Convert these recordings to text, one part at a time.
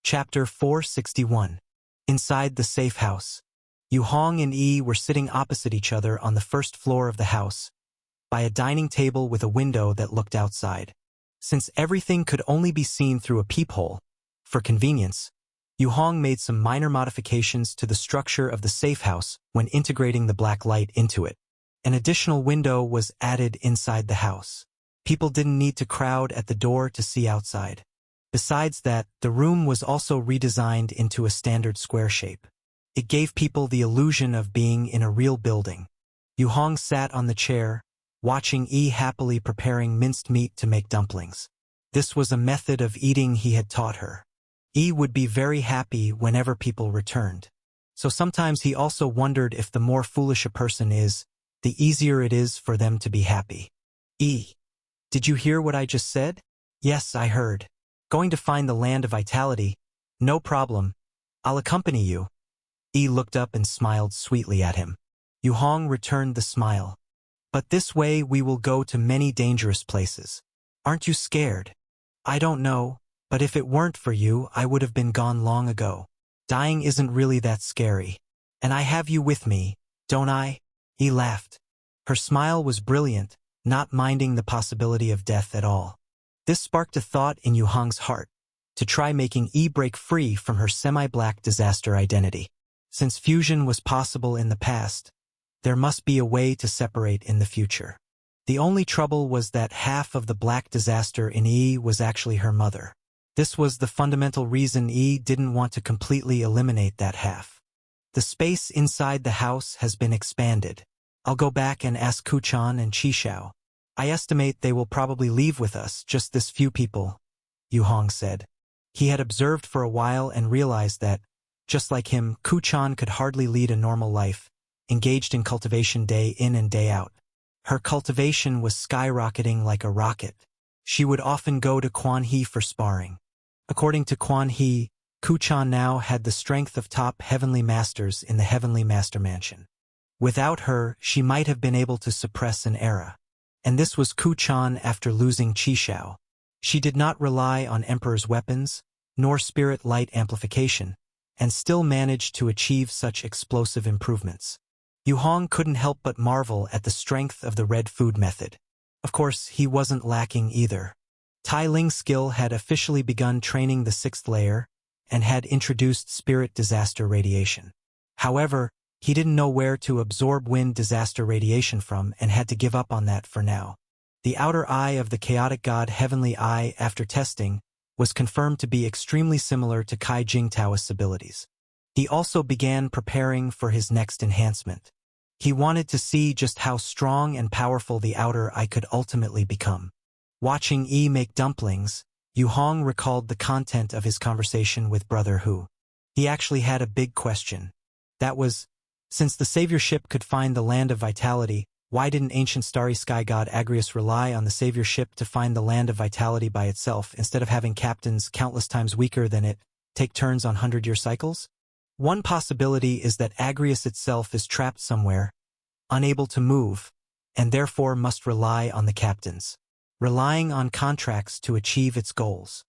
Chapter 461. Inside the safe house. Yu Hong and Yi were sitting opposite each other on the first floor of the house, by a dining table with a window that looked outside. Since everything could only be seen through a peephole, for convenience, Yu Hong made some minor modifications to the structure of the safe house when integrating the black light into it. An additional window was added inside the house. People didn't need to crowd at the door to see outside. Besides that, the room was also redesigned into a standard square shape. It gave people the illusion of being in a real building. Yu Hong sat on the chair, watching Yi happily preparing minced meat to make dumplings. This was a method of eating he had taught her. Yi would be very happy whenever people returned. So sometimes he also wondered if the more foolish a person is, the easier it is for them to be happy. Yi, did you hear what I just said? Yes, I heard. Going to find the land of vitality? No problem. I'll accompany you. Yi looked up and smiled sweetly at him. Yu Hong returned the smile. But this way we will go to many dangerous places. Aren't you scared? I don't know, but if it weren't for you, I would have been gone long ago. Dying isn't really that scary. And I have you with me, don't I? Yi laughed. Her smile was brilliant, not minding the possibility of death at all. This sparked a thought in Yu Hong's heart, to try making Yi break free from her semi-black disaster identity. Since fusion was possible in the past, there must be a way to separate in the future. The only trouble was that half of the black disaster in Yi was actually her mother. This was the fundamental reason Yi didn't want to completely eliminate that half. The space inside the house has been expanded. I'll go back and ask Kuchan and Qishao. I estimate they will probably leave with us, just this few people, Yu Hong said. He had observed for a while and realized that, just like him, Kuchan could hardly lead a normal life, engaged in cultivation day in and day out. Her cultivation was skyrocketing like a rocket. She would often go to Quan He for sparring. According to Quan He, Kuchan now had the strength of top heavenly masters in the Heavenly Master Mansion. Without her, she might have been able to suppress an era. And this was Kuchan after losing Qishao. She did not rely on Emperor's weapons, nor spirit light amplification, and still managed to achieve such explosive improvements. Yu Hong couldn't help but marvel at the strength of the red food method. Of course, he wasn't lacking either. Tai Ling's skill had officially begun training the 6th layer, and had introduced spirit disaster radiation. However, he didn't know where to absorb wind disaster radiation from and had to give up on that for now. The outer eye of the chaotic god Heavenly Eye, after testing, was confirmed to be extremely similar to Kai Jingtao's abilities. He also began preparing for his next enhancement. He wanted to see just how strong and powerful the outer eye could ultimately become. Watching Yi make dumplings, Yu Hong recalled the content of his conversation with Brother Hu. He actually had a big question. That was, since the savior ship could find the land of vitality, why didn't ancient starry sky god Agrias rely on the savior ship to find the land of vitality by itself instead of having captains countless times weaker than it take turns on 100-year cycles? One possibility is that Agrias itself is trapped somewhere, unable to move, and therefore must rely on the captains, relying on contracts to achieve its goals.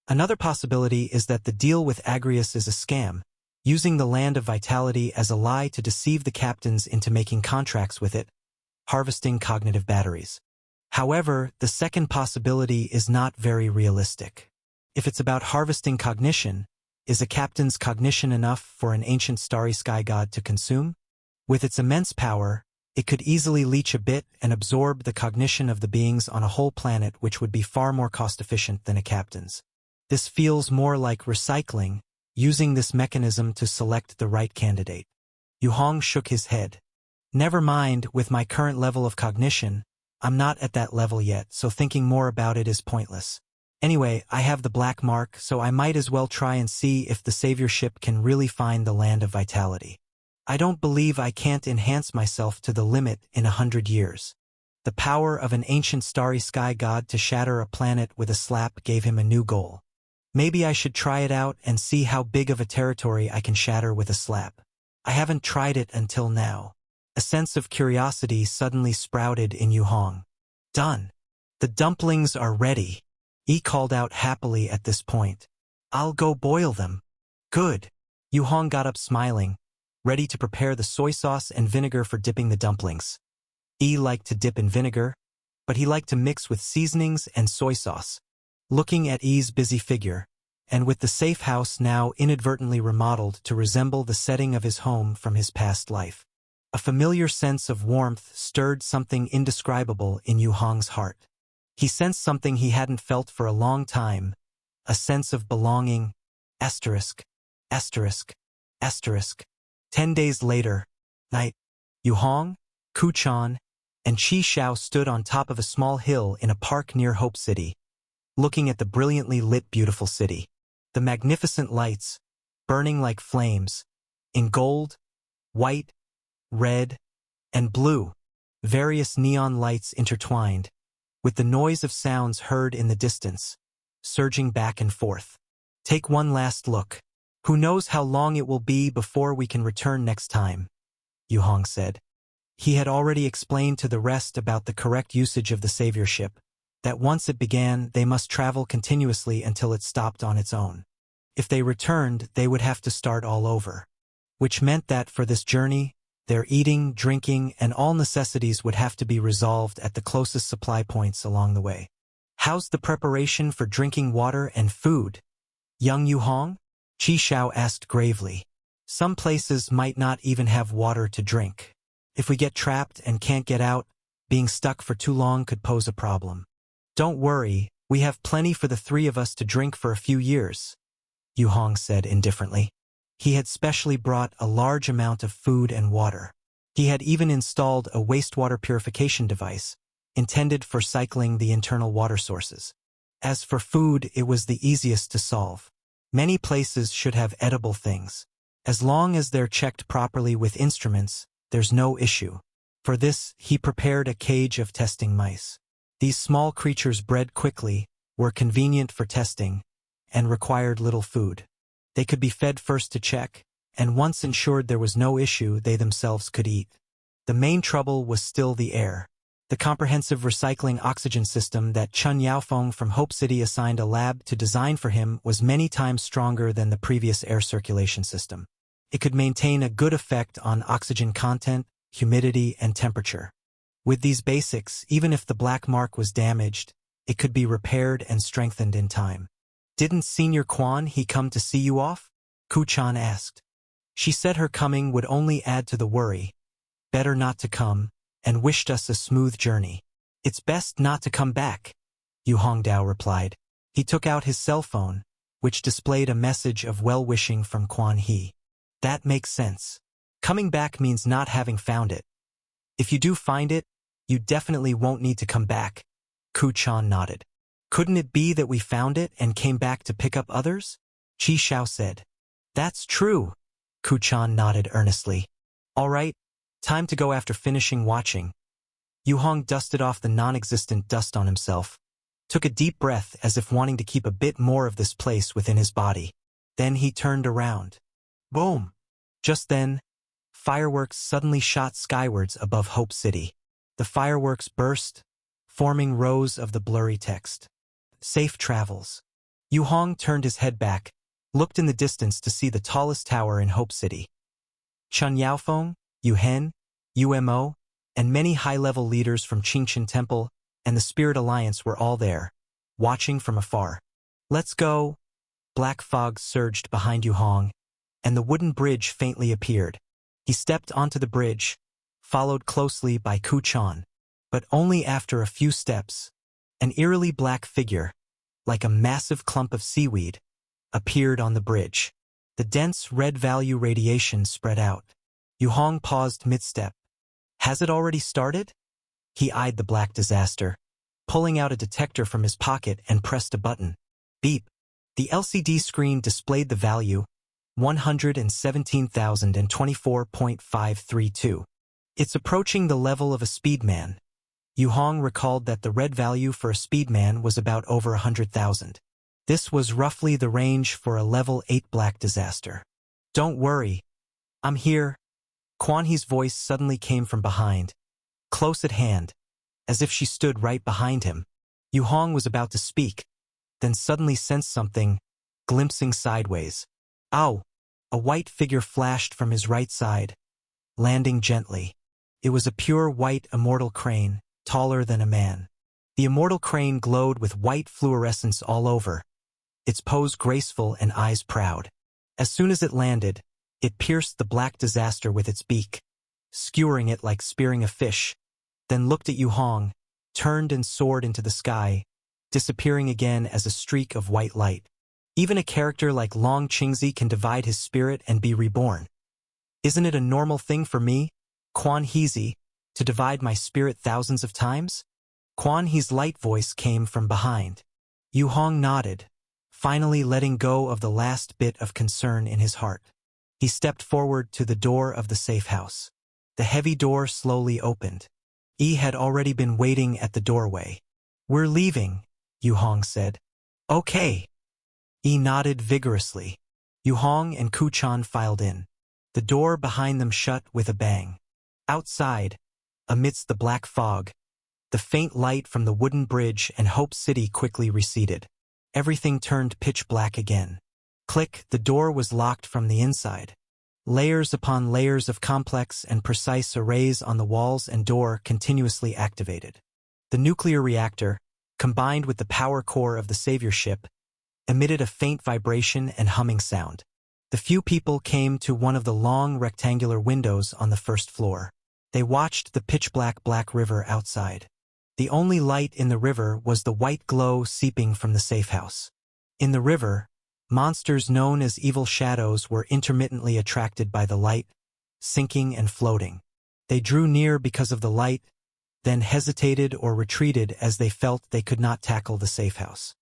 Another possibility is that the deal with Agrias is a scam, using the land of vitality as a lie to deceive the captains into making contracts with it, harvesting cognitive batteries. However, the second possibility is not very realistic. If it's about harvesting cognition, is a captain's cognition enough for an ancient starry sky god to consume? With its immense power, it could easily leech a bit and absorb the cognition of the beings on a whole planet, which would be far more cost-efficient than a captain's. This feels more like recycling, using this mechanism to select the right candidate. Yu Hong shook his head. Never mind, with my current level of cognition, I'm not at that level yet, so thinking more about it is pointless. Anyway, I have the black mark, so I might as well try and see if the savior ship can really find the land of vitality. I don't believe I can't enhance myself to the limit in 100 years. The power of an ancient starry sky god to shatter a planet with a slap gave him a new goal. Maybe I should try it out and see how big of a territory I can shatter with a slap. I haven't tried it until now. A sense of curiosity suddenly sprouted in Yu Hong. Done. The dumplings are ready. Yi called out happily at this point. I'll go boil them. Good. Yu Hong got up smiling, ready to prepare the soy sauce and vinegar for dipping the dumplings. Yi liked to dip in vinegar, but he liked to mix with seasonings and soy sauce. Looking at Yi's busy figure, and with the safe house now inadvertently remodeled to resemble the setting of his home from his past life, a familiar sense of warmth stirred something indescribable in Yu Hong's heart. He sensed something he hadn't felt for a long time, a sense of belonging. Asterisk, asterisk, asterisk. 10 days later, night. Yu Hong, Ku Chan, and Qi Xiao stood on top of a small hill in a park near Hope City, looking at the brilliantly lit beautiful city. The magnificent lights, burning like flames, in gold, white, red, and blue, various neon lights intertwined, with the noise of sounds heard in the distance, surging back and forth. Take one last look. Who knows how long it will be before we can return next time, Yu Hong said. He had already explained to the rest about the correct usage of the savior ship, that once it began, they must travel continuously until it stopped on its own. If they returned, they would have to start all over, which meant that for this journey, their eating, drinking, and all necessities would have to be resolved at the closest supply points along the way. How's the preparation for drinking water and food, young Yu Hong? Qi Xiao asked gravely. Some places might not even have water to drink. If we get trapped and can't get out, being stuck for too long could pose a problem. Don't worry, we have plenty for the three of us to drink for a few years, Yu Hong said indifferently. He had specially brought a large amount of food and water. He had even installed a wastewater purification device, intended for cycling the internal water sources. As for food, it was the easiest to solve. Many places should have edible things. As long as they're checked properly with instruments, there's no issue. For this, he prepared a cage of testing mice. These small creatures bred quickly, were convenient for testing, and required little food. They could be fed first to check, and once ensured there was no issue, they themselves could eat. The main trouble was still the air. The comprehensive recycling oxygen system that Chun Yaofeng from Hope City assigned a lab to design for him was many times stronger than the previous air circulation system. It could maintain a good effect on oxygen content, humidity, and temperature. With these basics, even if the black mark was damaged, it could be repaired and strengthened in time. Didn't Senior Quan he come to see you off? Ku Chan asked. She said her coming would only add to the worry. Better not to come, and wished us a smooth journey. It's best not to come back, Yu Hongdao replied. He took out his cell phone, which displayed a message of well-wishing from Quan He. That makes sense. Coming back means not having found it. If you do find it, you definitely won't need to come back, Ku Chan nodded. Couldn't it be that we found it and came back to pick up others? Qi Xiao said. That's true, Ku Chan nodded earnestly. All right, time to go after finishing watching. Yu Hong dusted off the non-existent dust on himself, took a deep breath as if wanting to keep a bit more of this place within his body. Then he turned around. Boom! Just then, fireworks suddenly shot skywards above Hope City. The fireworks burst, forming rows of the blurry text. Safe travels. Yu Hong turned his head back, looked in the distance to see the tallest tower in Hope City. Chun Yaofeng, Yu Hen, UMO, and many high-level leaders from Qingchen Temple and the Spirit Alliance were all there, watching from afar. Let's go! Black fog surged behind Yu Hong, and the wooden bridge faintly appeared. He stepped onto the bridge, followed closely by Ku Chan. But only after a few steps, an eerily black figure, like a massive clump of seaweed, appeared on the bridge. The dense red value radiation spread out. Yu Hong paused mid-step. Has it already started? He eyed the black disaster, pulling out a detector from his pocket and pressed a button. Beep. The LCD screen displayed the value, 117,024.532. It's approaching the level of a speedman. Yu Hong recalled that the red value for a speedman was about over 100,000. This was roughly the range for a level 8 black disaster. Don't worry. I'm here. Quan He's voice suddenly came from behind, close at hand, as if she stood right behind him. Yu Hong was about to speak, then suddenly sensed something glimpsing sideways. Ow! A white figure flashed from his right side, landing gently. It was a pure white immortal crane, taller than a man. The immortal crane glowed with white fluorescence all over, its pose graceful and eyes proud. As soon as it landed, it pierced the black disaster with its beak, skewering it like spearing a fish, then looked at Yu Hong, turned and soared into the sky, disappearing again as a streak of white light. Even a character like Long Qingzi can divide his spirit and be reborn. Isn't it a normal thing for me, Quan Hezi, to divide my spirit thousands of times? Quan He's light voice came from behind. Yu Hong nodded, finally letting go of the last bit of concern in his heart. He stepped forward to the door of the safe house. The heavy door slowly opened. Yi had already been waiting at the doorway. "We're leaving," Yu Hong said. "Okay." Yi nodded vigorously. Yu Hong and Kuchan filed in. The door behind them shut with a bang. Outside, amidst the black fog, the faint light from the wooden bridge and Hope City quickly receded. Everything turned pitch black again. Click, the door was locked from the inside. Layers upon layers of complex and precise arrays on the walls and door continuously activated. The nuclear reactor, combined with the power core of the savior ship, emitted a faint vibration and humming sound. The few people came to one of the long rectangular windows on the first floor. They watched the pitch-black river outside. The only light in the river was the white glow seeping from the safe house. In the river, monsters known as evil shadows were intermittently attracted by the light, sinking and floating. They drew near because of the light, then hesitated or retreated as they felt they could not tackle the safe house.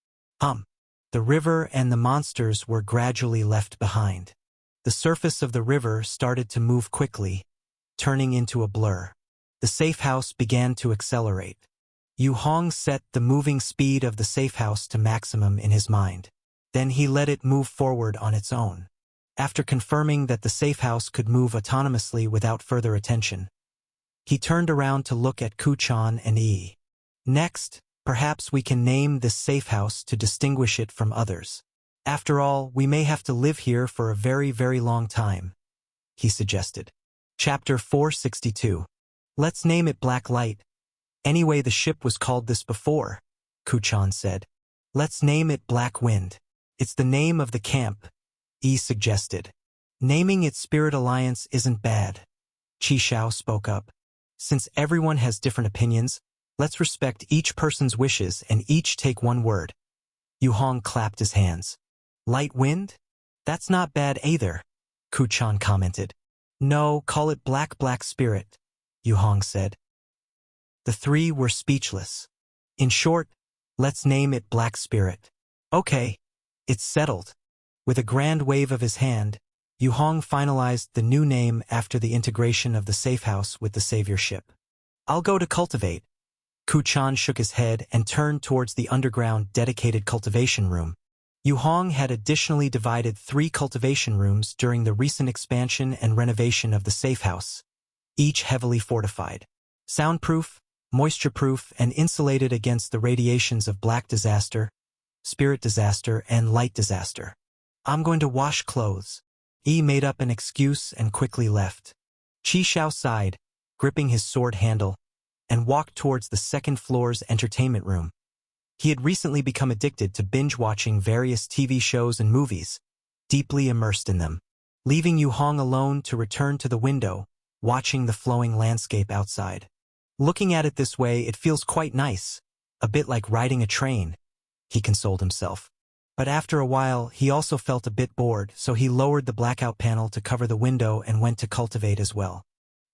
The river and the monsters were gradually left behind. The surface of the river started to move quickly, turning into a blur. The safe house began to accelerate. Yu Hong set the moving speed of the safe house to maximum in his mind. Then he let it move forward on its own. After confirming that the safe house could move autonomously without further attention, he turned around to look at Kuchan and Yi. "Next, perhaps we can name this safe house to distinguish it from others. After all, we may have to live here for a very, very long time," he suggested. Chapter 462. "Let's name it Black Light. Anyway, the ship was called this before," Kuchan said. "Let's name it Black Wind. It's the name of the camp," Yi suggested. "Naming it Spirit Alliance isn't bad," Qi Xiao spoke up. "Since everyone has different opinions, let's respect each person's wishes and each take one word." Yu Hong clapped his hands. "Light Wind? That's not bad either," Kuchan commented. "No, call it Black Spirit," Yu Hong said. The three were speechless. "In short, let's name it Black Spirit." "Okay, it's settled." With a grand wave of his hand, Yu Hong finalized the new name after the integration of the safe house with the savior ship. "I'll go to cultivate." Kuchan shook his head and turned towards the underground dedicated cultivation room. Yu Hong had additionally divided 3 cultivation rooms during the recent expansion and renovation of the safe house, each heavily fortified, soundproof, moisture-proof, and insulated against the radiations of black disaster, spirit disaster, and light disaster. "I'm going to wash clothes." Yi made up an excuse and quickly left. Qi Xiao sighed, gripping his sword handle, and walked towards the second floor's entertainment room. He had recently become addicted to binge-watching various TV shows and movies, deeply immersed in them, leaving Yu Hong alone to return to the window, watching the flowing landscape outside. "Looking at it this way, it feels quite nice, a bit like riding a train," he consoled himself. But after a while, he also felt a bit bored, so he lowered the blackout panel to cover the window and went to cultivate as well.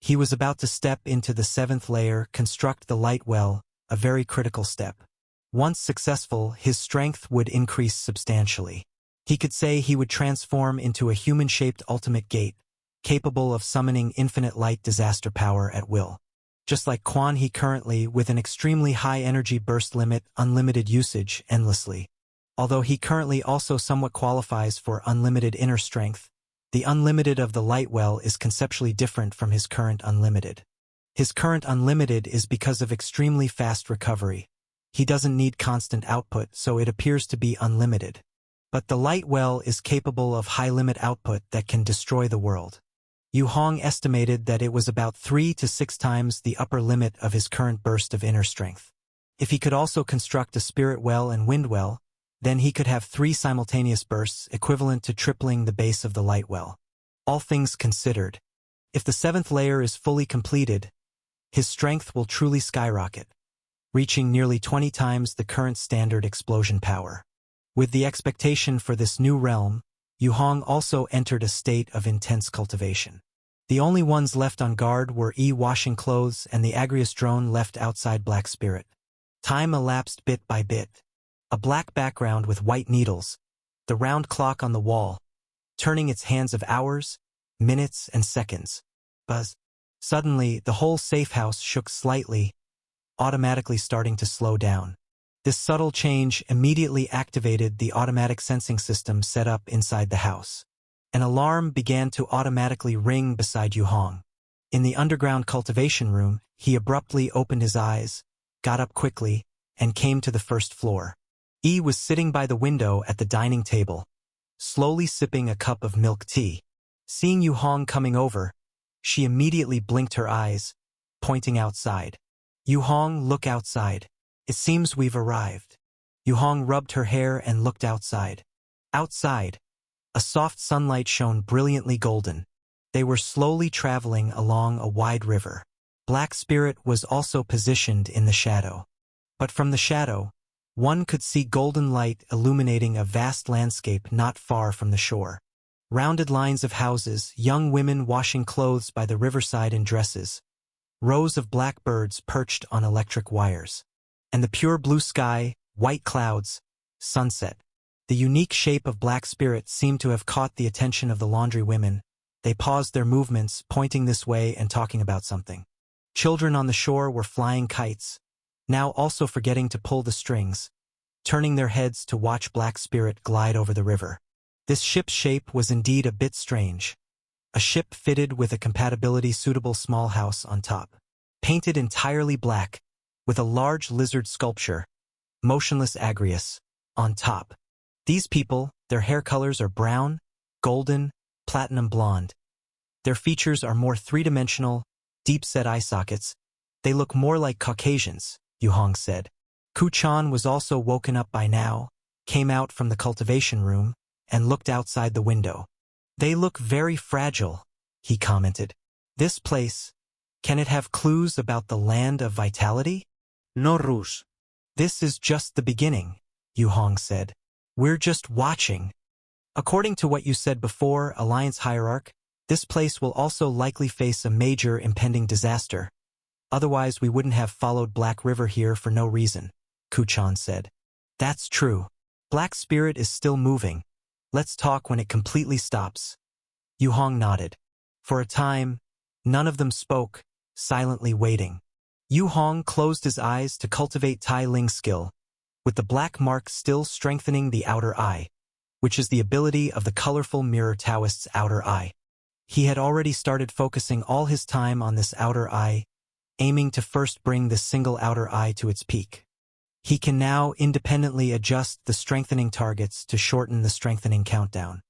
He was about to step into the 7th layer, construct the light well, a very critical step. Once successful, his strength would increase substantially. He could say he would transform into a human-shaped ultimate gate, capable of summoning infinite light disaster power at will. Just like Quan He currently, with an extremely high energy burst limit, unlimited usage, endlessly. Although he currently also somewhat qualifies for unlimited inner strength, the unlimited of the light well is conceptually different from his current unlimited. His current unlimited is because of extremely fast recovery. He doesn't need constant output, so it appears to be unlimited. But the light well is capable of high-limit output that can destroy the world. Yu Hong estimated that it was about 3 to 6 times the upper limit of his current burst of inner strength. If he could also construct a spirit well and wind well, then he could have 3 simultaneous bursts equivalent to tripling the base of the light well. All things considered, if the 7th layer is fully completed, his strength will truly skyrocket, reaching nearly 20 times the current standard explosion power. With the expectation for this new realm, Yu Hong also entered a state of intense cultivation. The only ones left on guard were Yi washing clothes and the Agrius drone left outside Black Spirit. Time elapsed bit by bit. A black background with white needles, the round clock on the wall, turning its hands of hours, minutes, and seconds. Buzz. Suddenly, the whole safe house shook slightly, automatically starting to slow down. This subtle change immediately activated the automatic sensing system set up inside the house. An alarm began to automatically ring beside Yu Hong. In the underground cultivation room, he abruptly opened his eyes, got up quickly, and came to the first floor. Yi was sitting by the window at the dining table, slowly sipping a cup of milk tea. Seeing Yu Hong coming over, she immediately blinked her eyes, pointing outside. Yu Hong, look outside. It seems we've arrived. Yu Hong rubbed her hair and looked outside. Outside, a soft sunlight shone brilliantly golden. They were slowly traveling along a wide river. Black Spirit was also positioned in the shadow. But from the shadow, one could see golden light illuminating a vast landscape not far from the shore. Rounded lines of houses, young women washing clothes by the riverside in dresses, rows of black birds perched on electric wires, and the pure blue sky, white clouds, sunset. The unique shape of Black Spirit seemed to have caught the attention of the laundry women. They paused their movements, pointing this way and talking about something. Children on the shore were flying kites, now also forgetting to pull the strings, turning their heads to watch Black Spirit glide over the river. This ship's shape was indeed a bit strange. A ship fitted with a compatibility-suitable small house on top, painted entirely black, with a large lizard sculpture, motionless Agrius, on top. These people, their hair colors are brown, golden, platinum blonde. Their features are more three-dimensional, deep-set eye sockets. They look more like Caucasians, Yu Hong said. Ku-chan was also woken up by now, came out from the cultivation room, and looked outside the window. They look very fragile, he commented. This place, can it have clues about the land of vitality? No, Rouge. This is just the beginning, Yu Hong said. We're just watching. According to what you said before, Alliance Hierarch, this place will also likely face a major impending disaster. Otherwise we wouldn't have followed Black River here for no reason, Ku-chan said. That's true. Black Spirit is still moving. Let's talk when it completely stops. Yu Hong nodded. For a time, none of them spoke, silently waiting. Yu Hong closed his eyes to cultivate Tai Ling skill, with the black mark still strengthening the outer eye, which is the ability of the colorful mirror Taoist's outer eye. He had already started focusing all his time on this outer eye, aiming to first bring this single outer eye to its peak. He can now independently adjust the strengthening targets to shorten the strengthening countdown,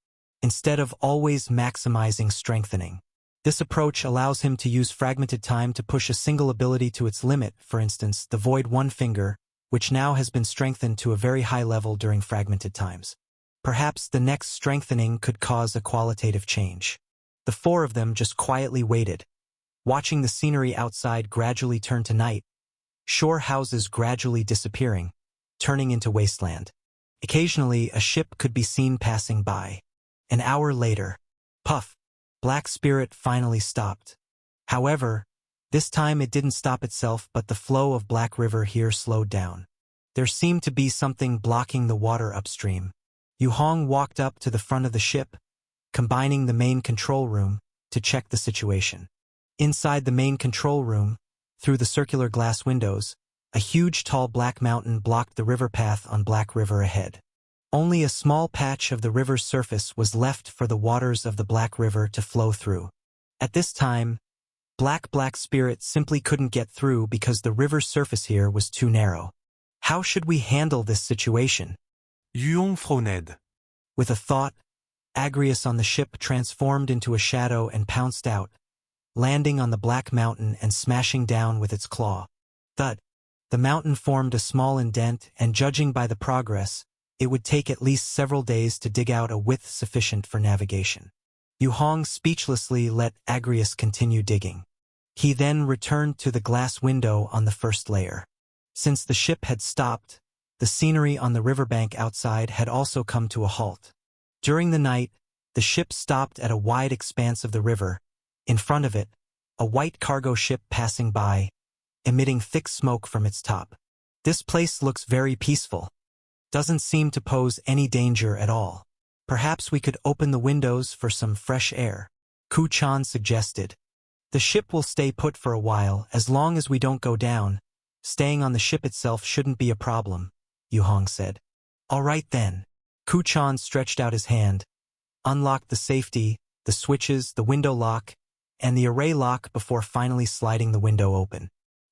instead of always maximizing strengthening. This approach allows him to use fragmented time to push a single ability to its limit, for instance, the Void One Finger, which now has been strengthened to a very high level during fragmented times. Perhaps the next strengthening could cause a qualitative change. The four of them just quietly waited, watching the scenery outside gradually turn to night, shore houses gradually disappearing, turning into wasteland. Occasionally, a ship could be seen passing by. An hour later, puff, Black Spirit finally stopped. However, this time it didn't stop itself, but the flow of Black River here slowed down. There seemed to be something blocking the water upstream. Yu Hong walked up to the front of the ship, combining the main control room, to check the situation. Inside the main control room, through the circular glass windows, a huge tall black mountain blocked the river path on Black River ahead. Only a small patch of the river's surface was left for the waters of the Black River to flow through. At this time, Black Spirit simply couldn't get through because the river's surface here was too narrow. How should we handle this situation? Yu Hong frowned. With a thought, Agrius on the ship transformed into a shadow and pounced out, landing on the black mountain and smashing down with its claw. Thud. The mountain formed a small indent, and judging by the progress, it would take at least several days to dig out a width sufficient for navigation. Yu Hong speechlessly let Agrius continue digging. He then returned to the glass window on the first layer. Since the ship had stopped, the scenery on the riverbank outside had also come to a halt. During the night, the ship stopped at a wide expanse of the river. In front of it, a white cargo ship passing by, emitting thick smoke from its top. This place looks very peaceful. Doesn't seem to pose any danger at all. Perhaps we could open the windows for some fresh air, Ku Chan suggested. The ship will stay put for a while as long as we don't go down. Staying on the ship itself shouldn't be a problem, Yu Hong said. All right then. Ku Chan stretched out his hand, unlocked the safety, the switches, the window lock, and the array lock before finally sliding the window open.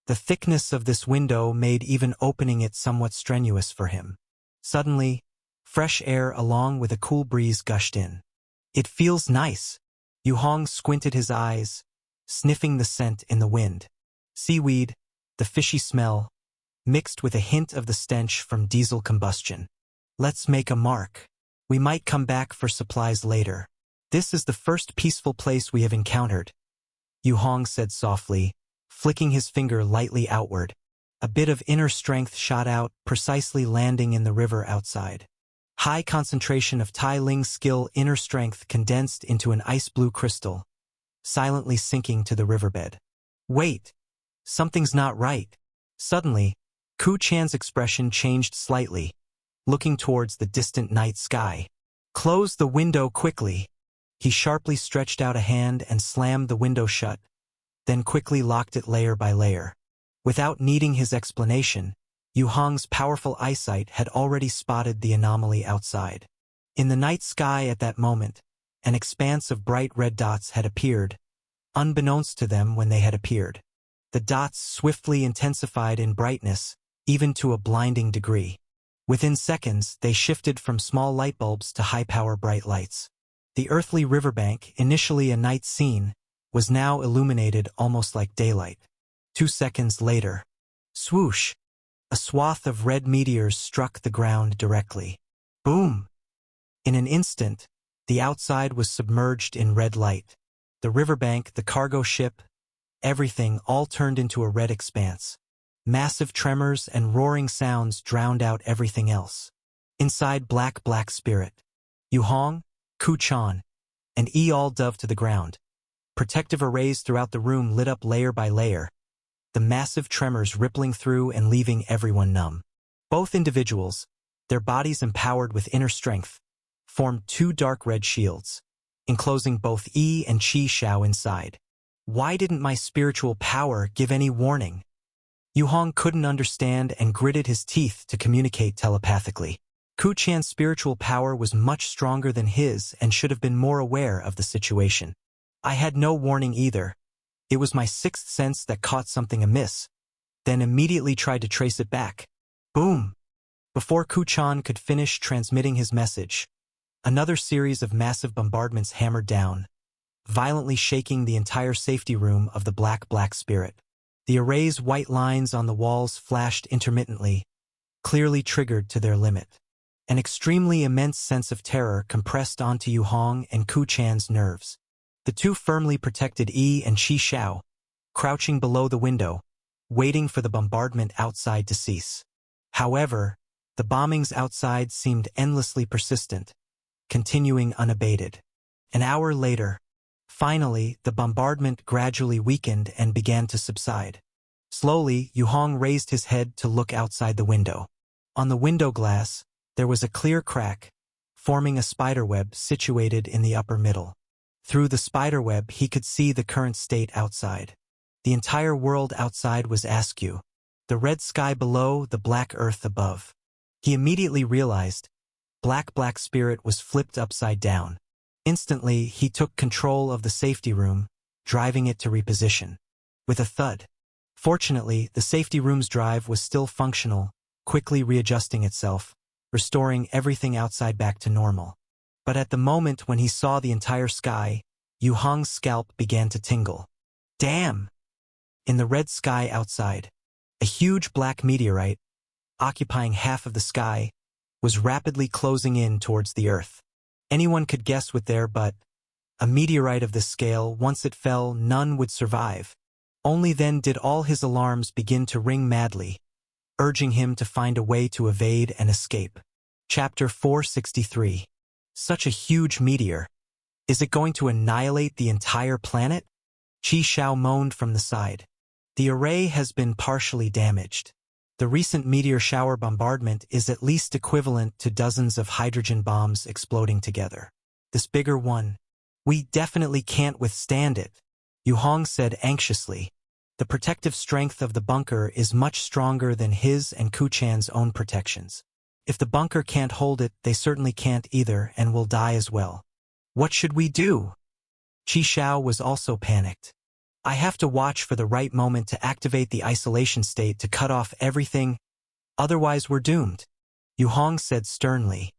The thickness of this window made even opening it somewhat strenuous for him. Suddenly, fresh air along with a cool breeze gushed in. It feels nice. Yu Hong squinted his eyes, sniffing the scent in the wind. Seaweed, the fishy smell, mixed with a hint of the stench from diesel combustion. Let's make a mark. We might come back for supplies later. This is the first peaceful place we have encountered, Yu Hong said softly, flicking his finger lightly outward. A bit of inner strength shot out, precisely landing in the river outside. High concentration of Tai Ling's skill inner strength condensed into an ice-blue crystal, silently sinking to the riverbed. Wait! Something's not right. Suddenly, Ku Chan's expression changed slightly, looking towards the distant night sky. Close the window quickly. He sharply stretched out a hand and slammed the window shut, then quickly locked it layer by layer. Without needing his explanation, Yu Hong's powerful eyesight had already spotted the anomaly outside. In the night sky at that moment, an expanse of bright red dots had appeared, unbeknownst to them when they had appeared. The dots swiftly intensified in brightness, even to a blinding degree. Within seconds, they shifted from small light bulbs to high-power bright lights. The earthly riverbank, initially a night scene, was now illuminated almost like daylight. 2 seconds later, swoosh! A swath of red meteors struck the ground directly. Boom! In an instant, the outside was submerged in red light. The riverbank, the cargo ship, everything all turned into a red expanse. Massive tremors and roaring sounds drowned out everything else. Inside Black Spirit, Yu Hong, Ku Chan, and Yi all dove to the ground. Protective arrays throughout the room lit up layer by layer, the massive tremors rippling through and leaving everyone numb. Both individuals, their bodies empowered with inner strength, formed 2 dark red shields, enclosing both Yi and Qi Xiao inside. Why didn't my spiritual power give any warning? Yu Hong couldn't understand and gritted his teeth to communicate telepathically. Ku Chan's spiritual power was much stronger than his and should have been more aware of the situation. I had no warning either. It was my sixth sense that caught something amiss, then immediately tried to trace it back. Boom! Before Ku Chan could finish transmitting his message, another series of massive bombardments hammered down, violently shaking the entire safety room of the Black Spirit. The array's white lines on the walls flashed intermittently, clearly triggered to their limit. An extremely immense sense of terror compressed onto Yu Hong and Ku Chan's nerves. The 2 firmly protected Yi and Qi Xiao, crouching below the window, waiting for the bombardment outside to cease. However, the bombings outside seemed endlessly persistent, continuing unabated. An hour later, finally, the bombardment gradually weakened and began to subside. Slowly, Yu Hong raised his head to look outside the window. On the window glass, there was a clear crack, forming a spiderweb situated in the upper middle. Through the spiderweb, he could see the current state outside. The entire world outside was askew, the red sky below, the black earth above. He immediately realized Black Spirit was flipped upside down. Instantly, he took control of the safety room, driving it to reposition. With a thud. Fortunately, the safety room's drive was still functional, quickly readjusting itself, restoring everything outside back to normal. But at the moment when he saw the entire sky, Yu Hong's scalp began to tingle. Damn! In the red sky outside, a huge black meteorite, occupying half of the sky, was rapidly closing in towards the Earth. Anyone could guess what there, but a meteorite of this scale, once it fell, none would survive. Only then did all his alarms begin to ring madly, urging him to find a way to evade and escape. Chapter 463. Such a huge meteor. Is it going to annihilate the entire planet? Qi Shao moaned from the side. The array has been partially damaged. The recent meteor shower bombardment is at least equivalent to dozens of hydrogen bombs exploding together. This bigger one, we definitely can't withstand it, Yu Hong said anxiously. The protective strength of the bunker is much stronger than his and Ku Chan's own protections. If the bunker can't hold it, they certainly can't either and will die as well. What should we do? Qi Shao was also panicked. I have to watch for the right moment to activate the isolation state to cut off everything, otherwise we're doomed, Yu Hong said sternly.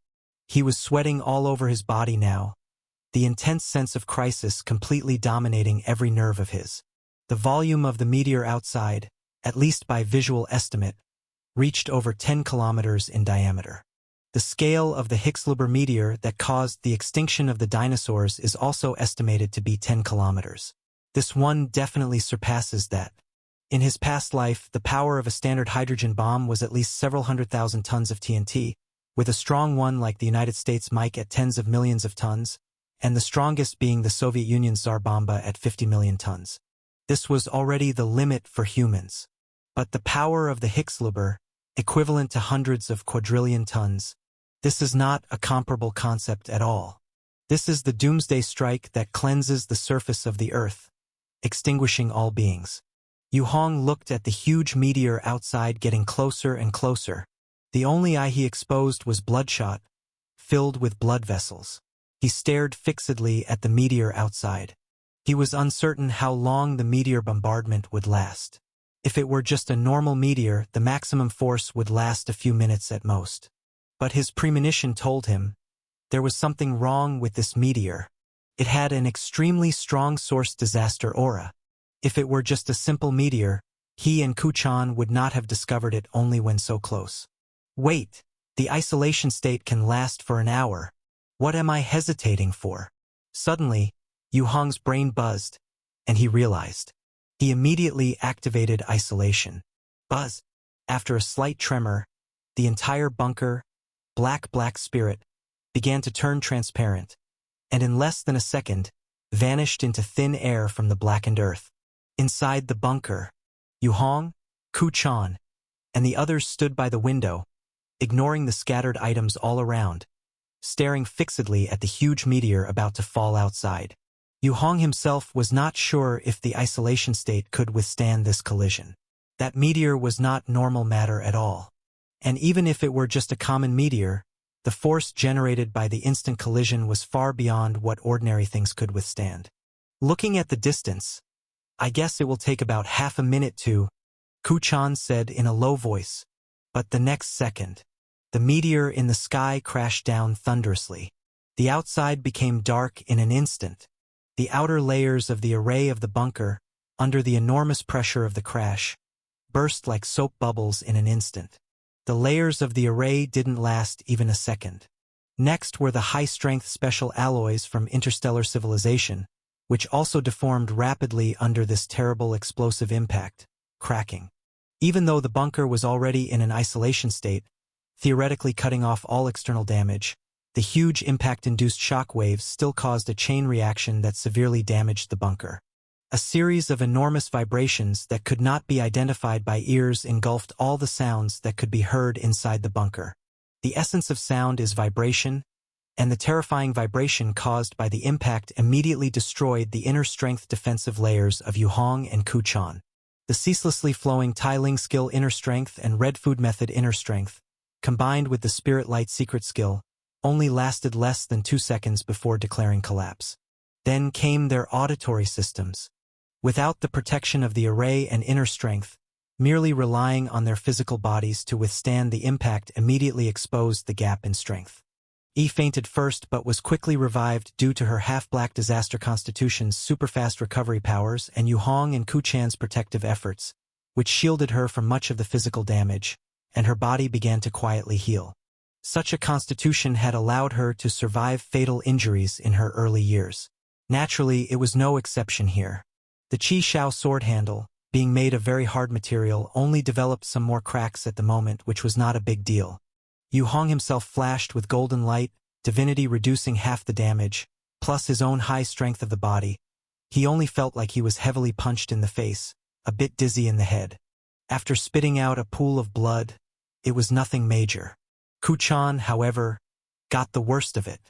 He was sweating all over his body now, the intense sense of crisis completely dominating every nerve of his. The volume of the meteor outside, at least by visual estimate, reached over 10 kilometers in diameter. The scale of the Hixluber meteor that caused the extinction of the dinosaurs is also estimated to be 10 kilometers. This one definitely surpasses that. In his past life, the power of a standard hydrogen bomb was at least several 100,000 tons of TNT, with a strong one like the United States Mike at tens of millions of tons, and the strongest being the Soviet Union's Tsar Bomba at 50 million tons. This was already the limit for humans. But the power of the Hixluber, equivalent to hundreds of quadrillion tons, this is not a comparable concept at all. This is the doomsday strike that cleanses the surface of the Earth, extinguishing all beings. Yu Hong looked at the huge meteor outside getting closer and closer. The only eye he exposed was bloodshot, filled with blood vessels. He stared fixedly at the meteor outside. He was uncertain how long the meteor bombardment would last. If it were just a normal meteor, the maximum force would last a few minutes at most. But his premonition told him there was something wrong with this meteor. It had an extremely strong source disaster aura. If it were just a simple meteor, he and Ku Chan would not have discovered it only when so close. Wait, the isolation state can last for an hour. What am I hesitating for? Suddenly, Yu Hong's brain buzzed, and he realized. He immediately activated isolation. Buzz. After a slight tremor, the entire bunker, black spirit, began to turn transparent, and in less than a second, vanished into thin air from the blackened earth. Inside the bunker, Yu Hong, Ku Chan, and the others stood by the window, ignoring the scattered items all around, staring fixedly at the huge meteor about to fall outside. Yu Hong himself was not sure if the isolation state could withstand this collision. That meteor was not normal matter at all. And even if it were just a common meteor, the force generated by the instant collision was far beyond what ordinary things could withstand. Looking at the distance, I guess it will take about half a minute to, Ku Chan said in a low voice. But the next second, the meteor in the sky crashed down thunderously. The outside became dark in an instant. The outer layers of the array of the bunker, under the enormous pressure of the crash, burst like soap bubbles in an instant. The layers of the array didn't last even a second. Next were the high-strength special alloys from interstellar civilization, which also deformed rapidly under this terrible explosive impact, cracking. Even though the bunker was already in an isolation state, theoretically cutting off all external damage, the huge impact-induced shock waves still caused a chain reaction that severely damaged the bunker. A series of enormous vibrations that could not be identified by ears engulfed all the sounds that could be heard inside the bunker. The essence of sound is vibration, and the terrifying vibration caused by the impact immediately destroyed the inner strength defensive layers of Yu Hong and Ku Chan. The ceaselessly flowing Tai Ling skill inner strength and Red Food method inner strength, combined with the Spirit Light secret skill, only lasted less than 2 seconds before declaring collapse. Then came their auditory systems. Without the protection of the array and inner strength, merely relying on their physical bodies to withstand the impact immediately exposed the gap in strength. Yi fainted first but was quickly revived due to her half-black disaster constitution's super-fast recovery powers and Yu Hong and Ku Chan's protective efforts, which shielded her from much of the physical damage, and her body began to quietly heal. Such a constitution had allowed her to survive fatal injuries in her early years. Naturally, it was no exception here. The Qi Shao sword handle, being made of very hard material, only developed some more cracks at the moment, which was not a big deal. Yu Hong himself flashed with golden light, divinity reducing half the damage, plus his own high strength of the body. He only felt like he was heavily punched in the face, a bit dizzy in the head. After spitting out a pool of blood, it was nothing major. Ku Chan, however, got the worst of it.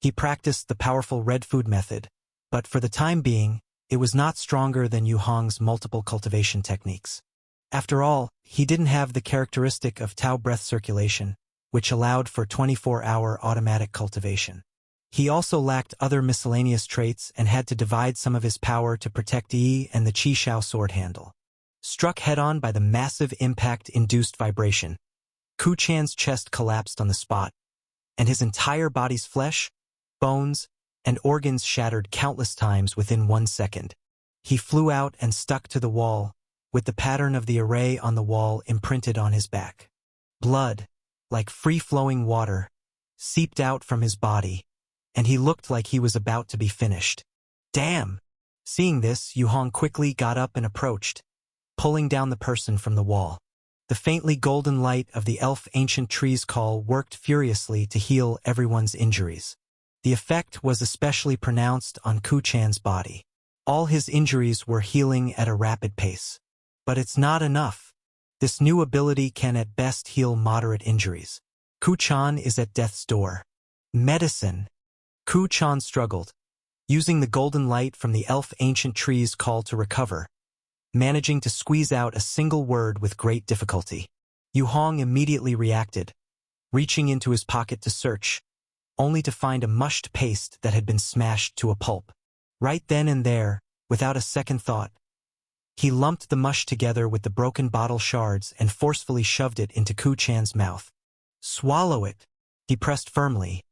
He practiced the powerful red food method, but for the time being, it was not stronger than Yu Hong's multiple cultivation techniques. After all, he didn't have the characteristic of Tao breath circulation, which allowed for 24-hour automatic cultivation. He also lacked other miscellaneous traits and had to divide some of his power to protect Yi and the Qi Shao sword handle. Struck head-on by the massive impact-induced vibration, Ku Chan's chest collapsed on the spot, and his entire body's flesh, bones, and organs shattered countless times within 1 second. He flew out and stuck to the wall, with the pattern of the array on the wall imprinted on his back. Blood, like free-flowing water, seeped out from his body, and he looked like he was about to be finished. Damn! Seeing this, Yu Hong quickly got up and approached, pulling down the person from the wall. The faintly golden light of the elf ancient tree's call worked furiously to heal everyone's injuries. The effect was especially pronounced on Ku Chan's body. All his injuries were healing at a rapid pace. But it's not enough. This new ability can at best heal moderate injuries. Ku Chan is at death's door. Medicine. Ku Chan struggled, using the golden light from the elf ancient tree's call to recover, managing to squeeze out a single word with great difficulty. Yu Hong immediately reacted, reaching into his pocket to search, only to find a mushed paste that had been smashed to a pulp. Right then and there, without a second thought, he lumped the mush together with the broken bottle shards and forcefully shoved it into Ku Chan's mouth. Swallow it, he pressed firmly,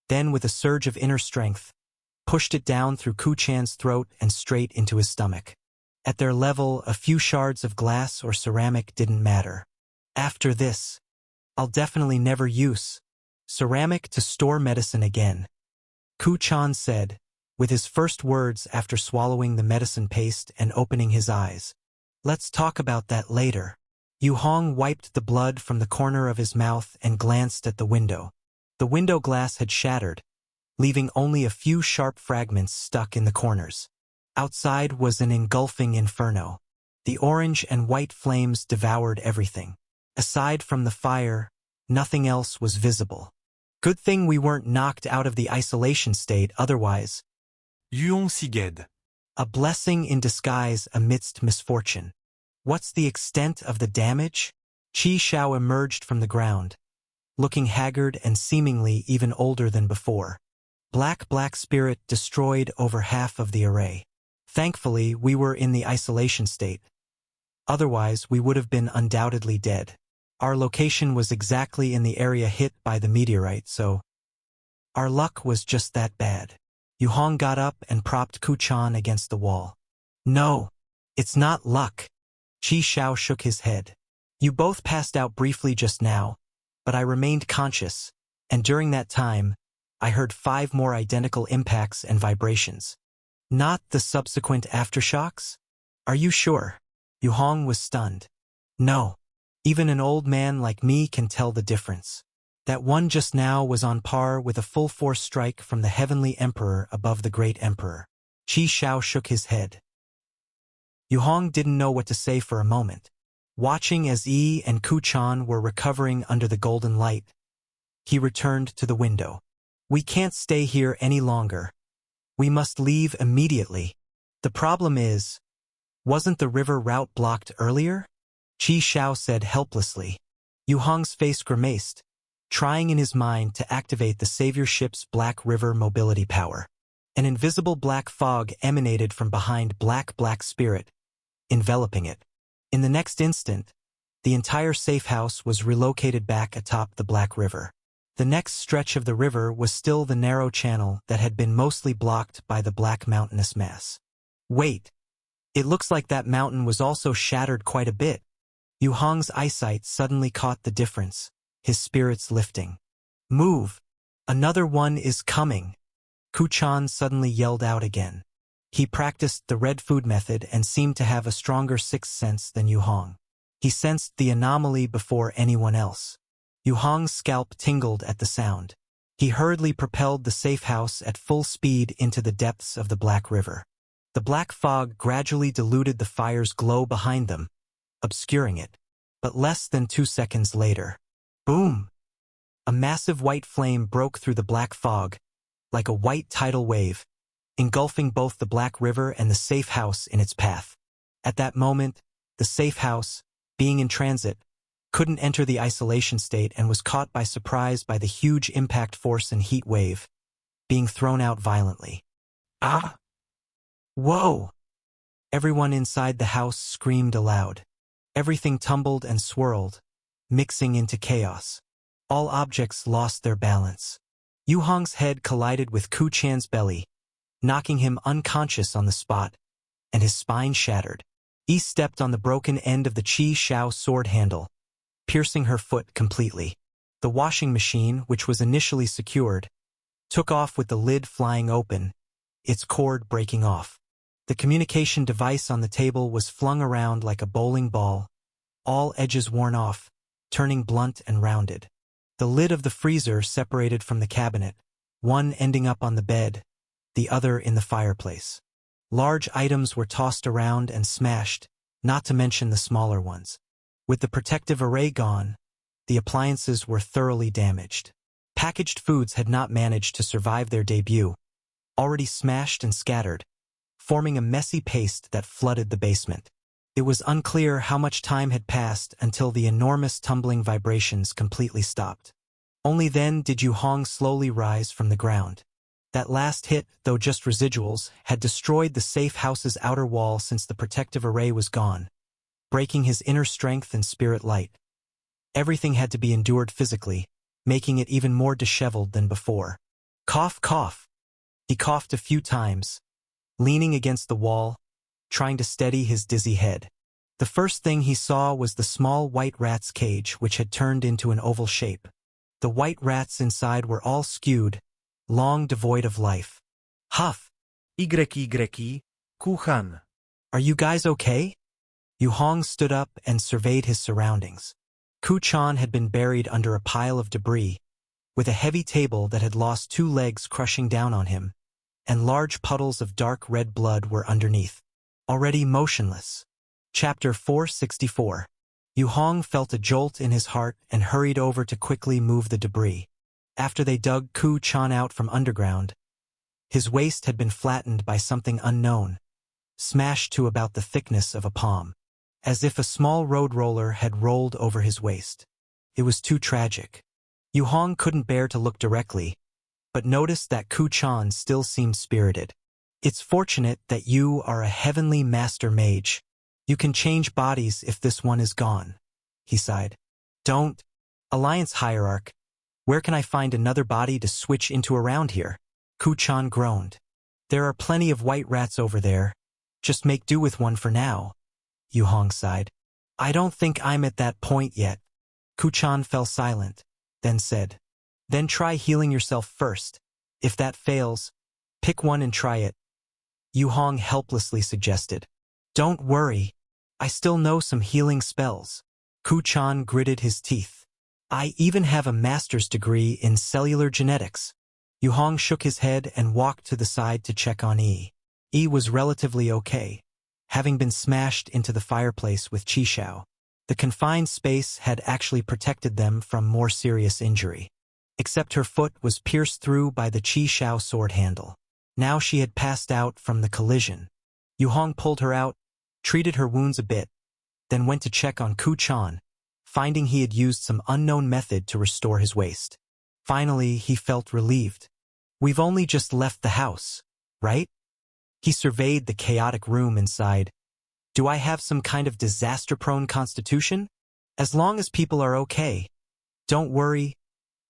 then with a surge of inner strength, pushed it down through Ku Chan's throat and straight into his stomach. At their level, a few shards of glass or ceramic didn't matter. After this, I'll definitely never use ceramic to store medicine again, Ku Chan said, with his first words after swallowing the medicine paste and opening his eyes. Let's talk about that later. Yu Hong wiped the blood from the corner of his mouth and glanced at the window. The window glass had shattered, leaving only a few sharp fragments stuck in the corners. Outside was an engulfing inferno. The orange and white flames devoured everything. Aside from the fire, nothing else was visible. Good thing we weren't knocked out of the isolation state otherwise. Yuon Siged. A blessing in disguise amidst misfortune. What's the extent of the damage? Qi Shao emerged from the ground, looking haggard and seemingly even older than before. Black spirit destroyed over half of the array. Thankfully, we were in the isolation state. Otherwise, we would have been undoubtedly dead. Our location was exactly in the area hit by the meteorite, so our luck was just that bad. Yu Hong got up and propped Ku Chan against the wall. No, it's not luck. Qi Shao shook his head. You both passed out briefly just now, but I remained conscious, and during that time, I heard 5 more identical impacts and vibrations. Not the subsequent aftershocks? Are you sure? Yu Hong was stunned. No. Even an old man like me can tell the difference. That one just now was on par with a full-force strike from the Heavenly Emperor above the Great Emperor. Qi Shao shook his head. Yu Hong didn't know what to say for a moment. Watching as Yi and Ku Chan were recovering under the golden light, he returned to the window. We can't stay here any longer. We must leave immediately. The problem is, wasn't the river route blocked earlier? Qi Shao said helplessly. Yu Hong's face grimaced, trying in his mind to activate the savior ship's Black River mobility power. An invisible black fog emanated from behind Black Spirit, enveloping it. In the next instant, the entire safe house was relocated back atop the Black River. The next stretch of the river was still the narrow channel that had been mostly blocked by the black mountainous mass. Wait! It looks like that mountain was also shattered quite a bit. Yu Hong's eyesight suddenly caught the difference, his spirits lifting. Move! Another one is coming! Ku Chan suddenly yelled out again. He practiced the red food method and seemed to have a stronger sixth sense than Yu Hong. He sensed the anomaly before anyone else. Yu Hong's scalp tingled at the sound. He hurriedly propelled the safe house at full speed into the depths of the Black River. The black fog gradually diluted the fire's glow behind them, obscuring it. But less than 2 seconds later, boom! A massive white flame broke through the black fog, like a white tidal wave, engulfing both the Black River and the safe house in its path. At that moment, the safe house, being in transit, couldn't enter the isolation state and was caught by surprise by the huge impact force and heat wave, being thrown out violently. Ah! Whoa! Everyone inside the house screamed aloud. Everything tumbled and swirled, mixing into chaos. All objects lost their balance. Yu Hong's head collided with Ku Chan's belly, knocking him unconscious on the spot, and his spine shattered. Yi stepped on the broken end of the Qi Shao sword handle, piercing her foot completely. The washing machine, which was initially secured, took off with the lid flying open, its cord breaking off. The communication device on the table was flung around like a bowling ball, all edges worn off, turning blunt and rounded. The lid of the freezer separated from the cabinet, one ending up on the bed, the other in the fireplace. Large items were tossed around and smashed, not to mention the smaller ones. With the protective array gone, the appliances were thoroughly damaged. Packaged foods had not managed to survive their debut, already smashed and scattered, forming a messy paste that flooded the basement. It was unclear how much time had passed until the enormous tumbling vibrations completely stopped. Only then did Yu Hong slowly rise from the ground. That last hit, though just residuals, had destroyed the safe house's outer wall since the protective array was gone, breaking his inner strength and spirit light. Everything had to be endured physically, making it even more disheveled than before. Cough, cough. He coughed a few times, leaning against the wall, trying to steady his dizzy head. The first thing he saw was the small white rat's cage, which had turned into an oval shape. The white rats inside were all skewed, long devoid of life. Huff! YY, Kuhan. Are you guys okay? Yu Hong stood up and surveyed his surroundings. Ku Chan had been buried under a pile of debris, with a heavy table that had lost 2 legs crushing down on him, and large puddles of dark red blood were underneath, already motionless. Chapter 464. Yu Hong felt a jolt in his heart and hurried over to quickly move the debris. After they dug Ku Chan out from underground, his waist had been flattened by something unknown, smashed to about the thickness of a palm, as if a small road roller had rolled over his waist. It was too tragic. Yu Hong couldn't bear to look directly, but noticed that Ku Chan still seemed spirited. It's fortunate that you are a heavenly master mage. You can change bodies if this one is gone, he sighed. Don't. Alliance Hierarch. Where can I find another body to switch into around here? Ku Chan groaned. There are plenty of white rats over there. Just make do with one for now. Yu Hong sighed. I don't think I'm at that point yet. Ku Chan fell silent, then said, Then try healing yourself first. If that fails, pick one and try it. Yu Hong helplessly suggested. Don't worry. I still know some healing spells. Ku Chan gritted his teeth. I even have a master's degree in cellular genetics. Yu Hong shook his head and walked to the side to check on Yi. Yi was relatively okay, having been smashed into the fireplace with Qi Shao. The confined space had actually protected them from more serious injury. Except her foot was pierced through by the Qi Shao sword handle. Now she had passed out from the collision. Yu Hong pulled her out, treated her wounds a bit, then went to check on Ku Chan, finding he had used some unknown method to restore his waist. Finally, he felt relieved. We've only just left the house, right? He surveyed the chaotic room inside. Do I have some kind of disaster-prone constitution? As long as people are okay. Don't worry.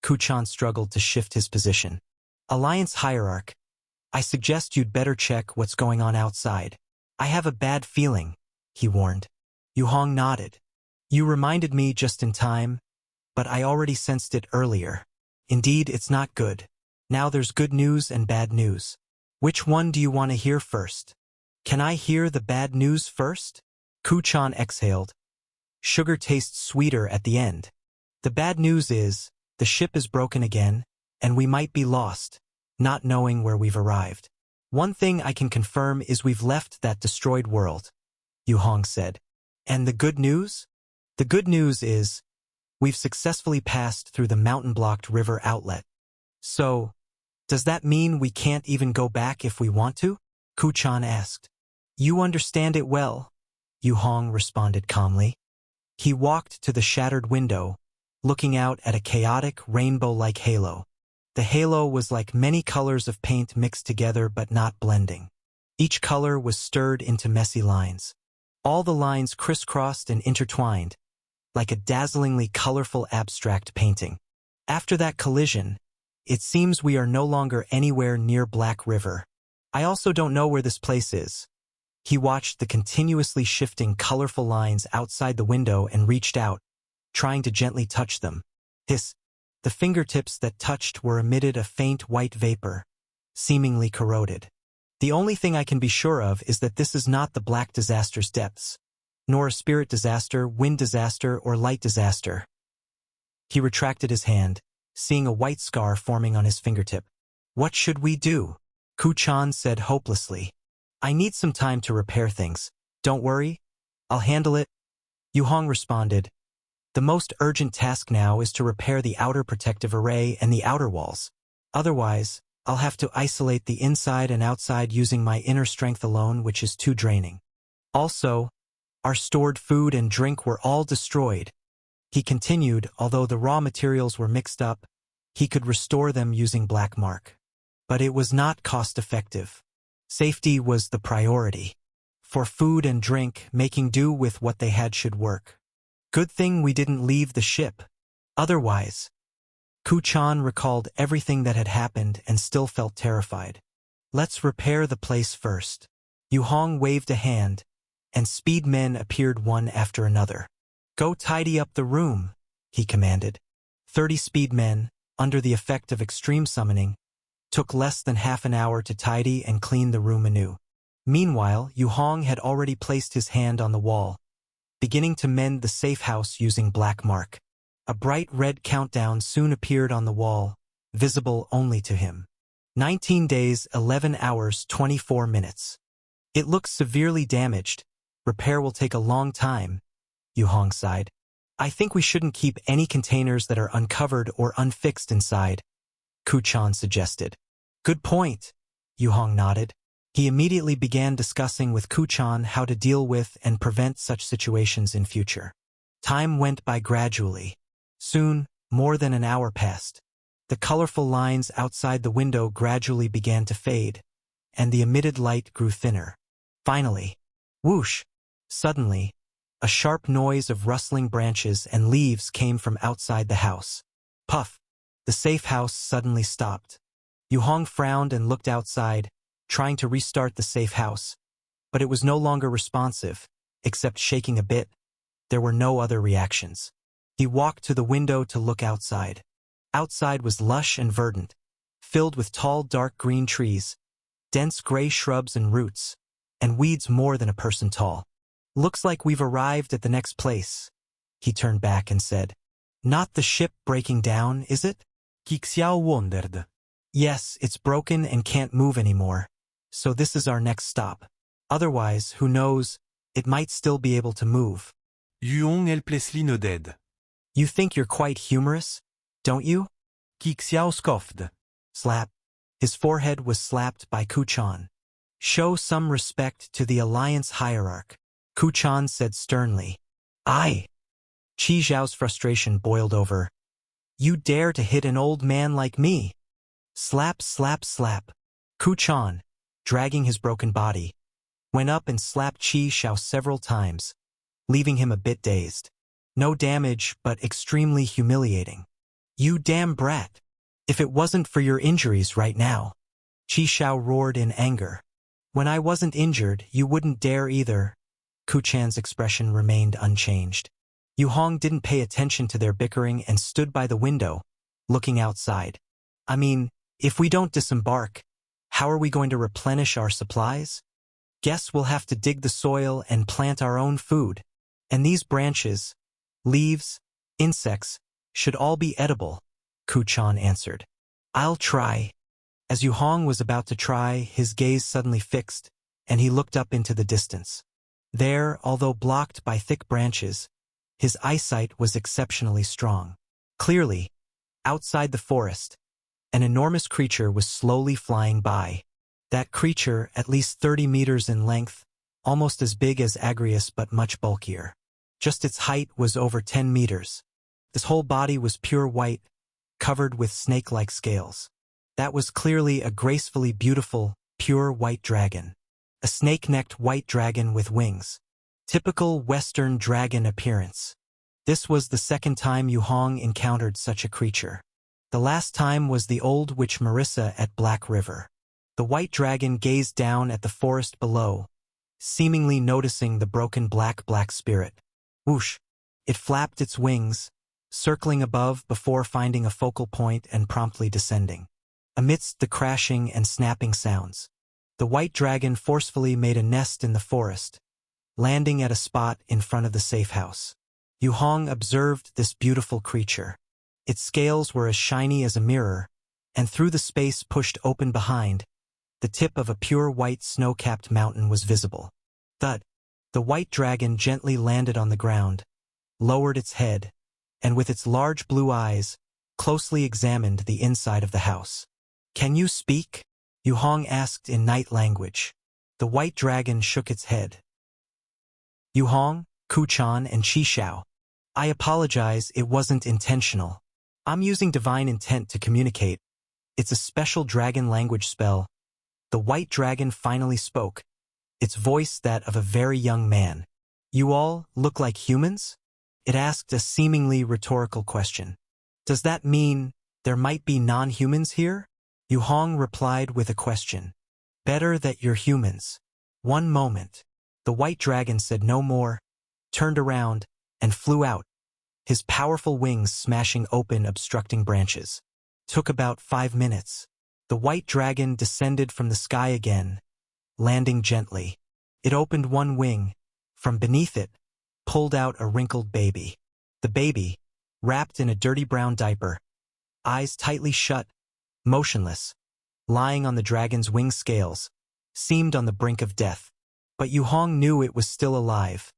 Kuchan struggled to shift his position. Alliance Hierarch, I suggest you'd better check what's going on outside. I have a bad feeling, he warned. Yu Hong nodded. You reminded me just in time, but I already sensed it earlier. Indeed, it's not good. Now there's good news and bad news. Which one do you want to hear first? Can I hear the bad news first? Kuchan exhaled. Sugar tastes sweeter at the end. The bad news is, the ship is broken again, and we might be lost, not knowing where we've arrived. One thing I can confirm is we've left that destroyed world, Yu Hong said. And the good news? The good news is, we've successfully passed through the mountain-blocked river outlet. So, does that mean we can't even go back if we want to? Kuchan asked. You understand it well, Yu Hong responded calmly. He walked to the shattered window, looking out at a chaotic, rainbow-like halo. The halo was like many colors of paint mixed together but not blending. Each color was stirred into messy lines. All the lines crisscrossed and intertwined, like a dazzlingly colorful abstract painting. After that collision, it seems we are no longer anywhere near Black River. I also don't know where this place is. He watched the continuously shifting colorful lines outside the window and reached out, trying to gently touch them. The fingertips that touched were emitted a faint white vapor, seemingly corroded. The only thing I can be sure of is that this is not the Black Disaster's depths, nor a spirit disaster, wind disaster, or light disaster. He retracted his hand, seeing a white scar forming on his fingertip. What should we do? Kuchan said hopelessly. I need some time to repair things. Don't worry, I'll handle it. Yu Hong responded. The most urgent task now is to repair the outer protective array and the outer walls. Otherwise, I'll have to isolate the inside and outside using my inner strength alone, which is too draining. Also, our stored food and drink were all destroyed. He continued, although the raw materials were mixed up, he could restore them using Black Mark. But it was not cost-effective. Safety was the priority. For food and drink, making do with what they had should work. Good thing we didn't leave the ship. Otherwise, Kuchan recalled everything that had happened and still felt terrified. Let's repair the place first. Yu Hong waved a hand, and speed men appeared one after another. Go tidy up the room, he commanded. 30 speed men, under the effect of extreme summoning, took less than half an hour to tidy and clean the room anew. Meanwhile, Yu Hong had already placed his hand on the wall, beginning to mend the safe house using Black Mark. A bright red countdown soon appeared on the wall, visible only to him. 19 days, 11 hours, 24 minutes. It looks severely damaged. Repair will take a long time, Yu Hong sighed. I think we shouldn't keep any containers that are uncovered or unfixed inside, Kuchan suggested. Good point, Yu Hong nodded. He immediately began discussing with Kuchan how to deal with and prevent such situations in future. Time went by gradually. Soon, more than an hour passed. The colorful lines outside the window gradually began to fade, and the emitted light grew thinner. Finally, whoosh! Suddenly, a sharp noise of rustling branches and leaves came from outside the house. Puff! The safe house suddenly stopped. Yu Hong frowned and looked outside, trying to restart the safe house, but it was no longer responsive, except shaking a bit. There were no other reactions. He walked to the window to look outside. Outside was lush and verdant, filled with tall dark green trees, dense gray shrubs and roots, and weeds more than a person tall. Looks like we've arrived at the next place. He turned back and said, Not the ship breaking down, is it? Qixiao wondered. Yes, it's broken and can't move anymore. So this is our next stop. Otherwise, who knows, it might still be able to move. Yu Hong helplessly nodded. You think you're quite humorous, don't you? Qixiao scoffed. Slap. His forehead was slapped by Kuchan. Show some respect to the Alliance Hierarch, Kuchan said sternly. Aye. Qi Zhao's frustration boiled over. You dare to hit an old man like me? Slap, slap, slap. Kuchan, dragging his broken body, went up and slapped Qi Zhao several times, leaving him a bit dazed. No damage, but extremely humiliating. You damn brat. If it wasn't for your injuries right now. Qi Xiao roared in anger. When I wasn't injured, you wouldn't dare either. Ku Chan's expression remained unchanged. Yu Hong didn't pay attention to their bickering and stood by the window, looking outside. I mean, if we don't disembark, how are we going to replenish our supplies? Guess we'll have to dig the soil and plant our own food. And these branches, leaves, insects, should all be edible, Ku Chan answered. I'll try. As Yu Hong was about to try, his gaze suddenly fixed, and he looked up into the distance. There, although blocked by thick branches, his eyesight was exceptionally strong. Clearly, outside the forest, an enormous creature was slowly flying by. That creature, at least 30 meters in length, almost as big as Agrias but much bulkier. Just its height was over 10 meters. This whole body was pure white, covered with snake-like scales. That was clearly a gracefully beautiful, pure white dragon. A snake-necked white dragon with wings. Typical Western dragon appearance. This was the second time Yu Hong encountered such a creature. The last time was the old witch Marissa at Black River. The white dragon gazed down at the forest below, seemingly noticing the broken black spirit. Whoosh! It flapped its wings, circling above before finding a focal point and promptly descending. Amidst the crashing and snapping sounds, the white dragon forcefully made a nest in the forest, landing at a spot in front of the safe house. Yu Hong observed this beautiful creature. Its scales were as shiny as a mirror, and through the space pushed open behind, the tip of a pure white snow-capped mountain was visible. Thud! The white dragon gently landed on the ground, lowered its head, and with its large blue eyes, closely examined the inside of the house. Can you speak? Yu Hong asked in night language. The white dragon shook its head. Yu Hong, Ku Chan, and Qi Xiao. I apologize, it wasn't intentional. I'm using divine intent to communicate. It's a special dragon language spell. The white dragon finally spoke, its voice that of a very young man. You all look like humans? It asked a seemingly rhetorical question. Does that mean there might be non-humans here? Yu Hong replied with a question. Better that you're humans. One moment. The white dragon said no more, turned around, and flew out, his powerful wings smashing open obstructing branches. Took about 5 minutes. The white dragon descended from the sky again, landing gently. It opened one wing. From beneath it, pulled out a wrinkled baby. The baby, wrapped in a dirty brown diaper, eyes tightly shut, motionless, lying on the dragon's wing scales, seemed on the brink of death. But Yu Hong knew it was still alive.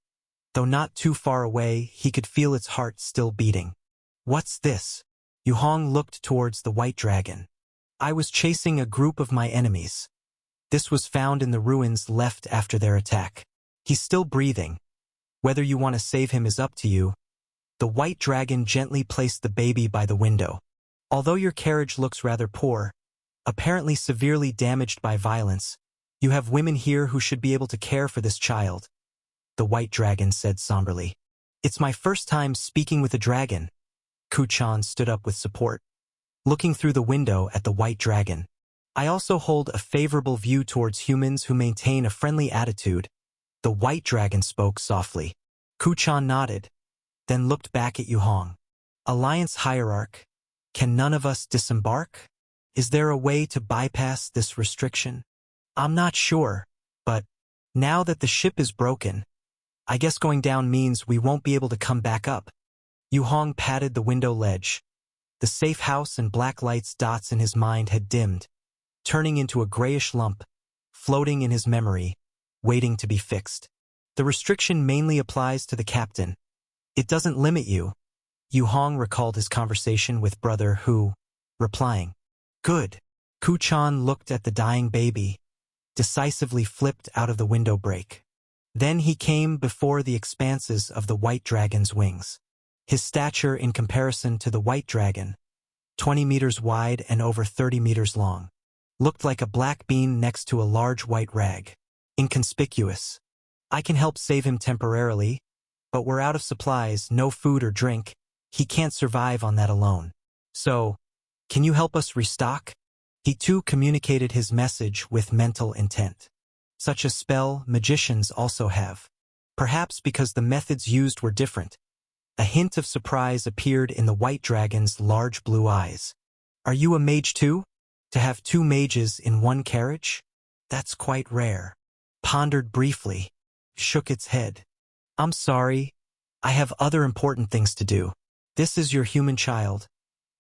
Though not too far away, he could feel its heart still beating. What's this? Yu Hong looked towards the white dragon. I was chasing a group of my enemies. This was found in the ruins left after their attack. He's still breathing. Whether you want to save him is up to you. The white dragon gently placed the baby by the window. Although your carriage looks rather poor, apparently severely damaged by violence, you have women here who should be able to care for this child, the white dragon said somberly. It's my first time speaking with a dragon. Ku Chan stood up with support, looking through the window at the white dragon. I also hold a favorable view towards humans who maintain a friendly attitude. The white dragon spoke softly. Ku Chan nodded, then looked back at Yu Hong. Alliance hierarch, can none of us disembark? Is there a way to bypass this restriction? I'm not sure, but now that the ship is broken, I guess going down means we won't be able to come back up. Yu Hong patted the window ledge. The safe house and black lights dots in his mind had dimmed, turning into a grayish lump, floating in his memory, waiting to be fixed. The restriction mainly applies to the captain. It doesn't limit you. Yu Hong recalled his conversation with Brother Hu, replying, Good. Ku Chan looked at the dying baby, decisively flipped out of the window break. Then he came before the expanses of the white dragon's wings. His stature in comparison to the white dragon, 20 meters wide and over 30 meters long, looked like a black bean next to a large white rag. Inconspicuous. I can help save him temporarily, but we're out of supplies, no food or drink. He can't survive on that alone. So, can you help us restock? He too communicated his message with mental intent. Such a spell magicians also have. Perhaps because the methods used were different. A hint of surprise appeared in the white dragon's large blue eyes. Are you a mage too? To have two mages in one carriage? That's quite rare. Pondered briefly, shook its head. I'm sorry. I have other important things to do. This is your human child.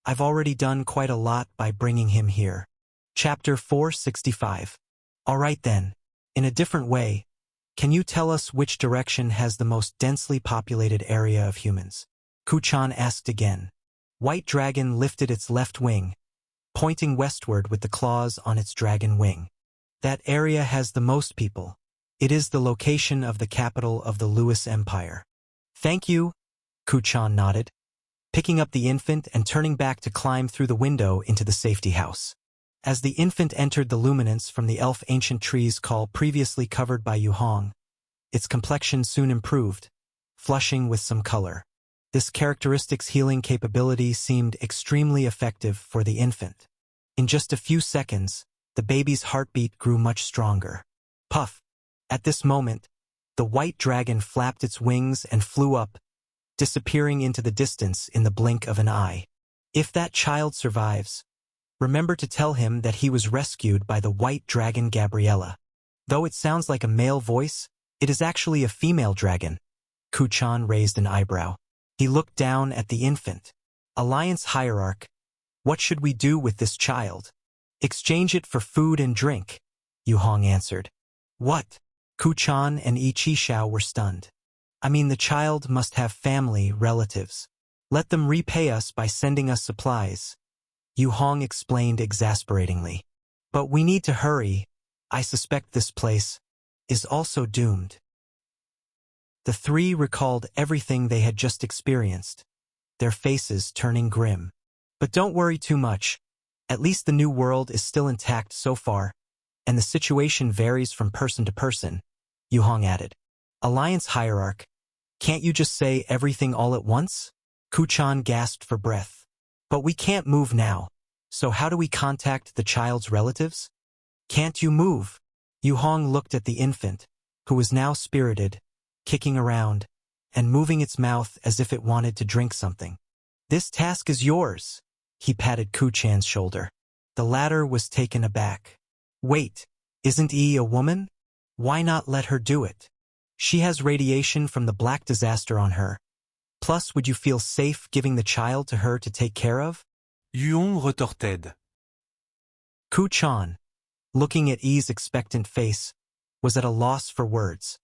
I've already done quite a lot by bringing him here. Chapter 465. All right then. In a different way, can you tell us which direction has the most densely populated area of humans? Kuchan asked again. White Dragon lifted its left wing, pointing westward with the claws on its dragon wing. That area has the most people. It is the location of the capital of the Lewis Empire. Thank you, Kuchan nodded, picking up the infant and turning back to climb through the window into the safety house. As the infant entered the luminance from the elf ancient trees call previously covered by Yu Hong, its complexion soon improved, flushing with some color. This characteristic's healing capability seemed extremely effective for the infant. In just a few seconds, the baby's heartbeat grew much stronger. Puff! At this moment, the white dragon flapped its wings and flew up, disappearing into the distance in the blink of an eye. If that child survives, remember to tell him that he was rescued by the white dragon Gabriella. Though it sounds like a male voice, it is actually a female dragon. Kuchan raised an eyebrow. He looked down at the infant. Alliance Hierarch, what should we do with this child? Exchange it for food and drink, Yu Hong answered. What? Kuchan and Yi Qishao were stunned. I mean, the child must have family, relatives. Let them repay us by sending us supplies, Yu Hong explained exasperatingly. But we need to hurry. I suspect this place is also doomed. The three recalled everything they had just experienced, their faces turning grim. But don't worry too much. At least the new world is still intact so far, and the situation varies from person to person, Yu Hong added. Alliance Hierarch, can't you just say everything all at once? Kuchan gasped for breath. But we can't move now. So how do we contact the child's relatives? Can't you move? Yu Hong looked at the infant, who was now spirited, kicking around, and moving its mouth as if it wanted to drink something. This task is yours. He patted Kuchan's shoulder. The latter was taken aback. Wait, isn't Yi a woman? Why not let her do it? She has radiation from the black disaster on her. Plus, would you feel safe giving the child to her to take care of? Yuon retorted. Kuchan, looking at Yi's expectant face, was at a loss for words.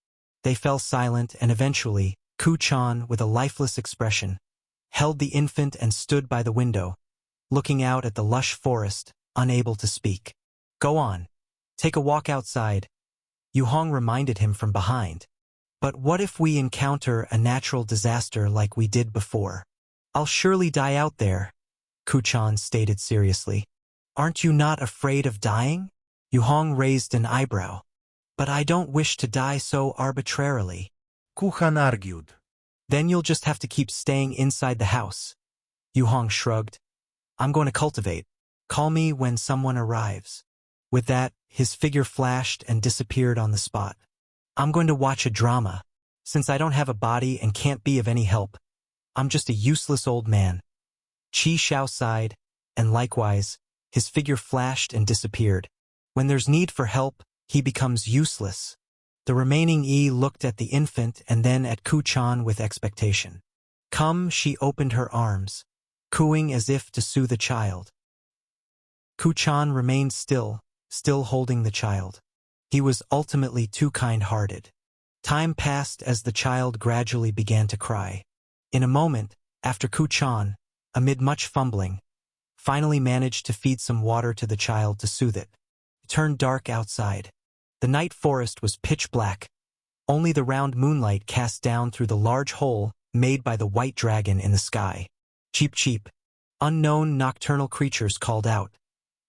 They fell silent and eventually, Kuchan, with a lifeless expression, held the infant and stood by the window, looking out at the lush forest, unable to speak. Go on. Take a walk outside, Yu Hong reminded him from behind. But what if we encounter a natural disaster like we did before? I'll surely die out there, Kuchan stated seriously. Aren't you not afraid of dying? Yu Hong raised an eyebrow. But I don't wish to die so arbitrarily. Kuchan argued. Then you'll just have to keep staying inside the house. Yu Hong shrugged. I'm going to cultivate. Call me when someone arrives. With that, his figure flashed and disappeared on the spot. I'm going to watch a drama. Since I don't have a body and can't be of any help, I'm just a useless old man. Qishao sighed, and likewise, his figure flashed and disappeared. When there's need for help, he becomes useless. The remaining Yi looked at the infant and then at Kuchan with expectation. Come, she opened her arms, cooing as if to soothe the child. Kuchan remained still holding the child. He was ultimately too kind-hearted. Time passed as the child gradually began to cry. In a moment, after Kuchan, amid much fumbling, finally managed to feed some water to the child to soothe it. It turned dark outside. The night forest was pitch black. Only the round moonlight cast down through the large hole made by the white dragon in the sky. Cheep cheep. Unknown nocturnal creatures called out,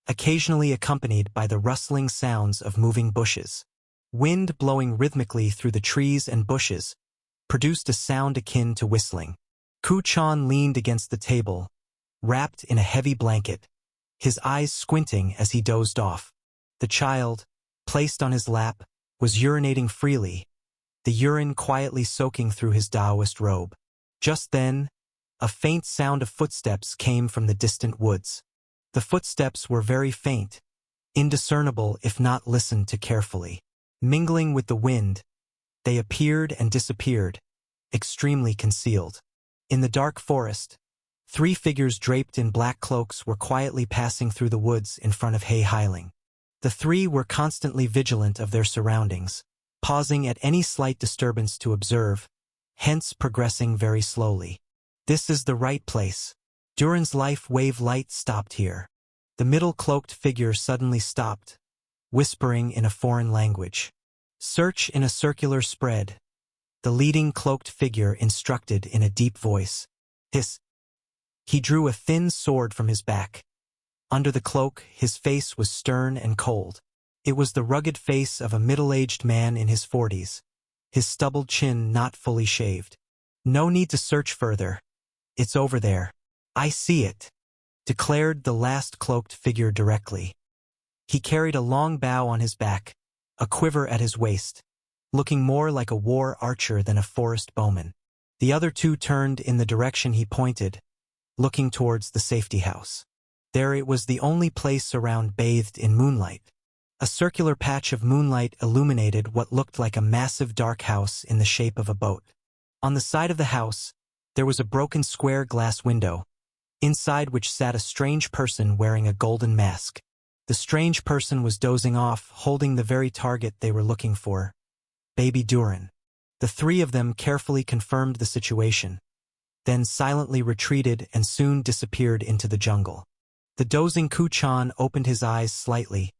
occasionally accompanied by the rustling sounds of moving bushes. Wind blowing rhythmically through the trees and bushes produced a sound akin to whistling. Kuchan leaned against the table, wrapped in a heavy blanket, his eyes squinting as he dozed off. The child, placed on his lap, was urinating freely, the urine quietly soaking through his Taoist robe. Just then, a faint sound of footsteps came from the distant woods. The footsteps were very faint, indiscernible if not listened to carefully. Mingling with the wind, they appeared and disappeared, extremely concealed. In the dark forest, 3 figures draped in black cloaks were quietly passing through the woods in front of Hay Hiling. The 3 were constantly vigilant of their surroundings, pausing at any slight disturbance to observe, hence progressing very slowly. This is the right place. Duran's life wave light stopped here. The middle cloaked figure suddenly stopped, whispering in a foreign language. Search in a circular spread. The leading cloaked figure instructed in a deep voice. Hiss. He drew a thin sword from his back. Under the cloak, his face was stern and cold. It was the rugged face of a middle-aged man in his 40s, his stubbled chin not fully shaved. No need to search further. It's over there. I see it, declared the last cloaked figure directly. He carried a long bow on his back, a quiver at his waist, looking more like a war archer than a forest bowman. The other 2 turned in the direction he pointed, looking towards the safety house. There it was, the only place around bathed in moonlight. A circular patch of moonlight illuminated what looked like a massive dark house in the shape of a boat. On the side of the house, there was a broken square glass window, inside which sat a strange person wearing a golden mask. The strange person was dozing off, holding the very target they were looking for, baby Duran. The 3 of them carefully confirmed the situation, then silently retreated and soon disappeared into the jungle. The dozing Kuchan opened his eyes slightly,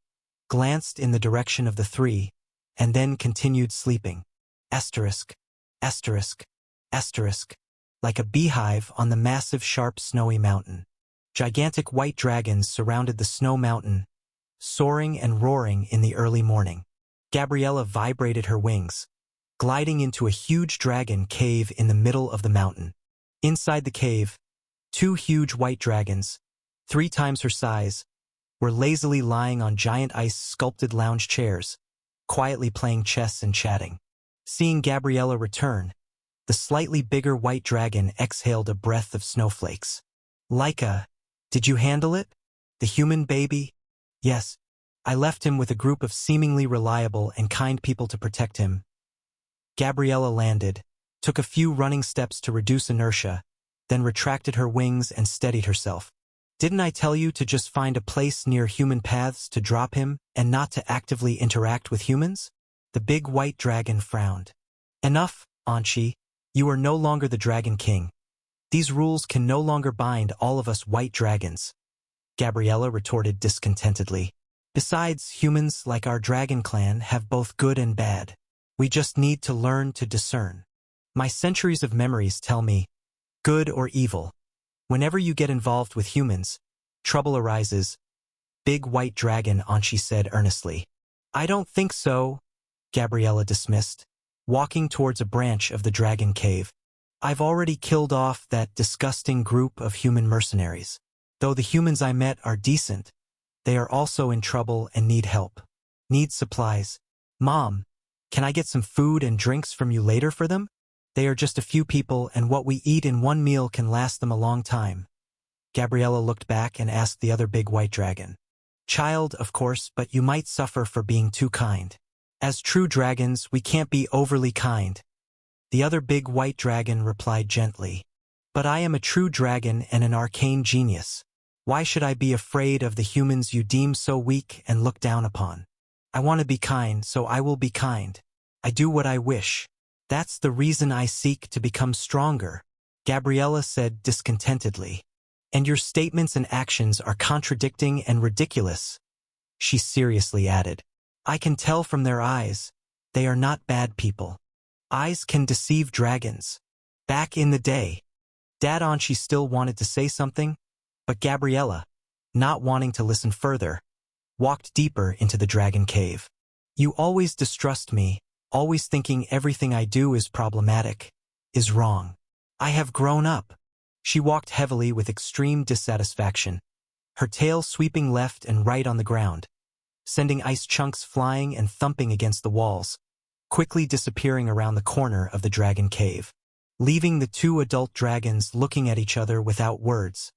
glanced in the direction of the 3, and then continued sleeping. Asterisk, asterisk, asterisk, like a beehive on the massive sharp snowy mountain. Gigantic white dragons surrounded the snow mountain, soaring and roaring in the early morning. Gabriella vibrated her wings, gliding into a huge dragon cave in the middle of the mountain. Inside the cave, 2 huge white dragons, 3 times her size, were lazily lying on giant ice-sculpted lounge chairs, quietly playing chess and chatting. Seeing Gabriella return, the slightly bigger white dragon exhaled a breath of snowflakes. Laika, did you handle it? The human baby? Yes. I left him with a group of seemingly reliable and kind people to protect him. Gabriella landed, took a few running steps to reduce inertia, then retracted her wings and steadied herself. Didn't I tell you to just find a place near human paths to drop him and not to actively interact with humans? The big white dragon frowned. Enough, Anchi. You are no longer the Dragon King. These rules can no longer bind all of us white dragons. Gabriella retorted discontentedly. Besides, humans like our dragon clan have both good and bad. We just need to learn to discern. My centuries of memories tell me, good or evil. Whenever you get involved with humans, trouble arises. Big white dragon, Anchi said earnestly. I don't think so, Gabriella dismissed, walking towards a branch of the dragon cave. I've already killed off that disgusting group of human mercenaries. Though the humans I met are decent, they are also in trouble and need help. Need supplies. Mom, can I get some food and drinks from you later for them? They are just a few people, and what we eat in one meal can last them a long time. Gabriella looked back and asked the other big white dragon. Child, of course, but you might suffer for being too kind. As true dragons, we can't be overly kind. The other big white dragon replied gently. But I am a true dragon and an arcane genius. Why should I be afraid of the humans you deem so weak and look down upon? I want to be kind, so I will be kind. I do what I wish. That's the reason I seek to become stronger, Gabriella said discontentedly. And your statements and actions are contradicting and ridiculous, she seriously added. I can tell from their eyes. They are not bad people. Eyes can deceive dragons. Back in the day, Dad Anchi still wanted to say something, but Gabriella, not wanting to listen further, walked deeper into the dragon cave. You always distrust me, always thinking everything I do is problematic, is wrong. I have grown up. She walked heavily with extreme dissatisfaction, her tail sweeping left and right on the ground, sending ice chunks flying and thumping against the walls, quickly disappearing around the corner of the dragon cave, leaving the two adult dragons looking at each other without words,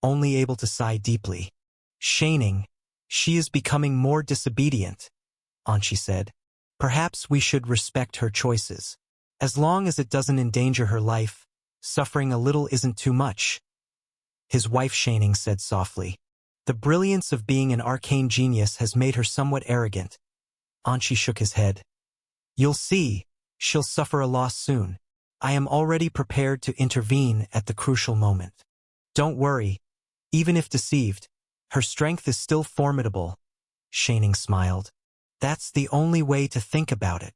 only able to sigh deeply. Shining, she is becoming more disobedient, Anchi said. Perhaps we should respect her choices. As long as it doesn't endanger her life, suffering a little isn't too much. His wife Shining said softly. The brilliance of being an arcane genius has made her somewhat arrogant. Anchi shook his head. You'll see, she'll suffer a loss soon. I am already prepared to intervene at the crucial moment. Don't worry, even if deceived, her strength is still formidable. Shining smiled. That's the only way to think about it.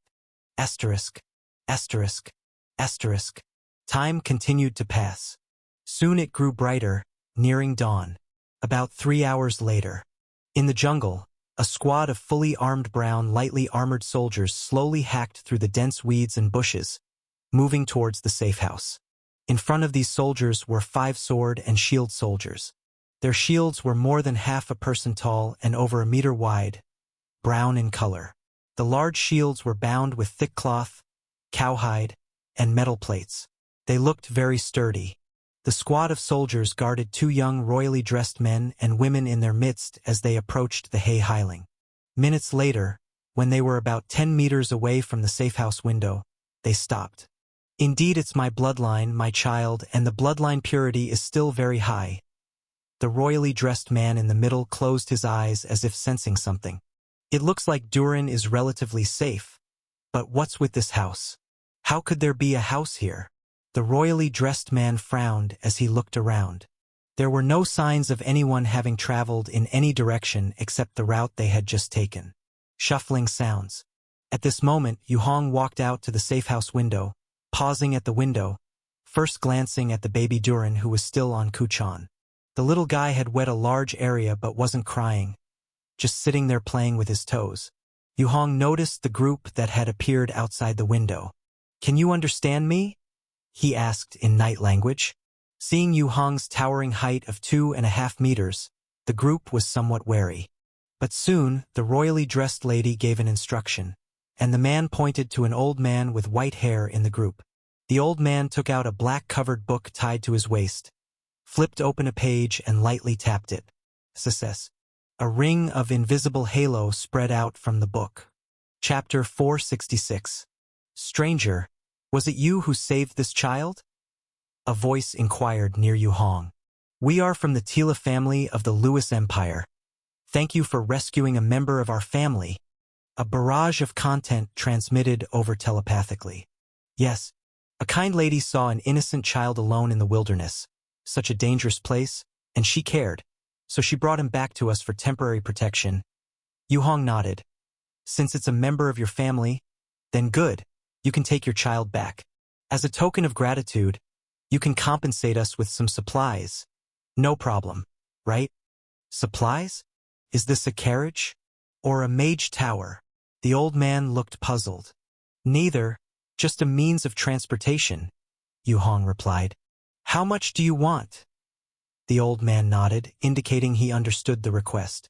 Asterisk, asterisk, asterisk. Time continued to pass. Soon it grew brighter, nearing dawn. About 3 hours later. In the jungle, a squad of fully armed brown, lightly armored soldiers slowly hacked through the dense weeds and bushes, moving towards the safe house. In front of these soldiers were 5 sword and shield soldiers. Their shields were more than half a person tall and over a meter wide, brown in color. The large shields were bound with thick cloth, cowhide, and metal plates. They looked very sturdy. The squad of soldiers guarded 2 young royally dressed men and women in their midst as they approached the hay hiling. Minutes later, when they were about 10 meters away from the safe house window, they stopped. Indeed, it's my bloodline, my child, and the bloodline purity is still very high. The royally dressed man in the middle closed his eyes as if sensing something. It looks like Durin is relatively safe. But what's with this house? How could there be a house here? The royally dressed man frowned as he looked around. There were no signs of anyone having traveled in any direction except the route they had just taken. Shuffling sounds. At this moment, Yuhong walked out to the safe house window, pausing at the window, first glancing at the baby Durin who was still on Kuchan. The little guy had wet a large area but wasn't crying, just sitting there playing with his toes. Yuhong noticed the group that had appeared outside the window. Can you understand me? He asked in night language. Seeing Yuhong's towering height of 2.5 meters, the group was somewhat wary. But soon, the royally dressed lady gave an instruction, and the man pointed to an old man with white hair in the group. The old man took out a black-covered book tied to his waist, flipped open a page and lightly tapped it. Success. A ring of invisible halo spread out from the book. Chapter 466. Stranger, was it you who saved this child? A voice inquired near Yuhong. We are from the Tila family of the Lewis Empire. Thank you for rescuing a member of our family. A barrage of content transmitted over telepathically. Yes, a kind lady saw an innocent child alone in the wilderness, such a dangerous place, and she cared, so she brought him back to us for temporary protection. Yuhong nodded. Since it's a member of your family, then good, you can take your child back. As a token of gratitude, you can compensate us with some supplies. No problem, right? Supplies? Is this a carriage? Or a mage tower? The old man looked puzzled. Neither, just a means of transportation, Yuhong replied. How much do you want? The old man nodded, indicating he understood the request.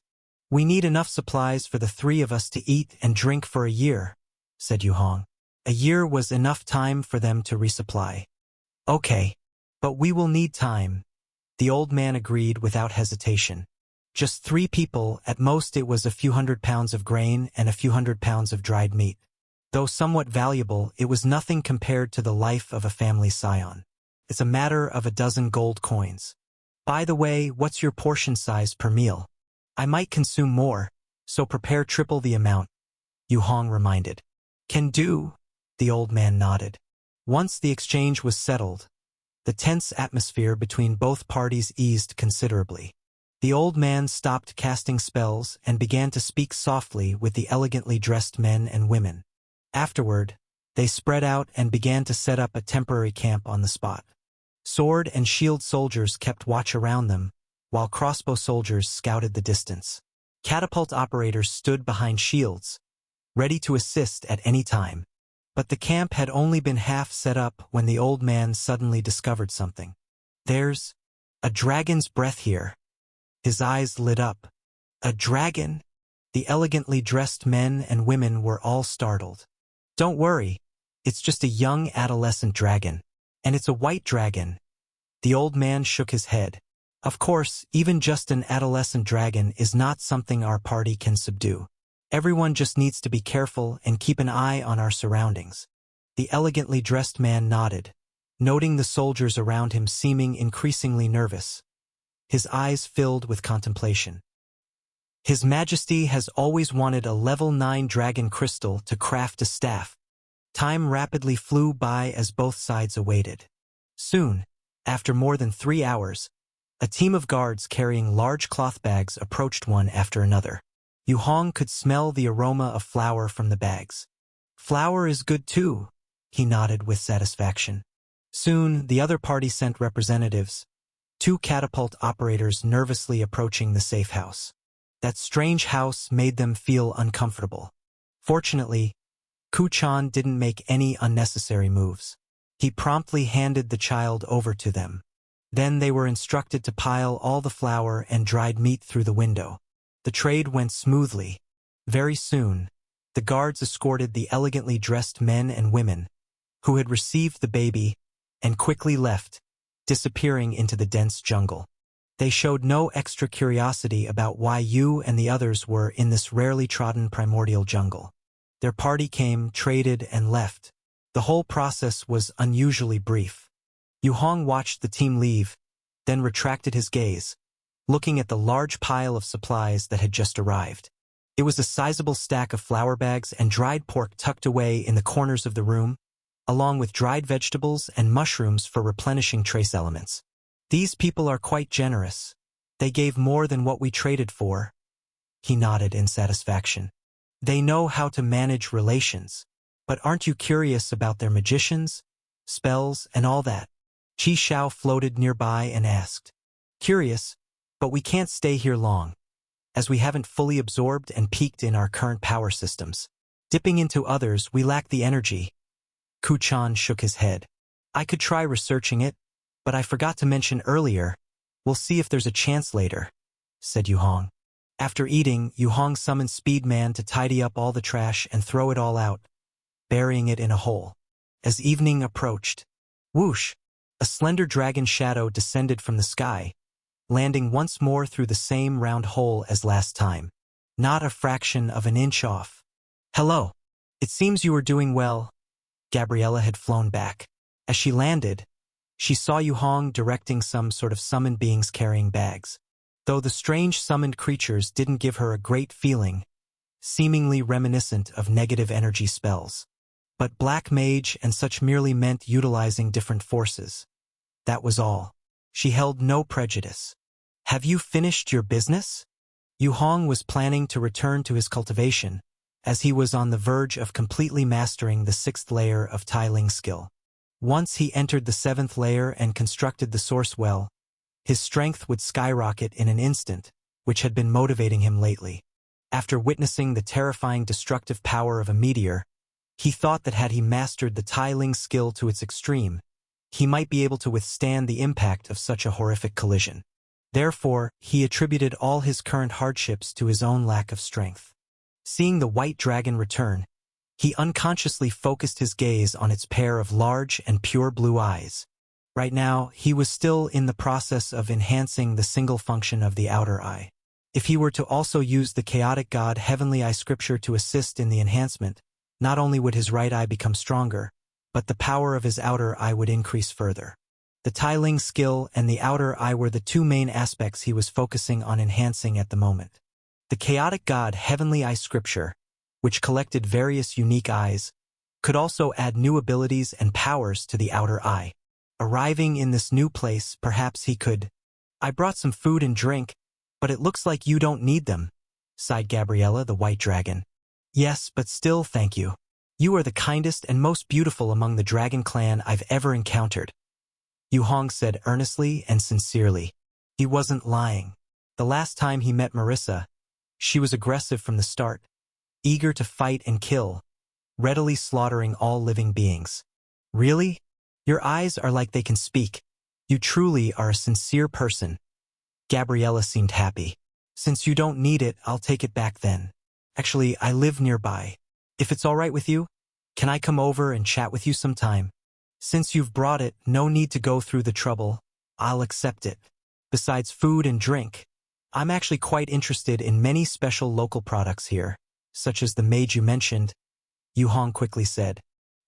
We need enough supplies for the 3 of us to eat and drink for a year, said Yuhong. A year was enough time for them to resupply. Okay, but we will need time, the old man agreed without hesitation. Just 3 people, at most it was a few hundred pounds of grain and a few hundred pounds of dried meat. Though somewhat valuable, it was nothing compared to the life of a family scion. It's a matter of a dozen gold coins. By the way, what's your portion size per meal? I might consume more, so prepare triple the amount, Yuhong reminded. Can do, the old man nodded. Once the exchange was settled, the tense atmosphere between both parties eased considerably. The old man stopped casting spells and began to speak softly with the elegantly dressed men and women. Afterward, they spread out and began to set up a temporary camp on the spot. Sword and shield soldiers kept watch around them, while crossbow soldiers scouted the distance. Catapult operators stood behind shields, ready to assist at any time. But the camp had only been half set up when the old man suddenly discovered something. There's a dragon's breath here. His eyes lit up. A dragon? The elegantly dressed men and women were all startled. Don't worry, it's just a young adolescent dragon. And it's a white dragon. The old man shook his head. Of course, even just an adolescent dragon is not something our party can subdue. Everyone just needs to be careful and keep an eye on our surroundings. The elegantly dressed man nodded, noting the soldiers around him seeming increasingly nervous. His eyes filled with contemplation. His Majesty has always wanted a level 9 dragon crystal to craft a staff. Time rapidly flew by as both sides awaited. Soon, after more than 3 hours, a team of guards carrying large cloth bags approached one after another. Yu Hong could smell the aroma of flour from the bags. Flour is good too, he nodded with satisfaction. Soon, the other party sent representatives, 2 catapult operators nervously approaching the safe house. That strange house made them feel uncomfortable. Fortunately, Ku Chan didn't make any unnecessary moves. He promptly handed the child over to them. Then they were instructed to pile all the flour and dried meat through the window. The trade went smoothly. Very soon, the guards escorted the elegantly dressed men and women who had received the baby and quickly left, disappearing into the dense jungle. They showed no extra curiosity about why Yu and the others were in this rarely trodden primordial jungle. Their party came, traded, and left. The whole process was unusually brief. Yu Hong watched the team leave, then retracted his gaze, looking at the large pile of supplies that had just arrived. It was a sizable stack of flour bags and dried pork tucked away in the corners of the room, along with dried vegetables and mushrooms for replenishing trace elements. These people are quite generous. They gave more than what we traded for. He nodded in satisfaction. They know how to manage relations. But aren't you curious about their magicians, spells, and all that? Qi Shao floated nearby and asked. Curious, but we can't stay here long, as we haven't fully absorbed and peaked in our current power systems. Dipping into others, we lack the energy. Ku Chan shook his head. I could try researching it, but I forgot to mention earlier. We'll see if there's a chance later, said Yu Hong. After eating, Yu Hong summoned Speedman to tidy up all the trash and throw it all out, burying it in a hole. As evening approached, whoosh, a slender dragon shadow descended from the sky, landing once more through the same round hole as last time, not a fraction of an inch off. Hello. It seems you are doing well. Gabriella had flown back. As she landed, she saw Yu Hong directing some sort of summoned beings carrying bags. Though the strange summoned creatures didn't give her a great feeling, seemingly reminiscent of negative energy spells. But black mage and such merely meant utilizing different forces. That was all. She held no prejudice. Have you finished your business? Yu Hong was planning to return to his cultivation, as he was on the verge of completely mastering the 6th layer of Tai Ling skill. Once he entered the 7th layer and constructed the source well, his strength would skyrocket in an instant, which had been motivating him lately. After witnessing the terrifying destructive power of a meteor, he thought that had he mastered the Tai Ling skill to its extreme, he might be able to withstand the impact of such a horrific collision. Therefore, he attributed all his current hardships to his own lack of strength. Seeing the white dragon return, he unconsciously focused his gaze on its pair of large and pure blue eyes. Right now, he was still in the process of enhancing the single function of the outer eye. If he were to also use the chaotic god Heavenly Eye scripture to assist in the enhancement, not only would his right eye become stronger, but the power of his outer eye would increase further. The Tai Ling skill and the outer eye were the 2 main aspects he was focusing on enhancing at the moment. The chaotic god Heavenly Eye scripture, which collected various unique eyes, could also add new abilities and powers to the outer eye. Arriving in this new place, perhaps he could. I brought some food and drink, but it looks like you don't need them, sighed Gabriella the white dragon. Yes, but still thank you. You are the kindest and most beautiful among the dragon clan I've ever encountered. Yu Hong said earnestly and sincerely. He wasn't lying. The last time he met Marissa, she was aggressive from the start, eager to fight and kill, readily slaughtering all living beings. Really? Your eyes are like they can speak. You truly are a sincere person. Gabriella seemed happy. Since you don't need it, I'll take it back then. Actually, I live nearby. If it's all right with you, can I come over and chat with you sometime? Since you've brought it, no need to go through the trouble. I'll accept it. Besides food and drink, I'm actually quite interested in many special local products here, such as the mage you mentioned, Yu Hong quickly said.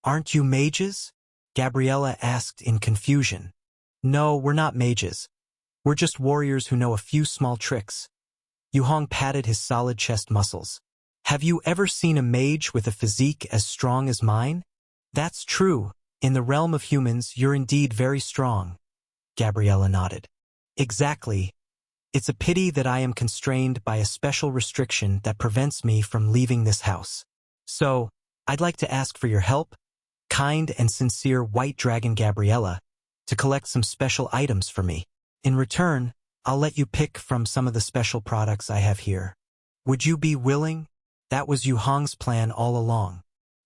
Aren't you mages? Gabriella asked in confusion. No, we're not mages. We're just warriors who know a few small tricks. Yu Hong patted his solid chest muscles. Have you ever seen a mage with a physique as strong as mine? That's true. In the realm of humans, you're indeed very strong. Gabriella nodded. Exactly. It's a pity that I am constrained by a special restriction that prevents me from leaving this house. So, I'd like to ask for your help, kind and sincere White Dragon Gabriella, to collect some special items for me. In return, I'll let you pick from some of the special products I have here. Would you be willing? That was Yu Hong's plan all along.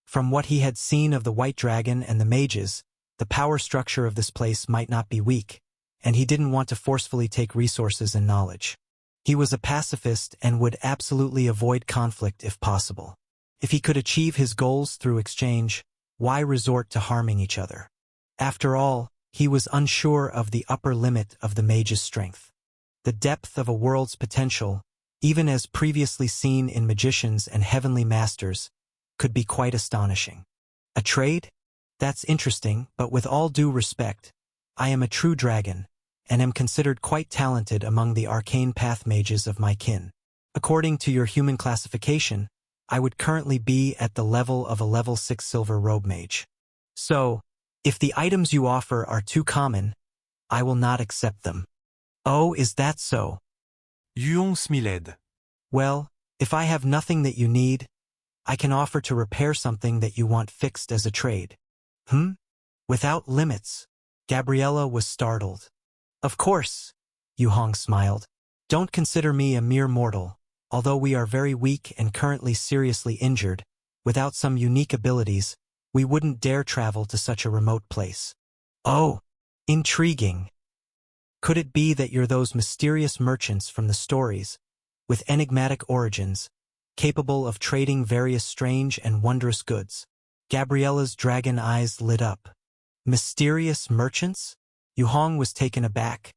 From what he had seen of the White Dragon and the mages, the power structure of this place might not be weak, and he didn't want to forcefully take resources and knowledge. He was a pacifist and would absolutely avoid conflict if possible. If he could achieve his goals through exchange, why resort to harming each other? After all, he was unsure of the upper limit of the mage's strength. The depth of a world's potential, even as previously seen in magicians and heavenly masters, could be quite astonishing. A trade? That's interesting, but with all due respect, I am a true dragon, and am considered quite talented among the arcane path mages of my kin. According to your human classification, I would currently be at the level of a level 6 silver robe mage. So, if the items you offer are too common, I will not accept them. Oh, is that so? Yu Hong smiled. Well, if I have nothing that you need, I can offer to repair something that you want fixed as a trade. Without limits. Gabriella was startled. Of course, Yu Hong smiled. Don't consider me a mere mortal, although we are very weak and currently seriously injured. Without some unique abilities, we wouldn't dare travel to such a remote place. Oh, intriguing. Could it be that you're those mysterious merchants from the stories, with enigmatic origins, capable of trading various strange and wondrous goods? Gabriella's dragon eyes lit up. Mysterious merchants? Yu Hong was taken aback,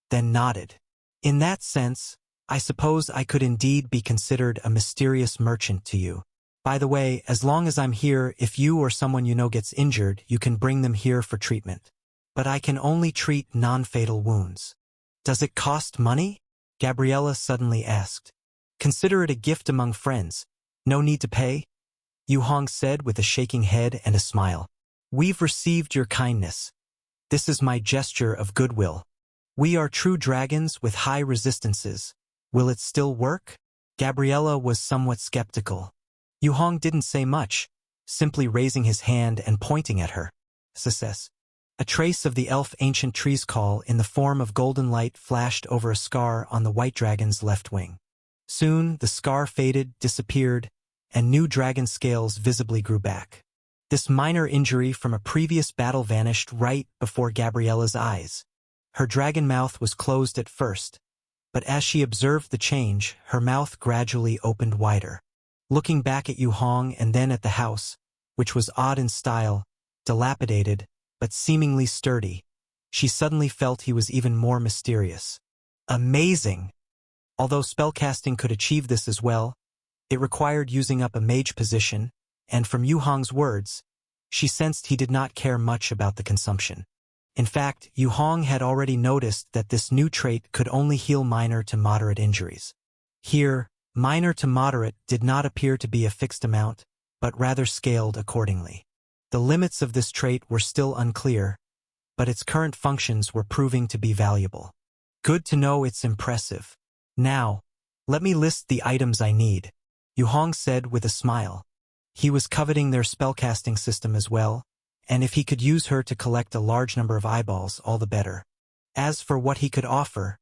then nodded. In that sense, I suppose I could indeed be considered a mysterious merchant to you. By the way, as long as I'm here, if you or someone you know gets injured, you can bring them here for treatment. But I can only treat non-fatal wounds. Does it cost money? Gabriella suddenly asked. Consider it a gift among friends. No need to pay? Yu Hong said with a shaking head and a smile. We've received your kindness. This is my gesture of goodwill. We are true dragons with high resistances. Will it still work? Gabriella was somewhat skeptical. Yu Hong didn't say much, simply raising his hand and pointing at her. Success. A trace of the elf ancient tree's call in the form of golden light flashed over a scar on the white dragon's left wing. Soon, the scar faded, disappeared, and new dragon scales visibly grew back. This minor injury from a previous battle vanished right before Gabriella's eyes. Her dragon mouth was closed at first, but as she observed the change, her mouth gradually opened wider. Looking back at Yu Hong and then at the house, which was odd in style, dilapidated, but seemingly sturdy, she suddenly felt he was even more mysterious. Amazing! Although spellcasting could achieve this as well, it required using up a mage position, and from Yu Hong's words, she sensed he did not care much about the consumption. In fact, Yu Hong had already noticed that this new trait could only heal minor to moderate injuries. Here, minor to moderate did not appear to be a fixed amount, but rather scaled accordingly. The limits of this trait were still unclear, but its current functions were proving to be valuable. Good to know it's impressive. Now, let me list the items I need, Yu Hong said with a smile. He was coveting their spellcasting system as well, and if he could use her to collect a large number of eyeballs, all the better. As for what he could offer,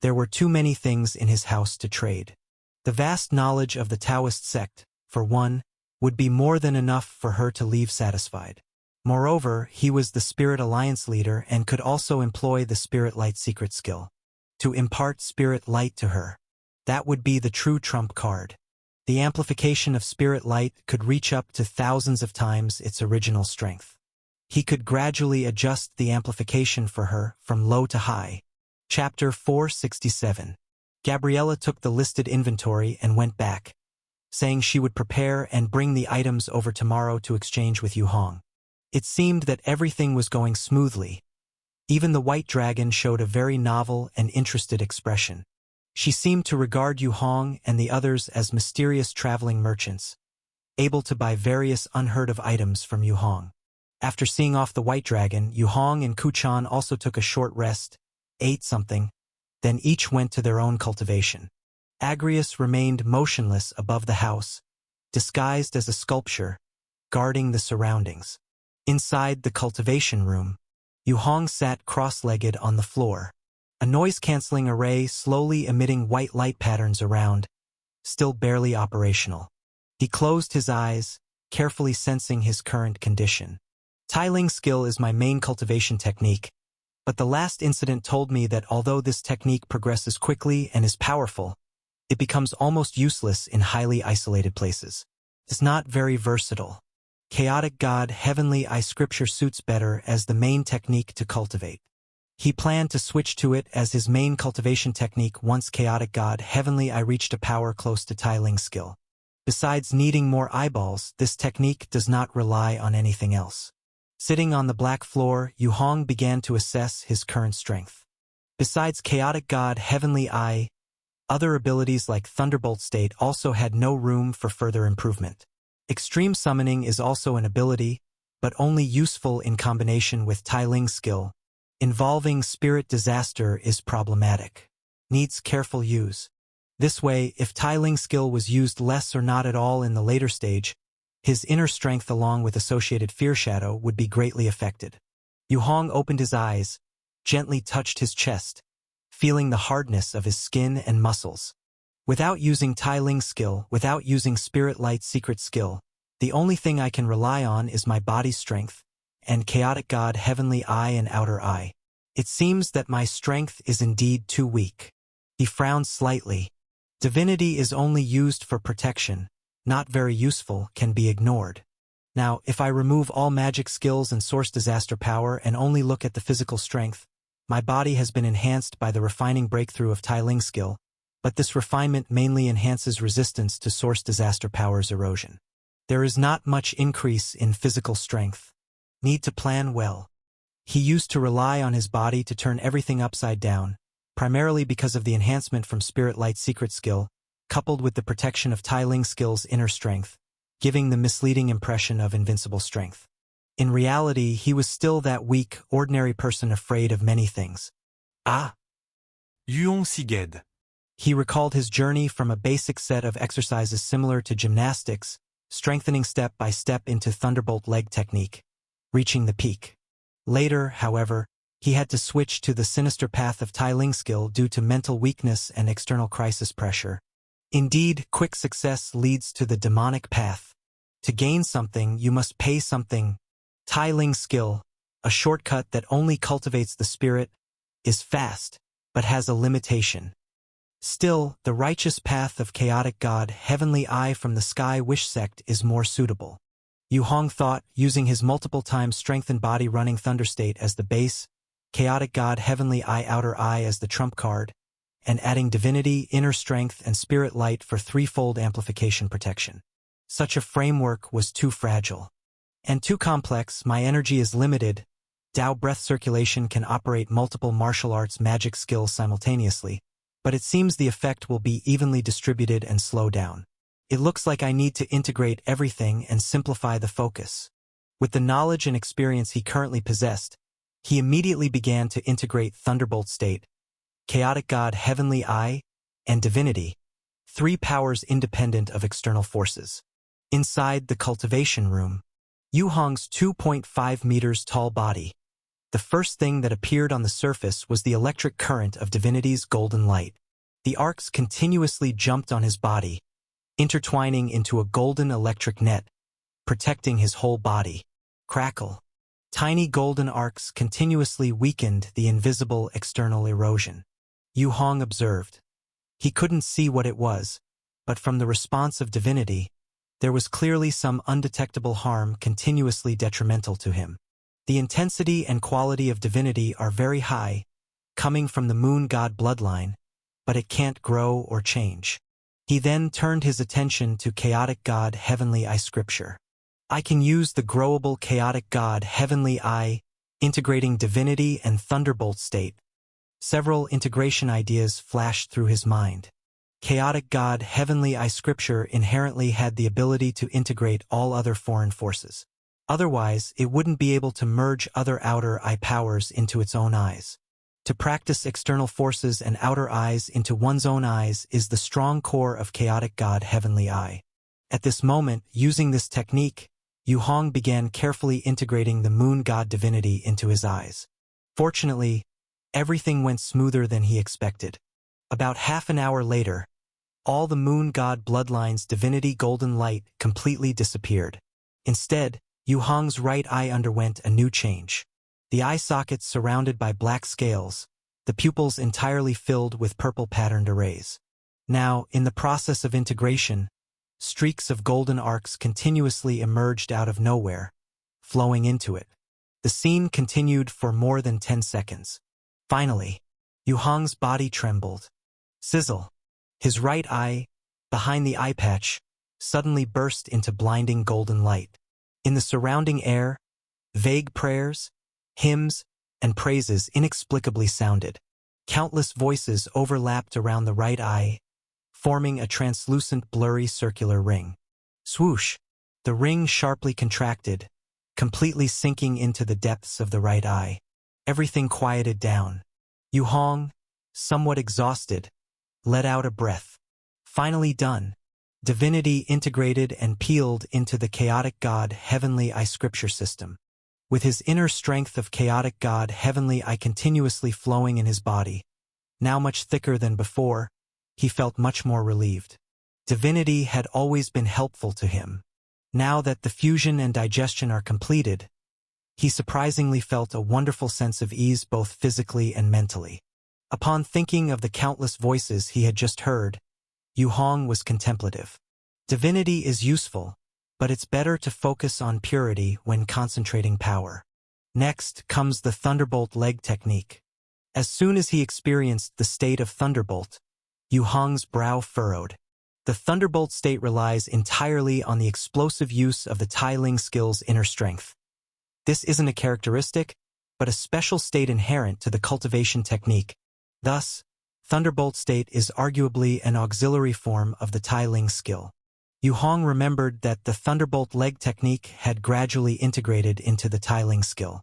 there were too many things in his house to trade. The vast knowledge of the Taoist sect, for one, would be more than enough for her to leave satisfied. Moreover, he was the Spirit Alliance leader and could also employ the Spirit Light secret skill to impart Spirit Light to her. That would be the true trump card. The amplification of Spirit Light could reach up to thousands of times its original strength. He could gradually adjust the amplification for her from low to high. Chapter 467. Gabriella took the listed inventory and went back, saying she would prepare and bring the items over tomorrow to exchange with Yu Hong. It seemed that everything was going smoothly. Even the white dragon showed a very novel and interested expression. She seemed to regard Yu Hong and the others as mysterious traveling merchants, able to buy various unheard-of items from Yu Hong. After seeing off the white dragon, Yu Hong and Kuchan also took a short rest, ate something, then each went to their own cultivation. Agrius remained motionless above the house, disguised as a sculpture, guarding the surroundings. Inside the cultivation room, Yu Hong sat cross-legged on the floor, a noise-canceling array slowly emitting white light patterns around, still barely operational. He closed his eyes, carefully sensing his current condition. Tiling skill is my main cultivation technique, but the last incident told me that although this technique progresses quickly and is powerful, it becomes almost useless in highly isolated places. It's not very versatile. Chaotic God Heavenly Eye scripture suits better as the main technique to cultivate. He planned to switch to it as his main cultivation technique once Chaotic God Heavenly Eye reached a power close to tiling skill. Besides needing more eyeballs, this technique does not rely on anything else. Sitting on the black floor, Yu Hong began to assess his current strength. Besides Chaotic God Heavenly Eye, other abilities like Thunderbolt State also had no room for further improvement. Extreme Summoning is also an ability, but only useful in combination with Tiling skill. Involving Spirit Disaster is problematic. Needs careful use. This way, if Tiling skill was used less or not at all in the later stage, his inner strength along with associated Fear Shadow would be greatly affected. Yu Hong opened his eyes, gently touched his chest, feeling the hardness of his skin and muscles. Without using Tiling skill, without using Spirit Light secret skill, the only thing I can rely on is my body's strength, and Chaotic God Heavenly Eye and Outer Eye. It seems that my strength is indeed too weak. He frowned slightly. Divinity is only used for protection, not very useful, can be ignored. Now, if I remove all magic skills and source disaster power and only look at the physical strength, my body has been enhanced by the refining breakthrough of Tiling skill, but this refinement mainly enhances resistance to source disaster power's erosion. There is not much increase in physical strength. Need to plan well. He used to rely on his body to turn everything upside down, primarily because of the enhancement from Spirit Light secret skill, coupled with the protection of Tiling skill's inner strength, giving the misleading impression of invincible strength. In reality, he was still that weak, ordinary person afraid of many things. Yuong Siged. He recalled his journey from a basic set of exercises similar to gymnastics, strengthening step by step into Thunderbolt leg technique, reaching the peak. Later, however, he had to switch to the sinister path of Tiling skill due to mental weakness and external crisis pressure. Indeed, quick success leads to the demonic path. To gain something, you must pay something. Tiling skill, a shortcut that only cultivates the spirit, is fast, but has a limitation. Still, the righteous path of Chaotic God Heavenly Eye from the Sky Wish sect is more suitable. Yu Hong thought, using his multiple times strengthened body running Thunder State as the base, Chaotic God Heavenly Eye Outer Eye as the trump card, and adding Divinity, Inner Strength, and Spirit Light for threefold amplification protection. Such a framework was too fragile. And too complex. My energy is limited. Dao breath circulation can operate multiple martial arts magic skills simultaneously, but it seems the effect will be evenly distributed and slow down. It looks like I need to integrate everything and simplify the focus. With the knowledge and experience he currently possessed, he immediately began to integrate Thunderbolt State, Chaotic God Heavenly Eye, and Divinity, three powers independent of external forces. Inside the cultivation room, Yu Hong's 2.5 meters tall body. The first thing that appeared on the surface was the electric current of Divinity's golden light. The arcs continuously jumped on his body, intertwining into a golden electric net, protecting his whole body. Crackle. Tiny golden arcs continuously weakened the invisible external erosion. Yu Hong observed. He couldn't see what it was, but from the response of divinity, there was clearly some undetectable harm continuously detrimental to him. The intensity and quality of divinity are very high, coming from the moon god bloodline, but it can't grow or change. He then turned his attention to chaotic god Heavenly Eye scripture. I can use the growable chaotic god Heavenly Eye, integrating divinity and thunderbolt state. Several integration ideas flashed through his mind. Chaotic god Heavenly Eye scripture inherently had the ability to integrate all other foreign forces. Otherwise, it wouldn't be able to merge other outer eye powers into its own eyes. To practice external forces and outer eyes into one's own eyes is the strong core of chaotic god Heavenly Eye. At this moment, using this technique, Yu Hong began carefully integrating the moon god divinity into his eyes. Fortunately, everything went smoother than he expected. About half an hour later, all the moon god bloodline's divinity golden light completely disappeared. Instead, Yu Hong's right eye underwent a new change. The eye sockets surrounded by black scales, the pupils entirely filled with purple patterned arrays. Now, in the process of integration, streaks of golden arcs continuously emerged out of nowhere, flowing into it. The scene continued for more than 10 seconds. Finally, Yu Hong's body trembled. Sizzle! His right eye, behind the eye patch, suddenly burst into blinding golden light. In the surrounding air, vague prayers, hymns, and praises inexplicably sounded. Countless voices overlapped around the right eye, forming a translucent blurry circular ring. Swoosh! The ring sharply contracted, completely sinking into the depths of the right eye. Everything quieted down. Yu Hong, somewhat exhausted, let out a breath. Finally done. Divinity integrated and peeled into the chaotic god Heavenly Eye scripture system. With his inner strength of chaotic god Heavenly Eye continuously flowing in his body, now much thicker than before, he felt much more relieved. Divinity had always been helpful to him. Now that the fusion and digestion are completed, he surprisingly felt a wonderful sense of ease both physically and mentally. Upon thinking of the countless voices he had just heard, Yu Hong was contemplative. Divinity is useful, but it's better to focus on purity when concentrating power. Next comes the Thunderbolt leg technique. As soon as he experienced the state of Thunderbolt, Yu Hong's brow furrowed. The Thunderbolt state relies entirely on the explosive use of the Tai Ling skill's inner strength. This isn't a characteristic, but a special state inherent to the cultivation technique. Thus, Thunderbolt state is arguably an auxiliary form of the Tai Ling skill. Yu Hong remembered that the Thunderbolt leg technique had gradually integrated into the Tai Ling skill,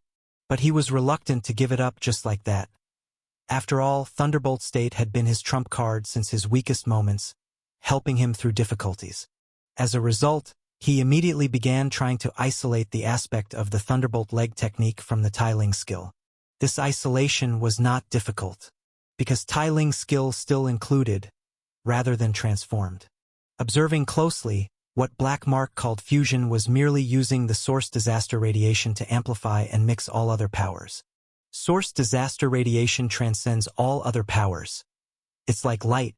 but he was reluctant to give it up just like that. After all, Thunderbolt state had been his trump card since his weakest moments, helping him through difficulties. As a result, he immediately began trying to isolate the aspect of the Thunderbolt leg technique from the Tai Ling skill. This isolation was not difficult, because Tai Ling skill still included, rather than transformed. Observing closely, what Black Mark called fusion was merely using the source disaster radiation to amplify and mix all other powers. Source disaster radiation transcends all other powers. It's like light,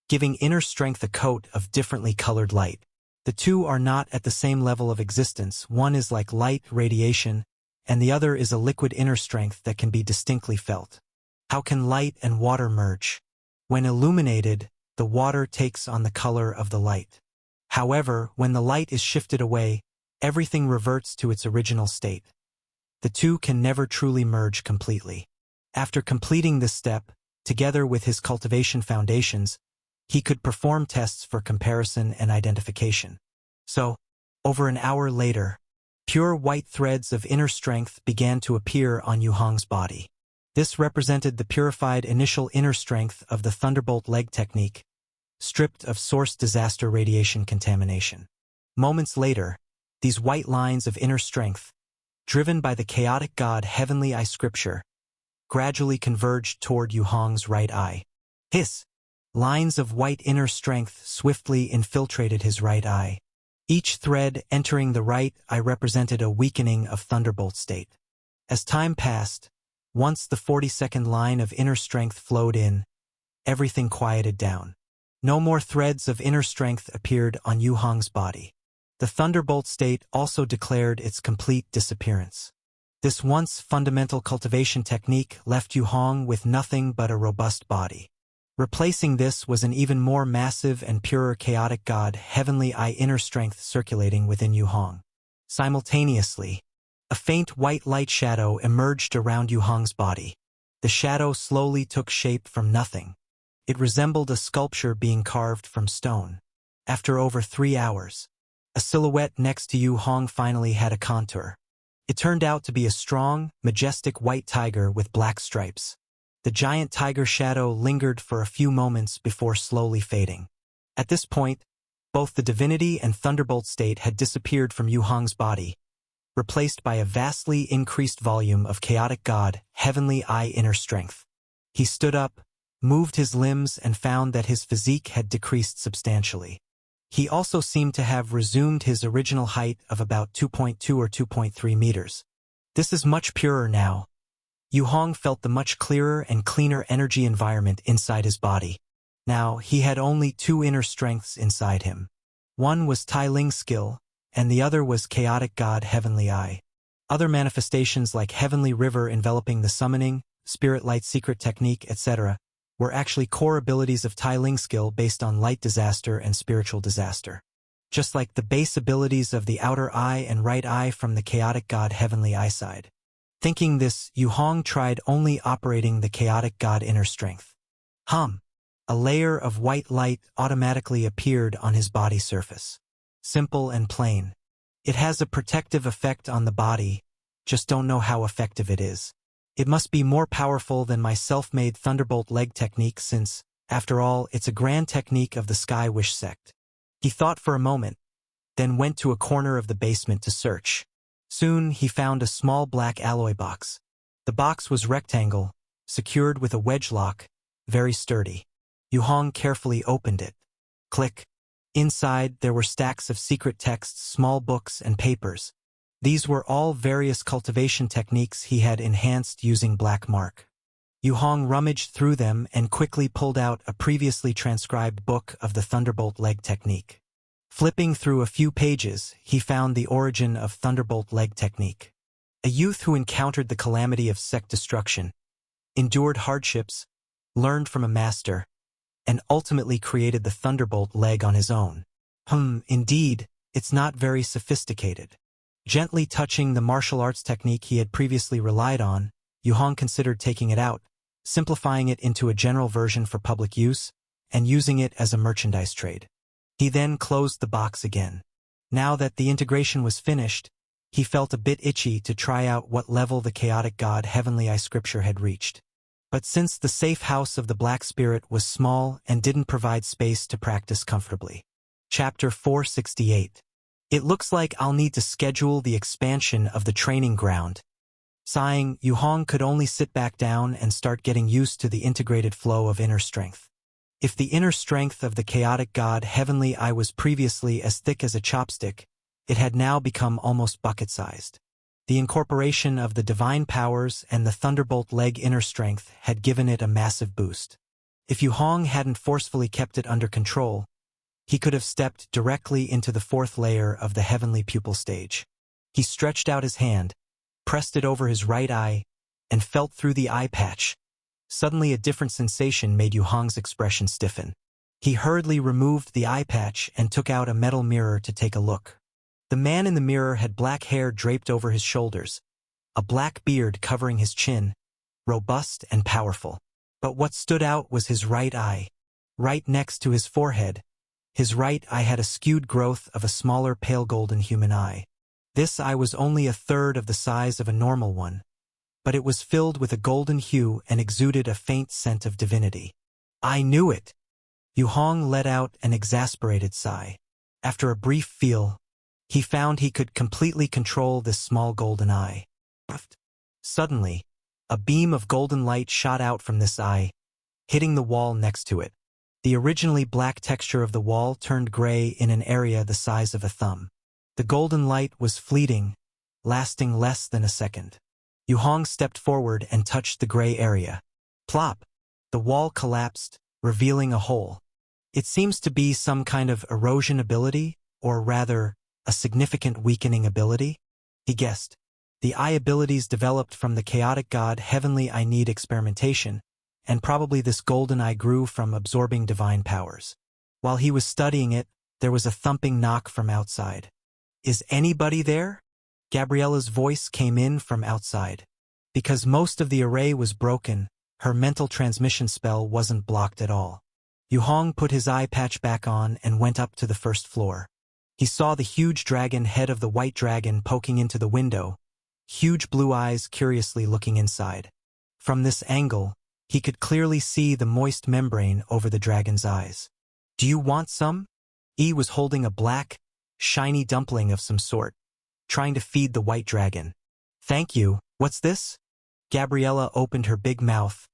giving inner strength a coat of differently colored light. The two are not at the same level of existence. One is like light radiation, and the other is a liquid inner strength that can be distinctly felt. How can light and water merge? When illuminated, the water takes on the color of the light. However, when the light is shifted away, everything reverts to its original state. The two can never truly merge completely. After completing this step, together with his cultivation foundations, he could perform tests for comparison and identification. So, over an hour later, pure white threads of inner strength began to appear on Yu Hong's body. This represented the purified initial inner strength of the Thunderbolt leg technique, stripped of source disaster radiation contamination. Moments later, these white lines of inner strength, driven by the chaotic god Heavenly Eye scripture, gradually converged toward Yu Hong's right eye. Hiss! Lines of white inner strength swiftly infiltrated his right eye. Each thread entering the right eye represented a weakening of Thunderbolt state. As time passed, once the 40-second line of inner strength flowed in, everything quieted down. No more threads of inner strength appeared on Yu Hong's body. The Thunderbolt state also declared its complete disappearance. This once fundamental cultivation technique left Yu Hong with nothing but a robust body. Replacing this was an even more massive and purer chaotic god Heavenly Eye inner strength circulating within Yu Hong. Simultaneously, a faint white light shadow emerged around Yu Hong's body. The shadow slowly took shape from nothing. It resembled a sculpture being carved from stone. After over 3 hours, a silhouette next to Yu Hong finally had a contour. It turned out to be a strong, majestic white tiger with black stripes. The giant tiger shadow lingered for a few moments before slowly fading. At this point, both the divinity and Thunderbolt state had disappeared from Yu Hong's body, replaced by a vastly increased volume of chaotic god, Heavenly Eye inner strength. He stood up, moved his limbs, and found that his physique had decreased substantially. He also seemed to have resumed his original height of about 2.2 or 2.3 meters. This is much purer now. Yu Hong felt the much clearer and cleaner energy environment inside his body. Now, he had only 2 inner strengths inside him. One was Tai Ling skill, and the other was chaotic god Heavenly Eye. Other manifestations like Heavenly River enveloping the summoning, Spirit Light secret technique, etc., were actually core abilities of Tai Ling skill based on light disaster and spiritual disaster. Just like the base abilities of the outer eye and right eye from the chaotic god Heavenly Eye side. Thinking this, Yu Hong tried only operating the chaotic god inner strength. A layer of white light automatically appeared on his body surface. Simple and plain. It has a protective effect on the body, just don't know how effective it is. It must be more powerful than my self-made Thunderbolt leg technique since, after all, it's a grand technique of the Sky Wish sect. He thought for a moment, then went to a corner of the basement to search. Soon he found a small black alloy box. The box was rectangle, secured with a wedge lock, very sturdy. Yu Hong carefully opened it. Click. Inside there were stacks of secret texts, small books, and papers. These were all various cultivation techniques he had enhanced using Black Mark. Yu Hong rummaged through them and quickly pulled out a previously transcribed book of the Thunderbolt leg technique. Flipping through a few pages, he found the origin of Thunderbolt leg technique. A youth who encountered the calamity of sect destruction, endured hardships, learned from a master, and ultimately created the Thunderbolt leg on his own. Indeed, it's not very sophisticated. Gently touching the martial arts technique he had previously relied on, Yu Hong considered taking it out, simplifying it into a general version for public use, and using it as a merchandise trade. He then closed the box again. Now that the integration was finished, he felt a bit itchy to try out what level the chaotic god Heavenly Eye scripture had reached. But since the safe house of the Black Spirit was small and didn't provide space to practice comfortably. Chapter 468. It looks like I'll need to schedule the expansion of the training ground. Sighing, Yu Hong could only sit back down and start getting used to the integrated flow of inner strength. If the inner strength of the chaotic god Heavenly Eye was previously as thick as a chopstick, it had now become almost bucket-sized. The incorporation of the divine powers and the Thunderbolt leg inner strength had given it a massive boost. If Yu Hong hadn't forcefully kept it under control, he could have stepped directly into the 4th layer of the heavenly pupil stage. He stretched out his hand, pressed it over his right eye, and felt through the eye patch. Suddenly a different sensation made Yu Hong's expression stiffen. He hurriedly removed the eye patch and took out a metal mirror to take a look. The man in the mirror had black hair draped over his shoulders, a black beard covering his chin, robust and powerful. But what stood out was his right eye. Right next to his forehead, his right eye had a skewed growth of a smaller pale golden human eye. This eye was only a third of the size of a normal one, but it was filled with a golden hue and exuded a faint scent of divinity. I knew it! Yu Hong let out an exasperated sigh. After a brief feel, he found he could completely control this small golden eye. Suddenly, a beam of golden light shot out from this eye, hitting the wall next to it. The originally black texture of the wall turned gray in an area the size of a thumb. The golden light was fleeting, lasting less than a second. Yu Hong stepped forward and touched the gray area. Plop! The wall collapsed, revealing a hole. It seems to be some kind of erosion ability, or rather, a significant weakening ability, he guessed. The eye abilities developed from the chaotic god Heavenly I Need experimentation, and probably this golden eye grew from absorbing divine powers. While he was studying it, there was a thumping knock from outside. Is anybody there? Gabriella's voice came in from outside. Because most of the array was broken, her mental transmission spell wasn't blocked at all. Yu Hong put his eye patch back on and went up to the first floor. He saw the huge dragon head of the white dragon poking into the window, huge blue eyes curiously looking inside. From this angle, he could clearly see the moist membrane over the dragon's eyes. Do you want some? Yi was holding a black, shiny dumpling of some sort, trying to feed the white dragon. Thank you. What's this? Gabriella opened her big mouth,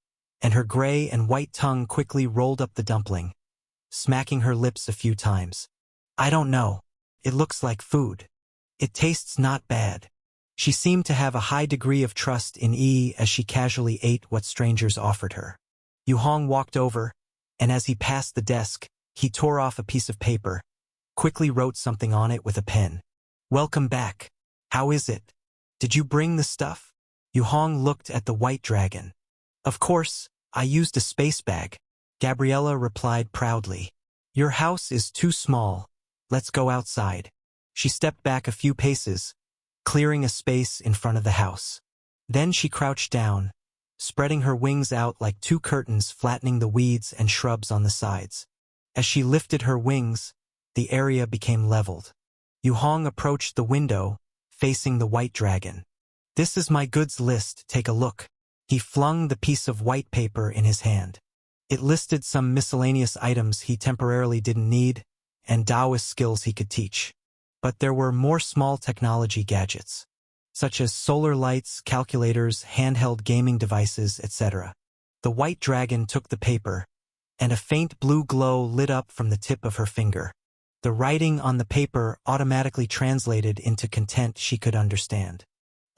and her gray and white tongue quickly rolled up the dumpling, smacking her lips a few times. I don't know. It looks like food. It tastes not bad. She seemed to have a high degree of trust in Yi as she casually ate what strangers offered her. Yu Hong walked over, and as he passed the desk, he tore off a piece of paper, quickly wrote something on it with a pen. Welcome back. How is it? Did you bring the stuff? Yu Hong looked at the white dragon. Of course, I used a space bag, Gabriella replied proudly. Your house is too small. Let's go outside. She stepped back a few paces, clearing a space in front of the house. Then she crouched down, spreading her wings out like two curtains flattening the weeds and shrubs on the sides. As she lifted her wings, the area became leveled. Yu Hong approached the window, facing the white dragon. This is my goods list, take a look. He flung the piece of white paper in his hand. It listed some miscellaneous items he temporarily didn't need, and Taoist skills he could teach. But there were more small technology gadgets, such as solar lights, calculators, handheld gaming devices, etc. The white dragon took the paper, and a faint blue glow lit up from the tip of her finger. The writing on the paper automatically translated into content she could understand.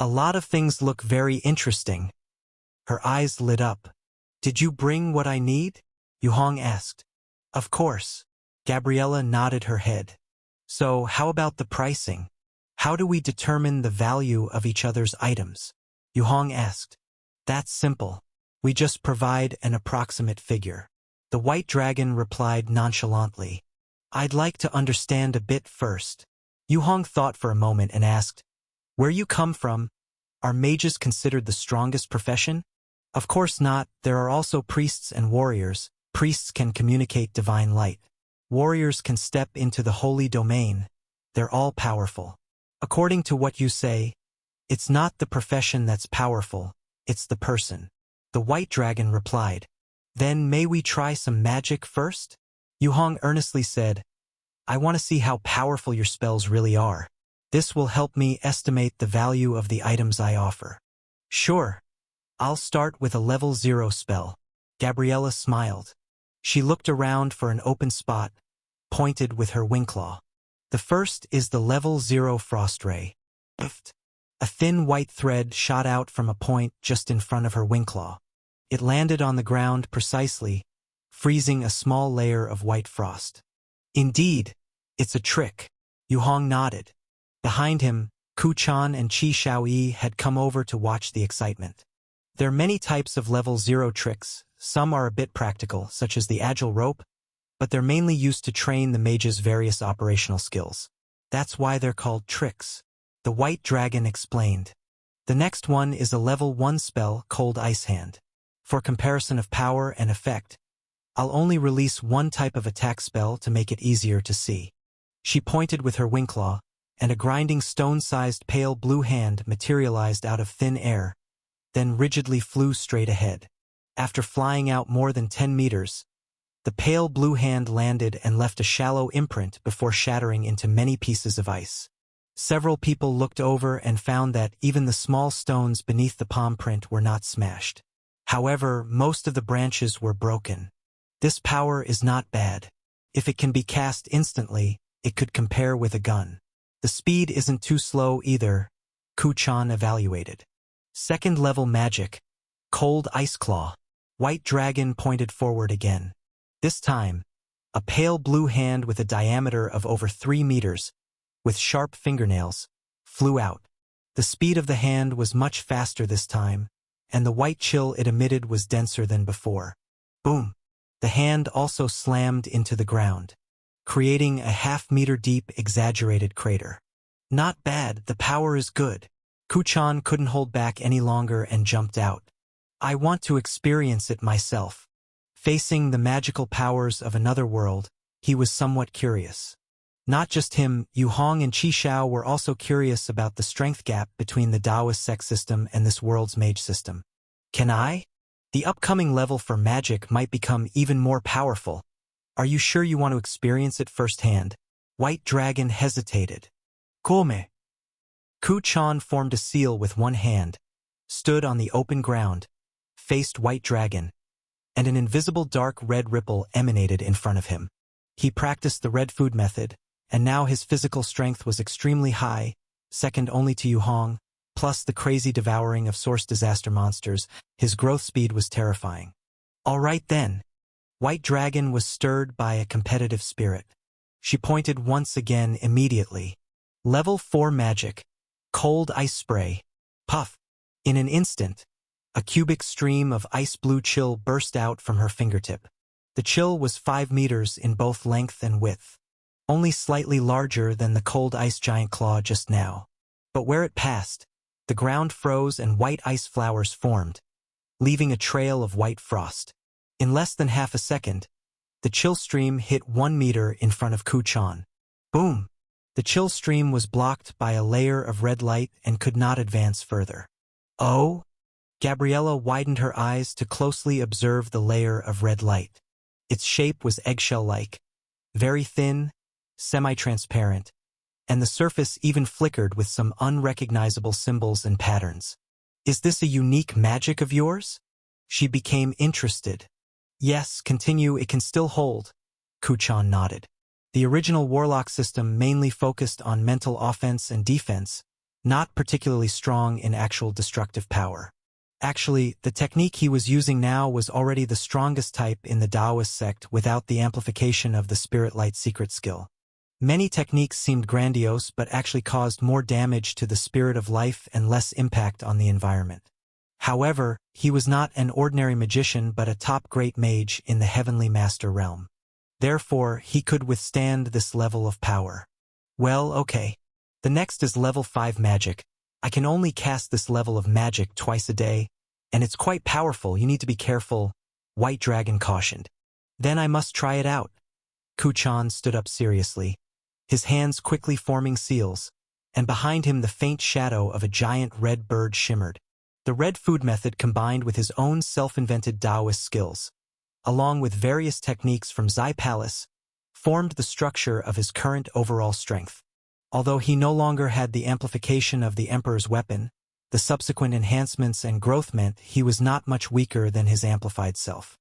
A lot of things look very interesting. Her eyes lit up. Did you bring what I need? Yu Hong asked. Of course. Gabriella nodded her head. So how about the pricing? How do we determine the value of each other's items? Yu Hong asked. That's simple. We just provide an approximate figure. The white dragon replied nonchalantly. I'd like to understand a bit first. Yu Hong thought for a moment and asked, where you come from? Are mages considered the strongest profession? Of course not. There are also priests and warriors. Priests can communicate divine light. Warriors can step into the holy domain. They're all powerful. According to what you say, it's not the profession that's powerful, it's the person. The white dragon replied. Then may we try some magic first? Yu Hong earnestly said, I want to see how powerful your spells really are. This will help me estimate the value of the items I offer. Sure. I'll start with a level 0 spell. Gabriella smiled. She looked around for an open spot, pointed with her wing claw. The first is the level 0 frost ray. A thin white thread shot out from a point just in front of her wing claw. It landed on the ground precisely, freezing a small layer of white frost. Indeed, it's a trick. Yu Hong nodded. Behind him, Ku Chan and Qi Shaoyi had come over to watch the excitement. There are many types of level 0 tricks. Some are a bit practical, such as the agile rope, but they're mainly used to train the mage's various operational skills. That's why they're called tricks. The white dragon explained. The next one is a level 1 spell, Cold Ice Hand. For comparison of power and effect, I'll only release one type of attack spell to make it easier to see. She pointed with her wing claw, and a grinding stone-sized pale blue hand materialized out of thin air, then rigidly flew straight ahead. After flying out more than 10 meters, the pale blue hand landed and left a shallow imprint before shattering into many pieces of ice. Several people looked over and found that even the small stones beneath the palm print were not smashed. However, most of the branches were broken. This power is not bad. If it can be cast instantly, it could compare with a gun. The speed isn't too slow either, Ku Chan evaluated. Second level magic. Cold Ice Claw. White Dragon pointed forward again. This time, a pale blue hand with a diameter of over 3 meters, with sharp fingernails, flew out. The speed of the hand was much faster this time, and the white chill it emitted was denser than before. Boom! The hand also slammed into the ground, creating a half-meter deep exaggerated crater. Not bad, the power is good. Kuchan couldn't hold back any longer and jumped out. I want to experience it myself. Facing the magical powers of another world, he was somewhat curious. Not just him, Yu Hong and Qi Xiao were also curious about the strength gap between the Taoist sect system and this world's mage system. Can I? The upcoming level for magic might become even more powerful. Are you sure you want to experience it firsthand? White Dragon hesitated. Come. Kuchan formed a seal with one hand, stood on the open ground, faced White Dragon, and an invisible dark red ripple emanated in front of him. He practiced the red food method, and now his physical strength was extremely high, second only to Yu Hong, plus the crazy devouring of source disaster monsters. His growth speed was terrifying. All right then. White Dragon was stirred by a competitive spirit. She pointed once again immediately. Level 4 magic. Cold Ice Spray. Puff. In an instant, a cubic stream of ice blue chill burst out from her fingertip. The chill was 5 meters in both length and width, only slightly larger than the cold ice giant claw just now. But where it passed, the ground froze and white ice flowers formed, leaving a trail of white frost. In less than half a second, the chill stream hit 1 meter in front of Kuchan. Boom! The chill stream was blocked by a layer of red light and could not advance further. Oh? Gabriella widened her eyes to closely observe the layer of red light. Its shape was eggshell-like, very thin, semi-transparent, and the surface even flickered with some unrecognizable symbols and patterns. Is this a unique magic of yours? She became interested. Yes, continue, it can still hold. Kuchan nodded. The original Warlock system mainly focused on mental offense and defense, not particularly strong in actual destructive power. Actually, the technique he was using now was already the strongest type in the Taoist sect without the amplification of the Spirit Light secret skill. Many techniques seemed grandiose but actually caused more damage to the spirit of life and less impact on the environment. However, he was not an ordinary magician but a top great mage in the Heavenly Master realm. Therefore, he could withstand this level of power. Well, okay. The next is level 5 magic. I can only cast this level of magic twice a day, and it's quite powerful, you need to be careful, White Dragon cautioned. Then I must try it out. Kuchan stood up seriously, his hands quickly forming seals, and behind him the faint shadow of a giant red bird shimmered. The red food method combined with his own self-invented Taoist skills, along with various techniques from Zai Palace, formed the structure of his current overall strength. Although he no longer had the amplification of the Emperor's weapon, the subsequent enhancements and growth meant he was not much weaker than his amplified self.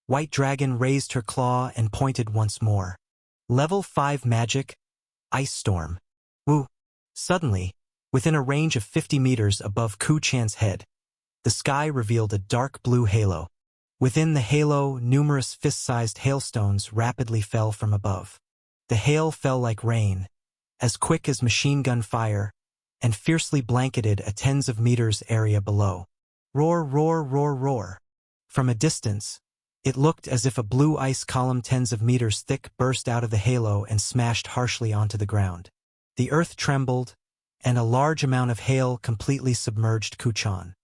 White Dragon raised her claw and pointed once more. Level 5 magic, Ice Storm. Woo! Suddenly, within a range of 50 meters above Kuchan's head, the sky revealed a dark blue halo. Within the halo, numerous fist-sized hailstones rapidly fell from above. The hail fell like rain, as quick as machine gun fire, and fiercely blanketed a tens of meters area below. Roar, roar, roar, roar. From a distance, it looked as if a blue ice column tens of meters thick burst out of the halo and smashed harshly onto the ground. The earth trembled, and a large amount of hail completely submerged Kuchan.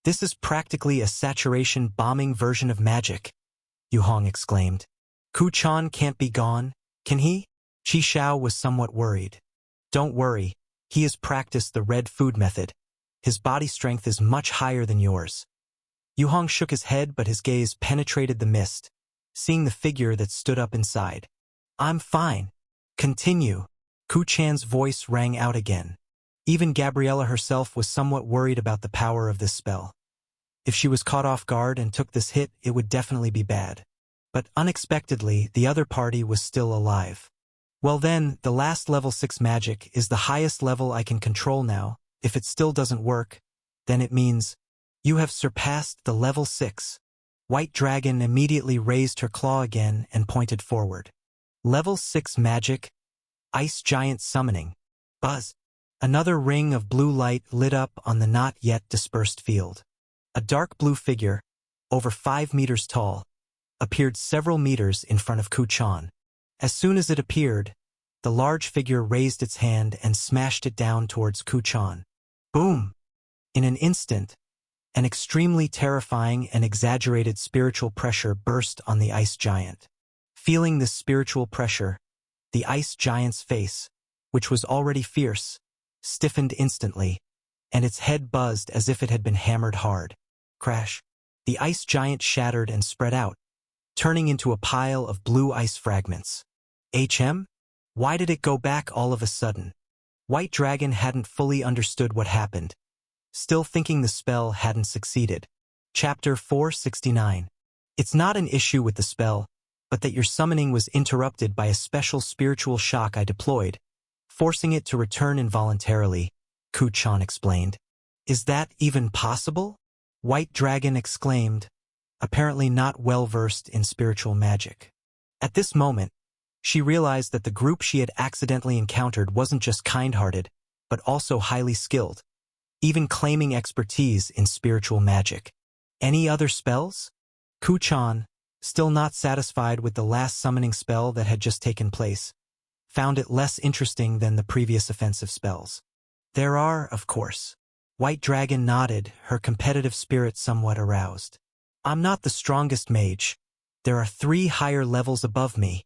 This is practically a saturation bombing version of magic, Yu Hong exclaimed. Kuchan can't be gone, can he? Qi Xiao was somewhat worried. Don't worry, he has practiced the red food method. His body strength is much higher than yours. Yu Hong shook his head but his gaze penetrated the mist, seeing the figure that stood up inside. I'm fine. Continue. Kuchan's voice rang out again. Even Gabriella herself was somewhat worried about the power of this spell. If she was caught off guard and took this hit, it would definitely be bad. But unexpectedly, the other party was still alive. Well then, the last level 6 magic is the highest level I can control now. If it still doesn't work, then it means You have surpassed the level 6. White Dragon immediately raised her claw again and pointed forward. Level 6 magic, Ice Giant summoning. Buzz. Another ring of blue light lit up on the not yet dispersed field. A dark blue figure, over 5 meters tall, appeared several meters in front of Kuchan. As soon as it appeared, the large figure raised its hand and smashed it down towards Kuchan. Boom! In an instant, an extremely terrifying and exaggerated spiritual pressure burst on the ice giant. Feeling this spiritual pressure, the ice giant's face, which was already fierce, stiffened instantly, and its head buzzed as if it had been hammered hard. Crash! The ice giant shattered and spread out, turning into a pile of blue ice fragments. Why did it go back all of a sudden? White Dragon hadn't fully understood what happened, still thinking the spell hadn't succeeded. Chapter 469. It's not an issue with the spell, but that your summoning was interrupted by a special spiritual shock I deployed, forcing it to return involuntarily, Kuchan explained. Is that even possible? White Dragon exclaimed, apparently not well-versed in spiritual magic. At this moment, she realized that the group she had accidentally encountered wasn't just kind-hearted, but also highly skilled, even claiming expertise in spiritual magic. Any other spells? Kuchan, still not satisfied with the last summoning spell that had just taken place, found it less interesting than the previous offensive spells. There are, of course. White Dragon nodded, her competitive spirit somewhat aroused. I'm not the strongest mage. There are 3 higher levels above me.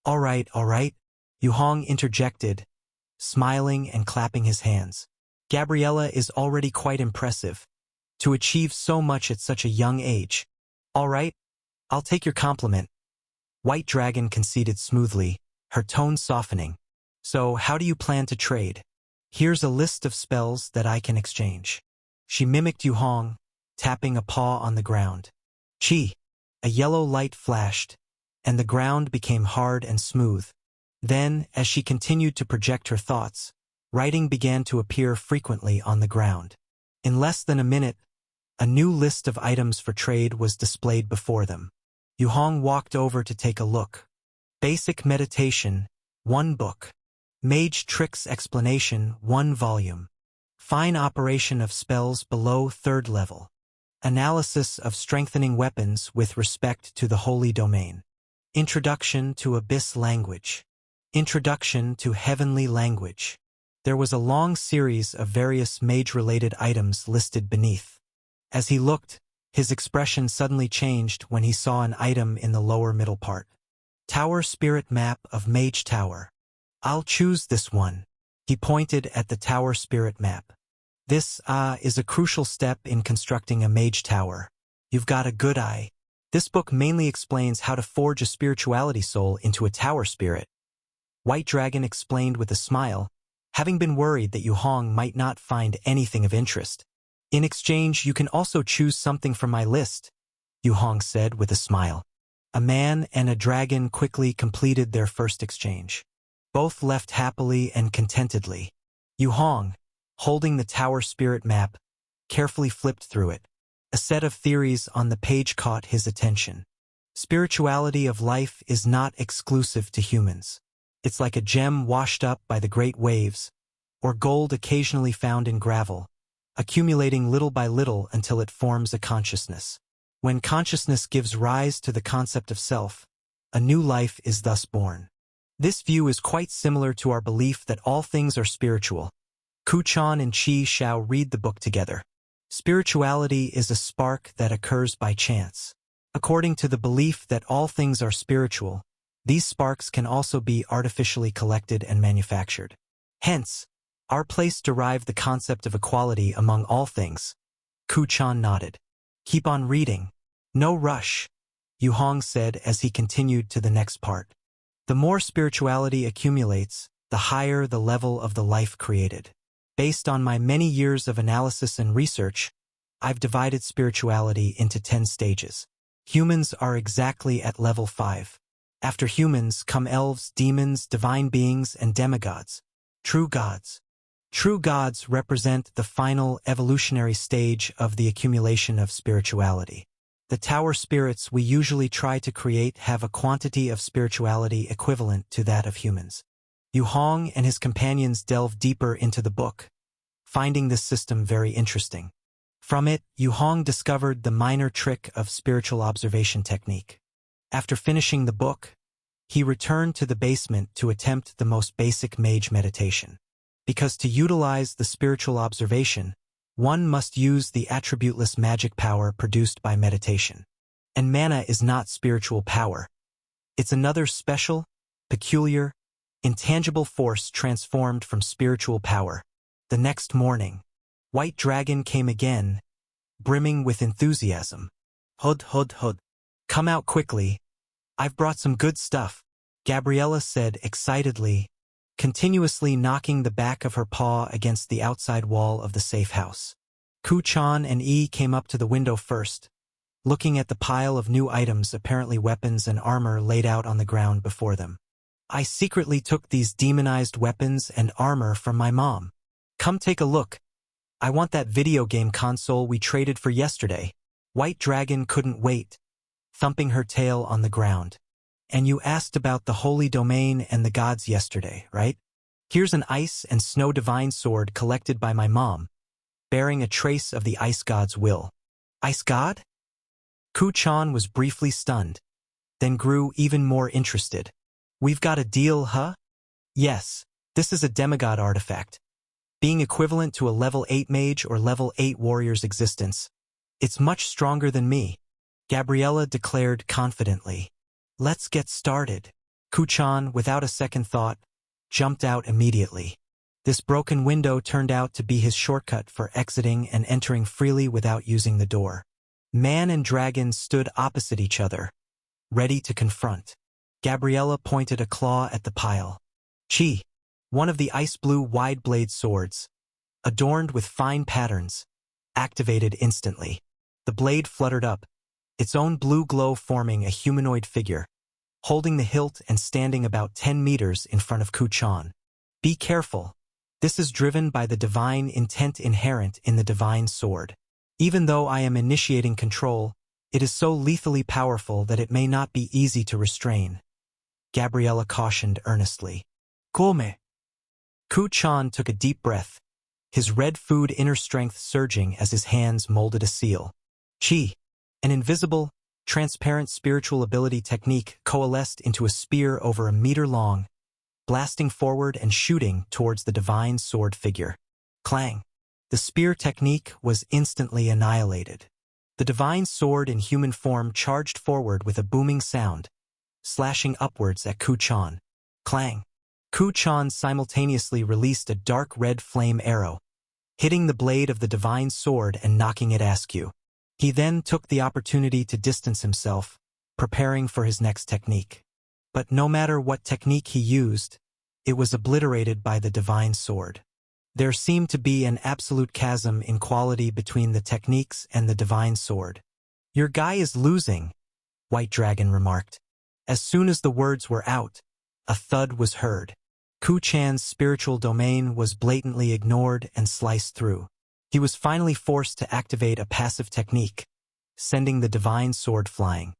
All right, Yu Hong interjected, smiling and clapping his hands. Gabriella is already quite impressive. To achieve so much at such a young age. All right, I'll take your compliment. White Dragon conceded smoothly, her tone softening. So how do you plan to trade? Here's a list of spells that I can exchange. She mimicked Yu Hong, tapping a paw on the ground. Chi! A yellow light flashed, and the ground became hard and smooth. Then, as she continued to project her thoughts, writing began to appear frequently on the ground. In less than a minute, a new list of items for trade was displayed before them. Yu Hong walked over to take a look. Basic Meditation, 1 book. Mage Tricks Explanation, 1 volume. Fine Operation of Spells below 3rd level. Analysis of Strengthening Weapons with respect to the Holy Domain. Introduction to Abyss Language. Introduction to Heavenly Language. There was a long series of various mage-related items listed beneath. As he looked, his expression suddenly changed when he saw an item in the lower middle part. Tower Spirit Map of Mage Tower. I'll choose this one. He pointed at the Tower Spirit Map. This, is a crucial step in constructing a mage tower. You've got a good eye. This book mainly explains how to forge a spirituality soul into a tower spirit. White Dragon explained with a smile, having been worried that Yu Hong might not find anything of interest. In exchange, you can also choose something from my list, Yu Hong said with a smile. A man and a dragon quickly completed their first exchange. Both left happily and contentedly. Yu Hong, holding the Tower Spirit Map, carefully flipped through it. A set of theories on the page caught his attention. Spirituality of life is not exclusive to humans. It's like a gem washed up by the great waves, or gold occasionally found in gravel, accumulating little by little until it forms a consciousness. When consciousness gives rise to the concept of self, a new life is thus born. This view is quite similar to our belief that all things are spiritual. Kuchan and Qi Xiao read the book together. Spirituality is a spark that occurs by chance. According to the belief that all things are spiritual, these sparks can also be artificially collected and manufactured. Hence, our place derived the concept of equality among all things. Kuchan nodded. Keep on reading. No rush, Yu Hong said as he continued to the next part. The more spirituality accumulates, the higher the level of the life created. Based on my many years of analysis and research, I've divided spirituality into 10 stages. Humans are exactly at level 5. After humans come elves, demons, divine beings, and demigods, true gods. True gods represent the final evolutionary stage of the accumulation of spirituality. The tower spirits we usually try to create have a quantity of spirituality equivalent to that of humans. Yu Hong and his companions delve deeper into the book, finding this system very interesting. From it, Yu Hong discovered the minor trick of spiritual observation technique. After finishing the book, he returned to the basement to attempt the most basic mage meditation. Because to utilize the spiritual observation, one must use the attributeless magic power produced by meditation. And mana is not spiritual power. It's another special, peculiar, intangible force transformed from spiritual power. The next morning, White Dragon came again, brimming with enthusiasm. Hud, hud, hud. Come out quickly. I've brought some good stuff, Gabriella said excitedly, continuously knocking the back of her paw against the outside wall of the safe house. Ku Chan and Yi came up to the window first, looking at the pile of new items, apparently weapons and armor, laid out on the ground before them. I secretly took these demonized weapons and armor from my mom. Come take a look. I want that video game console we traded for yesterday. White Dragon couldn't wait, thumping her tail on the ground. And you asked about the holy domain and the gods yesterday, right? Here's an ice and snow divine sword collected by my mom, bearing a trace of the ice god's will. Ice god? Ku Chan was briefly stunned, then grew even more interested. We've got a deal, huh? Yes, this is a demigod artifact, being equivalent to a level 8 mage or level 8 warrior's existence. It's much stronger than me, Gabriella declared confidently. Let's get started. Ku Chan, without a second thought, jumped out immediately. This broken window turned out to be his shortcut for exiting and entering freely without using the door. Man and dragon stood opposite each other, ready to confront. Gabriella pointed a claw at the pile. Chi, one of the ice-blue wide-blade swords, adorned with fine patterns, activated instantly. The blade fluttered up, its own blue glow forming a humanoid figure, holding the hilt and standing about 10 meters in front of Ku Chan. Be careful. This is driven by the divine intent inherent in the divine sword. Even though I am initiating control, it is so lethally powerful that it may not be easy to restrain, Gabriella cautioned earnestly. Come. Ku Chan took a deep breath, his red food inner strength surging as his hands molded a seal. Chi, an invisible, transparent spiritual ability technique, coalesced into a spear over 1 meter long, blasting forward and shooting towards the divine sword figure. Clang! The spear technique was instantly annihilated. The divine sword in human form charged forward with a booming sound, slashing upwards at Ku Chan. Clang! Ku Chan simultaneously released a dark red flame arrow, hitting the blade of the divine sword and knocking it askew. He then took the opportunity to distance himself, preparing for his next technique. But no matter what technique he used, it was obliterated by the divine sword. There seemed to be an absolute chasm in quality between the techniques and the divine sword. Your guy is losing, White Dragon remarked. As soon as the words were out, a thud was heard. Ku Chan's spiritual domain was blatantly ignored and sliced through. He was finally forced to activate a passive technique, sending the divine sword flying.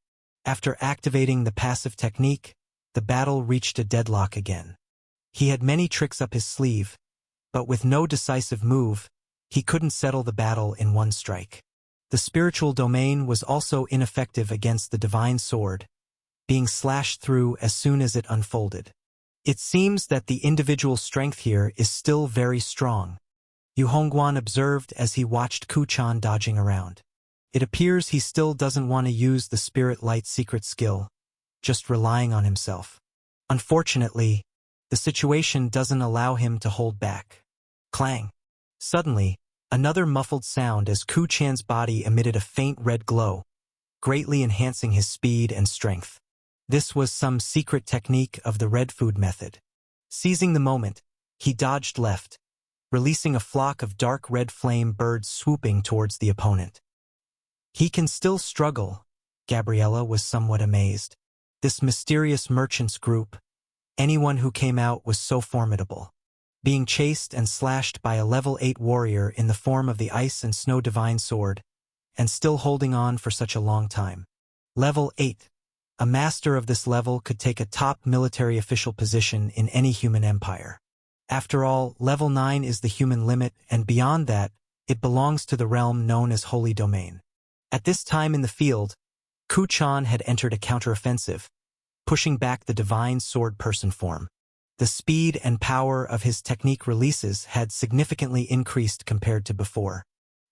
After activating the passive technique, the battle reached a deadlock again. He had many tricks up his sleeve, but with no decisive move, he couldn't settle the battle in one strike. The spiritual domain was also ineffective against the divine sword, being slashed through as soon as it unfolded. It seems that the individual strength here is still very strong, Yu Hongguan observed as he watched Ku Chan dodging around. It appears he still doesn't want to use the Spirit Light secret skill, just relying on himself. Unfortunately, the situation doesn't allow him to hold back. Clang! Suddenly, another muffled sound as Ku Chan's body emitted a faint red glow, greatly enhancing his speed and strength. This was some secret technique of the red food method. Seizing the moment, he dodged left, releasing a flock of dark red flame birds swooping towards the opponent. He can still struggle, Gabriella was somewhat amazed. This mysterious merchants group, anyone who came out was so formidable. being chased and slashed by a level 8 warrior in the form of the Ice and Snow Divine Sword, and still holding on for such a long time. Level 8. A master of this level could take a top military official position in any human empire. After all, level 9 is the human limit, and beyond that, it belongs to the realm known as Holy Domain. At this time in the field, Ku Chan had entered a counteroffensive, pushing back the divine sword person form. The speed and power of his technique releases had significantly increased compared to before.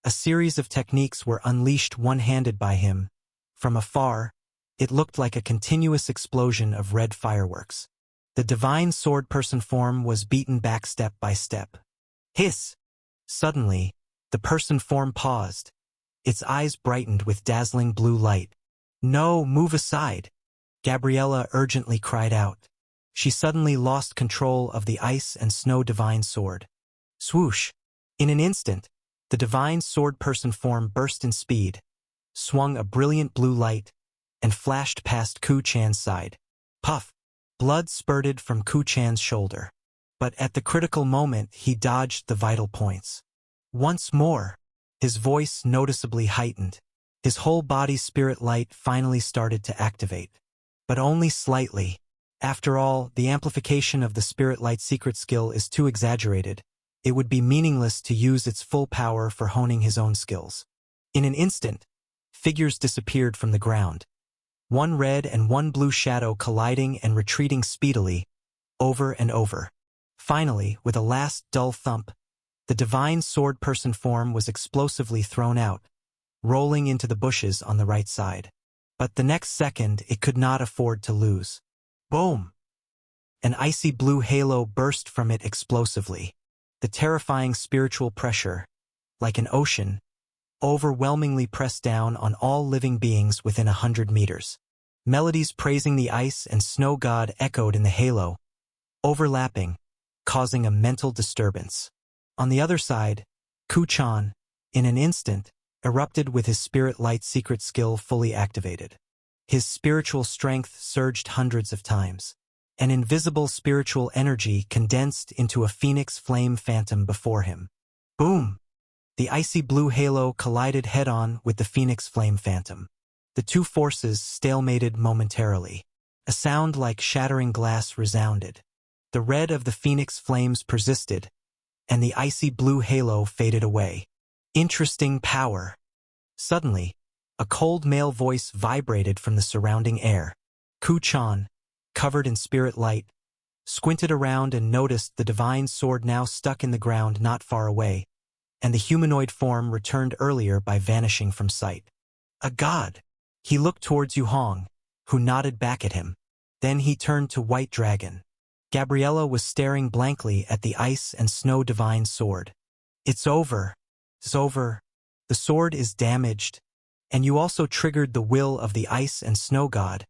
A series of techniques were unleashed one-handed by him. From afar, it looked like a continuous explosion of red fireworks. The divine sword person form was beaten back step by step. Hiss! Suddenly, the person form paused. Its eyes brightened with dazzling blue light. "No, move aside!" Gabriella urgently cried out. She suddenly lost control of the Ice and Snow Divine Sword. Swoosh! In an instant, the divine sword person form burst in speed, swung a brilliant blue light, and flashed past Ku Chan's side. Puff! Blood spurted from Ku Chan's shoulder. But at the critical moment, he dodged the vital points. Once more, his voice noticeably heightened. His whole body's spirit light finally started to activate. But only slightly. After all, the amplification of the spirit light secret skill is too exaggerated. It would be meaningless to use its full power for honing his own skills. In an instant, figures disappeared from the ground. One red and one blue shadow colliding and retreating speedily, over and over. Finally, with a last dull thump, the divine sword person form was explosively thrown out, rolling into the bushes on the right side. But the next second, it could not afford to lose. Boom! An icy blue halo burst from it explosively. The terrifying spiritual pressure, like an ocean, overwhelmingly pressed down on all living beings within 100 meters. Melodies praising the ice and snow god echoed in the halo, overlapping, causing a mental disturbance. On the other side, Ku Chan, in an instant, erupted with his spirit light secret skill fully activated. His spiritual strength surged hundreds of times. An invisible spiritual energy condensed into a phoenix flame phantom before him. Boom! The icy blue halo collided head-on with the phoenix flame phantom. The two forces stalemated momentarily. A sound like shattering glass resounded. The red of the phoenix flames persisted, and the icy blue halo faded away. Interesting power. Suddenly, a cold male voice vibrated from the surrounding air. Ku Chan, covered in spirit light, squinted around and noticed the divine sword now stuck in the ground not far away, and the humanoid form returned earlier by vanishing from sight. A god! He looked towards Yu Hong, who nodded back at him. Then he turned to White Dragon. Gabriella was staring blankly at the Ice and Snow Divine Sword. It's over. It's over. The sword is damaged. And you also triggered the will of the Ice and Snow God.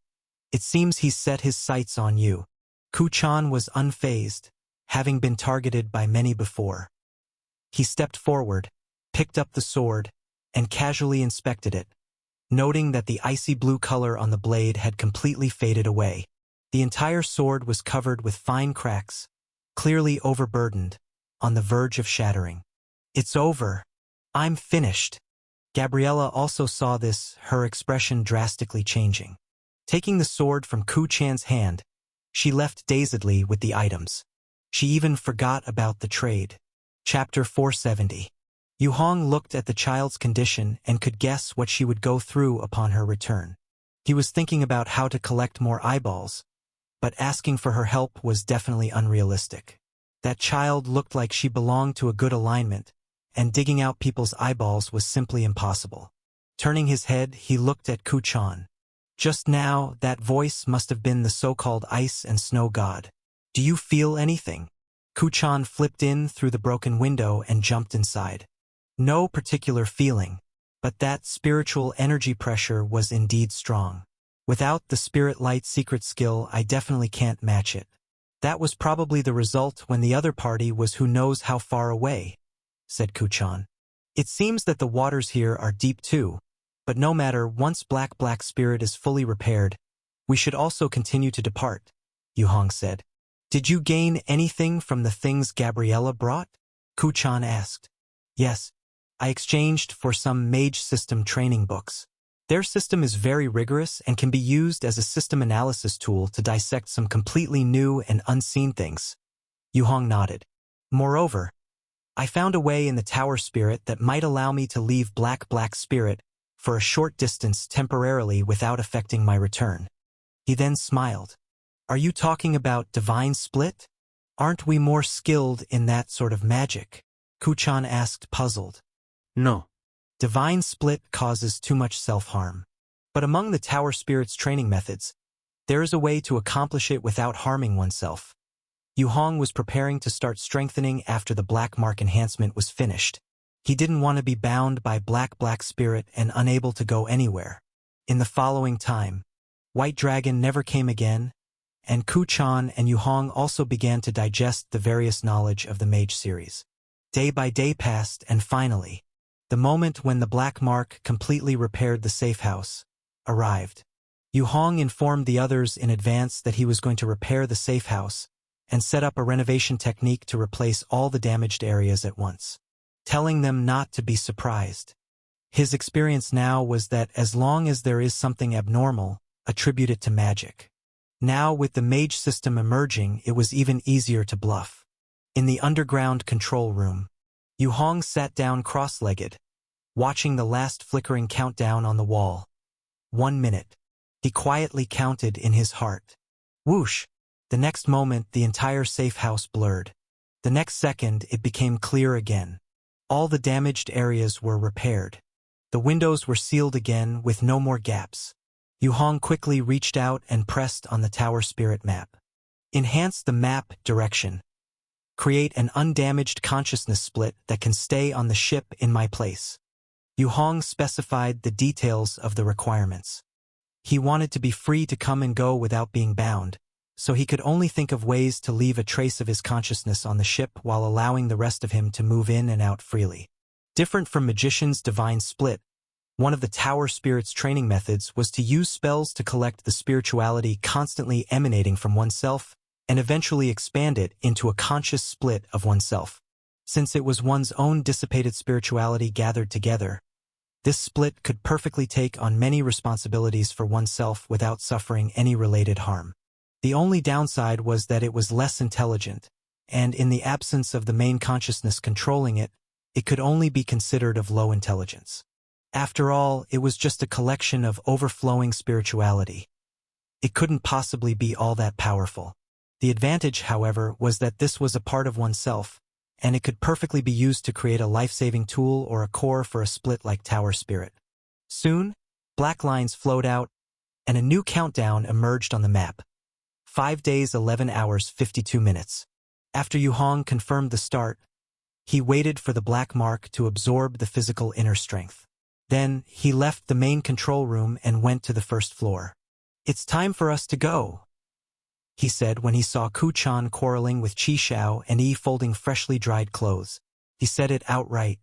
It seems he's set his sights on you. Ku Chan was unfazed, having been targeted by many before. He stepped forward, picked up the sword, and casually inspected it, noting that the icy blue color on the blade had completely faded away. The entire sword was covered with fine cracks, clearly overburdened, on the verge of shattering. It's over. I'm finished. Gabriella also saw this, her expression drastically changing. Taking the sword from Ku Chan's hand, she left dazedly with the items. She even forgot about the trade. Chapter 470. Yu Hong looked at the child's condition and could guess what she would go through upon her return. He was thinking about how to collect more eyeballs, but asking for her help was definitely unrealistic. That child looked like she belonged to a good alignment, and digging out people's eyeballs was simply impossible. Turning his head, he looked at Ku Chan. Just now, that voice must have been the so-called Ice and Snow God. Do you feel anything? Ku Chan flipped in through the broken window and jumped inside. No particular feeling, but that spiritual energy pressure was indeed strong. Without the spirit light secret skill, I definitely can't match it. That was probably the result when the other party was who knows how far away, said Ku Chan. It seems that the waters here are deep too, but no matter, once Black Spirit is fully repaired, we should also continue to depart, Yu Hong said. Did you gain anything from the things Gabriella brought? Kuchan asked. Yes. I exchanged for some mage system training books. Their system is very rigorous and can be used as a system analysis tool to dissect some completely new and unseen things. Yu Hong nodded. Moreover, I found a way in the Tower Spirit that might allow me to leave Black Spirit for a short distance temporarily without affecting my return. He then smiled. Are you talking about Divine Split? Aren't we more skilled in that sort of magic? Kuchan asked, puzzled. No. Divine Split causes too much self-harm. But among the Tower Spirit's training methods, there is a way to accomplish it without harming oneself. Yu Hong was preparing to start strengthening after the Black Mark enhancement was finished. He didn't want to be bound by Black Spirit and unable to go anywhere. In the following time, White Dragon never came again, and Kuchan and Yu Hong also began to digest the various knowledge of the Mage series. Day by day passed, and finally, the moment when the Black Mark completely repaired the safe house arrived. Yu Hong informed the others in advance that he was going to repair the safe house and set up a renovation technique to replace all the damaged areas at once, telling them not to be surprised. His experience now was that as long as there is something abnormal, attribute it to magic. Now with the mage system emerging, it was even easier to bluff. In the underground control room, Yu Hong sat down cross-legged, watching the last flickering countdown on the wall. 1 minute. He quietly counted in his heart. Whoosh! The next moment, the entire safe house blurred. The next second, it became clear again. All the damaged areas were repaired. The windows were sealed again with no more gaps. Yu Hong quickly reached out and pressed on the Tower Spirit map. Enhance the map direction. Create an undamaged consciousness split that can stay on the ship in my place. Yu Hong specified the details of the requirements. He wanted to be free to come and go without being bound, so he could only think of ways to leave a trace of his consciousness on the ship while allowing the rest of him to move in and out freely. Different from Magician's Divine Split, one of the Tower Spirit's training methods was to use spells to collect the spirituality constantly emanating from oneself and eventually expand it into a conscious split of oneself. Since it was one's own dissipated spirituality gathered together, this split could perfectly take on many responsibilities for oneself without suffering any related harm. The only downside was that it was less intelligent, and in the absence of the main consciousness controlling it, it could only be considered of low intelligence. After all, it was just a collection of overflowing spirituality. It couldn't possibly be all that powerful. The advantage, however, was that this was a part of oneself, and it could perfectly be used to create a life-saving tool or a core for a split like Tower Spirit. Soon, black lines flowed out, and a new countdown emerged on the map. 5 days, 11 hours, 52 minutes. After Yu Hong confirmed the start, he waited for the Black Mark to absorb the physical inner strength. Then, he left the main control room and went to the first floor. It's time for us to go, he said when he saw Kuchan quarreling with Qi Xiao and Yi folding freshly dried clothes. He said it outright.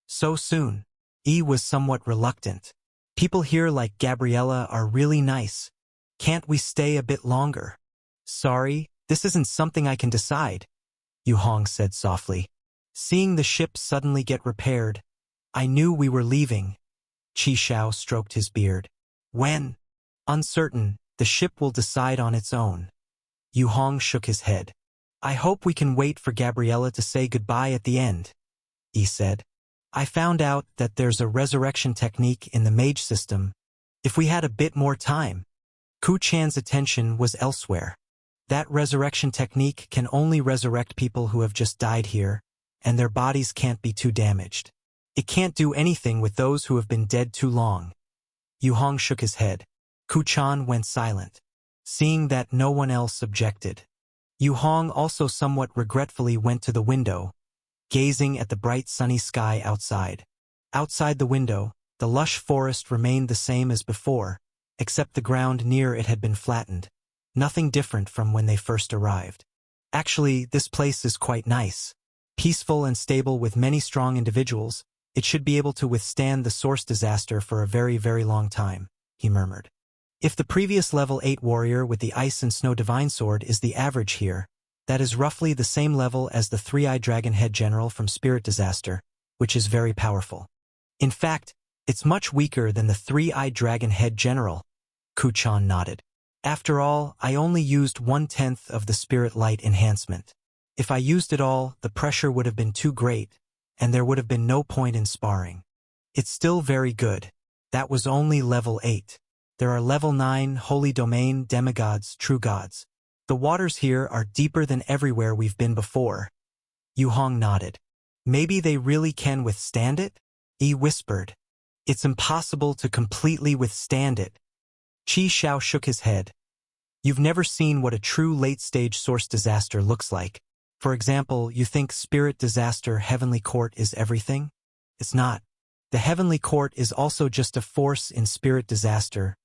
So soon. Yi was somewhat reluctant. People here like Gabriella are really nice. Can't we stay a bit longer? Sorry, this isn't something I can decide, Yu Hong said softly. Seeing the ship suddenly get repaired, I knew we were leaving. Qi Xiao stroked his beard. When? Uncertain, the ship will decide on its own. Yu Hong shook his head. I hope we can wait for Gabriella to say goodbye at the end, he said. I found out that there's a resurrection technique in the mage system. If we had a bit more time. Kuchan's attention was elsewhere. That resurrection technique can only resurrect people who have just died here, and their bodies can't be too damaged. It can't do anything with those who have been dead too long. Yu Hong shook his head. Kuchan went silent, seeing that no one else objected. Yu Hong also somewhat regretfully went to the window, gazing at the bright sunny sky outside. Outside the window, the lush forest remained the same as before, except the ground near it had been flattened. Nothing different from when they first arrived. Actually, this place is quite nice. Peaceful and stable with many strong individuals, it should be able to withstand the source disaster for a very, very long time, he murmured. If the previous level 8 warrior with the ice and snow divine sword is the average here, That is roughly the same level as the three-eyed dragon head general from Spirit Disaster, which is very powerful. In fact, it's much weaker than the three-eyed dragon head general. Kuchan nodded. After all, I only used 1/10 of the spirit light enhancement. If I used it all, the pressure would have been too great, and there would have been no point in sparring. It's still very good. That was only level 8. There are level 9 Holy Domain demigods, true gods. The waters here are deeper than everywhere we've been before. Yu Hong nodded. Maybe they really can withstand it? Yi whispered. It's impossible to completely withstand it. Qi Xiao shook his head. You've never seen what a true late-stage source disaster looks like. For example, you think Spirit Disaster Heavenly Court is everything? It's not. The Heavenly Court is also just a force in Spirit Disaster,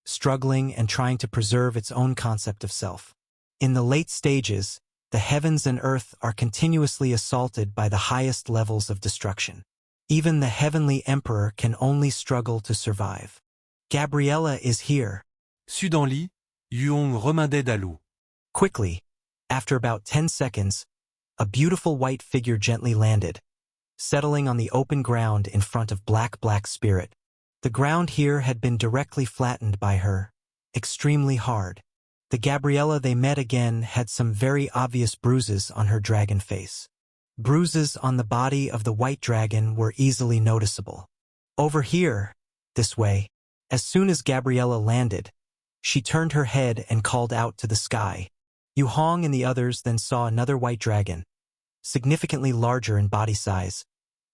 struggling and trying to preserve its own concept of self. In the late stages, the heavens and earth are continuously assaulted by the highest levels of destruction. Even the Heavenly Emperor can only struggle to survive. Gabriella is here. Sudanli, Yuong remindait Dalu. Quickly, after about 10 seconds, a beautiful white figure gently landed, settling on the open ground in front of Black Spirit. The ground here had been directly flattened by her, extremely hard. The Gabriella they met again had some very obvious bruises on her dragon face. Bruises on the body of the white dragon were easily noticeable. Over here, this way. As soon as Gabriella landed, she turned her head and called out to the sky. Yu Hong and the others then saw another white dragon, significantly larger in body size,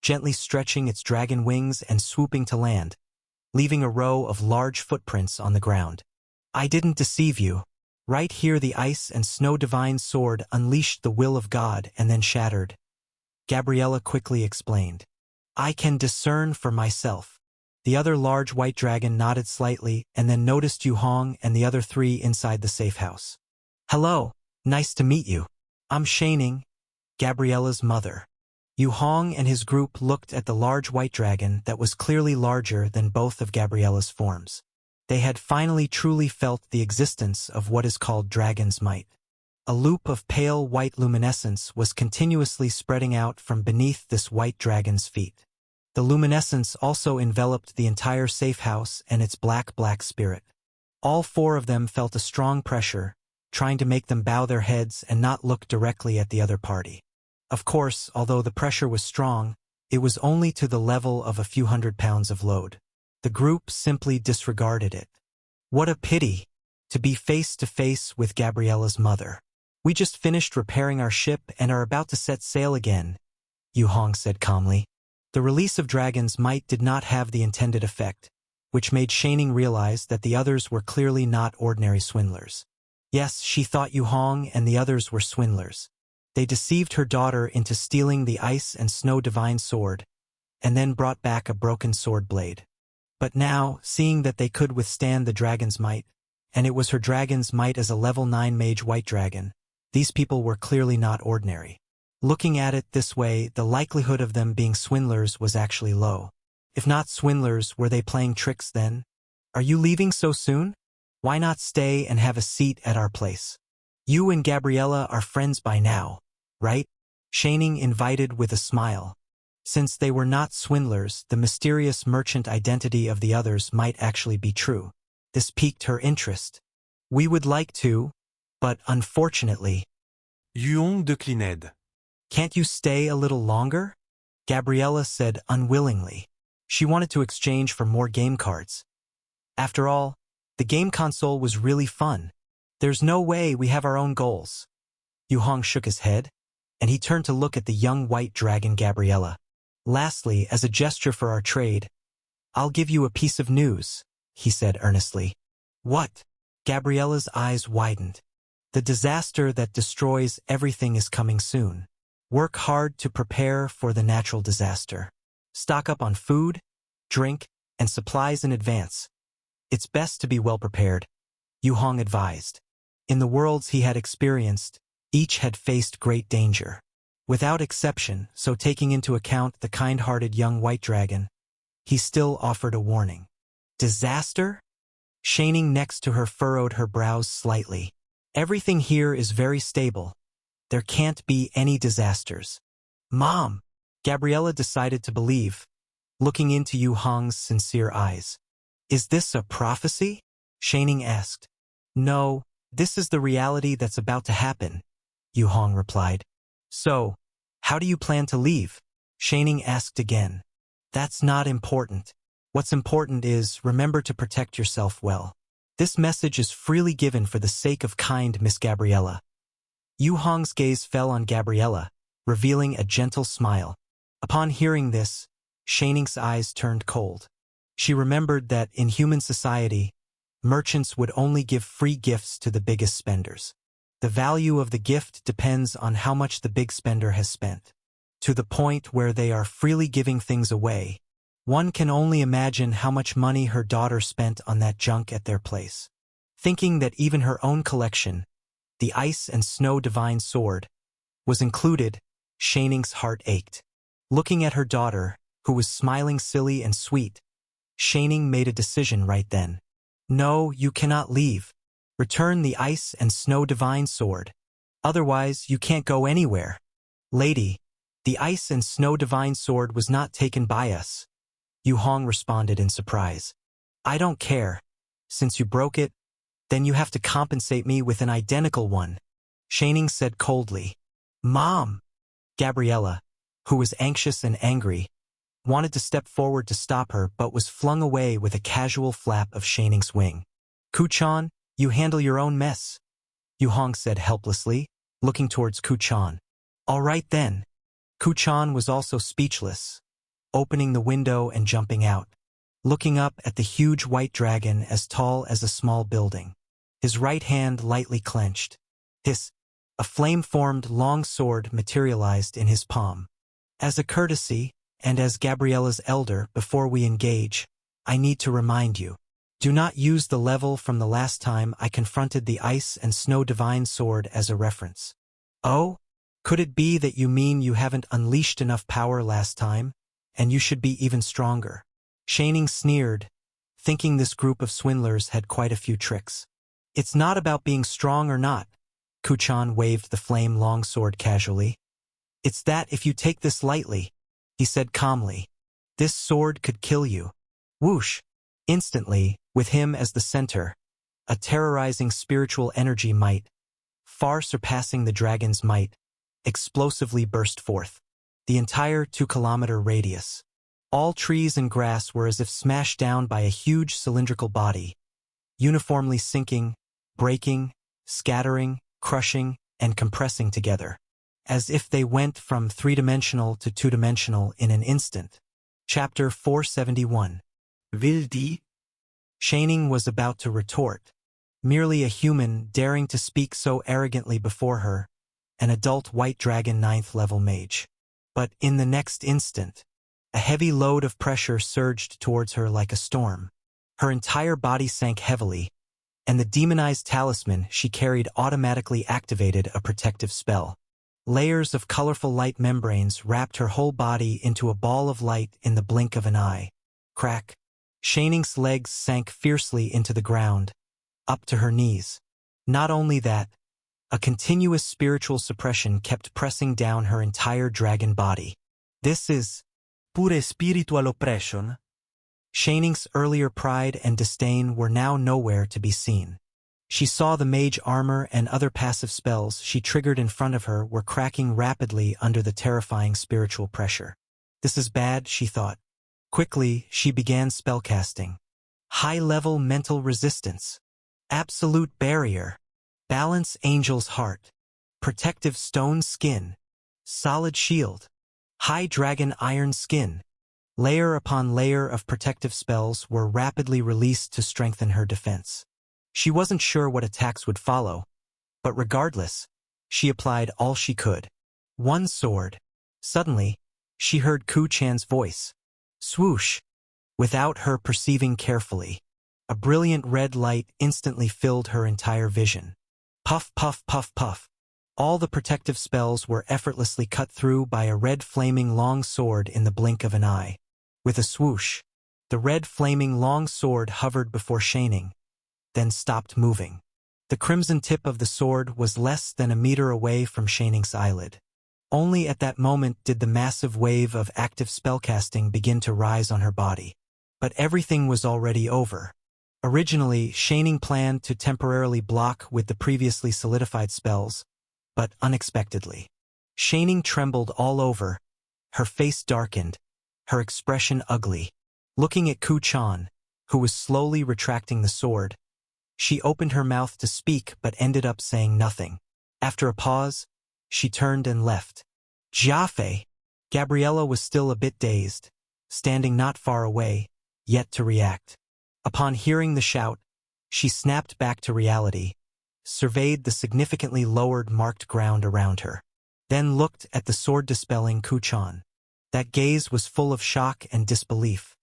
gently stretching its dragon wings and swooping to land, leaving a row of large footprints on the ground. I didn't deceive you. Right here the ice and snow divine sword unleashed the will of God and then shattered. Gabriella quickly explained. I can discern for myself. The other large white dragon nodded slightly and then noticed Yu Hong and the other three inside the safe house. Hello, nice to meet you. I'm Shaning, Gabriella's mother. Yu Hong and his group looked at the large white dragon that was clearly larger than both of Gabriella's forms. They had finally truly felt the existence of what is called dragon's might. A loop of pale white luminescence was continuously spreading out from beneath this white dragon's feet. The luminescence also enveloped the entire safe house and its black spirit. All four of them felt a strong pressure, trying to make them bow their heads and not look directly at the other party. Of course, although the pressure was strong, it was only to the level of a few 100 pounds of load. The group simply disregarded it. What a pity, to be face to face with Gabriella's mother. We just finished repairing our ship and are about to set sail again, Yu Hong said calmly. The release of dragon's might did not have the intended effect, which made Shaning realize that the others were clearly not ordinary swindlers. Yes, she thought Yu Hong and the others were swindlers. They deceived her daughter into stealing the ice and snow divine sword, and then brought back a broken sword blade. But now, seeing that they could withstand the dragon's might, and it was her dragon's might as a level 9 mage white dragon, these people were clearly not ordinary. Looking at it this way, the likelihood of them being swindlers was actually low. If not swindlers, were they playing tricks then? Are you leaving so soon? Why not stay and have a seat at our place? You and Gabriella are friends by now, right? Shaning invited with a smile. Since they were not swindlers, the mysterious merchant identity of the others might actually be true. This piqued her interest. We would like to, but unfortunately. Yuong déclinait. Can't you stay a little longer? Gabriella said unwillingly. She wanted to exchange for more game cards. After all, the game console was really fun. There's no way we have our own goals. Yu Hong shook his head, and he turned to look at the young white dragon Gabriella. Lastly, as a gesture for our trade, I'll give you a piece of news, he said earnestly. What? Gabriella's eyes widened. The disaster that destroys everything is coming soon. Work hard to prepare for the natural disaster. Stock up on food, drink, and supplies in advance. It's best to be well prepared, Yu Hong advised. In the worlds he had experienced, each had faced great danger. Without exception, so taking into account the kind-hearted young white dragon, he still offered a warning. Disaster? Shaning next to her furrowed her brows slightly. Everything here is very stable. There can't be any disasters. Mom! Gabriella decided to believe, looking into Yu Hong's sincere eyes. Is this a prophecy? Shaining asked. No, this is the reality that's about to happen, Yu Hong replied. So, how do you plan to leave? Shaining asked again. That's not important. What's important is, remember to protect yourself well. This message is freely given for the sake of kind Miss Gabriella. Yu Hong's gaze fell on Gabriella, revealing a gentle smile. Upon hearing this, Shaining's eyes turned cold. She remembered that in human society, merchants would only give free gifts to the biggest spenders. The value of the gift depends on how much the big spender has spent. To the point where they are freely giving things away, one can only imagine how much money her daughter spent on that junk at their place. Thinking that even her own collection, the Ice and Snow Divine Sword, was included, Shaining's heart ached. Looking at her daughter, who was smiling silly and sweet, Shaining made a decision right then. No, you cannot leave. Return the Ice and Snow Divine Sword. Otherwise, you can't go anywhere. Lady, the Ice and Snow Divine Sword was not taken by us. Yu Hong responded in surprise. I don't care. Since you broke it, then you have to compensate me with an identical one, Shaining said coldly. Mom! Gabriella, who was anxious and angry, wanted to step forward to stop her but was flung away with a casual flap of Shaining's wing. Kuchan, you handle your own mess, Yu Hong said helplessly, looking towards Kuchan. All right then. Kuchan was also speechless, opening the window and jumping out, looking up at the huge white dragon as tall as a small building. His right hand lightly clenched. A flame-formed long sword materialized in his palm. As a courtesy, and as Gabriella's elder, before we engage, I need to remind you. Do not use the level from the last time I confronted the Ice and Snow Divine Sword as a reference. Oh? Could it be that you mean you haven't unleashed enough power last time, and you should be even stronger? Shaining sneered, thinking this group of swindlers had quite a few tricks. It's not about being strong or not, Kuchan waved the flame longsword casually. It's that if you take this lightly, he said calmly, this sword could kill you. Whoosh! Instantly, with him as the center, a terrorizing spiritual energy might, far surpassing the dragon's might, explosively burst forth. The entire 2-kilometer radius. All trees and grass were as if smashed down by a huge cylindrical body, uniformly sinking, breaking, scattering, crushing, and compressing together, as if they went from 3-dimensional to 2-dimensional in an instant. Chapter 471. Will die? Shaining was about to retort. Merely a human daring to speak so arrogantly before her, an adult white dragon 9th-level mage. But in the next instant, a heavy load of pressure surged towards her like a storm. Her entire body sank heavily, and the demonized talisman she carried automatically activated a protective spell. Layers of colorful light membranes wrapped her whole body into a ball of light in the blink of an eye. Crack. Shaining's legs sank fiercely into the ground, up to her knees. Not only that, a continuous spiritual suppression kept pressing down her entire dragon body. This is Pure spiritual oppression? Shaining's earlier pride and disdain were now nowhere to be seen. She saw the mage armor and other passive spells she triggered in front of her were cracking rapidly under the terrifying spiritual pressure. This is bad, she thought. Quickly, she began spellcasting. High-level mental resistance. Absolute barrier. Balance angel's heart. Protective stone skin. Solid shield. High dragon iron skin. Layer upon layer of protective spells were rapidly released to strengthen her defense. She wasn't sure what attacks would follow, but regardless, she applied all she could. One sword. Suddenly, she heard Kuchan's voice. Swoosh! Without her perceiving carefully, a brilliant red light instantly filled her entire vision. Puff, puff, puff, puff. All the protective spells were effortlessly cut through by a red flaming long sword in the blink of an eye. With a swoosh, the red flaming long sword hovered before Shaining, then stopped moving. The crimson tip of the sword was less than a meter away from Shaning's eyelid. Only at that moment did the massive wave of active spellcasting begin to rise on her body. But everything was already over. Originally, Shaning planned to temporarily block with the previously solidified spells, but unexpectedly. Shaning trembled all over, her face darkened, her expression ugly. Looking at Ku Chan, who was slowly retracting the sword, she opened her mouth to speak but ended up saying nothing. After a pause, she turned and left. Jiafei! Gabriella was still a bit dazed, standing not far away, yet to react. Upon hearing the shout, she snapped back to reality, surveyed the significantly lowered marked ground around her, then looked at the sword-dispelling Ku Chan. That gaze was full of shock and disbelief.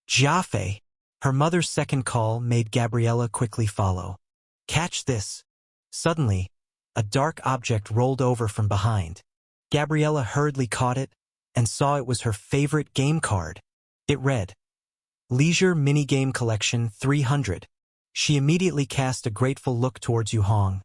Jiafei! Her mother's second call made Gabriella quickly follow. Catch this! Suddenly, a dark object rolled over from behind. Gabriella hurriedly caught it and saw it was her favorite game card. It read, Leisure Minigame Collection 300. She immediately cast a grateful look towards Yu Hong,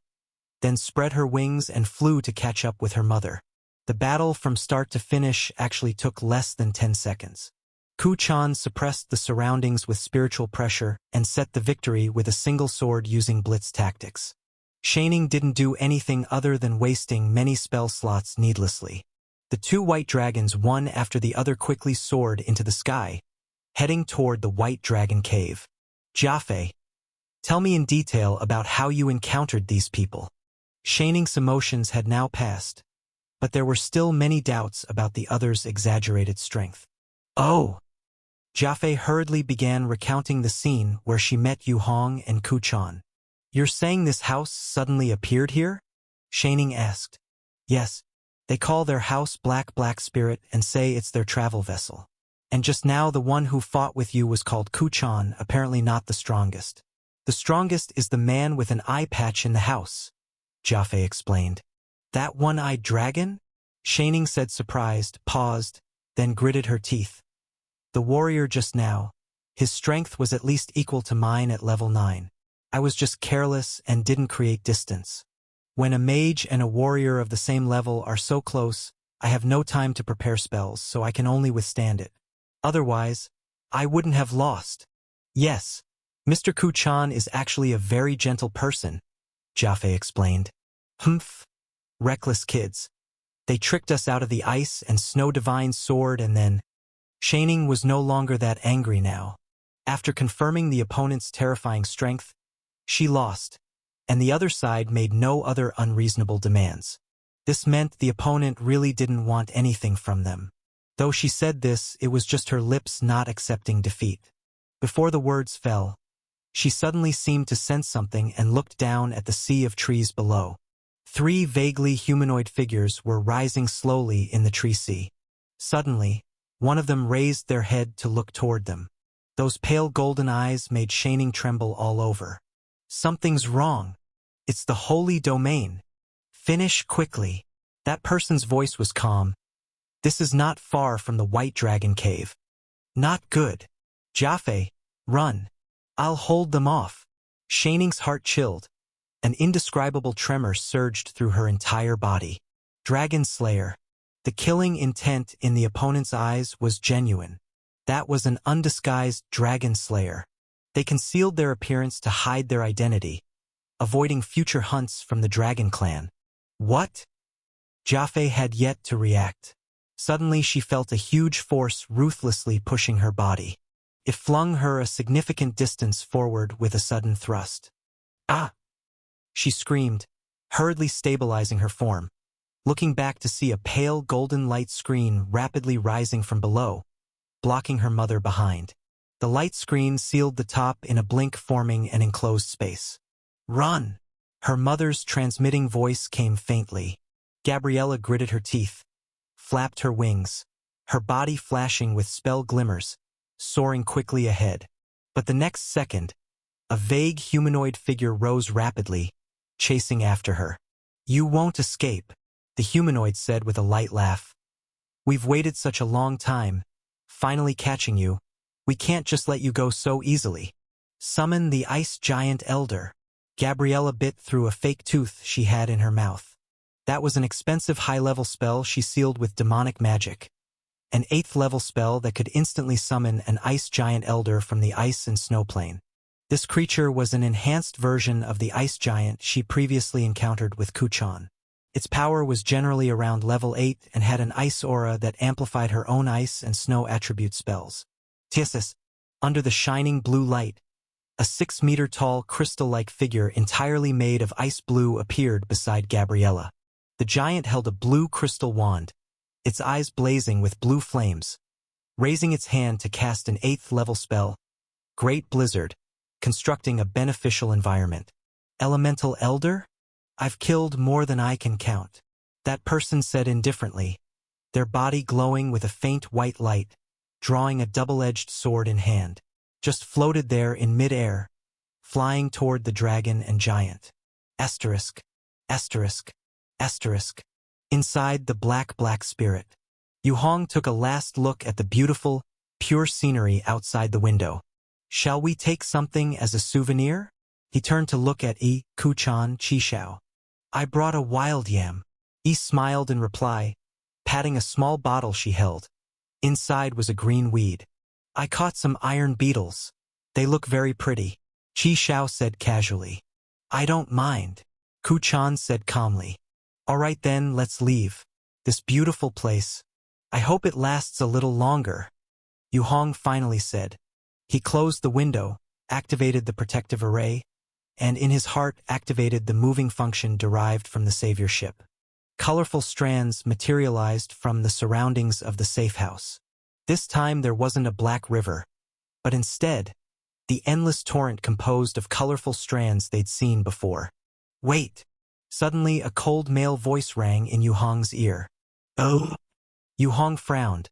then spread her wings and flew to catch up with her mother. The battle from start to finish actually took less than 10 seconds. Ku Chan suppressed the surroundings with spiritual pressure and set the victory with a single sword using blitz tactics. Shaning didn't do anything other than wasting many spell slots needlessly. The two white dragons one after the other quickly soared into the sky, heading toward the White Dragon Cave. Jiafei, tell me in detail about how you encountered these people. Shaning's emotions had now passed, but there were still many doubts about the other's exaggerated strength. Oh! Jiafei hurriedly began recounting the scene where she met Yu Hong and Ku Chan. You're saying this house suddenly appeared here? Shaning asked. Yes, they call their house Black Spirit and say it's their travel vessel. And just now the one who fought with you was called Ku Chan, apparently not the strongest. The strongest is the man with an eye patch in the house, Jiafei explained. That one-eyed dragon? Shaning said surprised, paused, then gritted her teeth. The warrior just now, his strength was at least equal to mine at level 9. I was just careless and didn't create distance. When a mage and a warrior of the same level are so close, I have no time to prepare spells, so I can only withstand it. Otherwise, I wouldn't have lost. Yes, Mr. Ku Chan is actually a very gentle person, Jiafei explained. Humph, reckless kids. They tricked us out of the ice and Snow Divine's sword and then... Shaning was no longer that angry now. After confirming the opponent's terrifying strength, she lost, and the other side made no other unreasonable demands. This meant the opponent really didn't want anything from them. Though she said this, it was just her lips not accepting defeat. Before the words fell, she suddenly seemed to sense something and looked down at the sea of trees below. 3 vaguely humanoid figures were rising slowly in the tree sea. Suddenly, one of them raised their head to look toward them. Those pale golden eyes made Shaning tremble all over. Something's wrong. It's the holy domain. Finish quickly. That person's voice was calm. This is not far from the White Dragon Cave. Not good. Jiafei, run. I'll hold them off. Shaning's heart chilled. An indescribable tremor surged through her entire body. Dragon Slayer. The killing intent in the opponent's eyes was genuine. That was an undisguised Dragon Slayer. They concealed their appearance to hide their identity, avoiding future hunts from the Dragon Clan. What? Jiafei had yet to react. Suddenly she felt a huge force ruthlessly pushing her body. It flung her a significant distance forward with a sudden thrust. Ah! She screamed, hurriedly stabilizing her form, looking back to see a pale golden light screen rapidly rising from below, blocking her mother behind. The light screen sealed the top in a blink, forming an enclosed space. Run! Her mother's transmitting voice came faintly. Gabriella gritted her teeth, flapped her wings, her body flashing with spell glimmers, soaring quickly ahead. But the next second, a vague humanoid figure rose rapidly, chasing after her. You won't escape, the humanoid said with a light laugh. We've waited such a long time, finally catching you. We can't just let you go so easily. Summon the Ice Giant Elder. Gabriella bit through a fake tooth she had in her mouth. That was an expensive high-level spell she sealed with demonic magic. An 8th level spell that could instantly summon an ice giant elder from the ice and snow plane. This creature was an enhanced version of the ice giant she previously encountered with Kuchan. Its power was generally around level 8 and had an ice aura that amplified her own ice and snow attribute spells. Tiesis, under the shining blue light, a 6-meter-tall crystal-like figure entirely made of ice blue appeared beside Gabriella. The giant held a blue crystal wand, its eyes blazing with blue flames. Raising its hand to cast an 8th level spell, Great Blizzard, constructing a beneficial environment. Elemental Elder? I've killed more than I can count. That person said indifferently, their body glowing with a faint white light, drawing a double-edged sword in hand, just floated there in mid-air, flying toward the dragon and giant. Asterisk, asterisk, asterisk. Inside the black spirit, Yu Hong took a last look at the beautiful, pure scenery outside the window. Shall we take something as a souvenir? He turned to look at Kuchan Qishao. I brought a wild yam. Yi smiled in reply, patting a small bottle she held. Inside was a green weed. I caught some iron beetles. They look very pretty. Qishao said casually. I don't mind. Kuchan said calmly. All right then, let's leave. This beautiful place. I hope it lasts a little longer. Yu Hong finally said. He closed the window, activated the protective array, and in his heart activated the moving function derived from the savior ship. Colorful strands materialized from the surroundings of the safe house. This time there wasn't a black river, but instead, the endless torrent composed of colorful strands they'd seen before. Wait! Suddenly a cold male voice rang in Yu Hong's ear. Oh! Yu Hong frowned,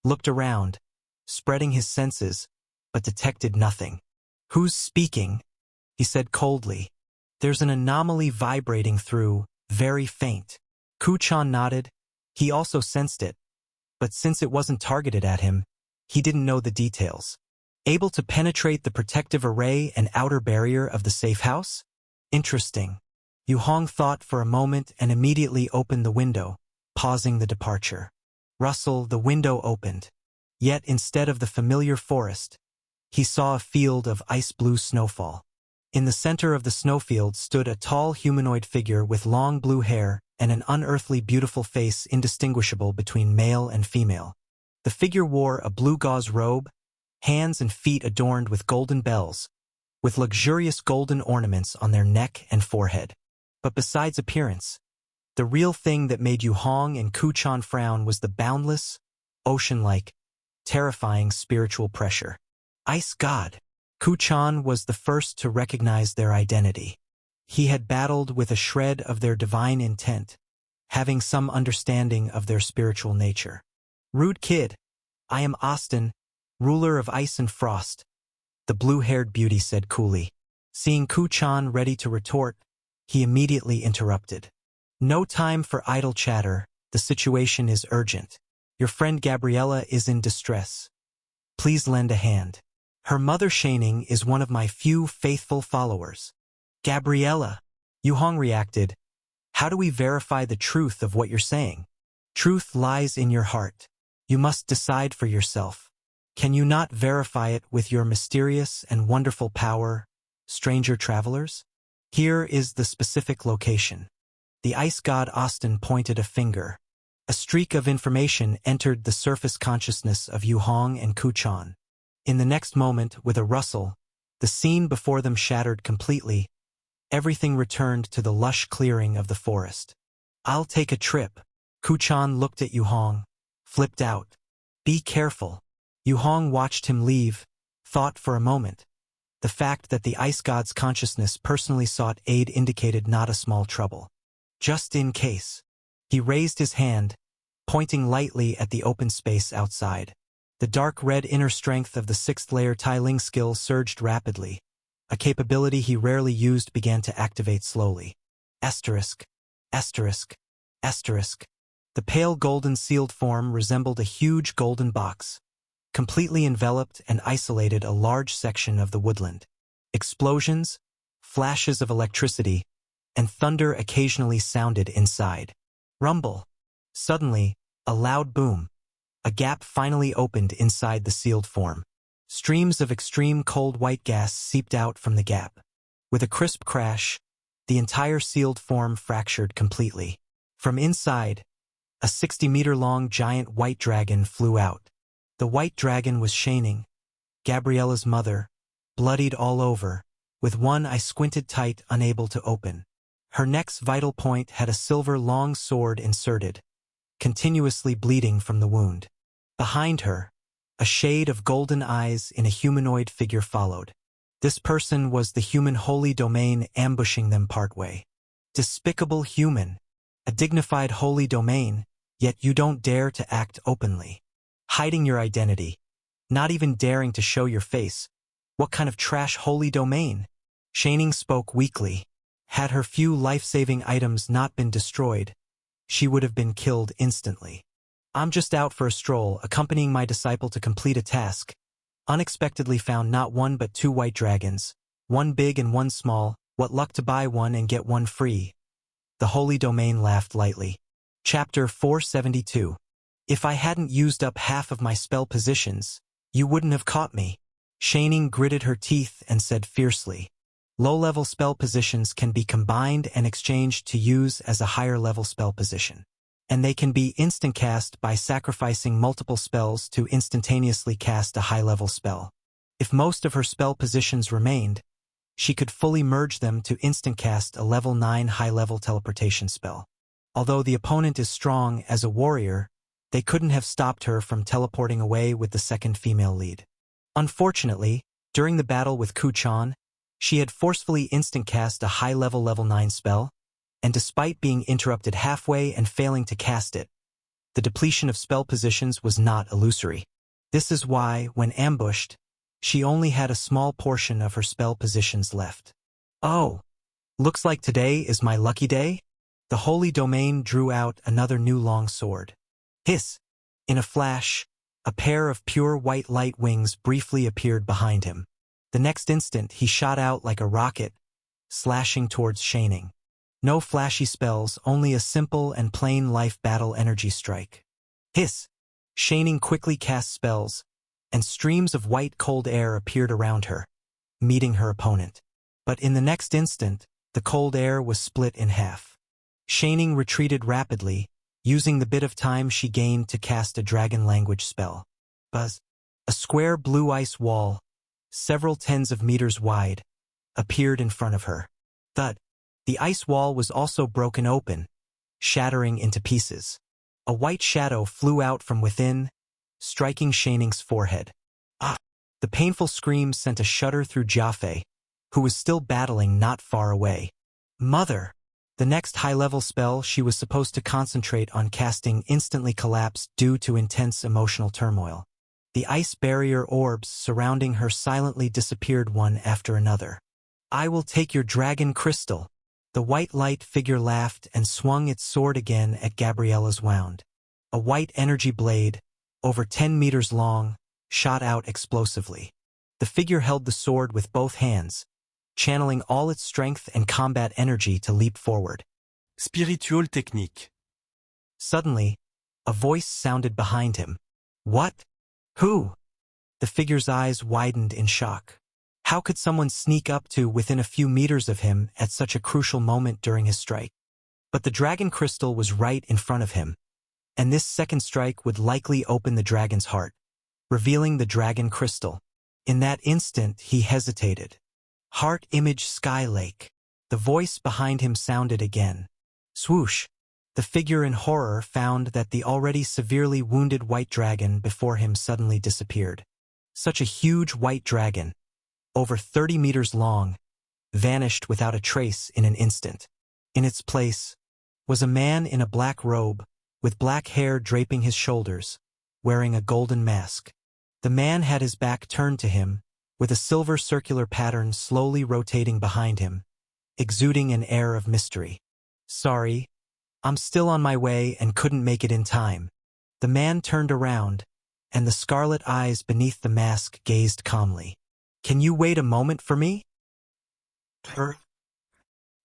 looked around, spreading his senses, but detected nothing. Who's speaking? He said coldly. There's an anomaly vibrating through, very faint. Kuchan nodded. He also sensed it, but since it wasn't targeted at him, he didn't know the details. Able to penetrate the protective array and outer barrier of the safe house? Interesting. Yu Hong thought for a moment and immediately opened the window, pausing the departure. Rustle, the window opened. Yet instead of the familiar forest, he saw a field of ice-blue snowfall. In the center of the snowfield stood a tall humanoid figure with long blue hair and an unearthly beautiful face indistinguishable between male and female. The figure wore a blue gauze robe, hands and feet adorned with golden bells, with luxurious golden ornaments on their neck and forehead. But besides appearance, the real thing that made Yu Hong and Kuchan frown was the boundless, ocean-like, terrifying spiritual pressure. Ice God. Kuchan was the first to recognize their identity. He had battled with a shred of their divine intent, having some understanding of their spiritual nature. Rude kid, I am Austin, ruler of ice and frost, the blue-haired beauty said coolly. Seeing Kuchan ready to retort, he immediately interrupted. No time for idle chatter, the situation is urgent. Your friend Gabriella is in distress. Please lend a hand. Her mother Shaning is one of my few faithful followers. Gabriella, Yu Hong reacted. How do we verify the truth of what you're saying? Truth lies in your heart. You must decide for yourself. Can you not verify it with your mysterious and wonderful power, stranger travelers? Here is the specific location. The ice god Austin pointed a finger. A streak of information entered the surface consciousness of Yu Hong and Kuchan. In the next moment, with a rustle, the scene before them shattered completely. Everything returned to the lush clearing of the forest. I'll take a trip. Kuchan looked at Yu Hong, flipped out. Be careful. Yu Hong watched him leave, thought for a moment. The fact that the ice god's consciousness personally sought aid indicated not a small trouble. Just in case. He raised his hand, pointing lightly at the open space outside. The dark red inner strength of the 6th layer Tai Ling skill surged rapidly. A capability he rarely used began to activate slowly. Asterisk, asterisk, asterisk. The pale golden sealed form resembled a huge golden box, completely enveloped and isolated a large section of the woodland. Explosions, flashes of electricity, and thunder occasionally sounded inside. Rumble. Suddenly, a loud boom. A gap finally opened inside the sealed form. Streams of extreme cold white gas seeped out from the gap. With a crisp crash, the entire sealed form fractured completely. From inside, a 60-meter-long giant white dragon flew out. The white dragon was Shaning, Gabriella's mother, bloodied all over, with one eye squinted tight, unable to open. Her neck's vital point had a silver long sword inserted, continuously bleeding from the wound. Behind her, a shade of golden eyes in a humanoid figure followed. This person was the human holy domain ambushing them partway. Despicable human. A dignified holy domain, yet you don't dare to act openly. Hiding your identity. Not even daring to show your face. What kind of trash holy domain? Shaning spoke weakly. Had her few life-saving items not been destroyed, she would have been killed instantly. I'm just out for a stroll, accompanying my disciple to complete a task. Unexpectedly found not one but two white dragons, one big and one small. What luck to buy one and get one free. The holy domain laughed lightly. Chapter 472. If I hadn't used up half of my spell positions, you wouldn't have caught me. Shaning gritted her teeth and said fiercely. Low-level spell positions can be combined and exchanged to use as a higher-level spell position. And they can be instant cast by sacrificing multiple spells to instantaneously cast a high-level spell. If most of her spell positions remained, she could fully merge them to instant cast a level 9 high-level teleportation spell. Although the opponent is strong as a warrior, they couldn't have stopped her from teleporting away with the second female lead. Unfortunately, during the battle with Kuchan, she had forcefully instant cast a high-level level 9 spell, and despite being interrupted halfway and failing to cast it, the depletion of spell positions was not illusory. This is why, when ambushed, she only had a small portion of her spell positions left. Oh, looks like today is my lucky day? The holy domain drew out another new long sword. Hiss! In a flash, a pair of pure white light wings briefly appeared behind him. The next instant he shot out like a rocket, slashing towards Shaning. No flashy spells, only a simple and plain life battle energy strike. Hiss! Shaning quickly cast spells, and streams of white cold air appeared around her, meeting her opponent. But in the next instant, the cold air was split in half. Shaning retreated rapidly, using the bit of time she gained to cast a dragon language spell. Buzz! A square blue ice wall, several tens of meters wide, appeared in front of her. Thud! The ice wall was also broken open, shattering into pieces. A white shadow flew out from within, striking Shaning's forehead. Ah! The painful scream sent a shudder through Jaffe, who was still battling not far away. Mother! The next high-level spell she was supposed to concentrate on casting instantly collapsed due to intense emotional turmoil. The ice barrier orbs surrounding her silently disappeared one after another. I will take your dragon crystal. The white light figure laughed and swung its sword again at Gabriella's wound. A white energy blade, over 10 meters long, shot out explosively. The figure held the sword with both hands, channeling all its strength and combat energy to leap forward. Spiritual technique. Suddenly, a voice sounded behind him. What? Who? The figure's eyes widened in shock. How could someone sneak up to within a few meters of him at such a crucial moment during his strike? But the dragon crystal was right in front of him, and this second strike would likely open the dragon's heart, revealing the dragon crystal. In that instant, he hesitated. Heart image Sky Lake. The voice behind him sounded again. Swoosh! The figure in horror found that the already severely wounded white dragon before him suddenly disappeared. Such a huge white dragon, over 30 meters long, vanished without a trace in an instant. In its place was a man in a black robe, with black hair draping his shoulders, wearing a golden mask. The man had his back turned to him, with a silver circular pattern slowly rotating behind him, exuding an air of mystery. Sorry, I'm still on my way and couldn't make it in time. The man turned around, and the scarlet eyes beneath the mask gazed calmly. Can you wait a moment for me? Her.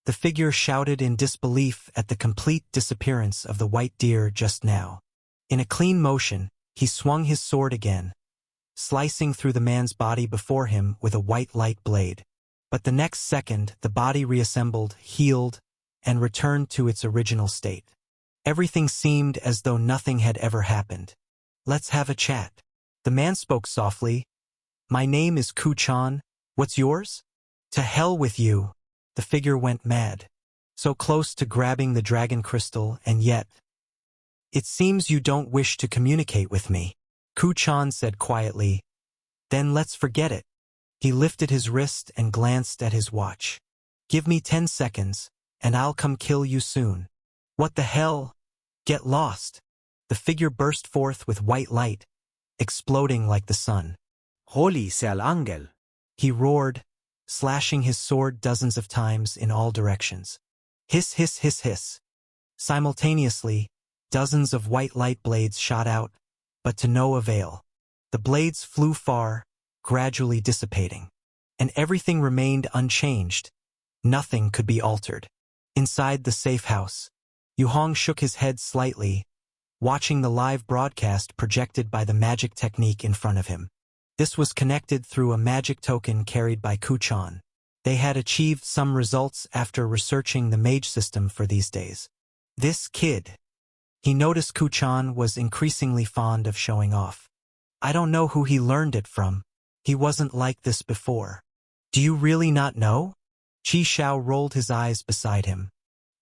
The figure shouted in disbelief at the complete disappearance of the white deer just now. In a clean motion, he swung his sword again, slicing through the man's body before him with a white light blade. But the next second, the body reassembled, healed, and returned to its original state. Everything seemed as though nothing had ever happened. "Let's have a chat." The man spoke softly. "My name is Ku-chan. What's yours?" "To hell with you." The figure went mad. So close to grabbing the dragon crystal, and yet... "It seems you don't wish to communicate with me," Ku-chan said quietly. "Then let's forget it." He lifted his wrist and glanced at his watch. "Give me 10 seconds, and I'll come kill you soon." "What the hell? Get lost." The figure burst forth with white light, exploding like the sun. Holy sea el ángel. He roared, slashing his sword dozens of times in all directions. Hiss, hiss, hiss, hiss. Simultaneously, dozens of white light blades shot out, but to no avail. The blades flew far, gradually dissipating. And everything remained unchanged. Nothing could be altered. Inside the safe house, Yu Hong shook his head slightly, watching the live broadcast projected by the magic technique in front of him. This was connected through a magic token carried by Ku-chan. They had achieved some results after researching the mage system for these days. This kid. He noticed Ku-chan was increasingly fond of showing off. I don't know who he learned it from. He wasn't like this before. Do you really not know? Chi Xiao rolled his eyes beside him.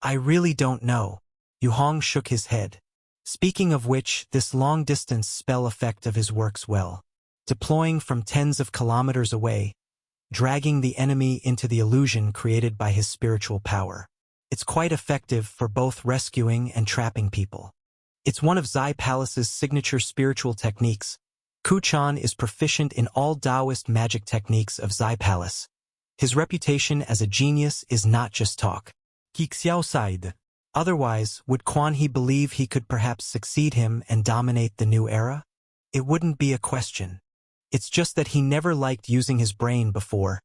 I really don't know. Yu Hong shook his head. Speaking of which, this long-distance spell effect of his works well. Deploying from tens of kilometers away, dragging the enemy into the illusion created by his spiritual power. It's quite effective for both rescuing and trapping people. It's one of Zai Palace's signature spiritual techniques. Ku-chan is proficient in all Taoist magic techniques of Zai Palace. His reputation as a genius is not just talk. Qixiao sighed. Otherwise, would Quan He believe he could perhaps succeed him and dominate the new era? It wouldn't be a question. It's just that he never liked using his brain before,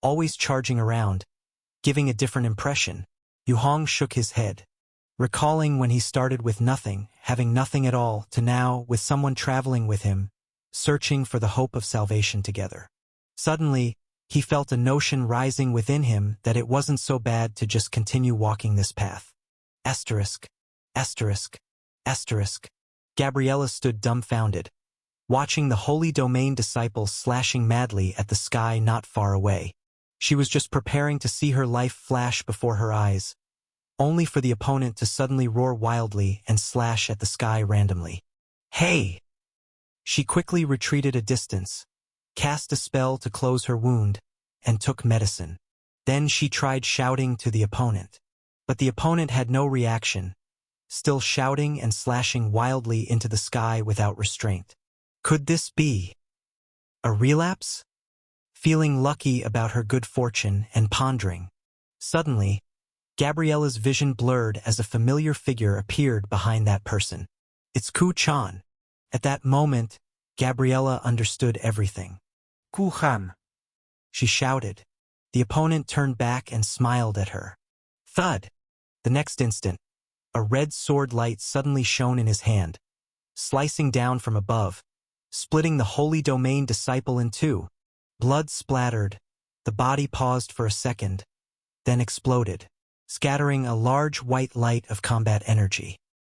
always charging around, giving a different impression. Yu Hong shook his head, recalling when he started with nothing, having nothing at all, to now, with someone traveling with him, searching for the hope of salvation together. Suddenly, he felt a notion rising within him that it wasn't so bad to just continue walking this path. Asterisk, asterisk, asterisk. Gabriella stood dumbfounded, watching the Holy Domain disciple slashing madly at the sky not far away. She was just preparing to see her life flash before her eyes, only for the opponent to suddenly roar wildly and slash at the sky randomly. Hey! She quickly retreated a distance, cast a spell to close her wound, and took medicine. Then she tried shouting to the opponent. But the opponent had no reaction, still shouting and slashing wildly into the sky without restraint. Could this be a relapse? Feeling lucky about her good fortune and pondering, suddenly, Gabriella's vision blurred as a familiar figure appeared behind that person. It's Ku-chan. At that moment, Gabriella understood everything. Ku-chan, she shouted. The opponent turned back and smiled at her. Thud! The next instant, a red sword light suddenly shone in his hand, slicing down from above, splitting the Holy Domain disciple in two. Blood splattered, the body paused for a second, then exploded, scattering a large white light of combat energy.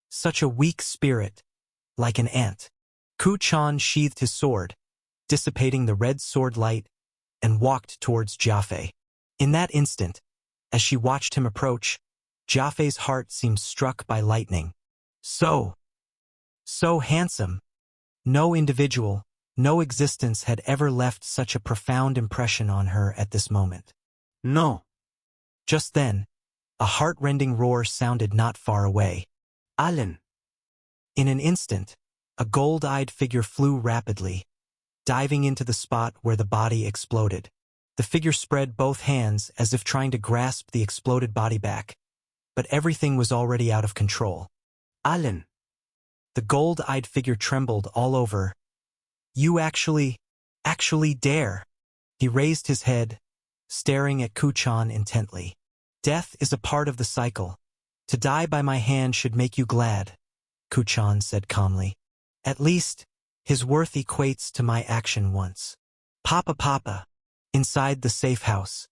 Such a weak spirit, like an ant. Ku-chan sheathed his sword, dissipating the red sword light, and walked towards Jiafei. In that instant, as she watched him approach, Jiafei's heart seemed struck by lightning. So handsome. No individual, no existence had ever left such a profound impression on her at this moment. No. Just then, a heart-rending roar sounded not far away. Alan. In an instant, a gold-eyed figure flew rapidly, diving into the spot where the body exploded. The figure spread both hands as if trying to grasp the exploded body back, but everything was already out of control. Alan. The gold-eyed figure trembled all over. You actually dare. He raised his head, staring at Kuchan intently. Death is a part of the cycle. To die by my hand should make you glad, Kuchan said calmly. At least, his worth equates to my action once. Papa Papa. Inside the safe house,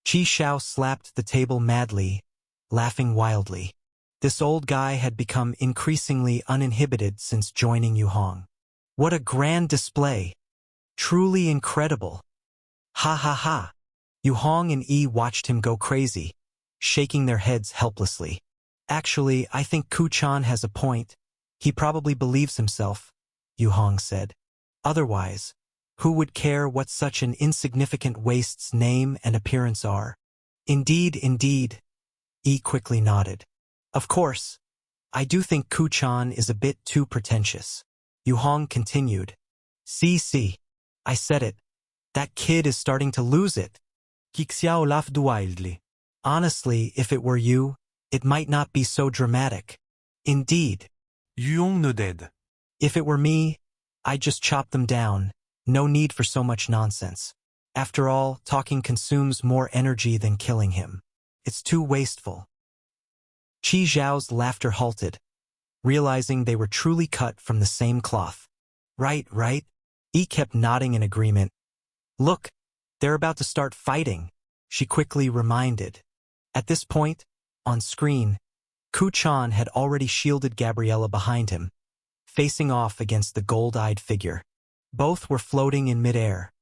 Qi Xiao slapped the table madly, laughing wildly. This old guy had become increasingly uninhibited since joining Yu Hong. What a grand display! Truly incredible! Ha ha ha! Yu Hong and Yi watched him go crazy, shaking their heads helplessly. Actually, I think Kuchan has a point. He probably believes himself, Yu Hong said. Otherwise, who would care what such an insignificant waste's name and appearance are? Indeed, indeed, Yi quickly nodded. Of course, I do think Kuchan is a bit too pretentious. Yu Hong continued. See, I said it. That kid is starting to lose it. Qixiao laughed wildly. Honestly, if it were you, it might not be so dramatic. Indeed. Yu Hong nodded. If it were me, I'd just chop them down. No need for so much nonsense. After all, talking consumes more energy than killing him. It's too wasteful. Qi Zhao's laughter halted, realizing they were truly cut from the same cloth. Right. Yi kept nodding in agreement. Look, they're about to start fighting, she quickly reminded. At this point, on screen, Kuchan had already shielded Gabriella behind him, facing off against the gold-eyed figure. Both were floating in midair.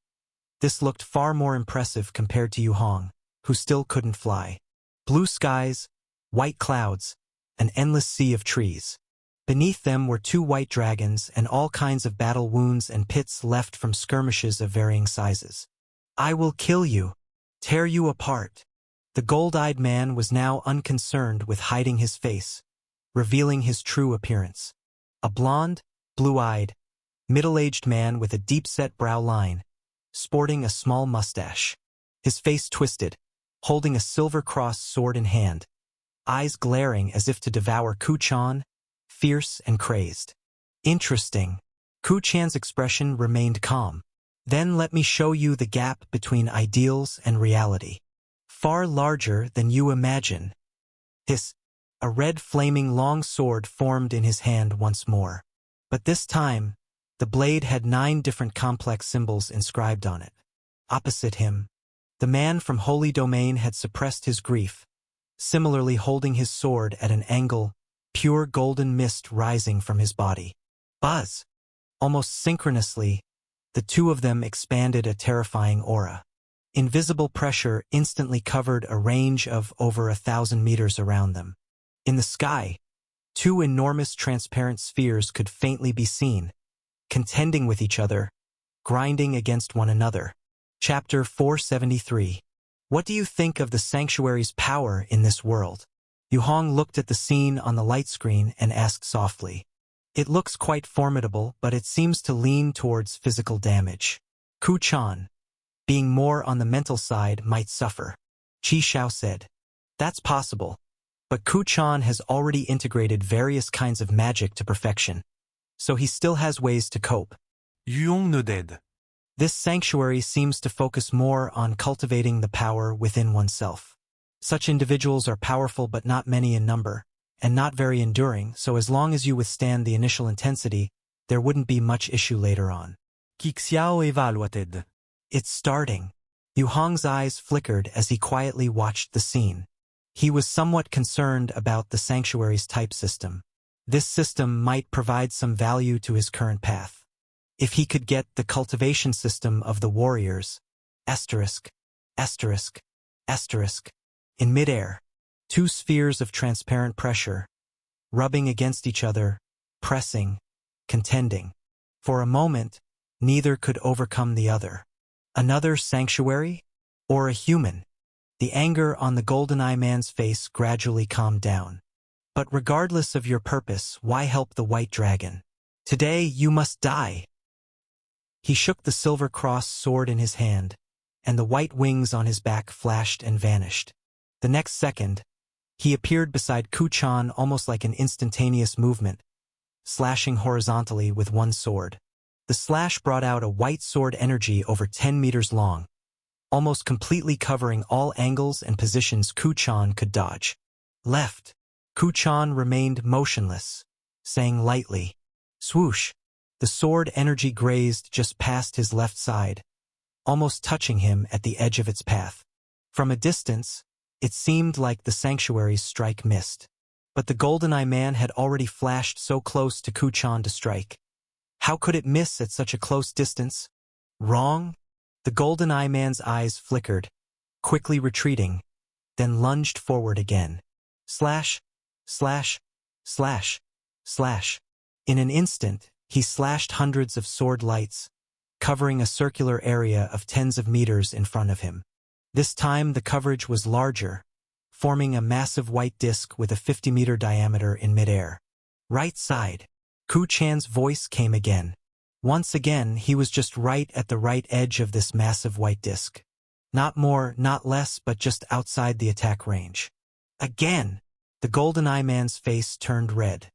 This looked far more impressive compared to Yu Hong, who still couldn't fly. Blue skies, white clouds, an endless sea of trees. Beneath them were two white dragons and all kinds of battle wounds and pits left from skirmishes of varying sizes. I will kill you, tear you apart. The gold-eyed man was now unconcerned with hiding his face, revealing his true appearance. A blonde, blue-eyed, middle-aged man with a deep-set brow line, sporting a small mustache. His face twisted, holding a silver-crossed sword in hand, eyes glaring as if to devour Kuchan, fierce and crazed. Interesting. Kuchan's expression remained calm. Then let me show you the gap between ideals and reality. Far larger than you imagine. Hiss. A red flaming long sword formed in his hand once more. But this time, the blade had 9 different complex symbols inscribed on it. Opposite him, the man from Holy Domain had suppressed his grief, similarly holding his sword at an angle, pure golden mist rising from his body. Buzz! Almost synchronously, the two of them expanded a terrifying aura. Invisible pressure instantly covered a range of over 1,000 meters around them. In the sky, 2 enormous transparent spheres could faintly be seen, contending with each other, grinding against one another. Chapter 473. What do you think of the sanctuary's power in this world? Yu Hong looked at the scene on the light screen and asked softly. It looks quite formidable, but it seems to lean towards physical damage. Kuchan, being more on the mental side, might suffer. Qi Xiao said. That's possible. But Kuchan has already integrated various kinds of magic to perfection, so he still has ways to cope. Yu Hong nodded. This sanctuary seems to focus more on cultivating the power within oneself. Such individuals are powerful but not many in number, and not very enduring, so as long as you withstand the initial intensity, there wouldn't be much issue later on. Qixiao evaluated. It's starting. Yu Hong's eyes flickered as he quietly watched the scene. He was somewhat concerned about the sanctuary's type system. This system might provide some value to his current path. If he could get the cultivation system of the warriors, asterisk, asterisk, asterisk, in midair, 2 spheres of transparent pressure, rubbing against each other, pressing, contending. For a moment, neither could overcome the other. Another sanctuary? Or a human? The anger on the GoldenEye man's face gradually calmed down. But regardless of your purpose, why help the white dragon? Today you must die. He shook the silver-crossed sword in his hand, and the white wings on his back flashed and vanished. The next second, he appeared beside Kuchan almost like an instantaneous movement, slashing horizontally with one sword. The slash brought out a white sword energy over 10 meters long, almost completely covering all angles and positions Kuchan could dodge. Left. Kuchan remained motionless, saying lightly, swoosh. The sword energy grazed just past his left side, almost touching him at the edge of its path. From a distance, it seemed like the sanctuary's strike missed. But the GoldenEye man had already flashed so close to Kuchan to strike. How could it miss at such a close distance? Wrong? The GoldenEye man's eyes flickered, quickly retreating, then lunged forward again. Slash, slash, slash, slash. In an instant, he slashed hundreds of sword lights, covering a circular area of tens of meters in front of him. This time the coverage was larger, forming a massive white disc with a 50-meter diameter in midair. Right side. Kuchan's voice came again. Once again, he was just right at the right edge of this massive white disc. Not more, not less, but just outside the attack range. Again, the GoldenEye man's face turned red.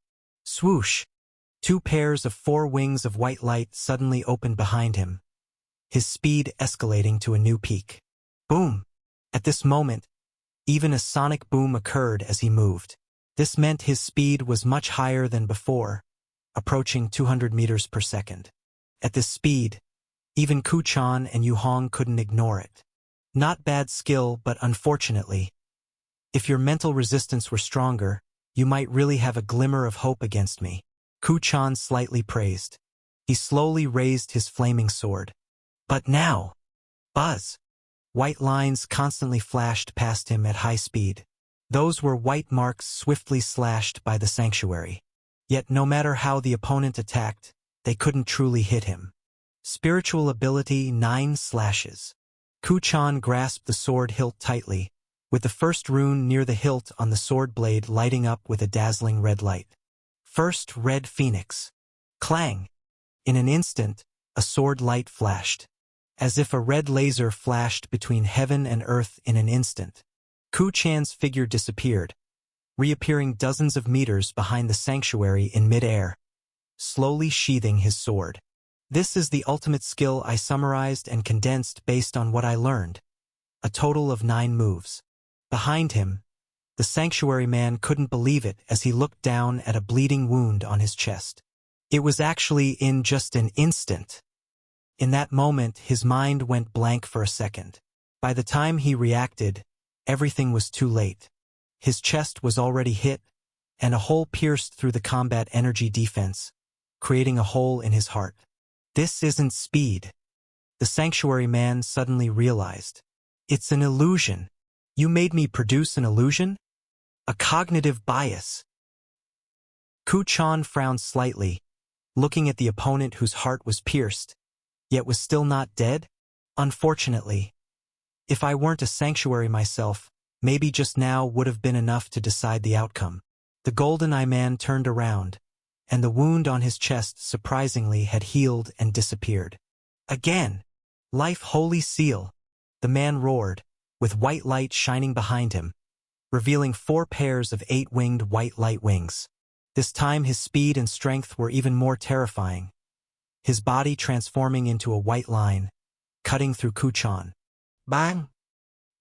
Swoosh! 2 pairs of 4 wings of white light suddenly opened behind him, his speed escalating to a new peak. Boom! At this moment, even a sonic boom occurred as he moved. This meant his speed was much higher than before, approaching 200 meters per second. At this speed, even Kuchan and Yu Hong couldn't ignore it. Not bad skill, but unfortunately, if your mental resistance were stronger, you might really have a glimmer of hope against me. Kuchan slightly praised. He slowly raised his flaming sword. But now, buzz! White lines constantly flashed past him at high speed. Those were white marks swiftly slashed by the sanctuary. Yet no matter how the opponent attacked, they couldn't truly hit him. Spiritual ability 9 slashes. Kuchan grasped the sword hilt tightly, with the first rune near the hilt on the sword blade lighting up with a dazzling red light. First Red Phoenix. Clang! In an instant, a sword light flashed. As if a red laser flashed between heaven and earth in an instant. Kuchan's figure disappeared, reappearing dozens of meters behind the sanctuary in mid-air, slowly sheathing his sword. This is the ultimate skill I summarized and condensed based on what I learned. A total of 9 moves. Behind him, the sanctuary man couldn't believe it as he looked down at a bleeding wound on his chest. It was actually in just an instant. In that moment, his mind went blank for a second. By the time he reacted, everything was too late. His chest was already hit, and a hole pierced through the combat energy defense, creating a hole in his heart. This isn't speed. The sanctuary man suddenly realized. It's an illusion. You made me produce an illusion? A cognitive bias. Kuchan frowned slightly, looking at the opponent whose heart was pierced, yet was still not dead? Unfortunately. If I weren't a sanctuary myself, maybe just now would have been enough to decide the outcome. The GoldenEye man turned around, and the wound on his chest surprisingly had healed and disappeared. Again! Life Holy Seal! The man roared, with white light shining behind him, revealing 4 pairs of 8-winged white light wings. This time his speed and strength were even more terrifying, his body transforming into a white line, cutting through Kuchan. Bang!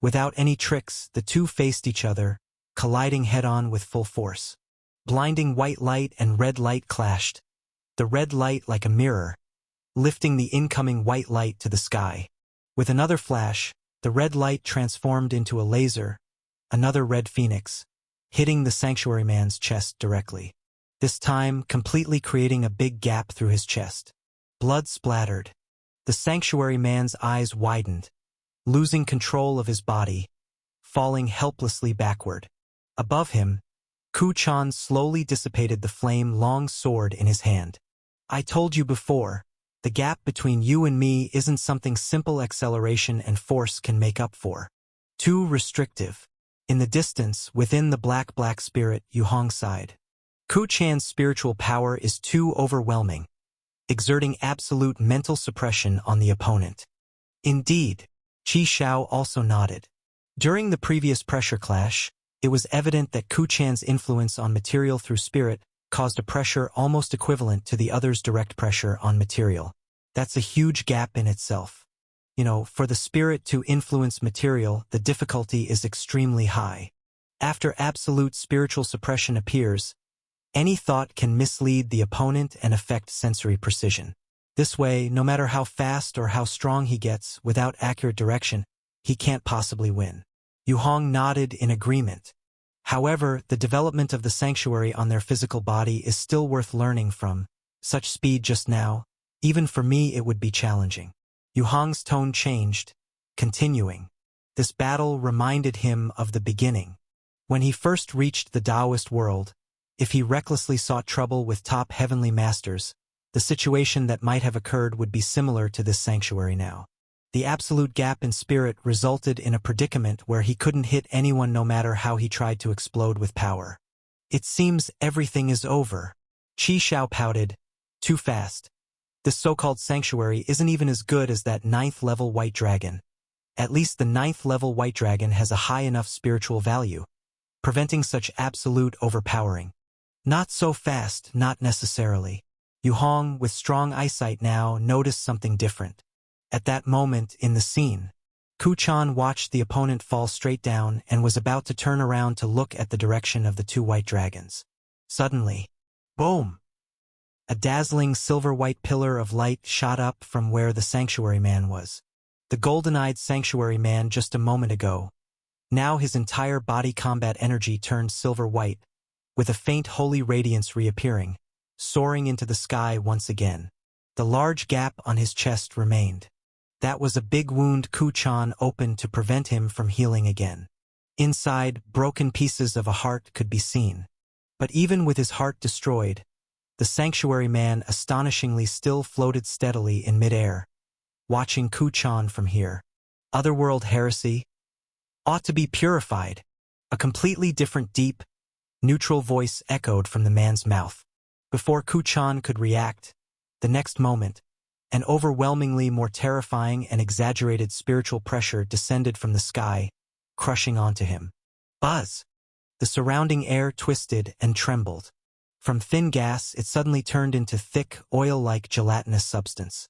Without any tricks, the two faced each other, colliding head-on with full force. Blinding white light and red light clashed, the red light like a mirror, lifting the incoming white light to the sky. With another flash, the red light transformed into a laser, another red phoenix, hitting the sanctuary man's chest directly. This time, completely creating a big gap through his chest. Blood splattered. The sanctuary man's eyes widened, losing control of his body, falling helplessly backward. Above him, Kuchan slowly dissipated the flame-long sword in his hand. I told you before, the gap between you and me isn't something simple acceleration and force can make up for. Too restrictive. In the distance, within the black spirit, Yu Hong sighed. Kuchan's spiritual power is too overwhelming, exerting absolute mental suppression on the opponent. Indeed, Qi Shao also nodded. During the previous pressure clash, it was evident that Kuchan's influence on material through spirit caused a pressure almost equivalent to the other's direct pressure on material. That's a huge gap in itself. For the spirit to influence material, the difficulty is extremely high. After absolute spiritual suppression appears, any thought can mislead the opponent and affect sensory precision. This way, no matter how fast or how strong he gets, without accurate direction, he can't possibly win. Yu Hong nodded in agreement. However, the development of the sanctuary on their physical body is still worth learning from. Such speed just now, even for me it would be challenging. Yu Hong's tone changed, continuing. This battle reminded him of the beginning. When he first reached the Taoist world, if he recklessly sought trouble with top heavenly masters, the situation that might have occurred would be similar to this sanctuary now. The absolute gap in spirit resulted in a predicament where he couldn't hit anyone no matter how he tried to explode with power. It seems everything is over. Qi Shao pouted. Too fast. This so-called sanctuary isn't even as good as that 9th-level white dragon. At least the 9th-level white dragon has a high enough spiritual value, preventing such absolute overpowering. Not so fast, not necessarily. Yu Hong, with strong eyesight now, noticed something different. At that moment in the scene, Ku Chan watched the opponent fall straight down and was about to turn around to look at the direction of the two white dragons. Suddenly, boom! A dazzling silver-white pillar of light shot up from where the sanctuary man was. The golden-eyed sanctuary man just a moment ago. Now his entire body combat energy turned silver-white, with a faint holy radiance reappearing, soaring into the sky once again. The large gap on his chest remained. That was a big wound Ku Chan opened to prevent him from healing again. Inside, broken pieces of a heart could be seen. But even with his heart destroyed, the sanctuary man astonishingly still floated steadily in midair, watching Ku Chan from here. Otherworld heresy ought to be purified. A completely different deep, neutral voice echoed from the man's mouth. Before Ku Chan could react, the next moment, an overwhelmingly more terrifying and exaggerated spiritual pressure descended from the sky, crushing onto him. Buzz! The surrounding air twisted and trembled. From thin gas, it suddenly turned into thick, oil-like gelatinous substance.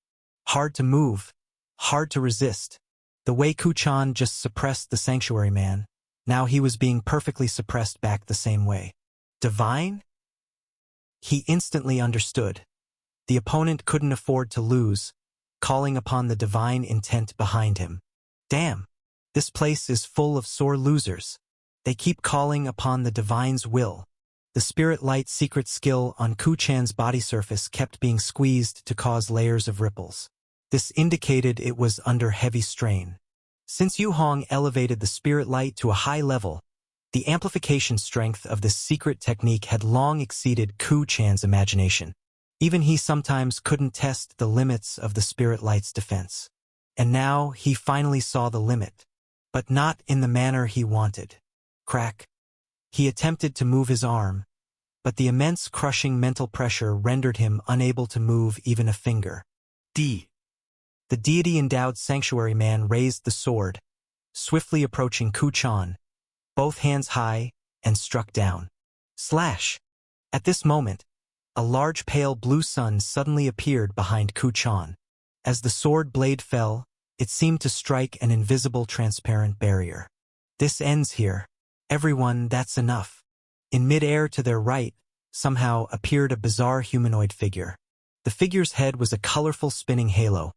Hard to move, hard to resist. The way Ku Chan just suppressed the sanctuary man, now he was being perfectly suppressed back the same way. Divine? He instantly understood. The opponent couldn't afford to lose, calling upon the divine intent behind him. Damn, this place is full of sore losers. They keep calling upon the divine's will. The spirit light secret skill on Ku Chan's body surface kept being squeezed to cause layers of ripples. This indicated it was under heavy strain. Since Yu Hong elevated the spirit light to a high level, the amplification strength of this secret technique had long exceeded Ku Chan's imagination. Even he sometimes couldn't test the limits of the spirit light's defense. And now he finally saw the limit, but not in the manner he wanted. Crack. He attempted to move his arm, but the immense crushing mental pressure rendered him unable to move even a finger. The deity-endowed sanctuary man raised the sword, swiftly approaching Ku Chan, both hands high, and struck down. Slash! At this moment, a large pale blue sun suddenly appeared behind Ku Chan. As the sword blade fell, it seemed to strike an invisible transparent barrier. This ends here. Everyone, that's enough. In mid-air to their right, somehow appeared a bizarre humanoid figure. The figure's head was a colorful spinning halo,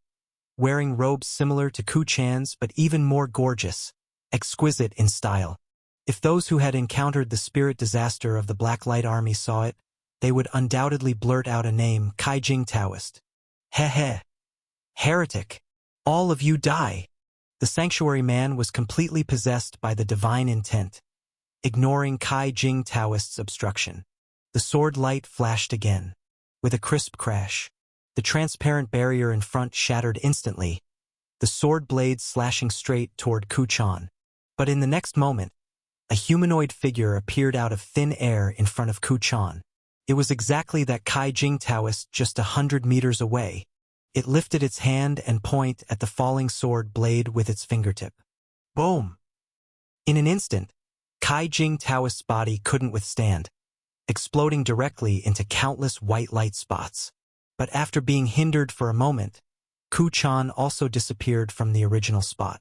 wearing robes similar to Ku Chan's but even more gorgeous, exquisite in style. If those who had encountered the spirit disaster of the Black Light Army saw it, they would undoubtedly blurt out a name, Kai Jing Taoist. Heh. Heretic. All of you die. The sanctuary man was completely possessed by the divine intent, ignoring Kai Jing Taoist's obstruction. The sword light flashed again. With a crisp crash, the transparent barrier in front shattered instantly, the sword blade slashing straight toward Ku Chan. But in the next moment, a humanoid figure appeared out of thin air in front of Ku Chan. It was exactly that Kai Jing Taoist just 100 meters away. It lifted its hand and point at the falling sword blade with its fingertip. Boom! In an instant, Kai Jing Taoist's body couldn't withstand, exploding directly into countless white light spots. But after being hindered for a moment, Ku Chan also disappeared from the original spot.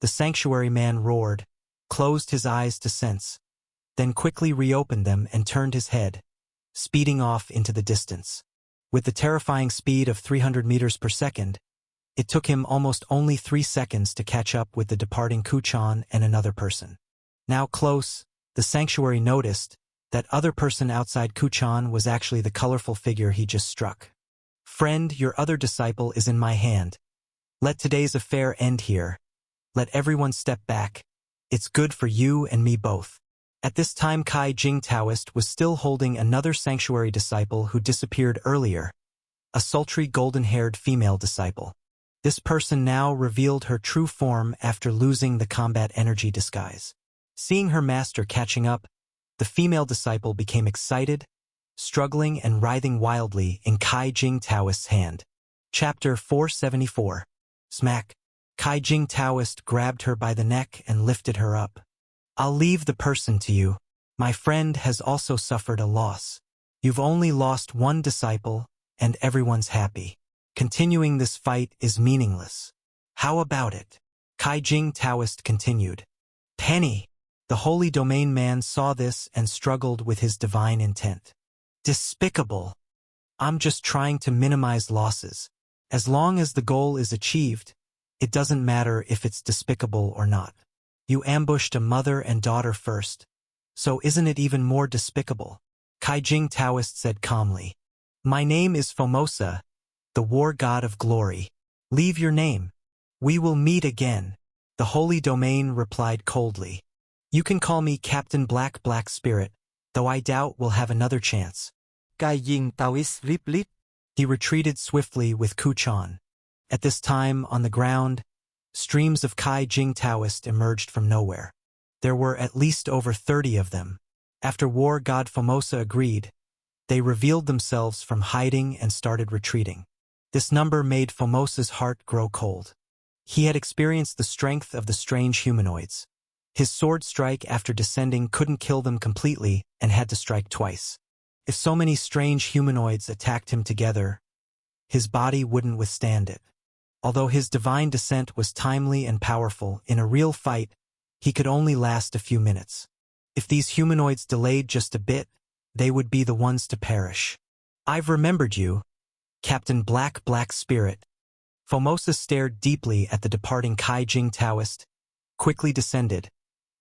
The sanctuary man roared, closed his eyes to sense, then quickly reopened them and turned his head, speeding off into the distance. With the terrifying speed of 300 meters per second, it took him almost only 3 seconds to catch up with the departing Ku Chan and another person. Now close, the sanctuary noticed that other person outside Ku Chan was actually the colorful figure he just struck. Friend, your other disciple is in my hand. Let today's affair end here. Let everyone step back. It's good for you and me both. At this time Kai Jing Taoist was still holding another sanctuary disciple who disappeared earlier, a sultry golden-haired female disciple. This person now revealed her true form after losing the combat energy disguise. Seeing her master catching up, the female disciple became excited, struggling and writhing wildly in Kai Jing Taoist's hand. Chapter 474. Smack. Kai Jing Taoist grabbed her by the neck and lifted her up. I'll leave the person to you. My friend has also suffered a loss. You've only lost one disciple, and everyone's happy. Continuing this fight is meaningless. How about it? Kai Jing Taoist continued. Penny. The Holy Domain man saw this and struggled with his divine intent. Despicable. I'm just trying to minimize losses. As long as the goal is achieved, it doesn't matter if it's despicable or not. You ambushed a mother and daughter first, so isn't it even more despicable? Kai Jing Taoist said calmly. My name is Formosa, the war god of glory. Leave your name. We will meet again. The Holy Domain replied coldly. You can call me Captain Black Spirit, though I doubt we'll have another chance. Kai Jing Taoist replied. He retreated swiftly with Ku Chan. At this time, on the ground, streams of Kai Jing Taoist emerged from nowhere. There were at least over 30 of them. After war god Formosa agreed, they revealed themselves from hiding and started retreating. This number made Formosa's heart grow cold. He had experienced the strength of the strange humanoids. His sword strike after descending couldn't kill them completely and had to strike twice. If so many strange humanoids attacked him together, his body wouldn't withstand it. Although his divine descent was timely and powerful, in a real fight, he could only last a few minutes. If these humanoids delayed just a bit, they would be the ones to perish. I've remembered you, Captain Black Spirit. Formosa stared deeply at the departing Kai Jing Taoist, quickly descended,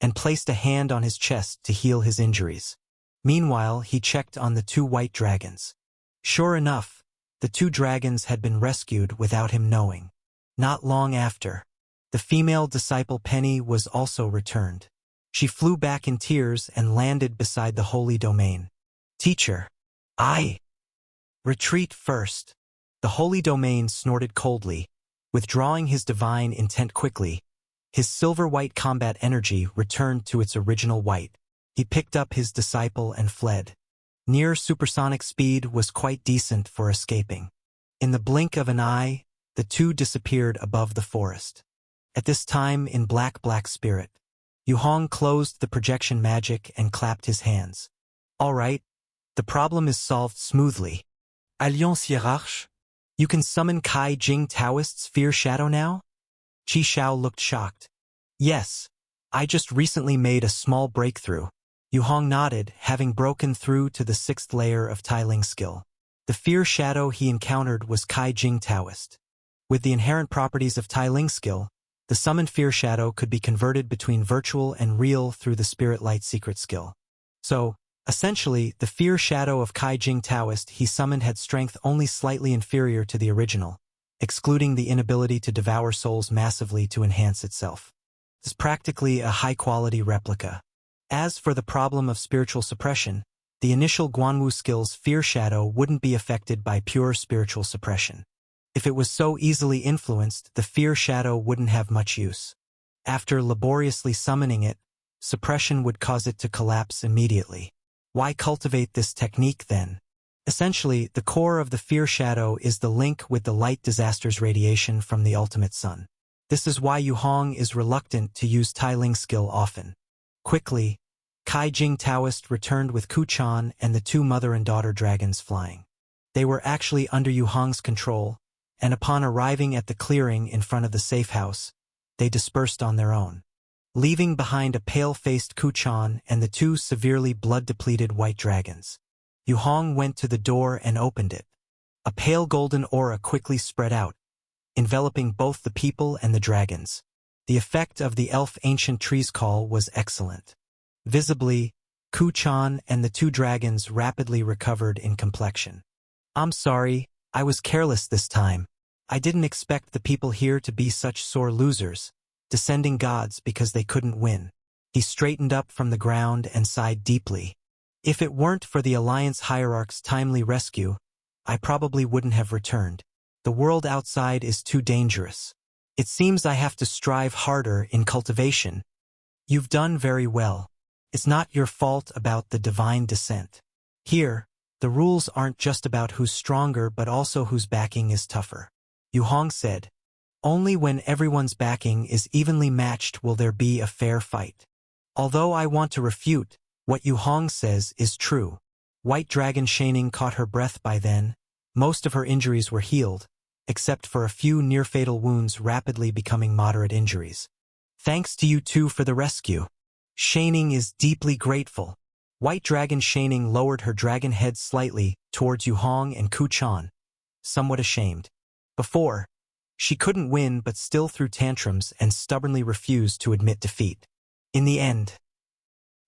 and placed a hand on his chest to heal his injuries. Meanwhile, he checked on the 2 white dragons. Sure enough, the 2 dragons had been rescued without him knowing. Not long after, the female disciple Penny was also returned. She flew back in tears and landed beside the Holy Domain. Teacher, I retreat first. The Holy Domain snorted coldly, withdrawing his divine intent quickly. His silver-white combat energy returned to its original white. He picked up his disciple and fled. Near supersonic speed was quite decent for escaping. In the blink of an eye, the 2 disappeared above the forest. At this time, in Black Spirit, Yu Hong closed the projection magic and clapped his hands. All right, the problem is solved smoothly. Alliance Hiérarche. You can summon Kai Jing Taoist's Fear Shadow now? Qi Shao looked shocked. Yes, I just recently made a small breakthrough. Yu Hong nodded, having broken through to the 6th layer of Tai Ling skill. The Fear Shadow he encountered was Kai Jing Taoist. With the inherent properties of Tai Ling skill, the summoned Fear Shadow could be converted between virtual and real through the Spirit Light secret skill. So, essentially, the Fear Shadow of Kai Jing Taoist he summoned had strength only slightly inferior to the original, excluding the inability to devour souls massively to enhance itself. It's practically a high-quality replica. As for the problem of spiritual suppression, the initial Guanwu skill's Fear Shadow wouldn't be affected by pure spiritual suppression. If it was so easily influenced, the Fear Shadow wouldn't have much use. After laboriously summoning it, suppression would cause it to collapse immediately. Why cultivate this technique then? Essentially, the core of the Fear Shadow is the link with the light disasters radiation from the ultimate sun. This is why Yu Hong is reluctant to use Tai Ling skill often. Quickly, Kai Jing Taoist returned with Ku Chan and the 2 mother and daughter dragons flying. They were actually under Yu Hong's control, and upon arriving at the clearing in front of the safe house, they dispersed on their own, leaving behind a pale-faced Kuchan and the two severely blood-depleted white dragons. Yu Hong went to the door and opened it. A pale golden aura quickly spread out, enveloping both the people and the dragons. The effect of the elf ancient tree's call was excellent. Visibly, Kuchan and the two dragons rapidly recovered in complexion. "I'm sorry, I was careless this time. I didn't expect the people here to be such sore losers, descending gods because they couldn't win." He straightened up from the ground and sighed deeply. "If it weren't for the Alliance Hierarch's timely rescue, I probably wouldn't have returned. The world outside is too dangerous. It seems I have to strive harder in cultivation. You've done very well. It's not your fault about the divine descent. Here, the rules aren't just about who's stronger but also whose backing is tougher." Yu Hong said, "Only when everyone's backing is evenly matched will there be a fair fight." Although I want to refute, what Yu Hong says is true. White Dragon Shaining caught her breath by then. Most of her injuries were healed, except for a few near-fatal wounds rapidly becoming moderate injuries. "Thanks to you two for the rescue. Shaining is deeply grateful." White Dragon Shaining lowered her dragon head slightly towards Yu Hong and Kuchan, somewhat ashamed. Before, she couldn't win but still threw tantrums and stubbornly refused to admit defeat. In the end,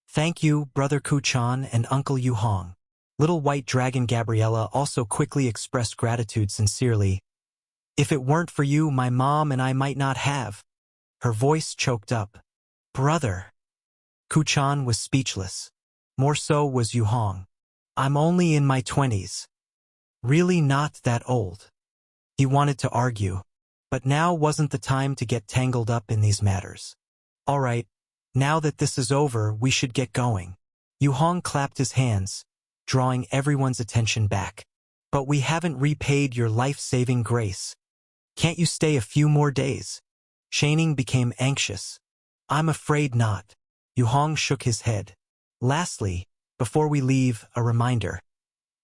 "Thank you, Brother Kuchan and Uncle Yu Hong." Little White Dragon Gabriella also quickly expressed gratitude sincerely. "If it weren't for you, my mom and I might not have." Her voice choked up. "Brother." Kuchan was speechless. More so was Yu Hong. "I'm only in my 20s. Really not that old." He wanted to argue, but now wasn't the time to get tangled up in these matters. "All right, now that this is over, we should get going." Yu Hong clapped his hands, drawing everyone's attention back. "But we haven't repaid your life-saving grace. Can't you stay a few more days?" Shaining became anxious. "I'm afraid not." Yu Hong shook his head. "Lastly, before we leave, a reminder.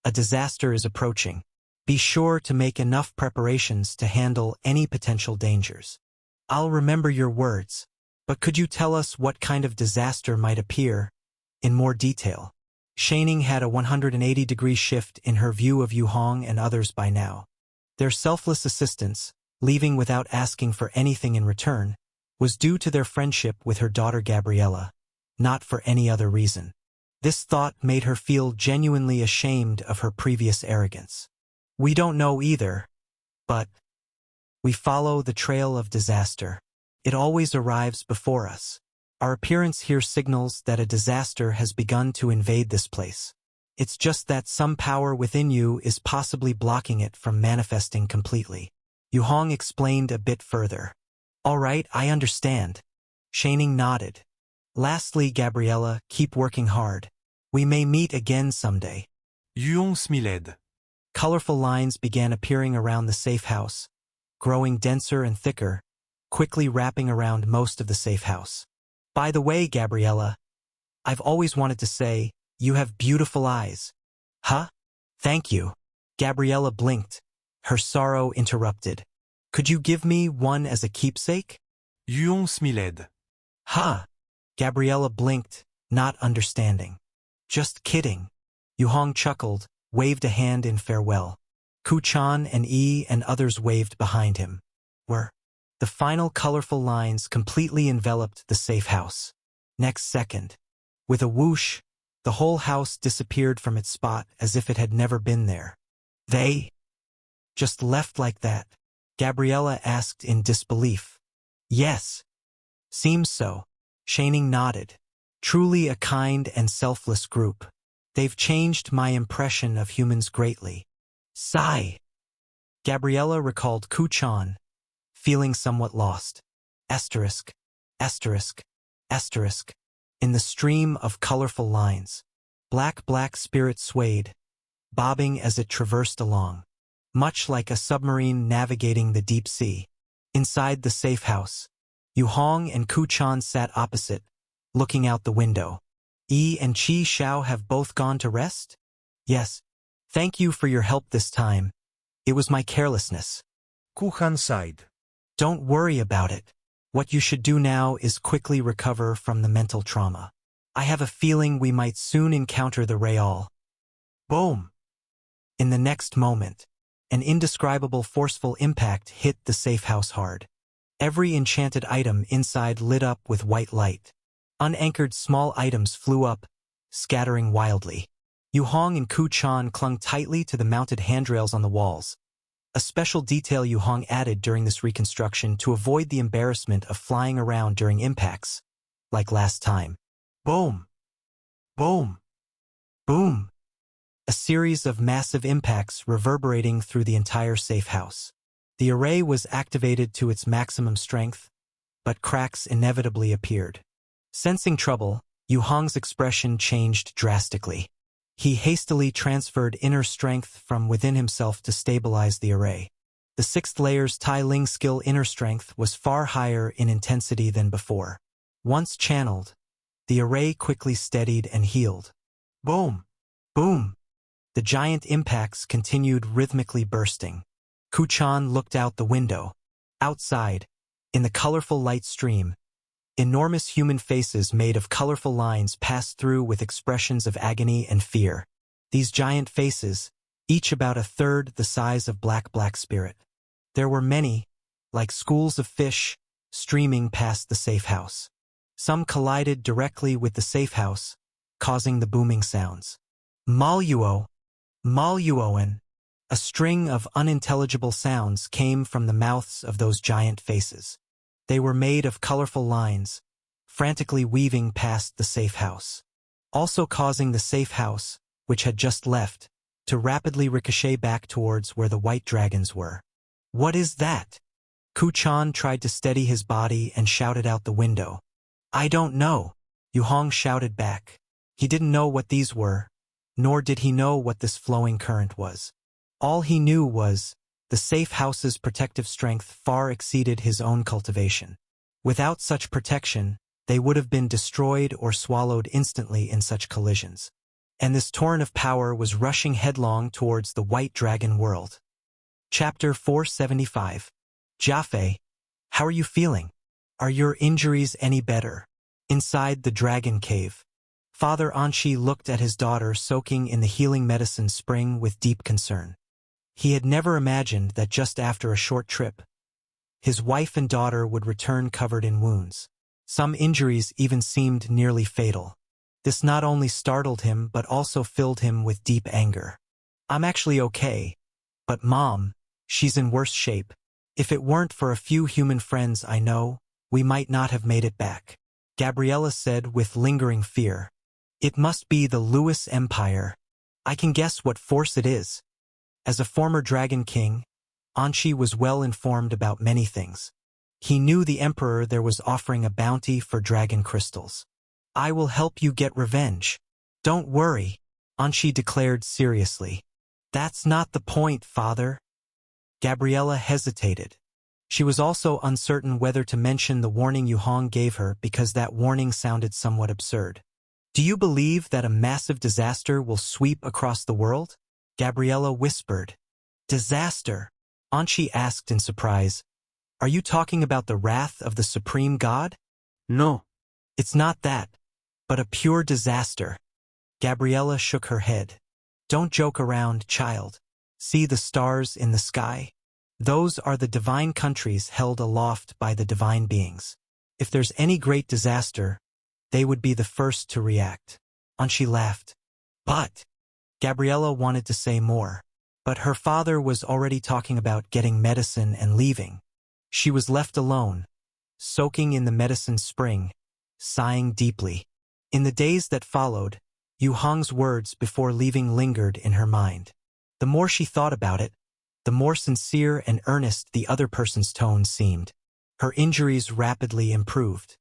A disaster is approaching. Be sure to make enough preparations to handle any potential dangers." "I'll remember your words, but could you tell us what kind of disaster might appear in more detail?" Shaining had a 180-degree shift in her view of Yu Hong and others by now. Their selfless assistance, leaving without asking for anything in return, was due to their friendship with her daughter Gabriella, not for any other reason. This thought made her feel genuinely ashamed of her previous arrogance. "We don't know either, but we follow the trail of disaster. It always arrives before us. Our appearance here signals that a disaster has begun to invade this place. It's just that some power within you is possibly blocking it from manifesting completely." Yu Hong explained a bit further. "All right, I understand." Shaining nodded. "Lastly, Gabriella, keep working hard. We may meet again someday." Yu Hong smiled. Colorful lines began appearing around the safe house, growing denser and thicker, quickly wrapping around most of the safe house. "By the way, Gabriella, I've always wanted to say, you have beautiful eyes." "Huh? Thank you." Gabriella blinked, her sorrow interrupted. "Could you give me one as a keepsake?" Yu Hong smiled. "Huh?" Gabriella blinked, not understanding. "Just kidding." Yu Hong chuckled, waved a hand in farewell. Kuchan and Yi and others waved behind him. The final colorful lines completely enveloped the safe house. Next second, with a whoosh, the whole house disappeared from its spot as if it had never been there. "They just left like that?" Gabriella asked in disbelief. "Yes. Seems so." Shaining nodded. "Truly a kind and selfless group. They've changed my impression of humans greatly." Sigh. Gabriella recalled Kuchan, feeling somewhat lost. Asterisk, asterisk, asterisk. In the stream of colorful lines, black spirit swayed, bobbing as it traversed along, much like a submarine navigating the deep sea. Inside the safe house, Yu Hong and Kuchan sat opposite, looking out the window. "Yi and Qi Xiao have both gone to rest?" "Yes. Thank you for your help this time. It was my carelessness." Kuchan sighed. Don't worry about it. What you should do now is quickly recover from the mental trauma. I have a feeling we might soon encounter the Real. Boom! In the next moment, an indescribable forceful impact hit the safe house hard. Every enchanted item inside lit up with white light. Unanchored small items flew up, scattering wildly. Yu Hong and Ku Chan clung tightly to the mounted handrails on the walls. A special detail Yu Hong added during this reconstruction to avoid the embarrassment of flying around during impacts, like last time. Boom! Boom! Boom! A series of massive impacts reverberating through the entire safe house. The array was activated to its maximum strength, but cracks inevitably appeared. Sensing trouble, Yu Hong's expression changed drastically. He hastily transferred inner strength from within himself to stabilize the array. The 6th layer's Tai Ling skill inner strength was far higher in intensity than before. Once channeled, the array quickly steadied and healed. Boom! Boom! The giant impacts continued rhythmically bursting. Ku Chan looked out the window. Outside, in the colorful light stream, enormous human faces made of colorful lines passed through with expressions of agony and fear. These giant faces, each about a third the size of Black Spirit. There were many, like schools of fish, streaming past the safe house. Some collided directly with the safe house, causing the booming sounds. Maluo, Maluoan. A string of unintelligible sounds came from the mouths of those giant faces. They were made of colorful lines, frantically weaving past the safe house, also causing the safe house, which had just left, to rapidly ricochet back towards where the white dragons were. What is that? Ku Chan tried to steady his body and shouted out the window. I don't know, Yu Hong shouted back. He didn't know what these were, nor did he know what this flowing current was. All he knew was, the safe house's protective strength far exceeded his own cultivation. Without such protection, they would have been destroyed or swallowed instantly in such collisions. And this torrent of power was rushing headlong towards the White Dragon world. Chapter 475. Jaffe, how are you feeling? Are your injuries any better? Inside the dragon cave, Father Anshi looked at his daughter soaking in the healing medicine spring with deep concern. He had never imagined that just after a short trip, his wife and daughter would return covered in wounds. Some injuries even seemed nearly fatal. This not only startled him but also filled him with deep anger. I'm actually okay, but Mom, she's in worse shape. If it weren't for a few human friends I know, we might not have made it back, Gabriella said with lingering fear. It must be the Lewis Empire. I can guess what force it is. As a former Dragon King, Anshi was well informed about many things. He knew the Emperor there was offering a bounty for dragon crystals. I will help you get revenge. Don't worry, Anshi declared seriously. That's not the point, Father. Gabriella hesitated. She was also uncertain whether to mention the warning Yu Hong gave her because that warning sounded somewhat absurd. Do you believe that a massive disaster will sweep across the world? Gabriella whispered. Disaster? Anshi asked in surprise. Are you talking about the wrath of the Supreme God? No. It's not that, but a pure disaster. Gabriella shook her head. Don't joke around, child. See the stars in the sky? Those are the divine countries held aloft by the divine beings. If there's any great disaster, they would be the first to react. Anshi laughed. But Gabriella wanted to say more, but her father was already talking about getting medicine and leaving. She was left alone, soaking in the medicine spring, sighing deeply. In the days that followed, Yu Hong's words before leaving lingered in her mind. The more she thought about it, the more sincere and earnest the other person's tone seemed. Her injuries rapidly improved.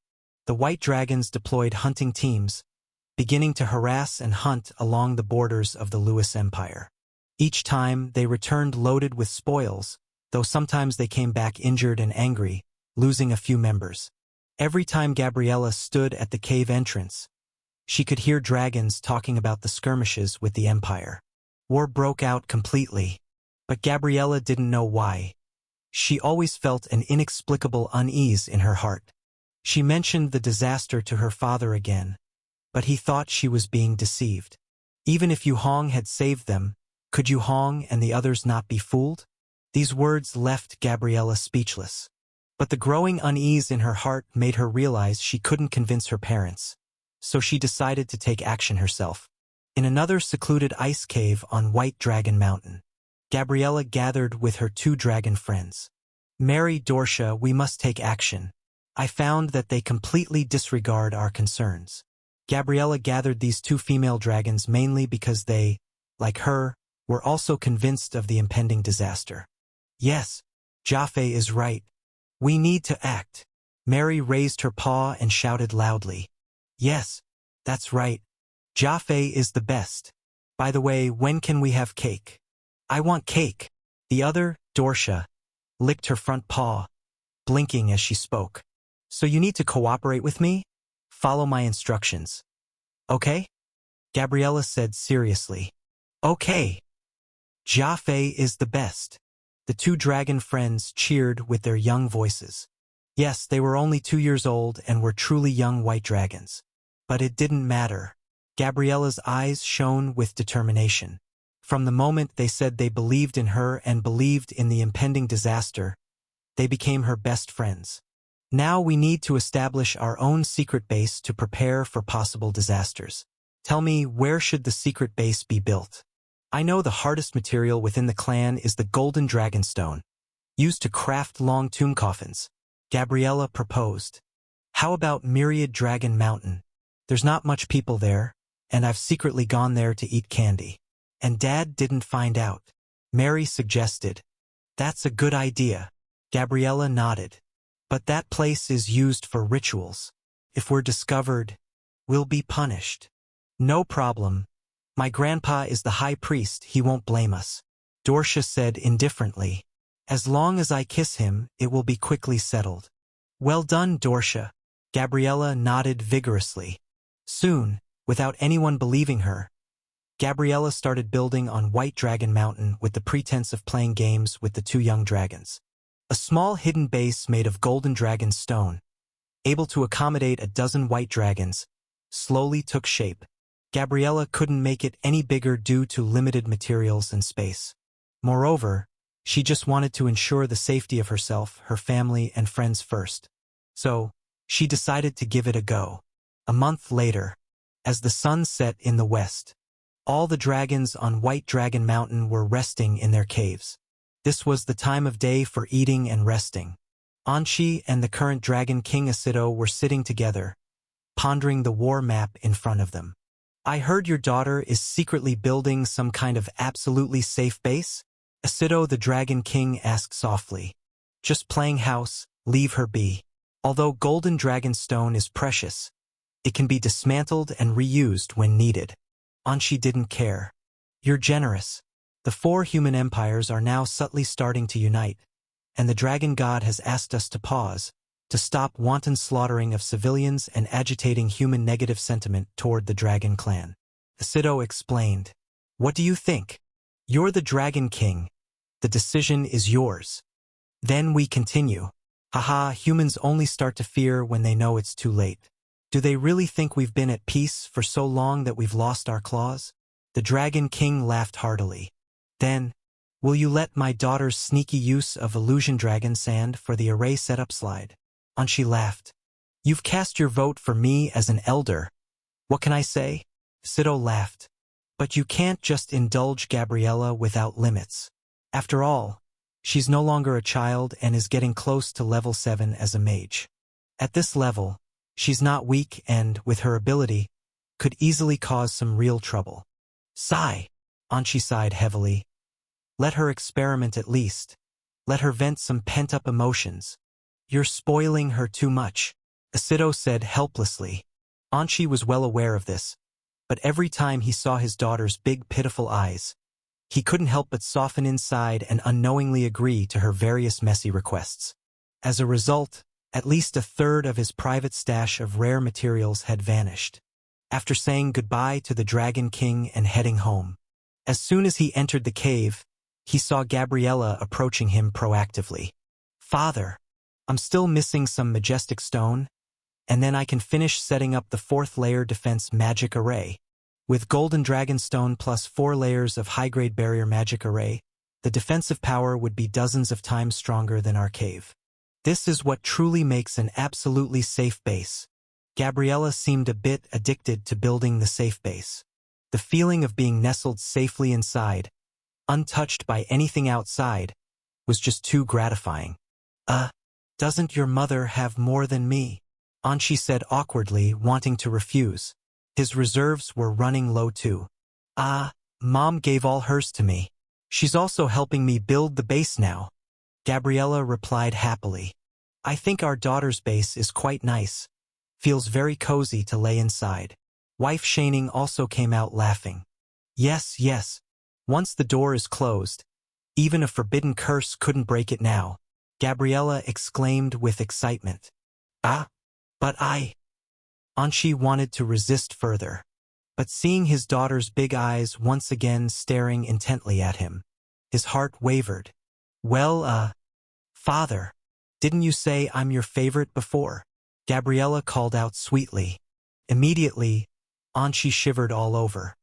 The White Dragons deployed hunting teams, beginning to harass and hunt along the borders of the Lewis Empire. Each time, they returned loaded with spoils, though sometimes they came back injured and angry, losing a few members. Every time Gabriella stood at the cave entrance, she could hear dragons talking about the skirmishes with the Empire. War broke out completely, but Gabriella didn't know why. She always felt an inexplicable unease in her heart. She mentioned the disaster to her father again, but he thought she was being deceived. Even if Yu Hong had saved them, could Yu Hong and the others not be fooled? These words left Gabriella speechless. But the growing unease in her heart made her realize she couldn't convince her parents. So she decided to take action herself. In another secluded ice cave on White Dragon Mountain, Gabriella gathered with her 2 dragon friends. Mary, Dorcia, we must take action. I found that they completely disregard our concerns. Gabriella gathered these 2 female dragons mainly because they, like her, were also convinced of the impending disaster. Yes, Jaffe is right. We need to act. Mary raised her paw and shouted loudly. Yes, that's right. Jaffe is the best. By the way, when can we have cake? I want cake. The other, Dorcia, licked her front paw, blinking as she spoke. So you need to cooperate with me? Follow my instructions. Okay? Gabriella said seriously. Okay. Jaffe is the best. The 2 dragon friends cheered with their young voices. Yes, they were only 2 years old and were truly young white dragons. But it didn't matter. Gabriella's eyes shone with determination. From the moment they said they believed in her and believed in the impending disaster, they became her best friends. Now we need to establish our own secret base to prepare for possible disasters. Tell me, where should the secret base be built? I know the hardest material within the clan is the golden dragon stone, used to craft long tomb coffins. Gabriella proposed. How about Myriad Dragon Mountain? There's not much people there, and I've secretly gone there to eat candy. And Dad didn't find out. Mary suggested. That's a good idea. Gabriella nodded. But that place is used for rituals. If we're discovered, we'll be punished. No problem. My grandpa is the high priest, he won't blame us. Dorcia said indifferently. As long as I kiss him, it will be quickly settled. Well done, Dorcia. Gabriella nodded vigorously. Soon, without anyone believing her, Gabriella started building on White Dragon Mountain with the pretense of playing games with the 2 young dragons. A small hidden base made of golden dragon stone, able to accommodate a dozen white dragons, slowly took shape. Gabriella couldn't make it any bigger due to limited materials and space. Moreover, she just wanted to ensure the safety of herself, her family, and friends first. So, she decided to give it a go. A month later, as the sun set in the west, all the dragons on White Dragon Mountain were resting in their caves. This was the time of day for eating and resting. Anchi and the current Dragon King Asido were sitting together, pondering the war map in front of them. I heard your daughter is secretly building some kind of absolutely safe base? Asido the Dragon King asked softly. Just playing house, leave her be. Although golden dragon stone is precious, it can be dismantled and reused when needed. Anchi didn't care. You're generous. The 4 human empires are now subtly starting to unite, and the dragon god has asked us to pause, to stop wanton slaughtering of civilians and agitating human negative sentiment toward the dragon clan. Asido explained. What do you think? You're the Dragon King. The decision is yours. Then we continue. Haha, humans only start to fear when they know it's too late. Do they really think we've been at peace for so long that we've lost our claws? The Dragon King laughed heartily. Then, will you let my daughter's sneaky use of illusion dragon sand for the array setup slide? Anchi laughed. You've cast your vote for me as an elder. What can I say? Asido laughed. But you can't just indulge Gabriella without limits. After all, she's no longer a child and is getting close to level 7 as a mage. At this level, she's not weak and, with her ability, could easily cause some real trouble. Sigh. Anchi sighed heavily. Let her experiment at least. Let her vent some pent-up emotions. You're spoiling her too much, Asido said helplessly. Anchi was well aware of this, but every time he saw his daughter's big pitiful eyes, he couldn't help but soften inside and unknowingly agree to her various messy requests. As a result, at least a third of his private stash of rare materials had vanished. After saying goodbye to the Dragon King and heading home, as soon as he entered the cave, he saw Gabriella approaching him proactively. Father, I'm still missing some majestic stone, and then I can finish setting up the 4th layer defense magic array. With Golden Dragon Stone plus 4 layers of high-grade barrier magic array, the defensive power would be dozens of times stronger than our cave. This is what truly makes an absolutely safe base. Gabriella seemed a bit addicted to building the safe base. The feeling of being nestled safely inside, untouched by anything outside, was just too gratifying. Doesn't your mother have more than me? Anshi said awkwardly, wanting to refuse. His reserves were running low too. Mom gave all hers to me. She's also helping me build the base now. Gabriella replied happily. I think our daughter's base is quite nice. Feels very cozy to lay inside. Wife Shaning also came out laughing. Yes, yes. Once the door is closed, even a forbidden curse couldn't break it now, Gabriella exclaimed with excitement. But Anshi wanted to resist further, but seeing his daughter's big eyes once again staring intently at him, his heart wavered. Well, Father, didn't you say I'm your favorite before? Gabriella called out sweetly. Immediately, Anshi shivered all over.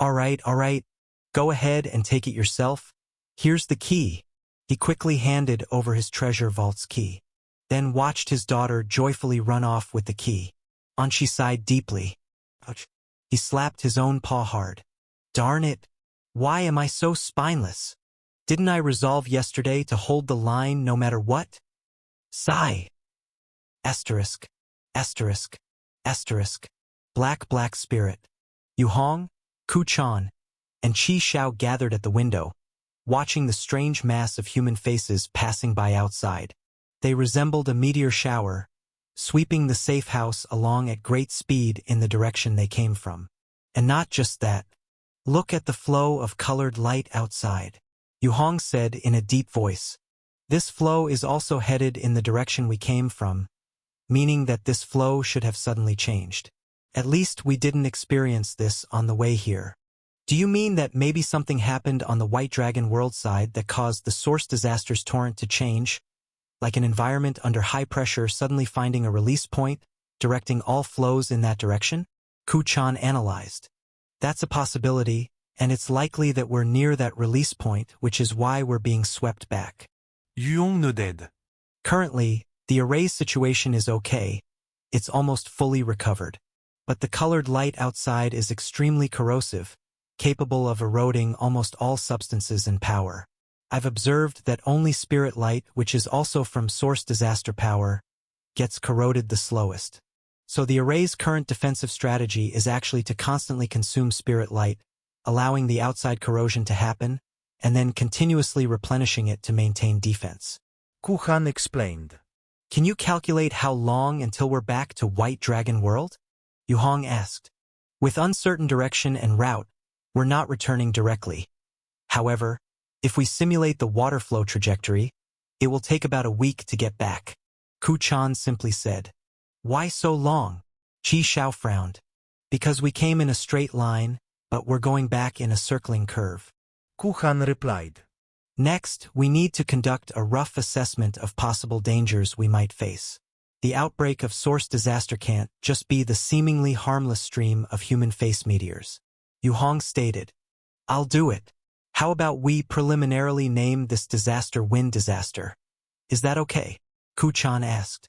All right, go ahead and take it yourself. Here's the key. He quickly handed over his treasure vault's key, then watched his daughter joyfully run off with the key. Anshi sighed deeply. Ouch. He slapped his own paw hard. Darn it. Why am I so spineless? Didn't I resolve yesterday to hold the line no matter what? Sigh. Asterisk. Asterisk. Asterisk. Black spirit. Yu Hong, Ku Chan, and Qi Xiao gathered at the window, watching the strange mass of human faces passing by outside. They resembled a meteor shower, sweeping the safe house along at great speed in the direction they came from. And not just that. Look at the flow of colored light outside, Yu Hong said in a deep voice. This flow is also headed in the direction we came from, meaning that this flow should have suddenly changed. At least we didn't experience this on the way here. Do you mean that maybe something happened on the White Dragon world side that caused the source disaster's torrent to change? Like an environment under high pressure suddenly finding a release point, directing all flows in that direction? Ku Chan analyzed. That's a possibility, and it's likely that we're near that release point, which is why we're being swept back. Yu Hong nodded. Currently, the array's situation is okay. It's almost fully recovered. But the colored light outside is extremely corrosive, capable of eroding almost all substances and power. I've observed that only spirit light, which is also from source disaster power, gets corroded the slowest. So the array's current defensive strategy is actually to constantly consume spirit light, allowing the outside corrosion to happen, and then continuously replenishing it to maintain defense. Ku Chan explained. Can you calculate how long until we're back to White Dragon World? Yu Hong asked. With uncertain direction and route, we're not returning directly. However, if we simulate the water flow trajectory, it will take about a week to get back. Ku Chan simply said. Why so long? Qi Xiao frowned. Because we came in a straight line, but we're going back in a circling curve. Ku Chan replied. Next, we need to conduct a rough assessment of possible dangers we might face. The outbreak of source disaster can't just be the seemingly harmless stream of human face meteors. Yu Hong stated. I'll do it. How about we preliminarily name this disaster wind disaster? Is that okay? Ku Chan asked.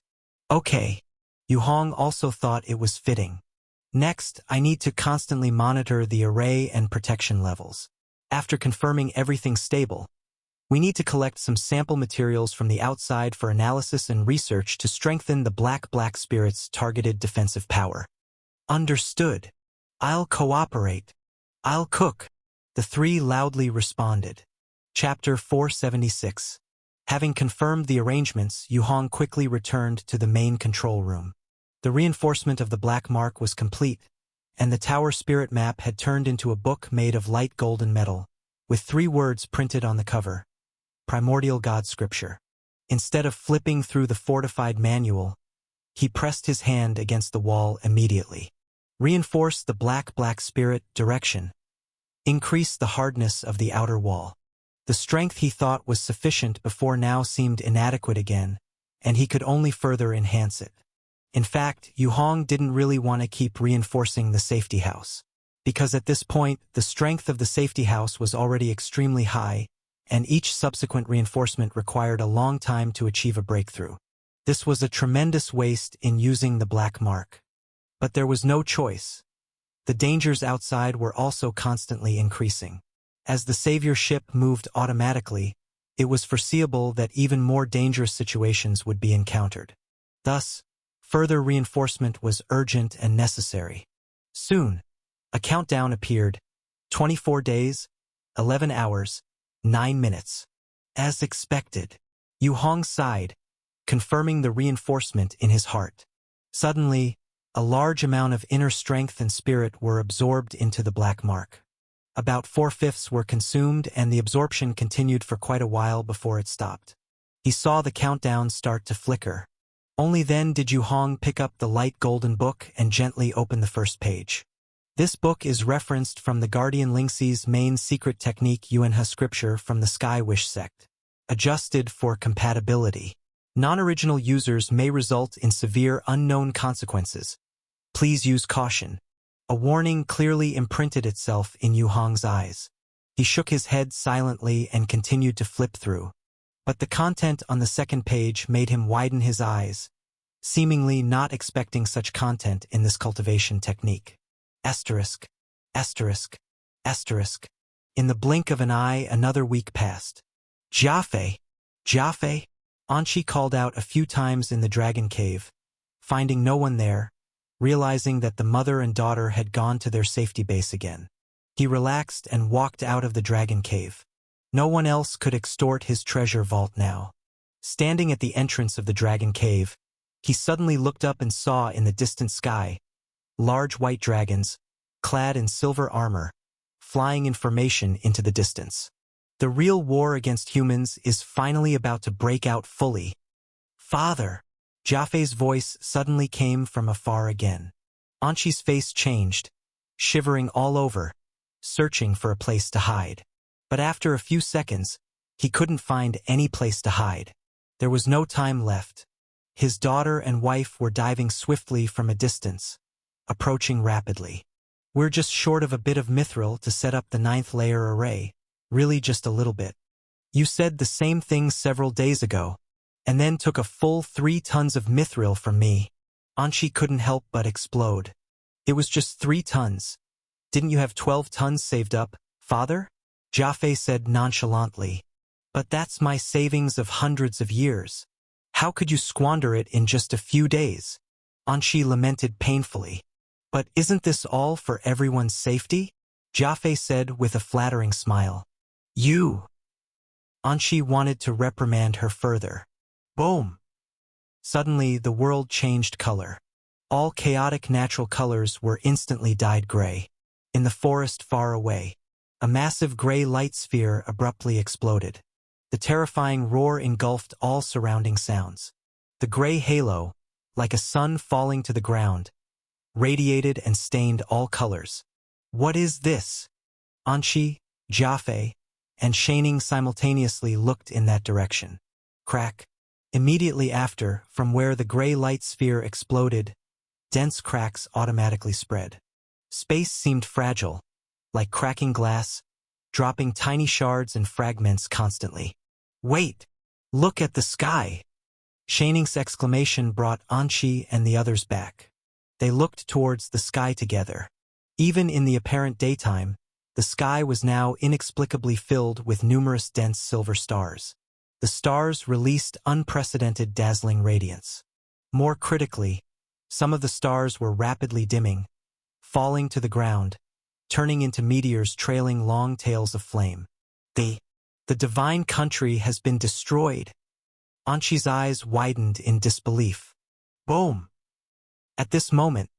Okay. Yu Hong also thought it was fitting. Next, I need to constantly monitor the array and protection levels. After confirming everything's stable, we need to collect some sample materials from the outside for analysis and research to strengthen the black spirit's targeted defensive power. Understood. I'll cooperate. I'll cook. The three loudly responded. Chapter 476. Having confirmed the arrangements, Yu Hong quickly returned to the main control room. The reinforcement of the black mark was complete, and the tower spirit map had turned into a book made of light golden metal, with 3 words printed on the cover. Primordial God Scripture. Instead of flipping through the fortified manual, he pressed his hand against the wall immediately. Reinforce the black spirit direction. Increase the hardness of the outer wall. The strength he thought was sufficient before now seemed inadequate again, and he could only further enhance it. In fact, Yu Hong didn't really want to keep reinforcing the safety house, because at this point, the strength of the safety house was already extremely high, and each subsequent reinforcement required a long time to achieve a breakthrough. This was a tremendous waste in using the black mark. But there was no choice. The dangers outside were also constantly increasing. As the savior ship moved automatically, it was foreseeable that even more dangerous situations would be encountered. Thus, further reinforcement was urgent and necessary. Soon, a countdown appeared. 24 days, 11 hours, 9 minutes. As expected, Yu Hong sighed, confirming the reinforcement in his heart. Suddenly, a large amount of inner strength and spirit were absorbed into the black mark. About 4/5 were consumed, and the absorption continued for quite a while before it stopped. He saw the countdown start to flicker. Only then did Yu Hong pick up the light golden book and gently open the first page. This book is referenced from the Guardian Lingxi's main secret technique Yuanhe scripture from the Sky Wish sect. Adjusted for compatibility. Non-original users may result in severe unknown consequences. Please use caution. A warning clearly imprinted itself in Yu Hong's eyes. He shook his head silently and continued to flip through. But the content on the second page made him widen his eyes, seemingly not expecting such content in this cultivation technique. Asterisk, asterisk, asterisk. In the blink of an eye, another week passed. Jiafei, Jiafei, Anqi called out a few times in the dragon cave, finding no one there, realizing that the mother and daughter had gone to their safety base again. He relaxed and walked out of the dragon cave. No one else could extort his treasure vault now. Standing at the entrance of the dragon cave, he suddenly looked up and saw in the distant sky large white dragons, clad in silver armor, flying in formation into the distance. The real war against humans is finally about to break out fully. Father! Jiafei's voice suddenly came from afar again. Anqi's face changed, shivering all over, searching for a place to hide. But after a few seconds, he couldn't find any place to hide. There was no time left. His daughter and wife were diving swiftly from a distance, approaching rapidly. We're just short of a bit of mithril to set up the 9th layer array, really just a little bit. You said the same thing several days ago, and then took a full 3 tons of mithril from me. Anqi couldn't help but explode. It was just 3 tons. Didn't you have 12 tons saved up, father? Jiafei said nonchalantly. But that's my savings of hundreds of years. How could you squander it in just a few days? Anqi lamented painfully. But isn't this all for everyone's safety? Jiafei said with a flattering smile. You! Anqi wanted to reprimand her further. Boom! Suddenly, the world changed color. All chaotic natural colors were instantly dyed gray. In the forest far away, a massive gray light sphere abruptly exploded. The terrifying roar engulfed all surrounding sounds. The gray halo, like a sun falling to the ground, radiated and stained all colors. What is this? Anqi, Jiafei, and Shaining simultaneously looked in that direction. Crack. Immediately after, from where the gray light sphere exploded, dense cracks automatically spread. Space seemed fragile, like cracking glass, dropping tiny shards and fragments constantly. Wait! Look at the sky! Shaining's exclamation brought Anqi and the others back. They looked towards the sky together. Even in the apparent daytime, the sky was now inexplicably filled with numerous dense silver stars. The stars released unprecedented dazzling radiance. More critically, some of the stars were rapidly dimming, falling to the ground, turning into meteors trailing long tails of flame. The divine country has been destroyed. Anqi's eyes widened in disbelief. Boom! At this moment,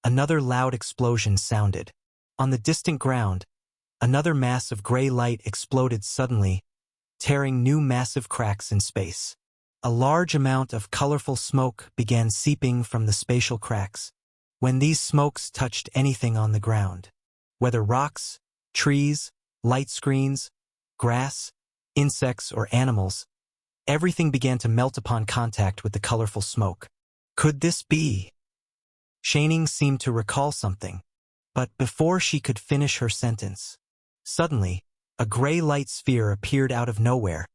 another loud explosion sounded. On the distant ground, another mass of gray light exploded suddenly, tearing new massive cracks in space. A large amount of colorful smoke began seeping from the spatial cracks. When these smokes touched anything on the ground, whether rocks, trees, light screens, grass, insects or animals. Everything began to melt upon contact with the colorful smoke. Could this be? Shaining seemed to recall something, but before she could finish her sentence, suddenly, a gray light sphere appeared out of nowhere,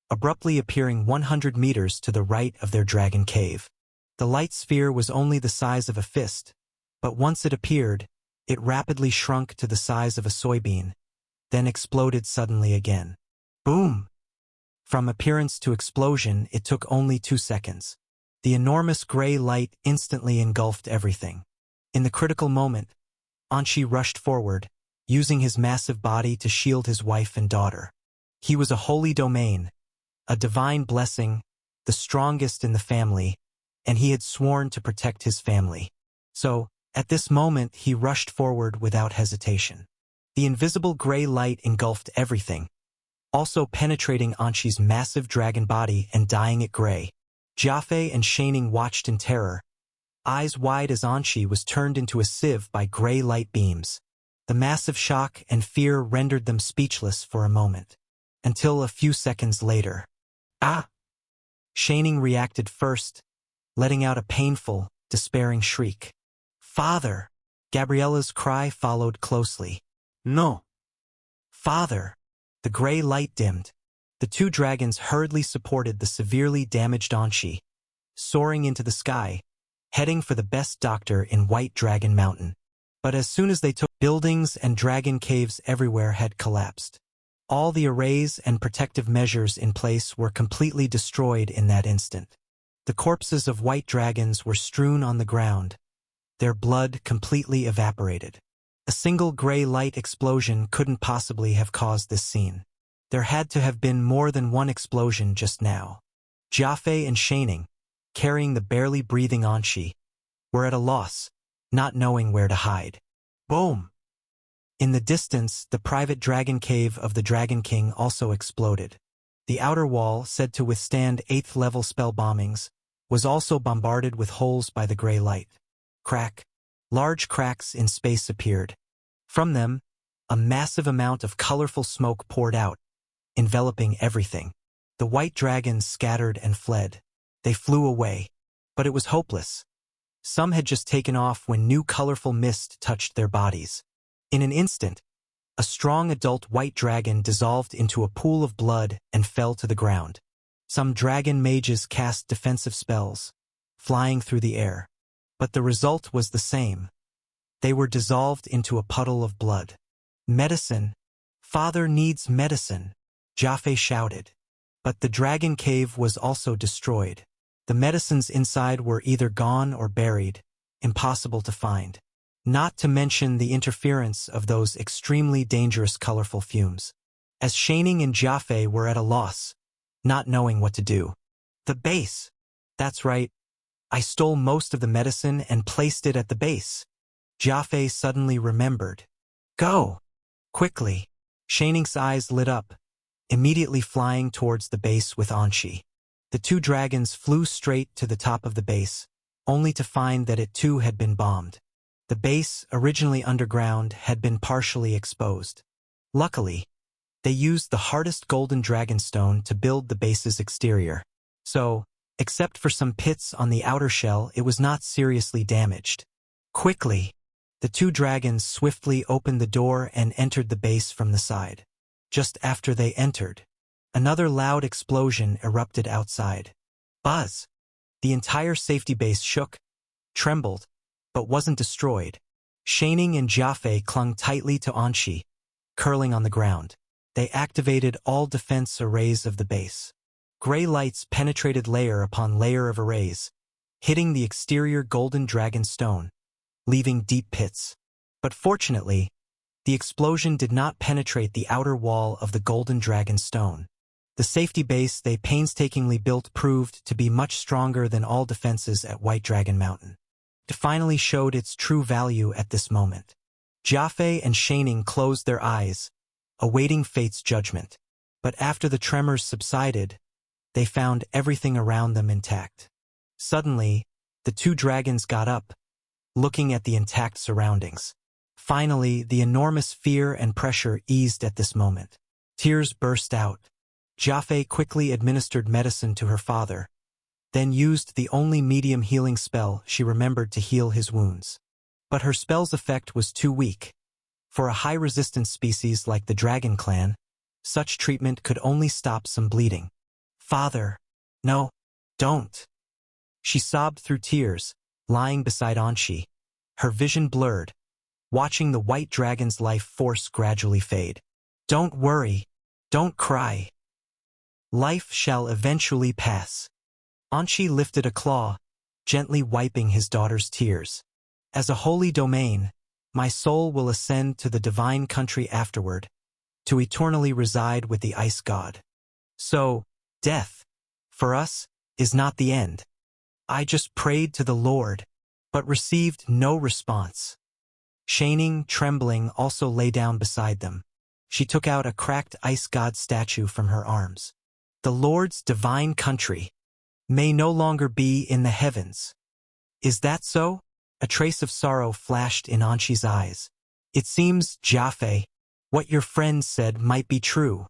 abruptly appearing 100 meters to the right of their dragon cave. The light sphere was only the size of a fist, but once it appeared, it rapidly shrunk to the size of a soybean, then exploded suddenly again. Boom! From appearance to explosion, it took only 2 seconds. The enormous gray light instantly engulfed everything. In the critical moment, Anshi rushed forward, using his massive body to shield his wife and daughter. He was a holy domain, a divine blessing, the strongest in the family, and he had sworn to protect his family. So, at this moment, he rushed forward without hesitation. The invisible gray light engulfed everything, also penetrating Anshi's massive dragon body and dyeing it gray. Jiafei and Shaining watched in terror, eyes wide as Anshi was turned into a sieve by gray light beams. The massive shock and fear rendered them speechless for a moment, until a few seconds later. Ah! Shaining reacted first, letting out a painful, despairing shriek. Father! Gabriella's cry followed closely. No! Father! The gray light dimmed. The two dragons hurriedly supported the severely damaged Anshi, soaring into the sky, heading for the best doctor in White Dragon Mountain. But as soon as they took, buildings and dragon caves everywhere had collapsed. All the arrays and protective measures in place were completely destroyed in that instant. The corpses of white dragons were strewn on the ground, their blood completely evaporated. A single gray light explosion couldn't possibly have caused this scene. There had to have been more than one explosion just now. Jiafei and Shaining, carrying the barely breathing Anshi, were at a loss, not knowing where to hide. Boom! In the distance, the private dragon cave of the Dragon King also exploded. The outer wall, said to withstand 8th-level spell bombings, was also bombarded with holes by the gray light. Crack. Large cracks in space appeared. From them, a massive amount of colorful smoke poured out, enveloping everything. The white dragons scattered and fled. They flew away, but it was hopeless. Some had just taken off when new colorful mist touched their bodies. In an instant, a strong adult white dragon dissolved into a pool of blood and fell to the ground. Some dragon mages cast defensive spells, flying through the air. But the result was the same. They were dissolved into a puddle of blood. Medicine! Father needs medicine! Jiafei shouted. But the dragon cave was also destroyed. The medicines inside were either gone or buried, impossible to find. Not to mention the interference of those extremely dangerous colorful fumes. As Shaining and Jiafei were at a loss, not knowing what to do. The base! That's right. I stole most of the medicine and placed it at the base. Jiafei suddenly remembered. Go! Quickly! Shaining's eyes lit up, immediately flying towards the base with Anshi. The two dragons flew straight to the top of the base, only to find that it too had been bombed. The base, originally underground, had been partially exposed. Luckily, they used the hardest golden dragonstone to build the base's exterior. So, except for some pits on the outer shell, it was not seriously damaged. Quickly, the two dragons swiftly opened the door and entered the base from the side. Just after they entered, another loud explosion erupted outside. Buzz! The entire safety base shook, trembled, but wasn't destroyed. Shaining and Jiafei clung tightly to Anshi, curling on the ground. They activated all defense arrays of the base. Gray lights penetrated layer upon layer of arrays, hitting the exterior golden dragon stone, leaving deep pits. But fortunately, the explosion did not penetrate the outer wall of the golden dragon stone. The safety base they painstakingly built proved to be much stronger than all defenses at White Dragon Mountain. It finally showed its true value at this moment. Jiafei and Shaining closed their eyes, awaiting fate's judgment. But after the tremors subsided, they found everything around them intact. Suddenly, the two dragons got up, looking at the intact surroundings. Finally, the enormous fear and pressure eased at this moment. Tears burst out, Jaffe quickly administered medicine to her father, then used the only medium healing spell she remembered to heal his wounds. But her spell's effect was too weak. For a high-resistance species like the Dragon Clan, such treatment could only stop some bleeding. "Father, no, don't." She sobbed through tears, lying beside Anshi, her vision blurred, watching the white dragon's life force gradually fade. "Don't worry, don't cry. Life shall eventually pass." Anshi lifted a claw, gently wiping his daughter's tears. "As a holy domain, my soul will ascend to the divine country afterward, to eternally reside with the ice god. So, death, for us, is not the end. I just prayed to the Lord, but received no response." Shining, trembling, also lay down beside them. She took out a cracked ice god statue from her arms. "The Lord's divine country may no longer be in the heavens. Is that so?" A trace of sorrow flashed in Anshi's eyes. "It seems, Jaffe, what your friend said might be true.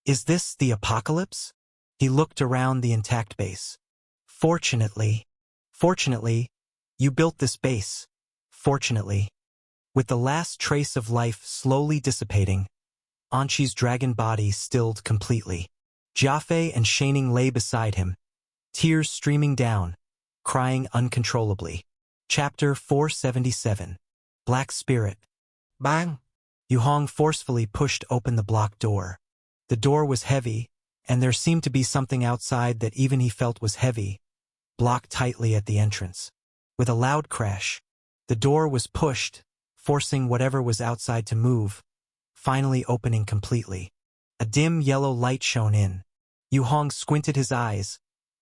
Is this the apocalypse?" He looked around the intact base. Fortunately, you built this base. Fortunately." With the last trace of life slowly dissipating, Anshi's dragon body stilled completely. Jaffe and Shining lay beside him, tears streaming down, crying uncontrollably. Chapter 477. Black Spirit. Bang! Yu Hong forcefully pushed open the blocked door. The door was heavy, and there seemed to be something outside that even he felt was heavy, blocked tightly at the entrance. With a loud crash, the door was pushed, forcing whatever was outside to move, finally opening completely. A dim yellow light shone in. Yu Hong squinted his eyes,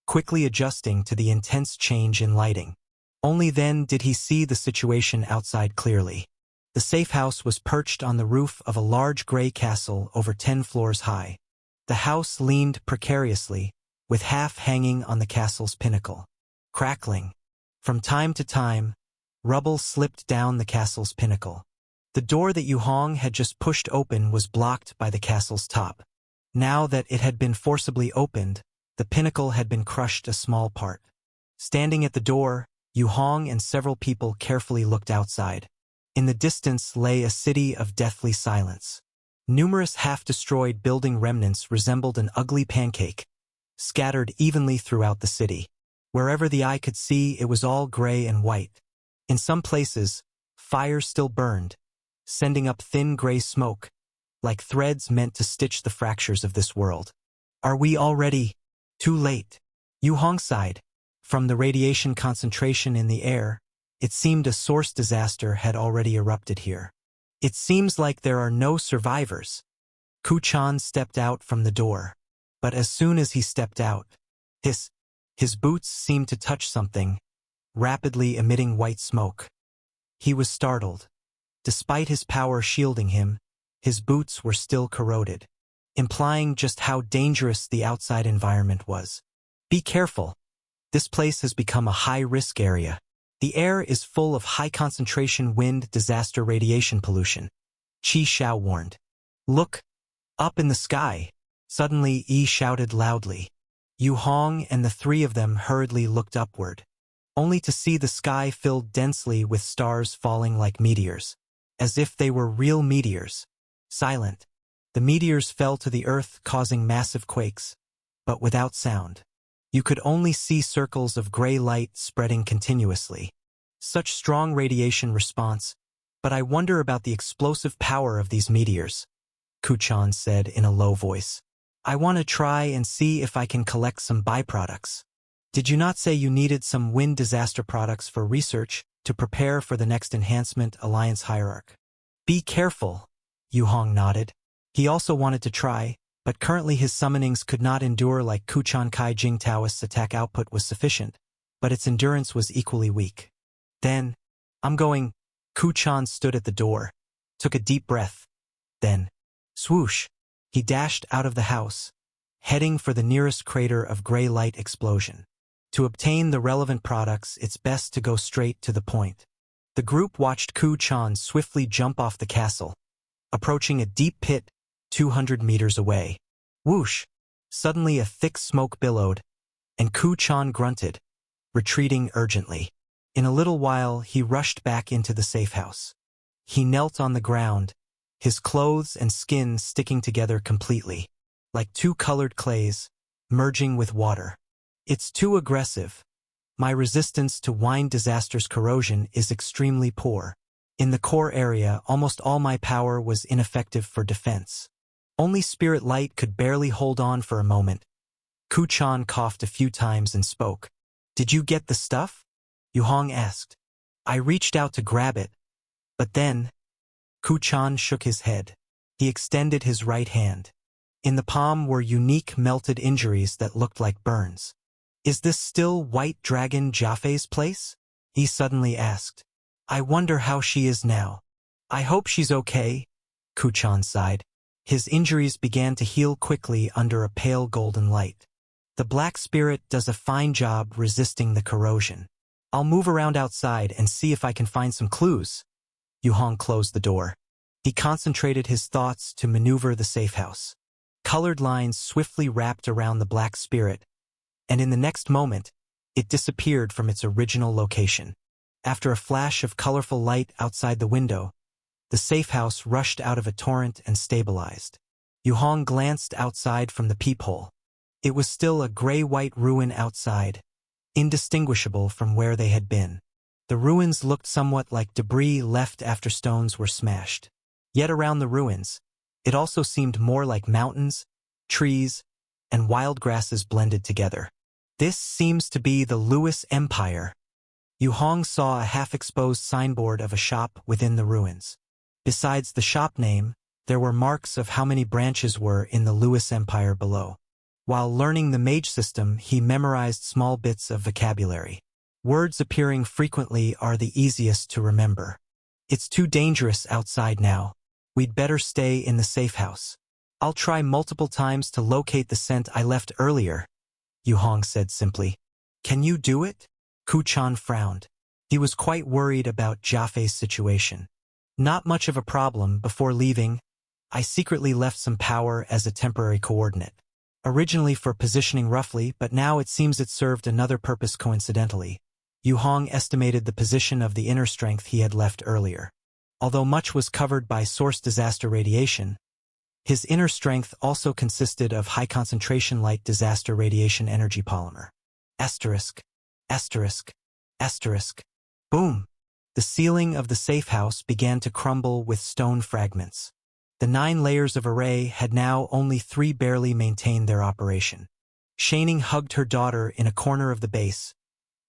quickly adjusting to the intense change in lighting. Only then did he see the situation outside clearly. The safe house was perched on the roof of a large gray castle over 10 floors high. The house leaned precariously, with half hanging on the castle's pinnacle. Crackling. From time to time, rubble slipped down the castle's pinnacle. The door that Yu Hong had just pushed open was blocked by the castle's top. Now that it had been forcibly opened, the pinnacle had been crushed a small part. Standing at the door, Yu Hong and several people carefully looked outside. In the distance lay a city of deathly silence. Numerous half-destroyed building remnants resembled an ugly pancake, scattered evenly throughout the city. Wherever the eye could see, it was all gray and white. In some places, fires still burned, sending up thin gray smoke, like threads meant to stitch the fractures of this world. "Are we already too late?" Yu Hong sighed. From the radiation concentration in the air, it seemed a source disaster had already erupted here. "It seems like there are no survivors." Kuchan stepped out from the door. But as soon as he stepped out, his boots seemed to touch something, rapidly emitting white smoke. He was startled. Despite his power shielding him, his boots were still corroded, implying just how dangerous the outside environment was. "Be careful. This place has become a high-risk area. The air is full of high-concentration wind disaster radiation pollution," Qi Xiao warned. "Look, up in the sky." Suddenly Yi shouted loudly. Yu Hong and the three of them hurriedly looked upward, only to see the sky filled densely with stars falling like meteors, as if they were real meteors. Silent. The meteors fell to the earth, causing massive quakes, but without sound. You could only see circles of gray light spreading continuously. Such strong radiation response, but I wonder about the explosive power of these meteors, Kuchan said in a low voice. "I want to try and see if I can collect some byproducts." "Did you not say you needed some wind disaster products for research to prepare for the next enhancement Alliance hierarch?" "Be careful," Yu Hong nodded. He also wanted to try, but currently his summonings could not endure like Kuchan Kai Jing Taoist's attack output was sufficient, but its endurance was equally weak. "Then, I'm going." Kuchan stood at the door, took a deep breath. Then, swoosh, he dashed out of the house, heading for the nearest crater of gray light explosion. To obtain the relevant products, it's best to go straight to the point. The group watched Kuchan swiftly jump off the castle, approaching a deep pit 200 meters away. Whoosh! Suddenly a thick smoke billowed, and Ku Chan grunted, retreating urgently. In a little while he rushed back into the safe house. He knelt on the ground, his clothes and skin sticking together completely, like two colored clays, merging with water. It's too aggressive. My resistance to Wine Disaster's corrosion is extremely poor. In the core area, almost all my power was ineffective for defense. Only Spirit Light could barely hold on for a moment. Ku Chan coughed a few times and spoke. Did you get the stuff? Yu Hong asked. I reached out to grab it. But then, Ku Chan shook his head. He extended his right hand. In the palm were unique melted injuries that looked like burns. Is this still White Dragon Jiafei's place? He suddenly asked. I wonder how she is now. I hope she's okay, Ku Chan sighed. His injuries began to heal quickly under a pale golden light. The Black Spirit does a fine job resisting the corrosion. I'll move around outside and see if I can find some clues. Yu Hong closed the door. He concentrated his thoughts to maneuver the safe house. Colored lines swiftly wrapped around the Black Spirit, and in the next moment, it disappeared from its original location. After a flash of colorful light outside the window, the safe house rushed out of a torrent and stabilized. Yu Hong glanced outside from the peephole. It was still a gray-white ruin outside, indistinguishable from where they had been. The ruins looked somewhat like debris left after stones were smashed. Yet around the ruins, it also seemed more like mountains, trees, and wild grasses blended together. This seems to be the Lewis Empire. Yu Hong saw a half-exposed signboard of a shop within the ruins. Besides the shop name, there were marks of how many branches were in the Lewis Empire below. While learning the mage system, he memorized small bits of vocabulary. Words appearing frequently are the easiest to remember. It's too dangerous outside now. We'd better stay in the safe house. I'll try multiple times to locate the scent I left earlier, Yu Hong said simply. Can you do it? Ku Chan frowned. He was quite worried about Jiafei's situation. Not much of a problem. Before leaving, I secretly left some power as a temporary coordinate. Originally for positioning roughly, but now it seems it served another purpose coincidentally. Yu Hong estimated the position of the inner strength he had left earlier. Although much was covered by source disaster radiation, his inner strength also consisted of high-concentration light disaster radiation energy polymer. Asterisk. Asterisk. Asterisk. Boom! The ceiling of the safe house began to crumble with stone fragments. The 9 layers of array had now only 3 barely maintained their operation. Shaning hugged her daughter in a corner of the base,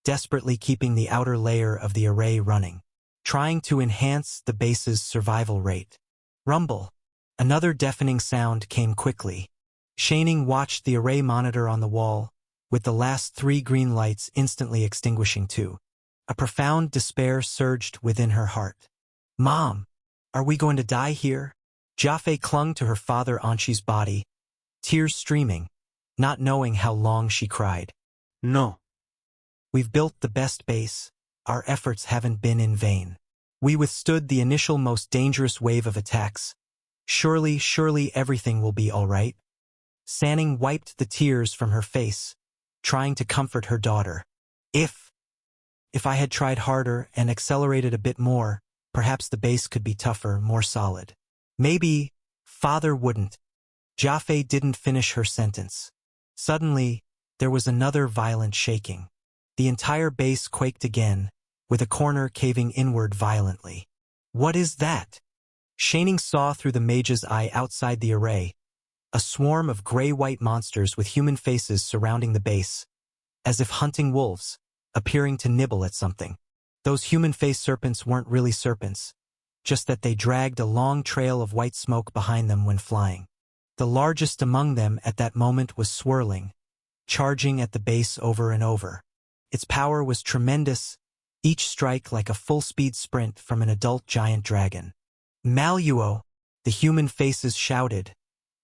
desperately keeping the outer layer of the array running, trying to enhance the base's survival rate. Rumble. Another deafening sound came quickly. Shaning watched the array monitor on the wall, with the last 3 green lights instantly extinguishing too. A profound despair surged within her heart. Mom, are we going to die here? Jiafei clung to her father Anshi's body, tears streaming, not knowing how long she cried. No. We've built the best base. Our efforts haven't been in vain. We withstood the initial most dangerous wave of attacks. Surely everything will be all right. Sanning wiped the tears from her face, trying to comfort her daughter. If I had tried harder and accelerated a bit more, perhaps the base could be tougher, more solid. Maybe father wouldn't. Jiafei didn't finish her sentence. Suddenly, there was another violent shaking. The entire base quaked again, with a corner caving inward violently. What is that? Shaning saw through the mage's eye outside the array, a swarm of gray-white monsters with human faces surrounding the base, as if hunting wolves, appearing to nibble at something. Those human-faced serpents weren't really serpents, just that they dragged a long trail of white smoke behind them when flying. The largest among them at that moment was swirling, charging at the base over and over. Its power was tremendous, each strike like a full-speed sprint from an adult giant dragon. Maluo, the human faces shouted,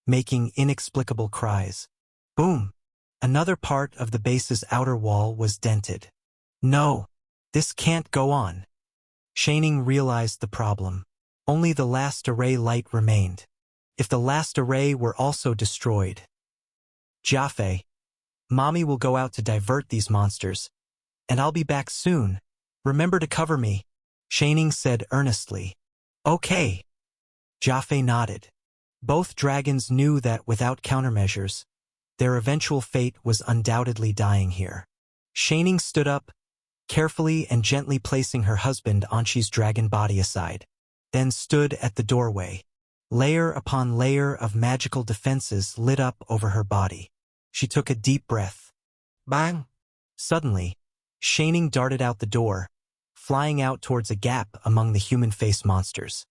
making inexplicable cries. Boom! Another part of the base's outer wall was dented. No! This can't go on. Shaning realized the problem. Only the last array light remained. If the last array were also destroyed, Jiafei, Mommy will go out to divert these monsters, and I'll be back soon. Remember to cover me, Shaining said earnestly. Okay. Jiafei nodded. Both dragons knew that without countermeasures, their eventual fate was undoubtedly dying here. Shaining stood up, carefully and gently placing her husband Anshi's dragon body aside, then stood at the doorway. Layer upon layer of magical defenses lit up over her body. She took a deep breath. Bang! Suddenly, Shaining darted out the door, flying out towards a gap among the human face monsters.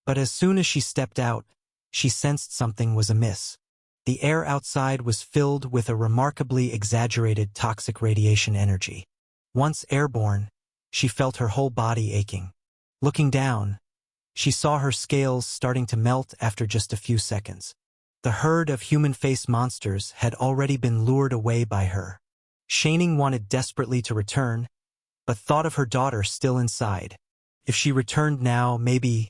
But as soon as she stepped out, she sensed something was amiss. The air outside was filled with a remarkably exaggerated toxic radiation energy. Once airborne, she felt her whole body aching. Looking down, she saw her scales starting to melt after just a few seconds. The herd of human face monsters had already been lured away by her. Shaining wanted desperately to return, but thought of her daughter still inside. If she returned now, maybe...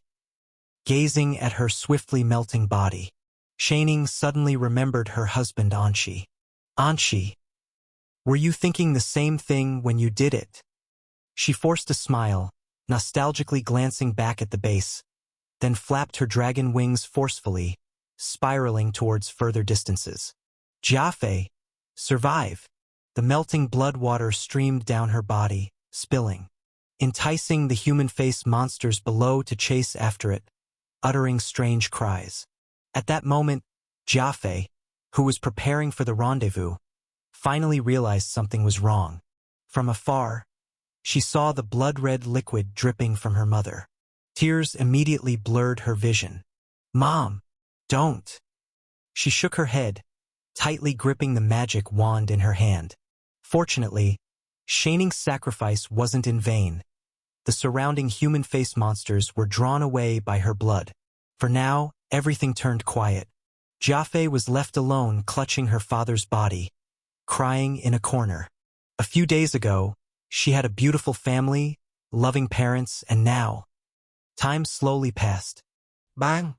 Gazing at her swiftly melting body, Shaining suddenly remembered her husband Anshi. Anshi, were you thinking the same thing when you did it? She forced a smile, nostalgically glancing back at the base, then flapped her dragon wings forcefully, spiraling towards further distances. Jiafei, survive! The melting blood water streamed down her body, spilling, enticing the human face monsters below to chase after it, uttering strange cries. At that moment, Jiafei, who was preparing for the rendezvous, finally realized something was wrong. From afar, she saw the blood-red liquid dripping from her mother. Tears immediately blurred her vision. Mom, don't! She shook her head, tightly gripping the magic wand in her hand. Fortunately, Shaining's sacrifice wasn't in vain. The surrounding human face monsters were drawn away by her blood. For now, everything turned quiet. Jiafei was left alone clutching her father's body, crying in a corner. A few days ago, she had a beautiful family, loving parents, and now... Time slowly passed. Bang!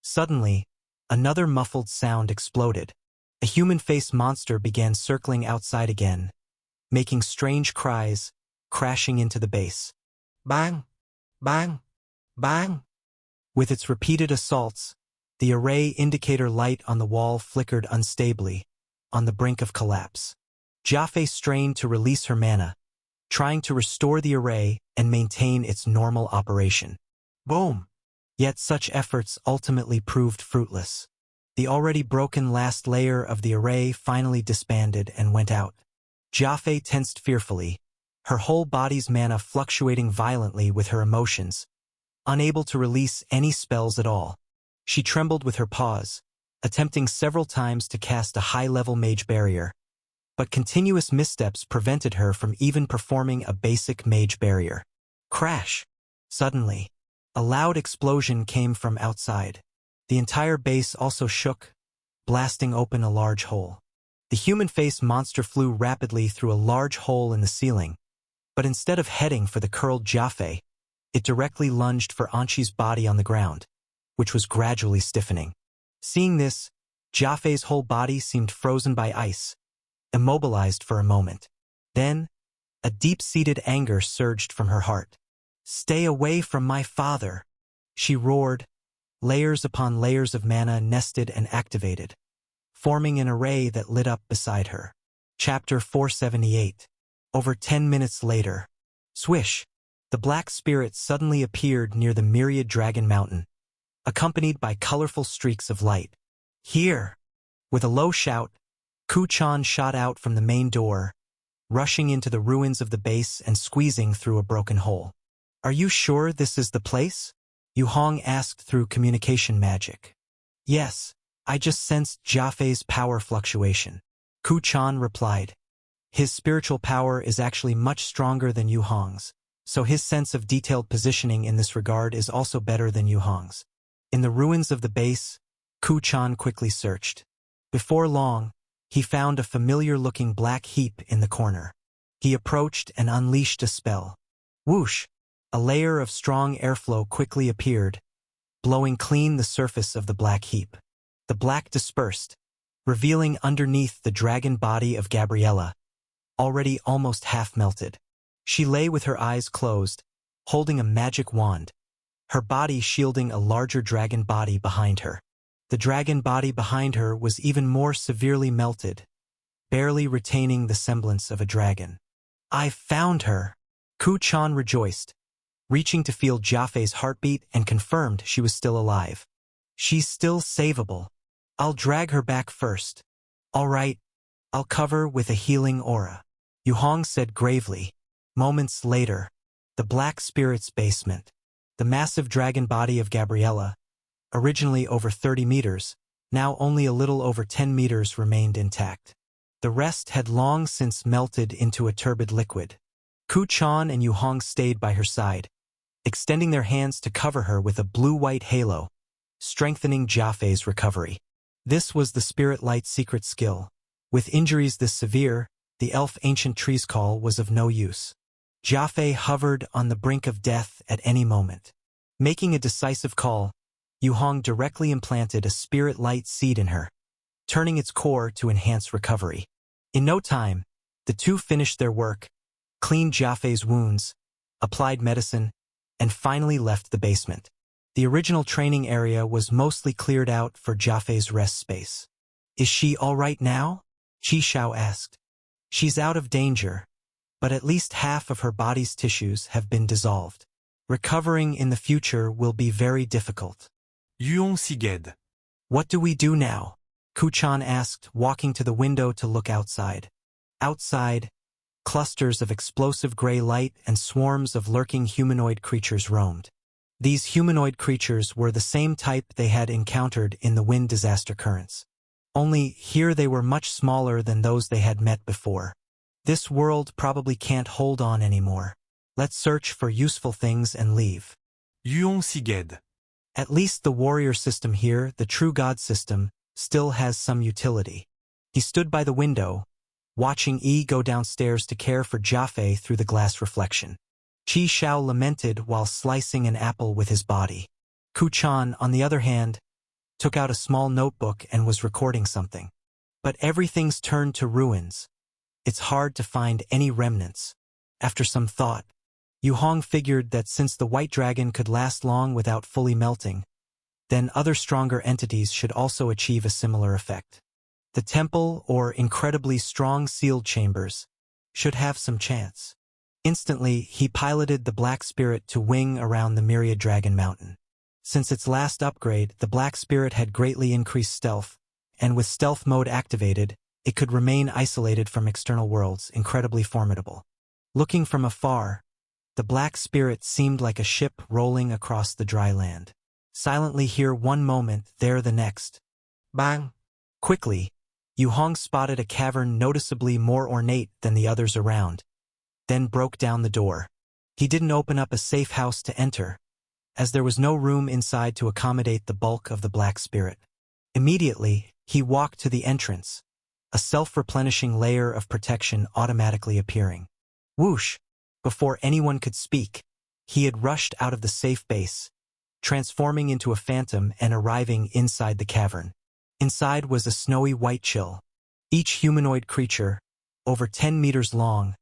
Suddenly, another muffled sound exploded. A human face monster began circling outside again, making strange cries, crashing into the base. Bang! Bang! Bang! With its repeated assaults, the array indicator light on the wall flickered unstably, on the brink of collapse. Jiafei strained to release her mana, trying to restore the array and maintain its normal operation. Boom! Yet such efforts ultimately proved fruitless. The already broken last layer of the array finally disbanded and went out. Jiafei tensed fearfully, her whole body's mana fluctuating violently with her emotions, unable to release any spells at all. She trembled with her paws, attempting several times to cast a high-level mage barrier, but continuous missteps prevented her from even performing a basic mage barrier. Crash! Suddenly, a loud explosion came from outside. The entire base also shook, blasting open a large hole. The human face monster flew rapidly through a large hole in the ceiling, but instead of heading for the curled Jiafei, it directly lunged for Anshi's body on the ground, which was gradually stiffening. Seeing this, Jiafei's whole body seemed frozen by ice, immobilized for a moment. Then, a deep-seated anger surged from her heart. Stay away from my father, she roared. Layers upon layers of mana nested and activated, forming an array that lit up beside her. Chapter 478. Over 10 minutes later. Swish! The black spirit suddenly appeared near the myriad dragon mountain, accompanied by colorful streaks of light. Here! With a low shout, Ku-chan shot out from the main door, rushing into the ruins of the base and squeezing through a broken hole. Are you sure this is the place? Yu Hong asked through communication magic. Yes, I just sensed Jiafei's power fluctuation. Ku-chan replied. His spiritual power is actually much stronger than Yu Hong's, so his sense of detailed positioning in this regard is also better than Yu Hong's. In the ruins of the base, Ku-chan quickly searched. Before long, he found a familiar-looking black heap in the corner. He approached and unleashed a spell. Whoosh! A layer of strong airflow quickly appeared, blowing clean the surface of the black heap. The black dispersed, revealing underneath the dragon body of Gabriella, already almost half melted. She lay with her eyes closed, holding a magic wand, her body shielding a larger dragon body behind her. The dragon body behind her was even more severely melted, barely retaining the semblance of a dragon. "I found her!" Ku Chan rejoiced, reaching to feel Jiafei's heartbeat and confirmed she was still alive. "She's still savable. I'll drag her back first." "All right, I'll cover with a healing aura," Yu Hong said gravely. Moments later, the Black Spirit's basement. The massive dragon body of Gabriella, originally over 30 meters, now only a little over 10 meters remained intact. The rest had long since melted into a turbid liquid. Ku Chan and Yu Hong stayed by her side, extending their hands to cover her with a blue-white halo, strengthening Jiafei's recovery. This was the Spirit Light's secret skill. With injuries this severe, the elf Ancient Tree's call was of no use. Jiafei hovered on the brink of death at any moment. Making a decisive call, Yu Hong directly implanted a Spirit Light seed in her, turning its core to enhance recovery. In no time, the two finished their work, cleaned Jiafei's wounds, applied medicine, and finally left the basement. The original training area was mostly cleared out for Jiafei's rest space. "Is she all right now?" Qi Shao asked. "She's out of danger, but at least half of her body's tissues have been dissolved. Recovering in the future will be very difficult." Yuong Siged. "What do we do now?" Ku Chan asked, walking to the window to look outside. Outside, clusters of explosive gray light and swarms of lurking humanoid creatures roamed. These humanoid creatures were the same type they had encountered in the wind disaster currents. Only here they were much smaller than those they had met before. "This world probably can't hold on anymore. Let's search for useful things and leave." Yuong Siged. "At least the warrior system here, the true god system, still has some utility." He stood by the window, watching Yi go downstairs to care for Jiafei through the glass reflection. Qi Shao lamented while slicing an apple with his body. Ku Chan, on the other hand, took out a small notebook and was recording something. "But everything's turned to ruins. It's hard to find any remnants." After some thought, Yu Hong figured that since the white dragon could last long without fully melting, then other stronger entities should also achieve a similar effect. The temple, or incredibly strong sealed chambers, should have some chance. Instantly, he piloted the Black Spirit to wing around the Myriad Dragon Mountain. Since its last upgrade, the Black Spirit had greatly increased stealth, and with stealth mode activated, it could remain isolated from external worlds, incredibly formidable. Looking from afar, the Black Spirit seemed like a ship rolling across the dry land. Silently here one moment, there the next. Bang! Quickly, Yu Hong spotted a cavern noticeably more ornate than the others around, then broke down the door. He didn't open up a safe house to enter, as there was no room inside to accommodate the bulk of the Black Spirit. Immediately, he walked to the entrance, a self-replenishing layer of protection automatically appearing. Whoosh! Before anyone could speak, he had rushed out of the safe base, transforming into a phantom and arriving inside the cavern. Inside was a snowy white chill. Each humanoid creature, over 10 meters long,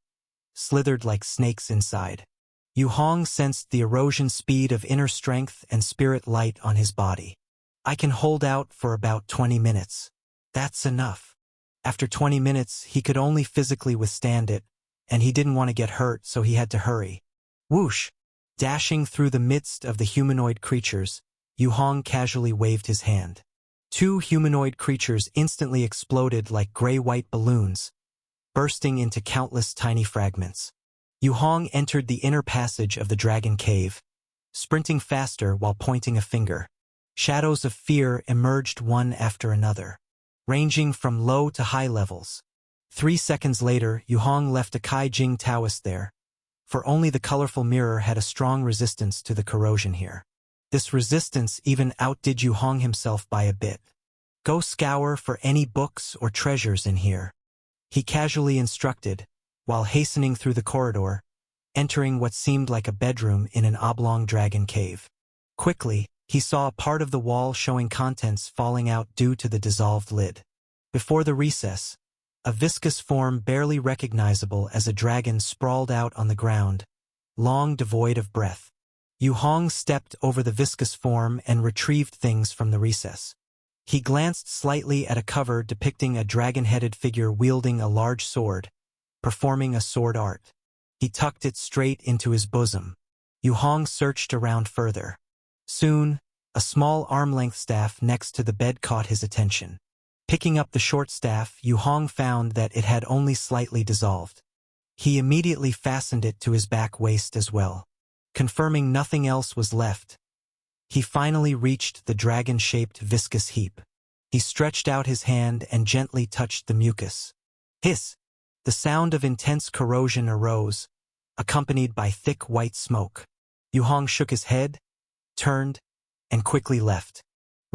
slithered like snakes inside. Yu Hong sensed the erosion speed of inner strength and spirit light on his body. "I can hold out for about 20 minutes. That's enough." After 20 minutes, he could only physically withstand it, and he didn't want to get hurt, so he had to hurry. Whoosh! Dashing through the midst of the humanoid creatures, Yu Hong casually waved his hand. 2 humanoid creatures instantly exploded like gray-white balloons, bursting into countless tiny fragments. Yu Hong entered the inner passage of the dragon cave, sprinting faster while pointing a finger. Shadows of fear emerged one after another, ranging from low to high levels. 3 seconds later, Yu Hong left a Kai Jing Taoist there, for only the colorful mirror had a strong resistance to the corrosion here. This resistance even outdid Yu Hong himself by a bit. "Go scour for any books or treasures in here," he casually instructed, while hastening through the corridor, entering what seemed like a bedroom in an oblong dragon cave. Quickly, he saw a part of the wall showing contents falling out due to the dissolved lid. Before the recess, a viscous form barely recognizable as a dragon sprawled out on the ground, long devoid of breath. Yu Hong stepped over the viscous form and retrieved things from the recess. He glanced slightly at a cover depicting a dragon-headed figure wielding a large sword, performing a sword art. He tucked it straight into his bosom. Yu Hong searched around further. Soon, a small arm-length staff next to the bed caught his attention. Picking up the short staff, Yu Hong found that it had only slightly dissolved. He immediately fastened it to his back waist as well. Confirming nothing else was left, he finally reached the dragon-shaped viscous heap. He stretched out his hand and gently touched the mucus. Hiss! The sound of intense corrosion arose, accompanied by thick white smoke. Yu Hong shook his head, turned, and quickly left.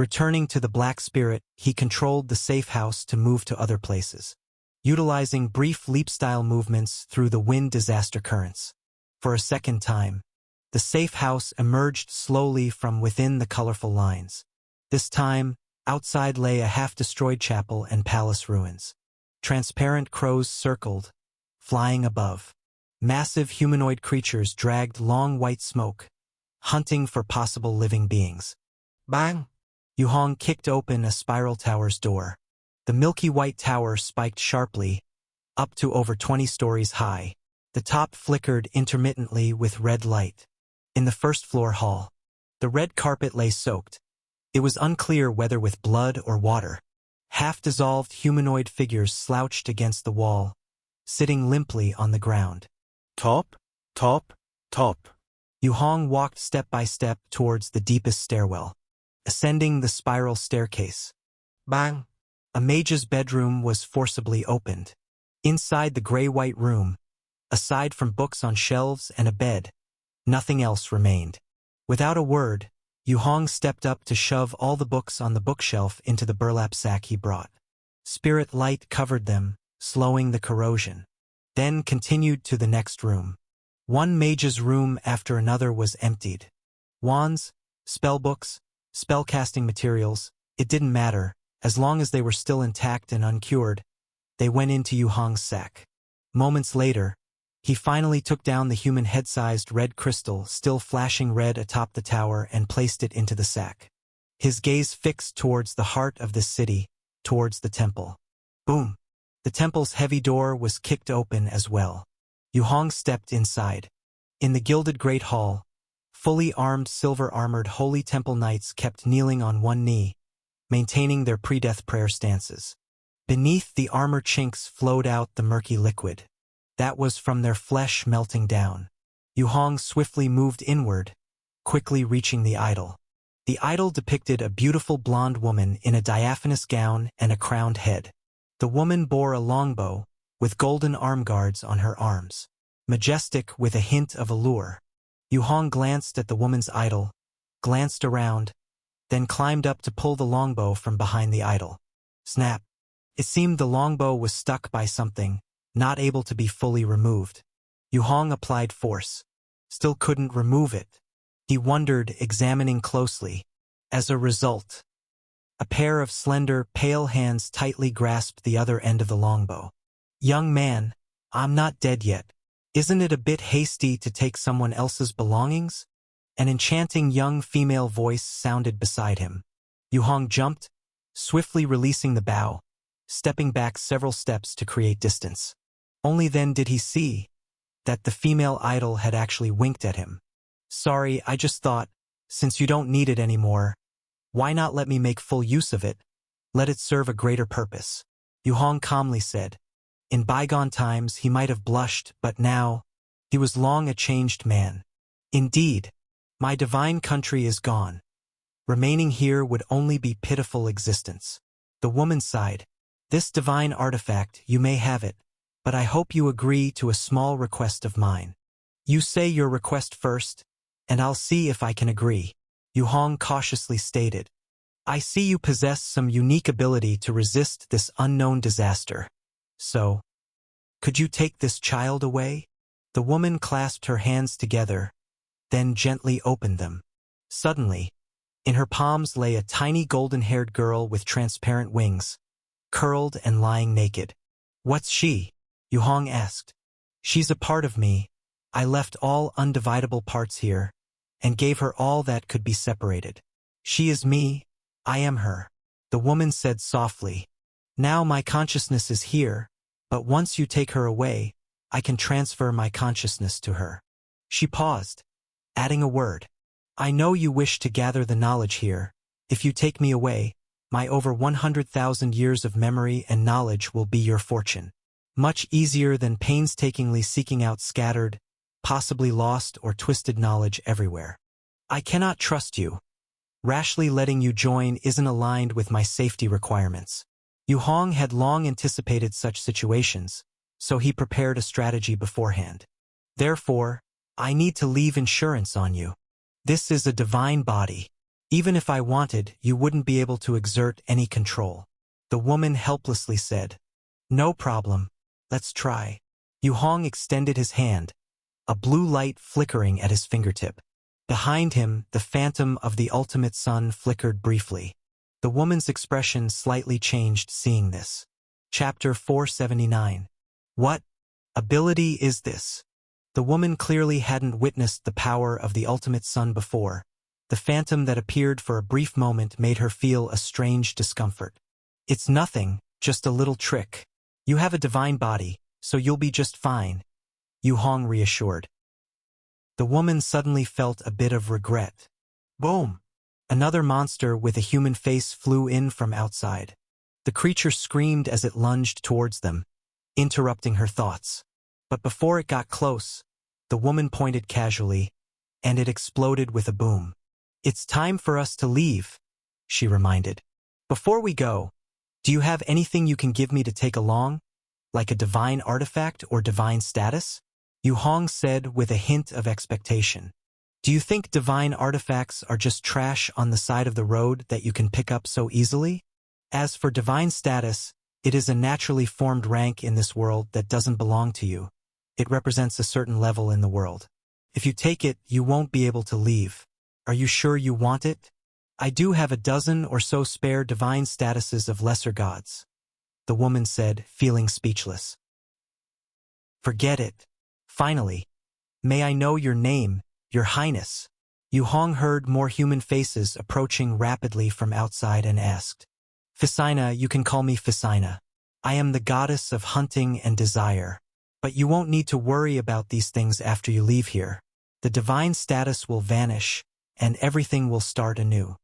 Returning to the Black Spirit, he controlled the safe house to move to other places, utilizing brief leap-style movements through the wind disaster currents. For a second time, the safe house emerged slowly from within the colorful lines. This time, outside lay a half-destroyed chapel and palace ruins. Transparent crows circled, flying above. Massive humanoid creatures dragged long white smoke, hunting for possible living beings. Bang! Yu Hong kicked open a spiral tower's door. The milky white tower spiked sharply, up to over 20 stories high. The top flickered intermittently with red light. In the first-floor hall, the red carpet lay soaked. It was unclear whether with blood or water. Half-dissolved humanoid figures slouched against the wall, sitting limply on the ground. Top, top, top. Yu Hong walked step by step towards the deepest stairwell, ascending the spiral staircase. Bang! A mage's bedroom was forcibly opened. Inside the gray-white room, aside from books on shelves and a bed, nothing else remained. Without a word, Yu Hong stepped up to shove all the books on the bookshelf into the burlap sack he brought. Spirit light covered them, slowing the corrosion. Then continued to the next room. One mage's room after another was emptied. Wands, spellbooks, spellcasting materials, it didn't matter, as long as they were still intact and uncured, they went into Yu Hong's sack. Moments later, he finally took down the human head-sized red crystal still flashing red atop the tower and placed it into the sack. His gaze fixed towards the heart of the city, towards the temple. Boom! The temple's heavy door was kicked open as well. Yu Hong stepped inside. In the gilded great hall, fully armed silver-armored holy temple knights kept kneeling on one knee, maintaining their pre-death prayer stances. Beneath the armor chinks flowed out the murky liquid. That was from their flesh melting down. Yu Hong swiftly moved inward, quickly reaching the idol. The idol depicted a beautiful blonde woman in a diaphanous gown and a crowned head. The woman bore a longbow, with golden arm guards on her arms. Majestic with a hint of allure. Yu Hong glanced at the woman's idol, glanced around, then climbed up to pull the longbow from behind the idol. Snap! It seemed the longbow was stuck by something, not able to be fully removed. Yu Hong applied force. Still couldn't remove it. He wondered, examining closely. As a result, a pair of slender, pale hands tightly grasped the other end of the longbow. Young man, I'm not dead yet. Isn't it a bit hasty to take someone else's belongings? An enchanting young female voice sounded beside him. Yu Hong jumped, swiftly releasing the bow, stepping back several steps to create distance. Only then did he see that the female idol had actually winked at him. Sorry, I just thought, since you don't need it anymore, why not let me make full use of it? Let it serve a greater purpose. Yu Hong calmly said. In bygone times he might have blushed, but now, he was long a changed man. Indeed, my divine country is gone. Remaining here would only be pitiful existence. The woman sighed. This divine artifact, you may have it, but I hope you agree to a small request of mine. You say your request first, and I'll see if I can agree. Yu Hong cautiously stated. I see you possess some unique ability to resist this unknown disaster. So, could you take this child away? The woman clasped her hands together, then gently opened them. Suddenly, in her palms lay a tiny golden-haired girl with transparent wings, curled and lying naked. What's she? Yu Hong asked. She's a part of me. I left all undividable parts here, and gave her all that could be separated. She is me, I am her. The woman said softly. Now my consciousness is here, but once you take her away, I can transfer my consciousness to her. She paused, adding a word. I know you wish to gather the knowledge here. If you take me away, my over 100,000 years of memory and knowledge will be your fortune. Much easier than painstakingly seeking out scattered, possibly lost or twisted knowledge everywhere. I cannot trust you. Rashly letting you join isn't aligned with my safety requirements. Yu Hong had long anticipated such situations, so he prepared a strategy beforehand. Therefore, I need to leave insurance on you. This is a divine body. Even if I wanted, you wouldn't be able to exert any control. The woman helplessly said. No problem. Let's try. Yu Hong extended his hand, a blue light flickering at his fingertip. Behind him, the phantom of the ultimate sun flickered briefly. The woman's expression slightly changed seeing this. Chapter 479. What ability is this? The woman clearly hadn't witnessed the power of the ultimate sun before. The phantom that appeared for a brief moment made her feel a strange discomfort. It's nothing, just a little trick. You have a divine body, so you'll be just fine, Yu Hong reassured. The woman suddenly felt a bit of regret. Boom! Another monster with a human face flew in from outside. The creature screamed as it lunged towards them, interrupting her thoughts. But before it got close, the woman pointed casually, and it exploded with a boom. It's time for us to leave, she reminded. Before we go, do you have anything you can give me to take along? Like a divine artifact or divine status? Yu Hong said with a hint of expectation. Do you think divine artifacts are just trash on the side of the road that you can pick up so easily? As for divine status, it is a naturally formed rank in this world that doesn't belong to you. It represents a certain level in the world. If you take it, you won't be able to leave. Are you sure you want it? I do have a dozen or so spare divine statuses of lesser gods, the woman said, feeling speechless. Forget it. Finally, may I know your name, Your Highness? Yu Hong heard more human faces approaching rapidly from outside and asked. Fisina, you can call me Fisina. I am the goddess of hunting and desire. But you won't need to worry about these things after you leave here. The divine status will vanish, and everything will start anew.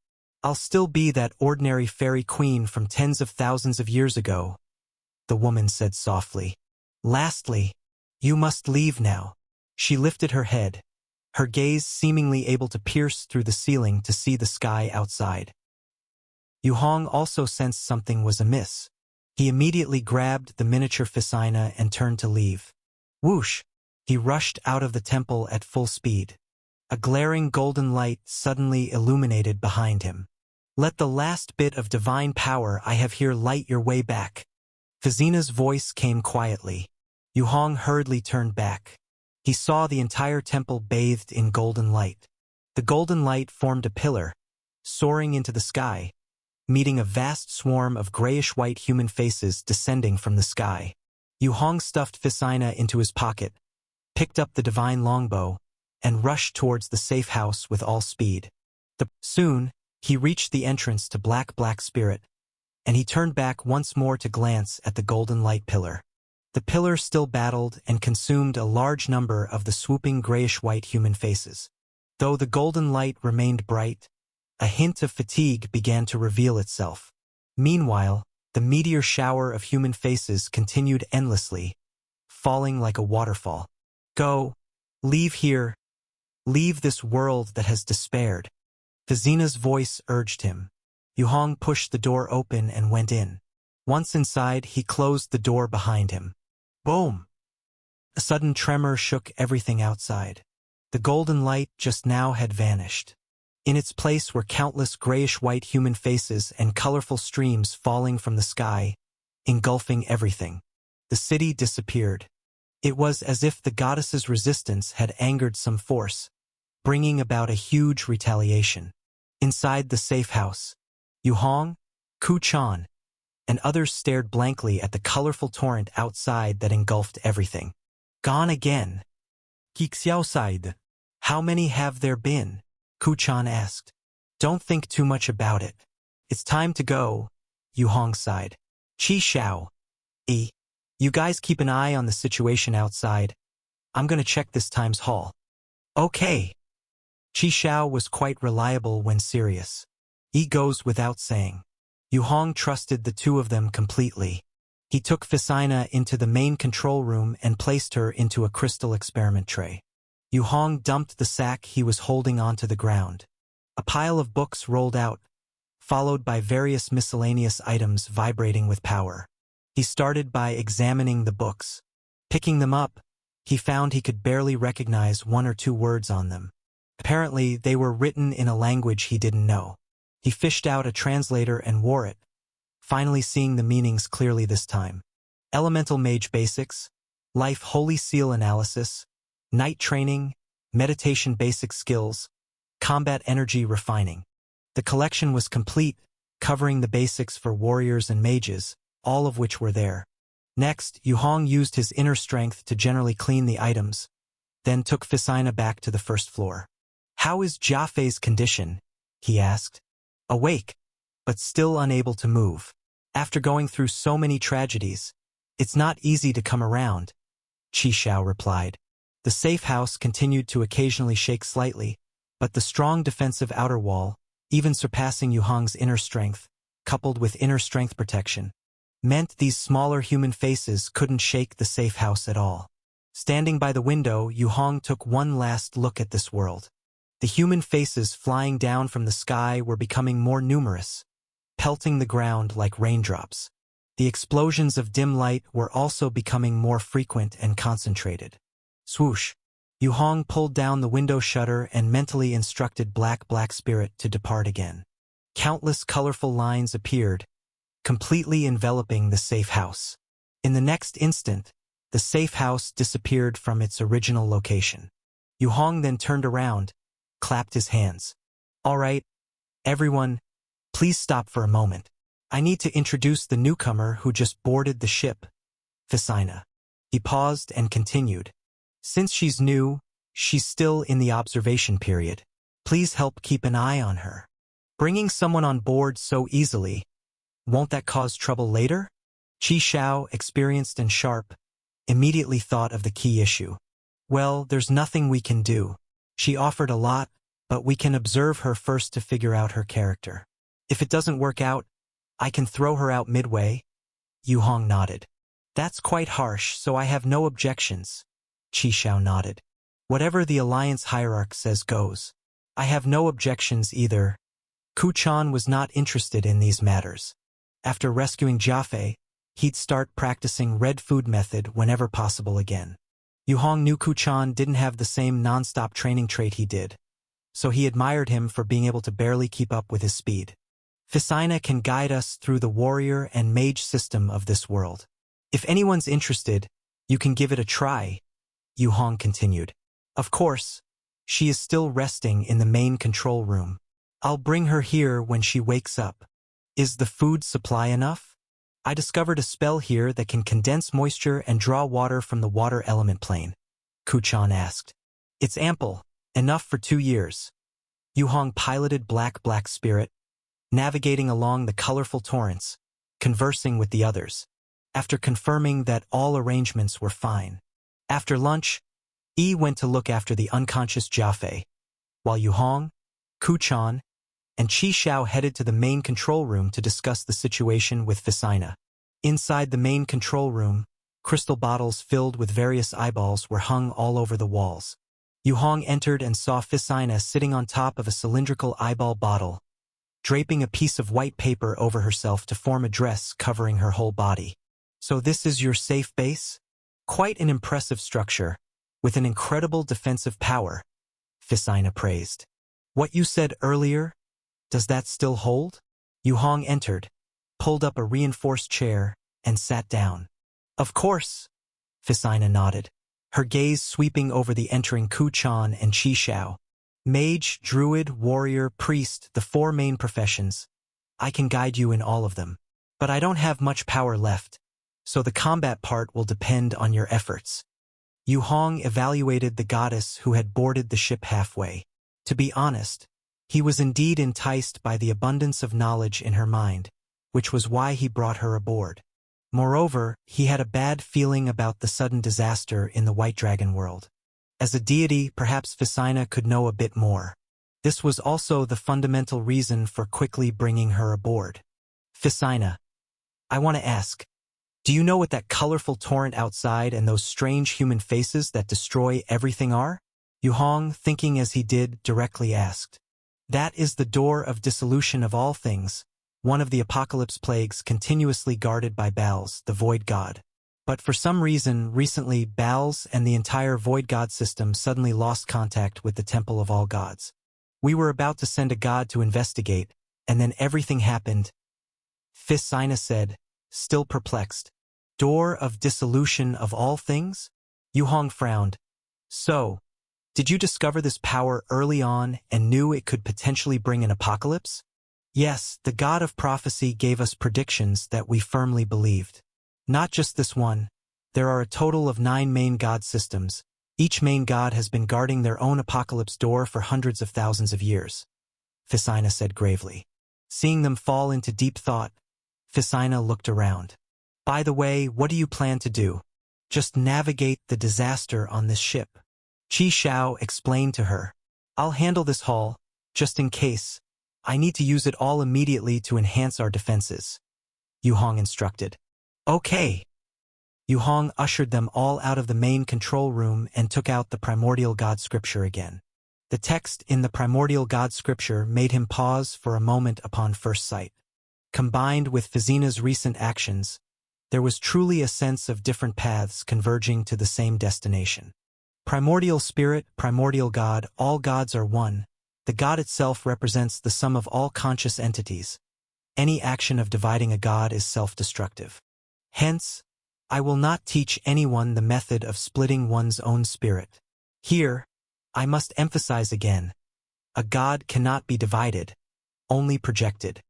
I'll still be that ordinary fairy queen from tens of thousands of years ago, the woman said softly. Lastly, you must leave now. She lifted her head, her gaze seemingly able to pierce through the ceiling to see the sky outside. Yu Hong also sensed something was amiss. He immediately grabbed the miniature Fisina and turned to leave. Whoosh! He rushed out of the temple at full speed. A glaring golden light suddenly illuminated behind him. Let the last bit of divine power I have here light your way back. Fisina's voice came quietly. Yu Hong hurriedly turned back. He saw the entire temple bathed in golden light. The golden light formed a pillar, soaring into the sky, meeting a vast swarm of grayish-white human faces descending from the sky. Yu Hong stuffed Fisina into his pocket, picked up the divine longbow, and rushed towards the safe house with all speed. Soon, he reached the entrance to Black Spirit, and he turned back once more to glance at the golden light pillar. The pillar still battled and consumed a large number of the swooping grayish-white human faces. Though the golden light remained bright, a hint of fatigue began to reveal itself. Meanwhile, the meteor shower of human faces continued endlessly, falling like a waterfall. Go, leave here, leave this world that has despaired. Fisina's voice urged him. Yu Hong pushed the door open and went in. Once inside, he closed the door behind him. Boom! A sudden tremor shook everything outside. The golden light just now had vanished. In its place were countless grayish-white human faces and colorful streams falling from the sky, engulfing everything. The city disappeared. It was as if the goddess's resistance had angered some force, bringing about a huge retaliation. Inside the safe house, Yu Hong, Ku Chan, and others stared blankly at the colorful torrent outside that engulfed everything. Gone again. Outside. How many have there been? Kuchan asked. Don't think too much about it. It's time to go, Yu Hong sighed. Qi Xiao. You guys keep an eye on the situation outside. I'm gonna check this time's haul. Okay. Qi Xiao was quite reliable when serious. He goes without saying. Yu Hong trusted the two of them completely. He took Fisina into the main control room and placed her into a crystal experiment tray. Yu Hong dumped the sack he was holding onto the ground. A pile of books rolled out, followed by various miscellaneous items vibrating with power. He started by examining the books. Picking them up, he found he could barely recognize one or two words on them. Apparently, they were written in a language he didn't know. He fished out a translator and wore it, finally seeing the meanings clearly this time. Elemental Mage Basics, Life Holy Seal Analysis, Night Training, Meditation Basic Skills, Combat Energy Refining. The collection was complete, covering the basics for warriors and mages, all of which were there. Next, Yu Hong used his inner strength to generally clean the items, then took Fisina back to the first floor. How is Jiafei's condition? He asked. Awake, but still unable to move. After going through so many tragedies, it's not easy to come around, Qi Xiao replied. The safe house continued to occasionally shake slightly, but the strong defensive outer wall, even surpassing Yu Hong's inner strength, coupled with inner strength protection, meant these smaller human faces couldn't shake the safe house at all. Standing by the window, Yu Hong took one last look at this world. The human faces flying down from the sky were becoming more numerous, pelting the ground like raindrops. The explosions of dim light were also becoming more frequent and concentrated. Swoosh! Yu Hong pulled down the window shutter and mentally instructed Black Spirit to depart again. Countless colorful lines appeared, completely enveloping the safe house. In the next instant, the safe house disappeared from its original location. Yu Hong then turned around, clapped his hands. All right, everyone, please stop for a moment. I need to introduce the newcomer who just boarded the ship, Fisina. He paused and continued. Since she's new, she's still in the observation period. Please help keep an eye on her. Bringing someone on board so easily, won't that cause trouble later? Qi Xiao, experienced and sharp, immediately thought of the key issue. Well, there's nothing we can do. She offered a lot, but we can observe her first to figure out her character. If it doesn't work out, I can throw her out midway. Yu Hong nodded. That's quite harsh, so I have no objections. Qi Xiao nodded. Whatever the Alliance hierarch says goes. I have no objections either. Kuchan was not interested in these matters. After rescuing Jiafei, he'd start practicing red food method whenever possible again. Yu Hong knew Kuchan didn't have the same non-stop training trait he did, so he admired him for being able to barely keep up with his speed. Fisina can guide us through the warrior and mage system of this world. If anyone's interested, you can give it a try, Yu Hong continued. Of course, she is still resting in the main control room. I'll bring her here when she wakes up. Is the food supply enough? I discovered a spell here that can condense moisture and draw water from the water element plane, Kuchan asked. It's ample, enough for 2 years. Yu Hong piloted Black Spirit, navigating along the colorful torrents, conversing with the others. After confirming that all arrangements were fine. After lunch, Yi went to look after the unconscious Jiafei, while Yu Hong, Kuchan, and Qi Xiao headed to the main control room to discuss the situation with Fisina. Inside the main control room, crystal bottles filled with various eyeballs were hung all over the walls. Yu Hong entered and saw Fisina sitting on top of a cylindrical eyeball bottle, draping a piece of white paper over herself to form a dress covering her whole body. So this is your safe base? Quite an impressive structure, with an incredible defensive power, Fisina praised. What you said earlier, does that still hold? Yu Hong entered, pulled up a reinforced chair, and sat down. Of course, Fisina nodded, her gaze sweeping over the entering Kuchan and Qi Xiao. Mage, druid, warrior, priest, the 4 main professions. I can guide you in all of them. But I don't have much power left, so the combat part will depend on your efforts. Yu Hong evaluated the goddess who had boarded the ship halfway. To be honest, he was indeed enticed by the abundance of knowledge in her mind, which was why he brought her aboard. Moreover, he had a bad feeling about the sudden disaster in the White Dragon world. As a deity, perhaps Physina could know a bit more. This was also the fundamental reason for quickly bringing her aboard. Physina, I want to ask, do you know what that colorful torrent outside and those strange human faces that destroy everything are? Yu Hong, thinking as he did, directly asked. That is the door of dissolution of all things, one of the apocalypse plagues continuously guarded by Baals, the Void God. But for some reason, recently, Baals and the entire Void God system suddenly lost contact with the Temple of All Gods. We were about to send a god to investigate, and then everything happened. Physina said, still perplexed. Door of dissolution of all things? Yu Hong frowned. So, did you discover this power early on and knew it could potentially bring an apocalypse? Yes, the god of prophecy gave us predictions that we firmly believed. Not just this one. There are a total of 9 main god systems. Each main god has been guarding their own apocalypse door for hundreds of thousands of years. Physina said gravely. Seeing them fall into deep thought, Physina looked around. By the way, what do you plan to do? Just navigate the disaster on this ship. Qi Xiao explained to her. I'll handle this haul, just in case. I need to use it all immediately to enhance our defenses. Yu Hong instructed. Okay. Yu Hong ushered them all out of the main control room and took out the Primordial God Scripture again. The text in the Primordial God Scripture made him pause for a moment upon first sight. Combined with Physina's recent actions, there was truly a sense of different paths converging to the same destination. Primordial Spirit, Primordial God, all gods are one. The God itself represents the sum of all conscious entities. Any action of dividing a god is self-destructive. Hence, I will not teach anyone the method of splitting one's own spirit. Here, I must emphasize again, a god cannot be divided, only projected.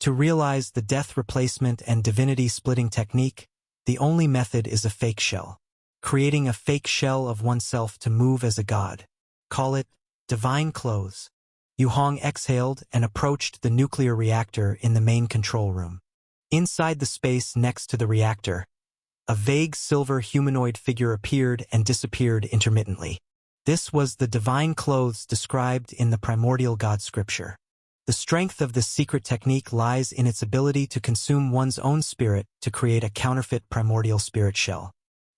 To realize the death replacement and divinity splitting technique, the only method is a fake shell. Creating a fake shell of oneself to move as a god. Call it divine clothes. Yu Hong exhaled and approached the nuclear reactor in the main control room. Inside the space next to the reactor, a vague silver humanoid figure appeared and disappeared intermittently. This was the divine clothes described in the Primordial God Scripture. The strength of this secret technique lies in its ability to consume one's own spirit to create a counterfeit primordial spirit shell.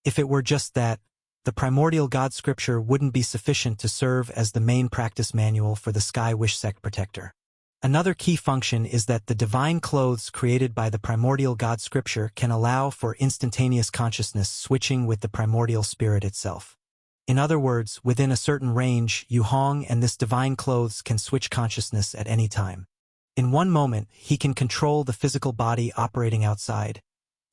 If it were just that, the Primordial God Scripture wouldn't be sufficient to serve as the main practice manual for the Sky Wish Sect Protector. Another key function is that the divine clothes created by the Primordial God Scripture can allow for instantaneous consciousness switching with the primordial spirit itself. In other words, within a certain range, Yu Hong and this divine clothes can switch consciousness at any time. In one moment, he can control the physical body operating outside,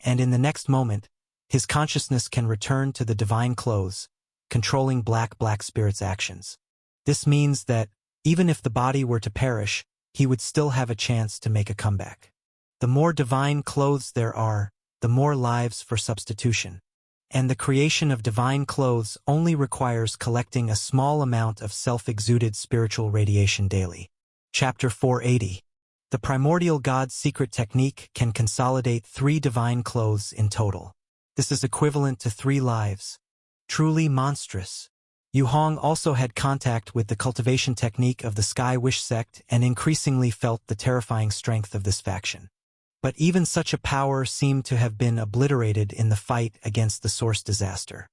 and in the next moment, his consciousness can return to the divine clothes, controlling Black Spirit's actions. This means that, even if the body were to perish, he would still have a chance to make a comeback. The more divine clothes there are, the more lives for substitution. And the creation of divine clothes only requires collecting a small amount of self-exuded spiritual radiation daily. Chapter 480. The Primordial God's secret technique can consolidate 3 divine clothes in total. This is equivalent to 3 lives. Truly monstrous. Yu Hong also had contact with the cultivation technique of the Sky Wish sect and increasingly felt the terrifying strength of this faction. But even such a power seemed to have been obliterated in the fight against the source disaster.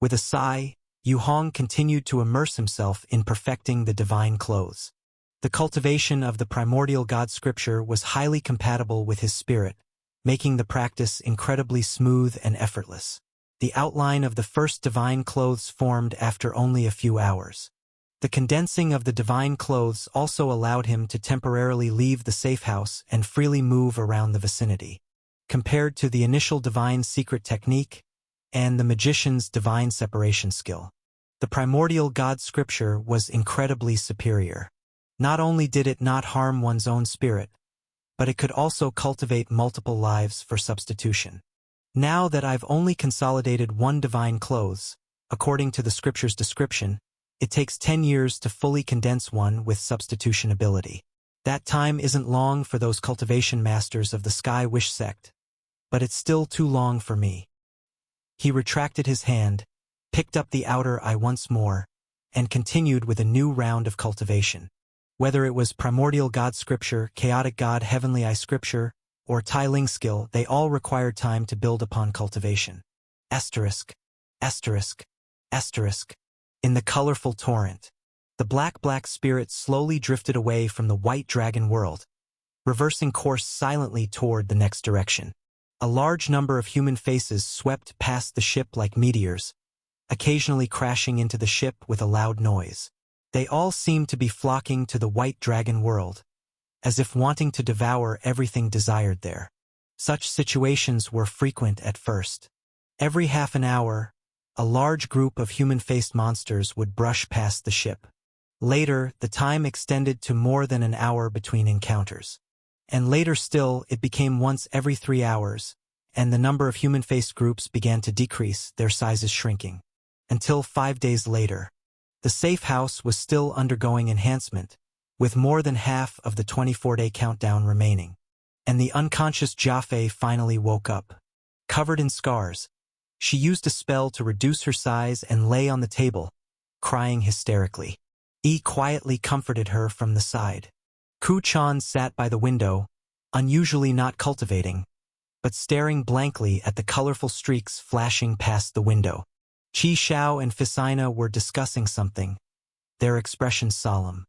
With a sigh, Yu Hong continued to immerse himself in perfecting the divine clothes. The cultivation of the Primordial God Scripture was highly compatible with his spirit, making the practice incredibly smooth and effortless. The outline of the first divine clothes formed after only a few hours. The condensing of the divine clothes also allowed him to temporarily leave the safe house and freely move around the vicinity. Compared to the initial divine secret technique and the magician's divine separation skill, the Primordial God Scripture was incredibly superior. Not only did it not harm one's own spirit, but it could also cultivate multiple lives for substitution. Now that I've only consolidated one divine clothes, according to the scripture's description, it takes 10 years to fully condense one with substitution ability. That time isn't long for those cultivation masters of the Sky Wish sect, but it's still too long for me. He retracted his hand, picked up the outer eye once more, and continued with a new round of cultivation. Whether it was Primordial God Scripture, Chaotic God Heavenly Eye Scripture, or Tai Ling skill, they all required time to build upon cultivation. Asterisk, asterisk, asterisk. In the colorful torrent, the black spirit slowly drifted away from the white dragon world, reversing course silently toward the next direction. A large number of human faces swept past the ship like meteors, occasionally crashing into the ship with a loud noise. They all seemed to be flocking to the white dragon world, as if wanting to devour everything desired there. Such situations were frequent at first. Every half an hour, a large group of human-faced monsters would brush past the ship. Later, the time extended to more than an hour between encounters. And later still, it became once every 3 hours, and the number of human-faced groups began to decrease, their sizes shrinking. Until 5 days later, the safe house was still undergoing enhancement, with more than half of the 24-day countdown remaining. And the unconscious Jaffe finally woke up. Covered in scars, she used a spell to reduce her size and lay on the table, crying hysterically. Yi quietly comforted her from the side. Ku Chan sat by the window, unusually not cultivating, but staring blankly at the colorful streaks flashing past the window. Qi Xiao and Fisaina were discussing something, their expressions solemn.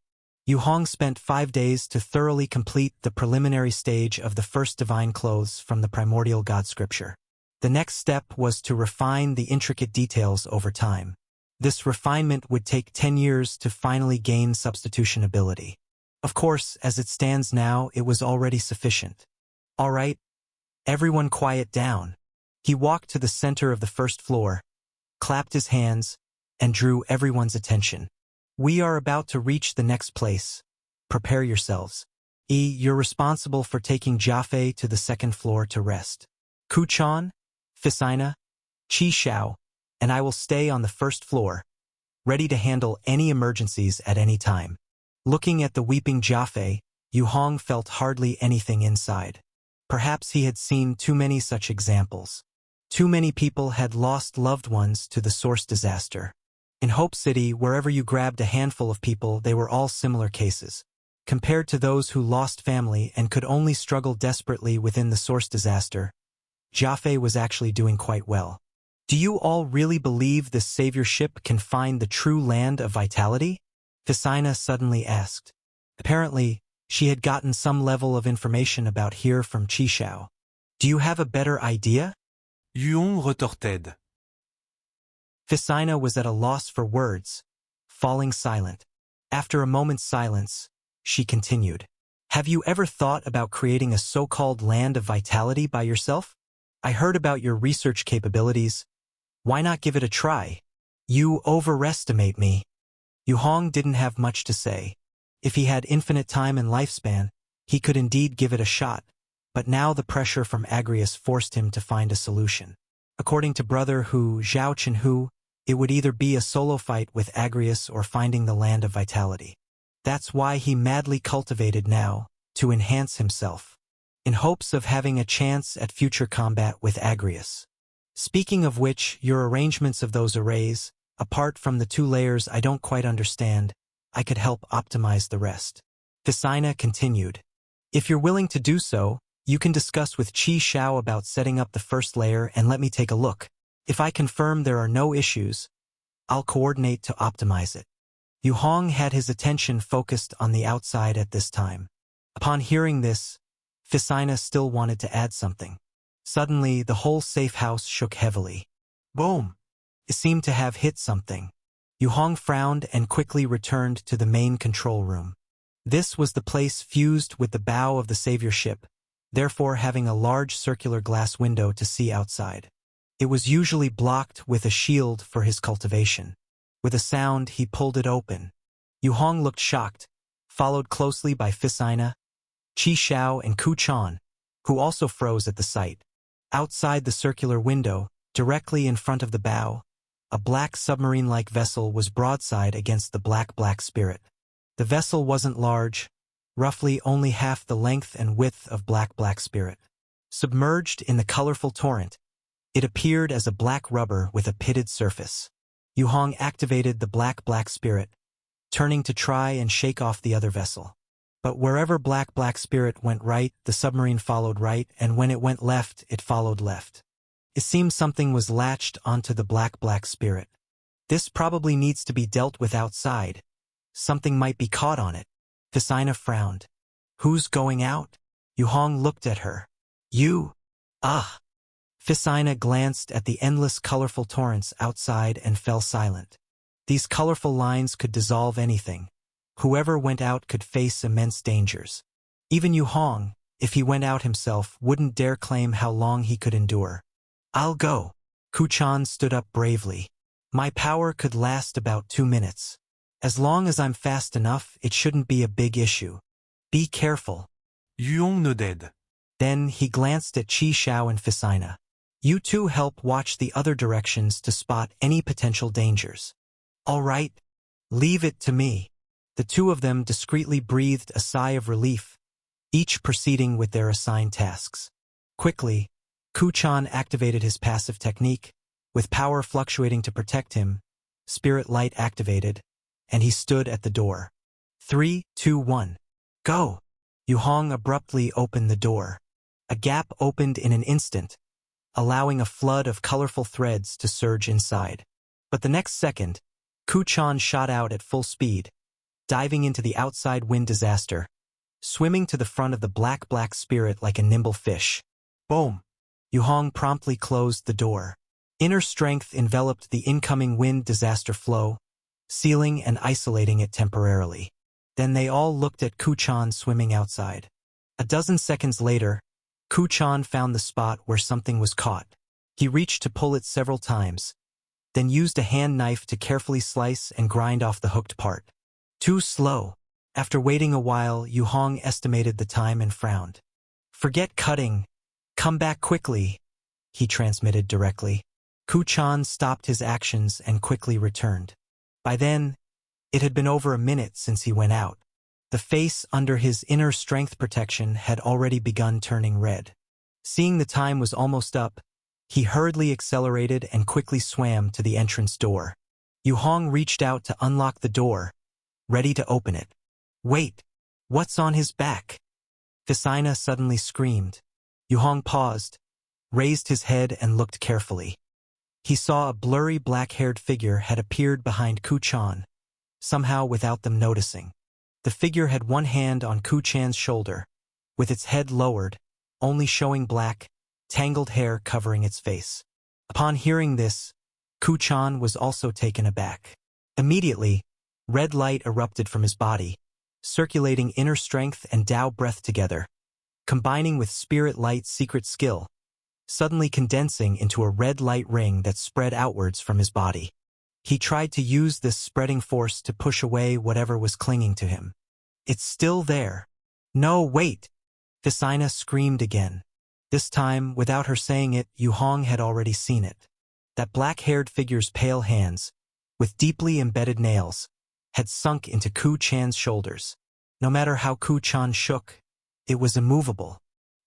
Yu Hong spent 5 days to thoroughly complete the preliminary stage of the first divine clothes from the Primordial God Scripture. The next step was to refine the intricate details over time. This refinement would take 10 years to finally gain substitution ability. Of course, as it stands now, it was already sufficient. All right, everyone quiet down. He walked to the center of the first floor, clapped his hands, and drew everyone's attention. We are about to reach the next place. Prepare yourselves. Yi, you're responsible for taking Jaffe to the second floor to rest. Ku Chan, Fisaina, Qi Xiao, and I will stay on the first floor, ready to handle any emergencies at any time. Looking at the weeping Jaffe, Yu Hong felt hardly anything inside. Perhaps he had seen too many such examples. Too many people had lost loved ones to the source disaster. In Hope City, wherever you grabbed a handful of people, they were all similar cases. Compared to those who lost family and could only struggle desperately within the source disaster, Jaffe was actually doing quite well. Do you all really believe this savior ship can find the true land of vitality? Fisaina suddenly asked. Apparently, she had gotten some level of information about here from Qi Xiao. Do you have a better idea? Yu Hong retorted. Fisaina was at a loss for words, falling silent. After a moment's silence, she continued. Have you ever thought about creating a so-called land of vitality by yourself? I heard about your research capabilities. Why not give it a try? You overestimate me. Yu Hong didn't have much to say. If he had infinite time and lifespan, he could indeed give it a shot, but now the pressure from Agrius forced him to find a solution. According to Brother Hu Zhao Chenhu, it would either be a solo fight with Agrius or finding the land of vitality. That's why he madly cultivated now, to enhance himself, in hopes of having a chance at future combat with Agrius. Speaking of which, your arrangements of those arrays, apart from the 2 layers I don't quite understand, I could help optimize the rest. Fisaina continued. If you're willing to do so, you can discuss with Qi Xiao about setting up the first layer and let me take a look. If I confirm there are no issues, I'll coordinate to optimize it. Yu Hong had his attention focused on the outside at this time. Upon hearing this, Fisaina still wanted to add something. Suddenly, the whole safe house shook heavily. Boom! It seemed to have hit something. Yu Hong frowned and quickly returned to the main control room. This was the place fused with the bow of the savior ship, therefore having a large circular glass window to see outside. It was usually blocked with a shield for his cultivation. With a sound, he pulled it open. Yu Hong looked shocked, followed closely by Fisaina, Qi Xiao and Ku Chan, who also froze at the sight. Outside the circular window, directly in front of the bow, a black submarine-like vessel was broadside against the black spirit. The vessel wasn't large, roughly only half the length and width of black spirit. Submerged in the colorful torrent, it appeared as a black rubber with a pitted surface. Yu Hong activated the black spirit, turning to try and shake off the other vessel. But wherever black spirit went right, the submarine followed right, and when it went left, it followed left. It seemed something was latched onto the black spirit. This probably needs to be dealt with outside. Something might be caught on it. Fisaina frowned. Who's going out? Yu Hong looked at her. You? Ah! Fisaina glanced at the endless colorful torrents outside and fell silent. These colorful lines could dissolve anything. Whoever went out could face immense dangers. Even Yu Hong, if he went out himself, wouldn't dare claim how long he could endure. I'll go. Ku Chan stood up bravely. My power could last about 2 minutes. As long as I'm fast enough, it shouldn't be a big issue. Be careful. Yu Hong nodded. Then he glanced at Qi Xiao and Fisaina. You two help watch the other directions to spot any potential dangers. All right, leave it to me. The two of them discreetly breathed a sigh of relief, each proceeding with their assigned tasks. Quickly, Ku Chan activated his passive technique, with power fluctuating to protect him, spirit light activated, and he stood at the door. 3, 2, 1. Go! Yu Hong abruptly opened the door. A gap opened in an instant, allowing a flood of colorful threads to surge inside. But the next second, Ku Chan shot out at full speed, diving into the outside wind disaster, swimming to the front of the black spirit like a nimble fish. Boom! Yu Hong promptly closed the door. Inner strength enveloped the incoming wind disaster flow, sealing and isolating it temporarily. Then they all looked at Ku Chan swimming outside. A dozen seconds later, Ku Chan found the spot where something was caught. He reached to pull it several times, then used a hand knife to carefully slice and grind off the hooked part. Too slow. After waiting a while, Yu Hong estimated the time and frowned. Forget cutting. Come back quickly, he transmitted directly. Ku Chan stopped his actions and quickly returned. By then, it had been over a minute since he went out. The face under his inner strength protection had already begun turning red. Seeing the time was almost up, he hurriedly accelerated and quickly swam to the entrance door. Yu Hong reached out to unlock the door, ready to open it. Wait! What's on his back? Fisaina suddenly screamed. Yu Hong paused, raised his head and looked carefully. He saw a blurry black-haired figure had appeared behind Ku Chan, somehow without them noticing. The figure had one hand on Ku Chan's shoulder, with its head lowered, only showing black, tangled hair covering its face. Upon hearing this, Ku Chan was also taken aback. Immediately, red light erupted from his body, circulating inner strength and Tao breath together, combining with spirit light's secret skill, suddenly condensing into a red light ring that spread outwards from his body. He tried to use this spreading force to push away whatever was clinging to him. It's still there. No, wait! Fisaina screamed again. This time, without her saying it, Yu Hong had already seen it. That black-haired figure's pale hands, with deeply embedded nails, had sunk into Ku Chan's shoulders. No matter how Ku Chan shook, it was immovable.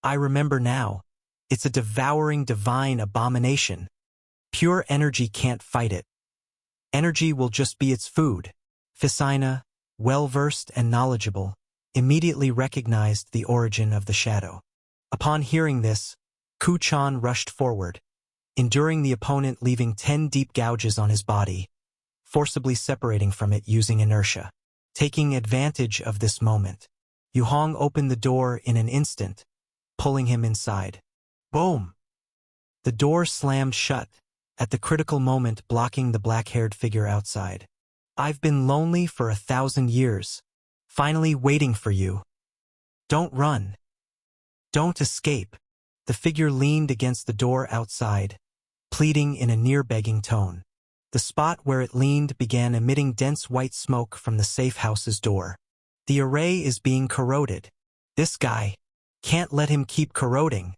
I remember now. It's a devouring divine abomination. Pure energy can't fight it. Energy will just be its food. Fisaina, well-versed and knowledgeable, immediately recognized the origin of the shadow. Upon hearing this, Ku Chan rushed forward, enduring the opponent, leaving 10 deep gouges on his body, forcibly separating from it using inertia. Taking advantage of this moment, Yu Hong opened the door in an instant, pulling him inside. Boom! The door slammed shut, at the critical moment blocking the black-haired figure outside. I've been lonely for 1,000 years, finally waiting for you. Don't run. Don't escape. The figure leaned against the door outside, pleading in a near-begging tone. The spot where it leaned began emitting dense white smoke from the safe house's door. The array is being corroded. This guy. Can't let him keep corroding.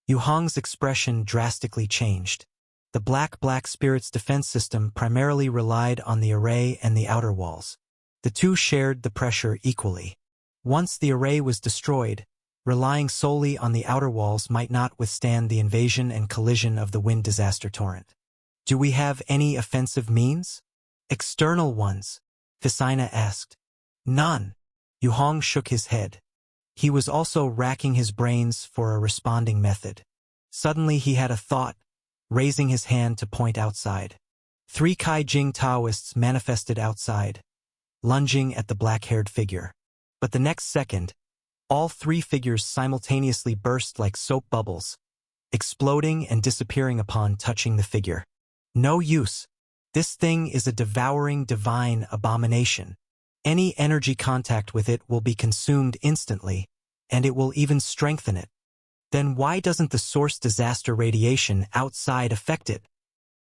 Yu Hong's expression drastically changed. The black spirit's defense system primarily relied on the array and the outer walls. The two shared the pressure equally. Once the array was destroyed, relying solely on the outer walls might not withstand the invasion and collision of the wind disaster torrent. Do we have any offensive means? External ones, Ficina asked. None. Yu Hong shook his head. He was also racking his brains for a responding method. Suddenly he had a thought, raising his hand to point outside. 3 Kai-Jing Taoists manifested outside, lunging at the black-haired figure. But the next second, all 3 figures simultaneously burst like soap bubbles, exploding and disappearing upon touching the figure. No use. This thing is a devouring divine abomination. Any energy contact with it will be consumed instantly, and it will even strengthen it. Then why doesn't the source disaster radiation outside affect it?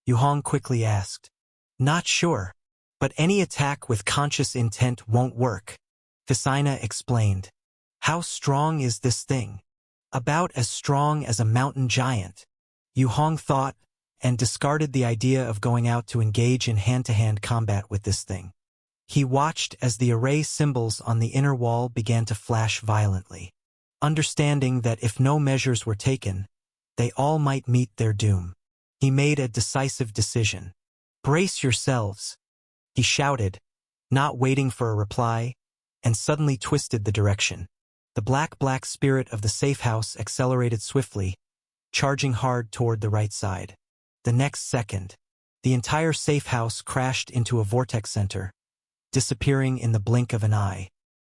Yu Hong quickly asked. Not sure, but any attack with conscious intent won't work, Ficina explained. How strong is this thing? About as strong as a mountain giant. Yu Hong thought, and discarded the idea of going out to engage in hand-to-hand combat with this thing. He watched as the array symbols on the inner wall began to flash violently, understanding that if no measures were taken, they all might meet their doom. He made a decisive decision. Brace yourselves, he shouted, not waiting for a reply, and suddenly twisted the direction. The black spirit of the safe house accelerated swiftly, charging hard toward the right side. The next second, the entire safe house crashed into a vortex center, disappearing in the blink of an eye.